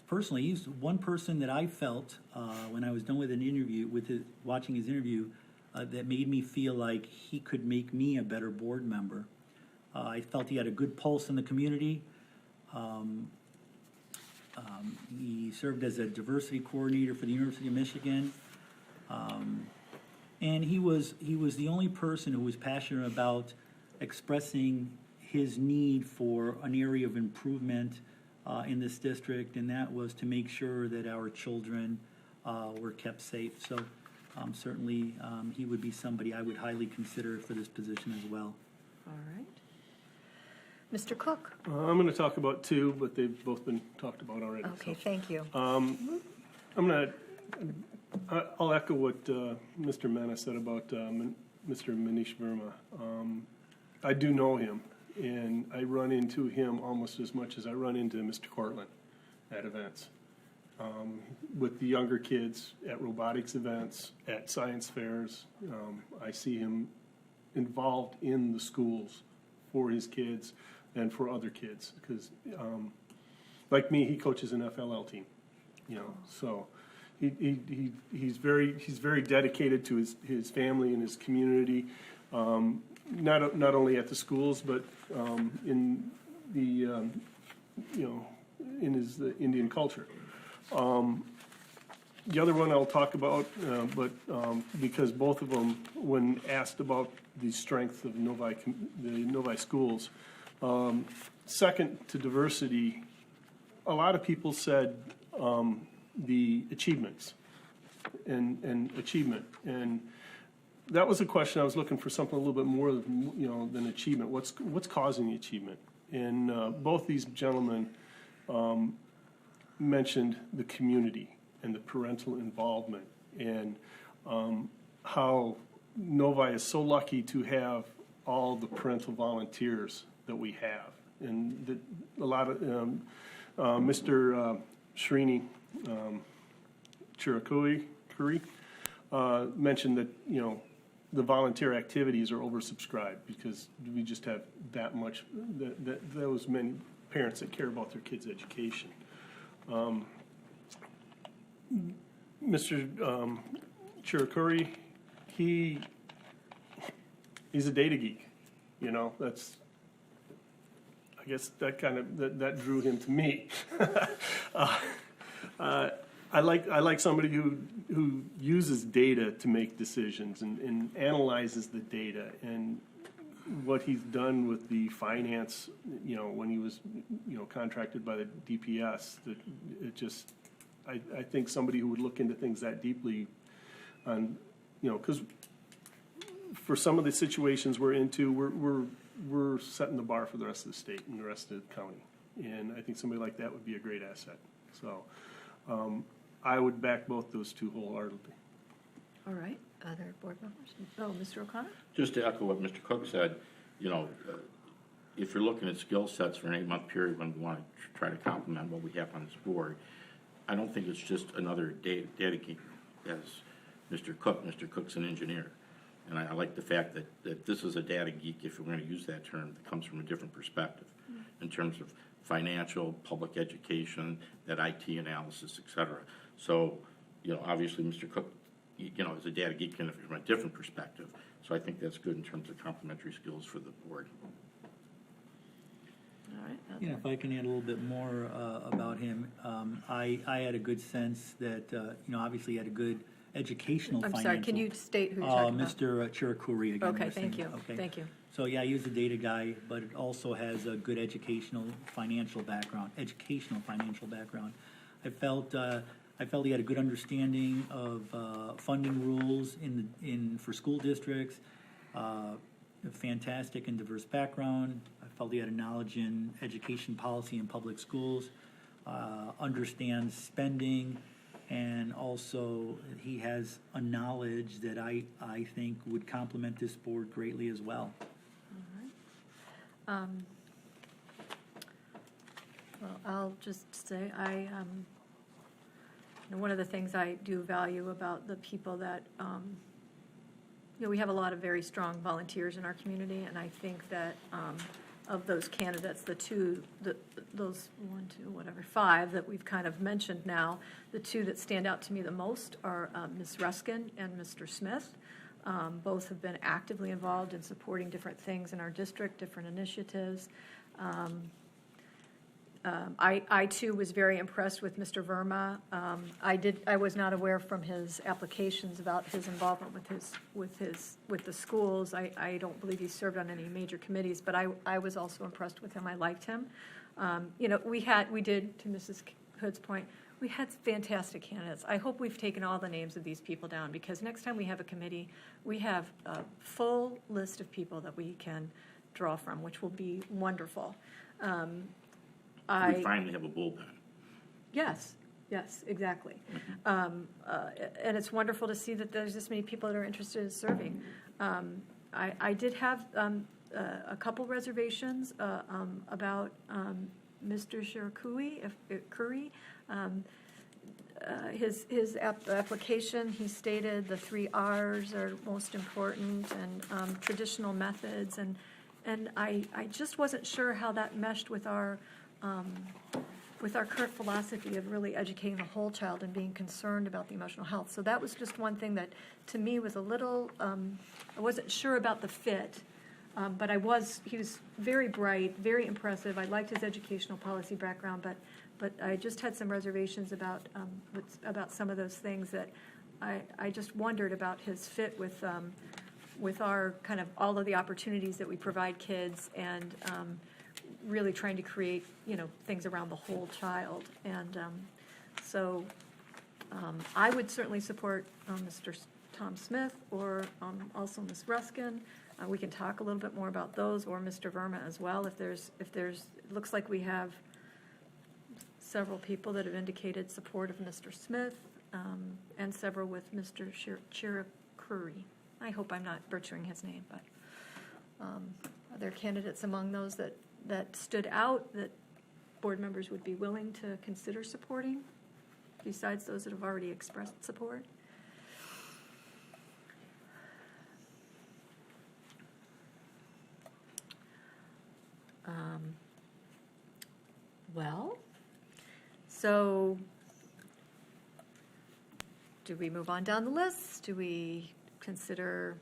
Personally, he's one person that I felt when I was done with an interview, watching his interview, that made me feel like he could make me a better board member. I felt he had a good pulse in the community. He served as a diversity coordinator for the University of Michigan. And he was the only person who was passionate about expressing his need for an area of improvement in this district, and that was to make sure that our children were kept safe. So certainly he would be somebody I would highly consider for this position as well. All right. Mr. Cook? I'm going to talk about two, but they've both been talked about already. Okay, thank you. I'll echo what Mr. Mena said about Mr. Manish Verma. I do know him, and I run into him almost as much as I run into Mr. Cortland at events. With the younger kids, at robotics events, at science fairs, I see him involved in the schools for his kids and for other kids, because like me, he coaches an FLL team, so he's very dedicated to his family and his community, not only at the schools, but in the in his Indian culture. The other one I'll talk about, but because both of them, when asked about the strength of the Novi schools, second to diversity, a lot of people said the achievements and achievement, and that was a question. I was looking for something a little bit more than achievement. What's causing the achievement? And both these gentlemen mentioned the community and the parental involvement, and how Novi is so lucky to have all the parental volunteers that we have, and a lot of Mr. Srini Chirakuri mentioned that the volunteer activities are oversubscribed because we just have that much those many parents that care about their kids' education. Mr. Chirakuri, he's a data geek. That's, I guess that kind of that drew him to me. I like somebody who uses data to make decisions and analyzes the data, and what he's done with the finance, when he was contracted by the DPS, that it just, I think somebody who would look into things that deeply, on because for some of the situations we're into, we're setting the bar for the rest of the state and the rest of the county, and I think somebody like that would be a great asset. So I would back both those two wholeheartedly. All right. Other board members? Oh, Mr. O'Connor? Just to echo what Mr. Cook said, if you're looking at skill sets for an 8-month period when we want to try to complement what we have on this board, I don't think it's just another data geek as Mr. Cook. Mr. Cook's an engineer. And I like the fact that this is a data geek, if we're going to use that term, that comes from a different perspective in terms of financial, public education, that IT analysis, et cetera. So, obviously Mr. Cook, is a data geek from a different perspective. So I think that's good in terms of complementary skills for the board. All right. If I can add a little bit more about him, I had a good sense that, obviously he had a good educational I'm financial. sorry, can you state who you're talking about? Mr. Chirakuri again. Okay, we're saying. thank you. Okay. Thank you. So yeah, he was a data guy, but it also has a good financial background. I felt he had a good understanding of funding rules for school districts. A fantastic and diverse background. I felt he had a knowledge in education policy in public schools. Understands spending. And also, he has a knowledge that I think would complement this board greatly as well. Well, I'll just say one of the things I do value about the people that, we have a lot of very strong volunteers in our community, and I think that of those candidates, those 5 that we've kind of mentioned now, the 2 that stand out to me the most are Ms. Ruskin and Mr. Smith. Both have been actively involved in supporting different things in our district, different initiatives. I too was very impressed with Mr. Verma. I was not aware from his applications about his involvement with the schools. I don't believe he served on any major committees, but I was also impressed with him. I liked him. We did, to Mrs. Hood's point, we had fantastic candidates. I hope we've taken all the names of these people down, because next time we have a committee, we have a full list of people that we can draw from, which will be wonderful. We finally have a bullpen. Yes, exactly. And it's wonderful to see that there's this many people that are interested in serving. I did have a couple reservations about Mr. Shirakuri. His application, he stated the 3 R's are most important, and traditional methods, and I just wasn't sure how that meshed with our current philosophy of really educating the whole child and being concerned about the emotional health. So that was just one thing that, to me, was a little, I wasn't sure about the fit, but he was very bright, very impressive. I liked his educational policy background, but I just had some reservations about some of those things that I just wondered about his fit with our kind of all of the opportunities that we provide kids, and really trying to create, things around the whole child. And so I would certainly support Mr. Tom Smith, or also Ms. Ruskin. We can talk a little bit more about those, or Mr. Verma as well. If there's, it looks like we have several people that have indicated support of Mr. Smith, and several with Mr. Chirakuri. I hope I'm not butchering his name, but are there candidates among those that stood out that board members would be willing to consider supporting, besides those that have already expressed support? Well, so do we move on down the list? Do we consider?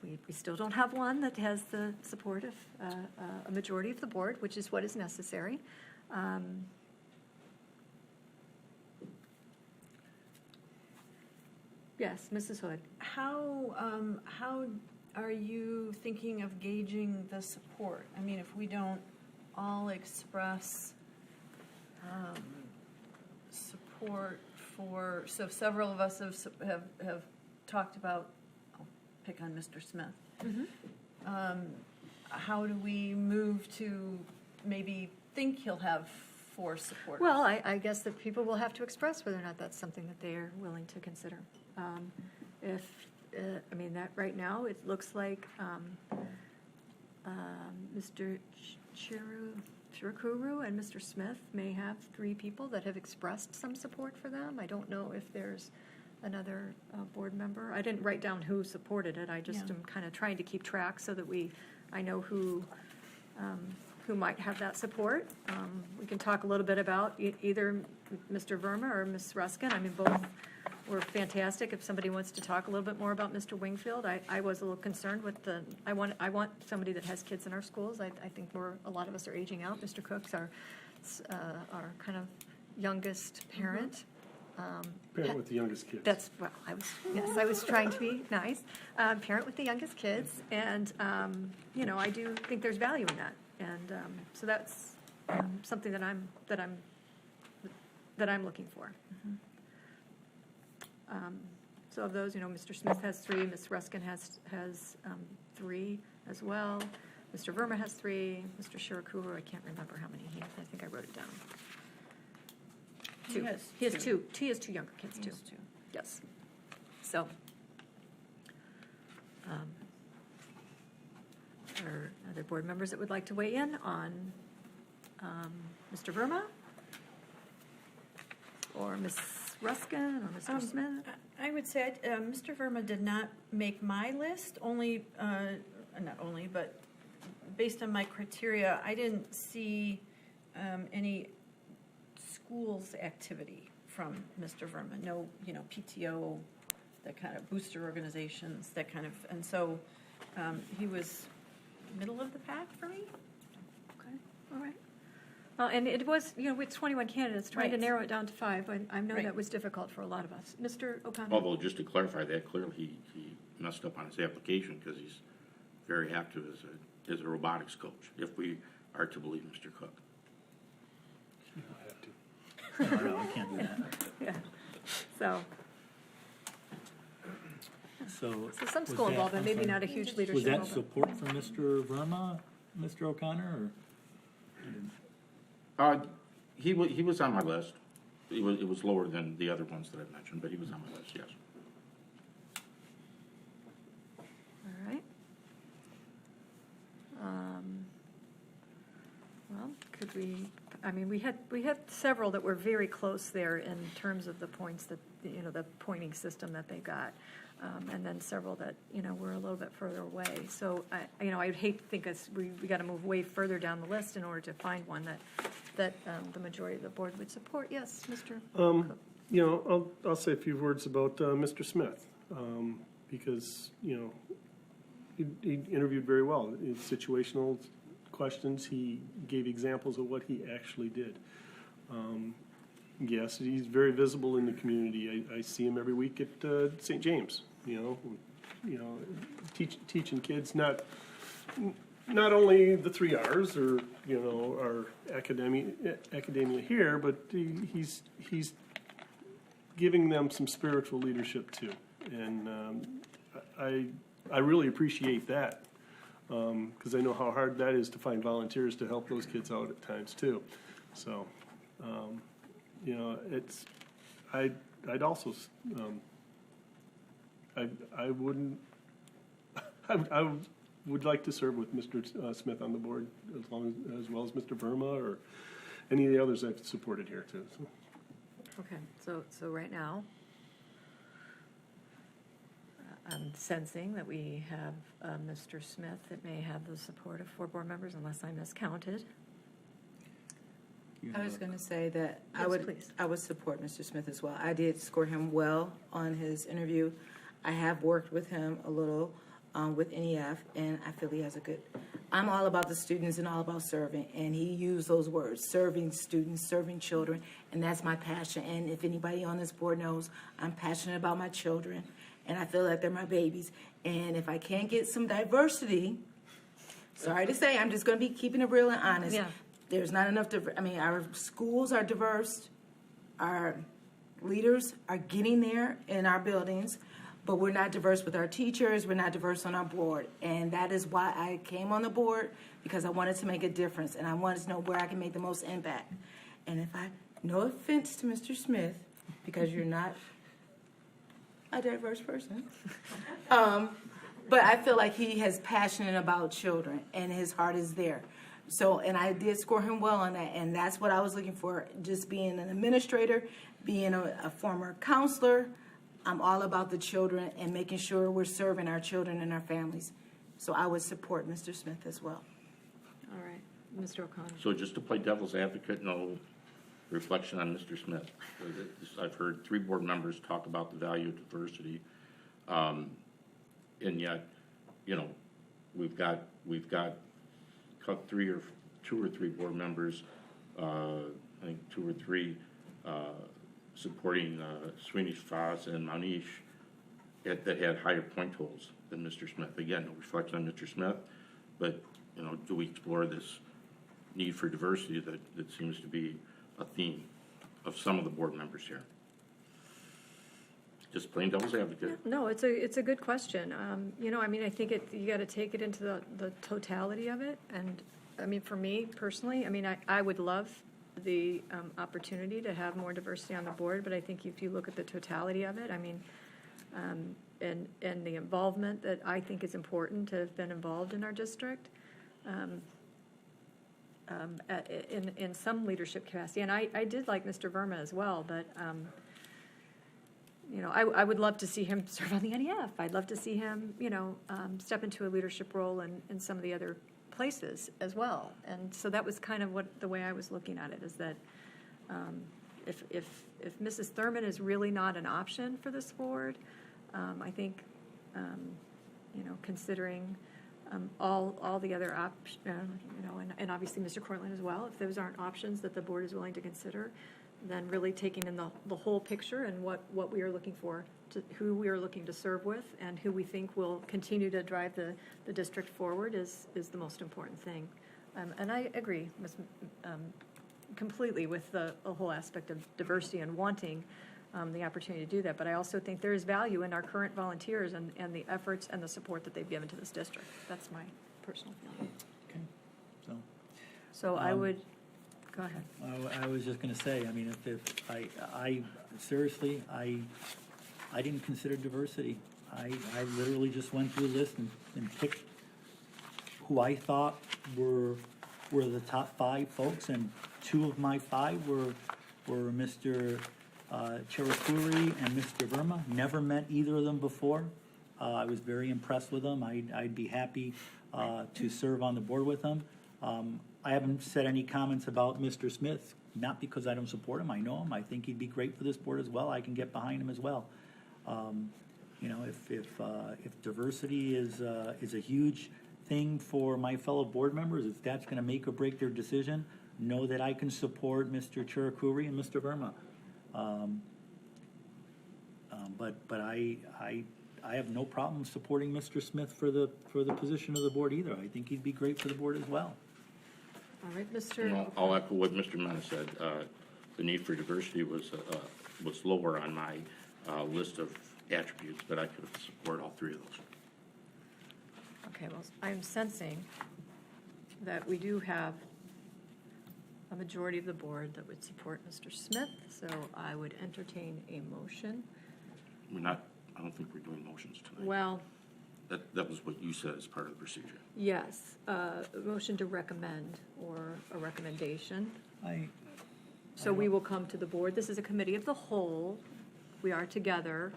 We still don't have one that has the support of a majority of the board, which is what is necessary. Yes, Mrs. Hood. How are you thinking of gauging the support? I mean, if we don't all express support for, so several of us have talked about, I'll pick on Mr. Smith. How do we move to maybe think he'll have 4 supporters? Well, I guess that people will have to express whether or not that's something that they are willing to consider. if, I mean, that, right now, it looks like Mr. Chirukuru and Mr. Smith may have 3 people that have expressed some support for them. I don't know if there's another board member. I didn't write down who supported it. I just am kind of trying to keep track so that I know who might have that support. We can talk a little bit about either Mr. Verma or Ms. Ruskin. I mean, both were fantastic. If somebody wants to talk a little bit more about Mr. Wingfield, I was a little concerned with I want somebody that has kids in our schools. I think a lot of us are aging out. Mr. Cook's our kind of youngest parent. Parent with the youngest kids. That's, well, I was trying to be nice. Parent with the youngest kids, and, I do think there's value in that. And so that's something that I'm looking for. So of those, Mr. Smith has 3, Ms. Ruskin has 3 as well. Mr. Verma has 3, Mr. Shirokuro, I can't remember how many he has. I think I wrote it down. 2. He has 2. He has 2 younger kids, too. Yes. So, are other board members that would like to weigh in on Mr. Verma? Or Ms. Ruskin or Mr. Smith? I would say Mr. Verma did not make my list, not only, but based on my criteria, I didn't see any schools activity from Mr. Verma. No, PTO, that kind of booster organizations, that kind of, and so he was middle of the pack for me. Okay, all right. Well, and it was, with 21 candidates, trying to narrow it down to 5, I know that was difficult for a lot of us. Mr. O'Connor? Although, just to clarify that, clearly he messed up on his application because he's very active as a robotics coach, if we are to believe Mr. Cook. You don't have to. No, we can't do that. Yeah, so So some was school that- involvement, maybe not a huge leadership Was that involvement. support from Mr. Verma, Mr. O'Connor, He was on my list. It was lower than the other ones that I've mentioned, but he was on my list, yes. All right. Well, could we, we had several that were very close there in terms of the points that, the pointing system that they got. And then several that, were a little bit further away. So, I'd hate to think we got to move way further down the list in order to find one that the majority of the board would support. Yes, Mr. Cook. I'll say a few words about Mr. Smith, because, he interviewed very well. In situational questions, he gave examples of what he actually did. Yes, he's very visible in the community. I see him every week at St. James, teaching kids not only the 3 R's or, our academia here, but he's giving them some spiritual leadership too. And I really appreciate that, because I know how hard that is to find volunteers to help those kids out at times too. So, I'd also, I wouldn't, I would like to serve with Mr. Smith on the board as well as Mr. Verma or any of the others I've supported here too. So. Okay, so right now, I'm sensing that we have Mr. Smith that may have the support of 4 board members, unless I miscounted. I was going to say that Yes, I would support Mr. Smith as well. I did score him well on his interview. I have worked with him a little with NEF, and I feel he has I'm all about the students and all about serving, and he used those words, serving students, serving children, and that's my passion. And if anybody on this board knows, I'm passionate about my children, and I feel like they're my babies. And if I can't get some diversity, sorry to say, I'm just going to be keeping it real and honest. Yeah. There's not enough our schools are diverse, our leaders are getting there in our buildings, but we're not diverse with our teachers, we're not diverse on our board. And that is why I came on the board, because I wanted to make a difference, and I wanted to know where I can make the most impact. And no offense to Mr. Smith, because you're not a diverse person. But I feel like he is passionate about children and his heart is there. So, and I did score him well on that, and that's what I was looking for. Just being an administrator, being a former counselor, I'm all about the children and making sure we're serving our children and our families. So I would support Mr. Smith as well. All right, Mr. O'Connor. So just to play devil's advocate, no reflection on Mr. Smith. I've heard 3 board members talk about the value of diversity, and yet, you know, we've got 2 or 3 board members, I think 2 or 3, supporting Sweeney Foss and Manish that had higher point totals than Mr. Smith. Again, no reflection on Mr. Smith, but, you know, do we explore this need for diversity that seems to be a theme of some of the board members here? Just plain devil's advocate. No, it's a good question. You know, I mean, I think you got to take it into the totality of it. And I mean, for me personally, I mean, I would love the opportunity to have more diversity on the board, but I think if you look at the totality of it, I mean, and the involvement that I think is important to have been involved in our district, in some leadership capacity. And I did like Mr. Verma as well, but you know, I would love to see him serve on the NEF. I'd love to see him, you know, step into a leadership role in some of the other places as well. And so that was kind of the way I was looking at it, is that if Mrs. Thurman is really not an option for this board, I think, you know, considering all the other options, you know, and obviously Mr. Cortland as well, if those aren't options that the board is willing to consider, then really taking in the whole picture and what we are looking for, who we are looking to serve with, and who we think will continue to drive the district forward is the most important thing. And I agree completely with the whole aspect of diversity and wanting the opportunity to do that. But I also think there is value in our current volunteers and the efforts and the support that they've given to this district. That's my personal feeling. Okay, So I would. Go ahead. I was just going to say, I mean, if I seriously, I didn't consider diversity. I literally just went through a list and picked who I thought were the top 5 folks, and 2 of my 5 were Mr. Cherukuri and Mr. Verma. Never met either of them before. I was very impressed with them. I'd be happy to serve on the board with them. I haven't said any comments about Mr. Smith, not because I don't support him. I know him. I think he'd be great for this board as well. I can get behind him as well. You know, if diversity is a huge thing for my fellow board members, if that's going to make or break their decision, know that I can support Mr. Cherukuri and Mr. Verma. But I have no problem supporting Mr. Smith for the position of the board either. I think he'd be great for the board as well. All right, Mr. You know, I'll echo what Mr. Mena said. The need for diversity was lower on my list of attributes, but I could support all 3 of those. Okay, well, I'm sensing that we do have a majority of the board that would support Mr. Smith, so I would entertain a motion. I don't think we're doing motions tonight. Well, That was what you said as part of the procedure. yes, a motion to recommend or a recommendation. So we will come to the board. This is a committee of the whole. We are together.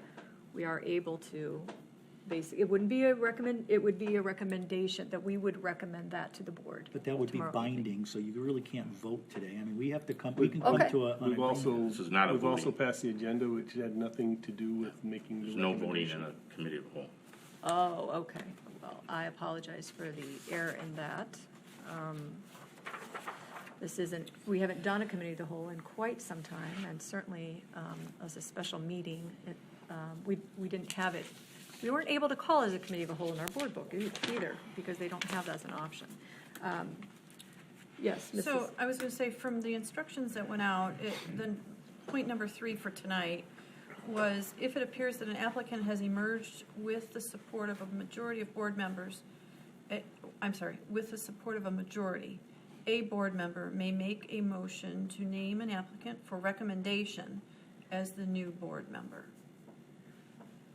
We are able to basically, it would be a recommendation that we would recommend that to the board. But that would be tomorrow binding, so you really can't vote today. I mean, we can come to an agreement. We've also passed the agenda, which had nothing to do with making the There's no voting recommendation. in a committee of the whole. Oh, okay. Well, I apologize for the error in that. We haven't done a committee of the whole in quite some time, and certainly as a special meeting, we didn't have it. We weren't able to call as a committee of the whole in our board book either, because they don't have that as an option. Yes, Mrs. So I was going to say, from the instructions that went out, then point number 3 for tonight was, if it appears that an applicant has emerged with the support of a majority of board members, with the support of a majority, a board member may make a motion to name an applicant for recommendation as the new board member.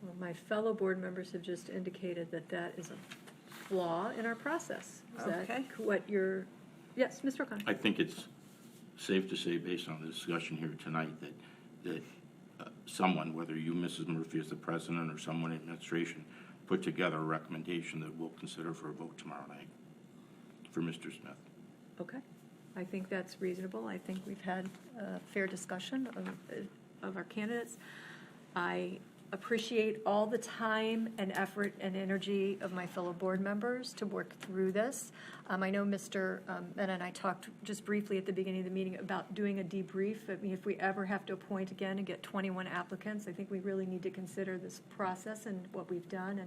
Well, my fellow board members have just indicated that that is a flaw in our process. Is that Okay. what you're, yes, Mr. O'Connor? I think it's safe to say, based on the discussion here tonight, that someone, whether you, Mrs. Murphy, as the president, or someone in administration, put together a recommendation that we'll consider for a vote tomorrow night for Mr. Smith. Okay. I think that's reasonable. I think we've had a fair discussion of our candidates. I appreciate all the time and effort and energy of my fellow board members to work through this. I know Mr. Mena and I talked just briefly at the beginning of the meeting about doing a debrief. I mean, if we ever have to appoint again and get 21 applicants, I think we really need to consider this process and what we've done,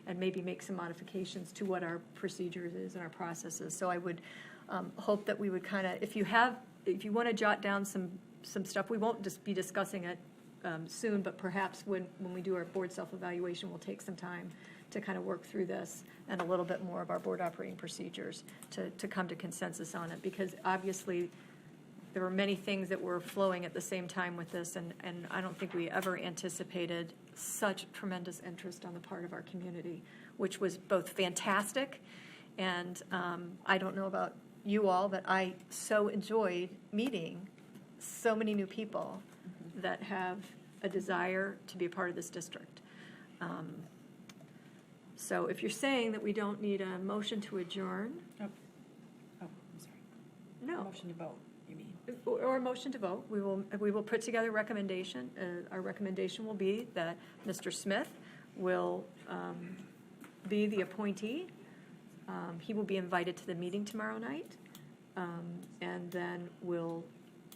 and maybe make some modifications to what our procedures is and our processes. So I would hope that we would kind of, if you want to jot down some stuff, we won't just be discussing it soon, but perhaps when we do our board self-evaluation, we'll take some time to kind of work through this and a little bit more of our board operating procedures to come to consensus on it, because obviously there were many things that were flowing at the same time with this, and I don't think we ever anticipated such tremendous interest on the part of our community, which was both fantastic, and I don't know about you all, but I so enjoyed meeting so many new people that have a desire to be a part of this district. So if you're saying that we don't need a motion to adjourn. Oh, I'm sorry. No. Motion to vote, you mean? Or a motion to vote. We will put together a recommendation. Our recommendation will be that Mr. Smith will be the appointee. He will be invited to the meeting tomorrow night, and then will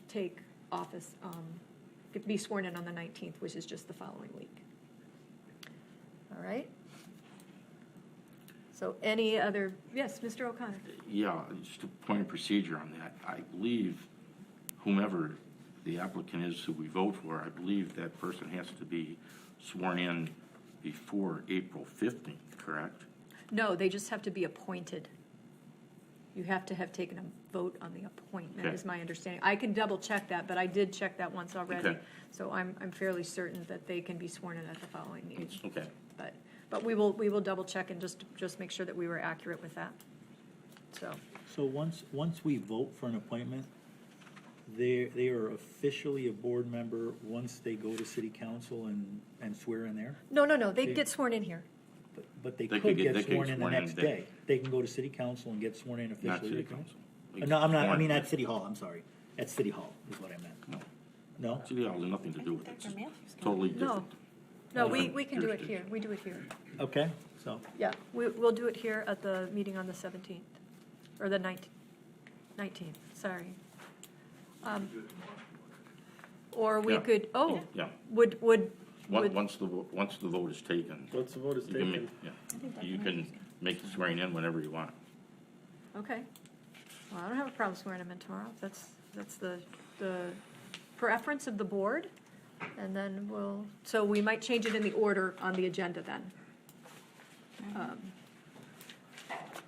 take office, be sworn in on the 19th, which is just the following week. All right? So any other, yes, Mr. O'Connor? Yeah, just a point of procedure on that. I believe whomever the applicant is who we vote for, I believe that person has to be sworn in before April 15th, correct? No, they just have to be appointed. You have to have taken a vote on the appointment, Okay. is my understanding. I can double check that, but I did check that once already. Okay. So I'm fairly certain that they can be sworn in at the following meeting. Okay. But we will double check and just make sure that we were accurate with that. So once we vote for an appointment, they are officially a board member once they go to city council and swear in there? No, they get sworn in here. But they They could could get- get they could sworn get in the sworn in next day. day. They can go to city council and get sworn in officially. Not city they can? council. No, I'm not, I Sworn- mean, at city hall, I'm sorry. At city hall is what I meant. No. No? City Hall has nothing to do with it. Dr. It's Matthews can- totally No. different. No, Different we can do it here. jurisdiction. We do it here. Okay, so, Yeah, we'll do it here at the meeting on the 17th, or the 19th, sorry. Or we Yeah. could, Yeah. would, Once the vote is taken. Once the vote is you can taken. make- You can make the swearing in whenever you want. okay. Well, I don't have a problem swearing him in tomorrow. That's the preference of the board. And then so we might change it in the order on the agenda then.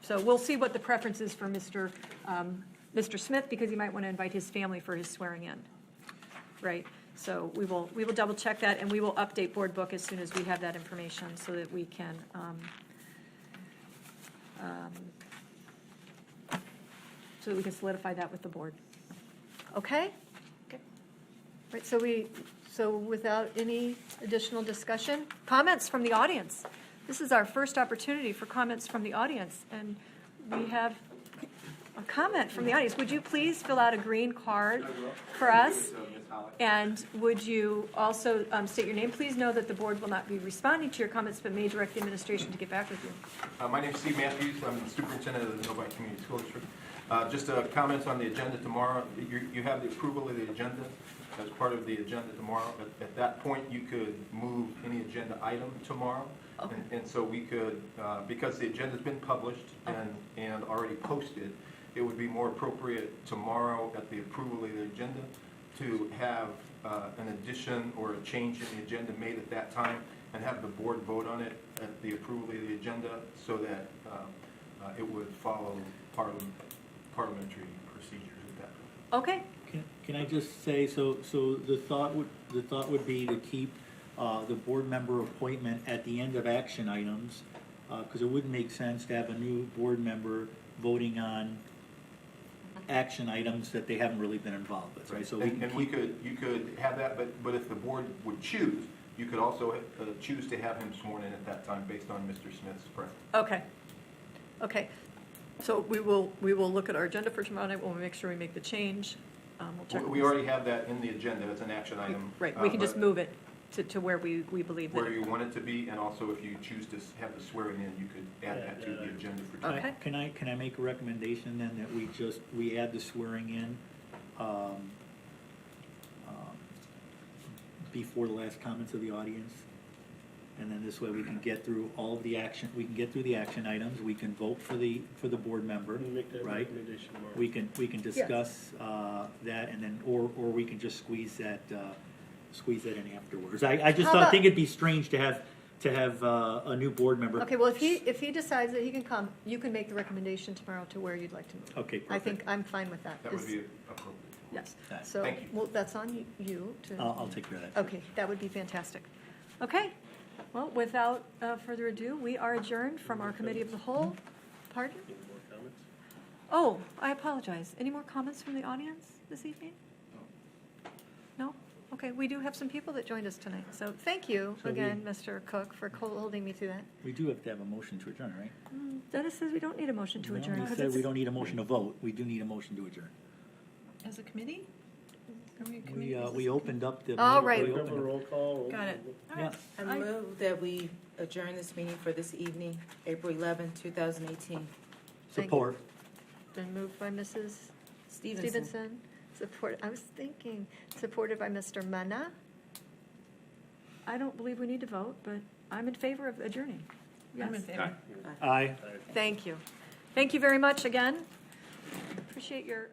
So we'll see what the preference is for Mr. Smith, because he might want to invite his family for his swearing in, right? So we will double check that, and we will update Board Book as soon as we have that information, so that we can solidify that with the board. Okay? Okay. Right, so without any additional discussion, comments from the audience. This is our first opportunity for comments from the audience, and we have a comment from the audience. Would you please fill out a green card for us? And would you also state your name? Please know that the board will not be responding to your comments, but may direct the administration to get back with you. My name is Steve Matthews. I'm the superintendent of the Novi Community School District. Just comments on the agenda tomorrow. You have the approval of the agenda as part of the agenda tomorrow. At that point, you could move any agenda item tomorrow. Okay. And so we could, because the agenda's been published and already posted, it would be more appropriate tomorrow at the approval of the agenda to have an addition or a change in the agenda made at that time and have the board vote on it at the approval of the agenda so that it would follow parliamentary procedures at that point. Okay. can I just say, so the thought would be to keep the board member appointment at the end of action items, because it wouldn't make sense to have a new board member voting on action items that they haven't really been involved with, right? So And you could have that, but if the board would choose, you could also choose to have him sworn in at that time based on Mr. Smith's preference. Okay. Okay. So we will look at our agenda for tomorrow night. We'll make sure we make the change. We'll check. We already have that in the agenda, it's an action item. Right, we can just but move it to where we believe that. Where you want it to be, and also if you choose to have the swearing in, you could add that to the agenda for tomorrow. Okay. Can I make a recommendation then that we add the swearing in, before the last comments of the audience? And then this way we can get through all of the action, we can get through the action items, we can vote for the board member, Make that right? recommendation tomorrow. We can discuss, that, and then, or we can just squeeze that in afterwards. I just think it'd be strange to have a new board member. Okay, well, if he decides that he can come, you can make the recommendation tomorrow to where you'd like to move. Okay, I think I'm fine with that. That would be appropriate. Yes. Right. So, Thank you. well, that's on you to. I'll take care of that. Okay, that would be fantastic. Okay, well, without further ado, we are adjourned from our committee of the whole. Pardon? Any more comments? Oh, I apologize. Any more comments from the audience this evening? No? Okay, we do have some people that joined us tonight, so thank you So again, Mr. Cook, for holding me through that. We do have to have a motion to adjourn, right? Dennis says we don't need a motion to adjourn. We 'cause said it's- we don't need a motion to vote, we do need a motion to adjourn. As a committee? Are we a committee? We opened up the. Oh, right. we opened up- Roll call. Got it. Yeah. I move that we adjourn this meeting for this evening, April 11, 2018. Support. Been moved by Mrs. Stevenson. Stevenson. I was thinking, supported by Mr. Mana. I don't believe we need to vote, but I'm in favor of adjourning. I'm in Yes. favor. Aye. Thank you. Thank you very much again. Appreciate your.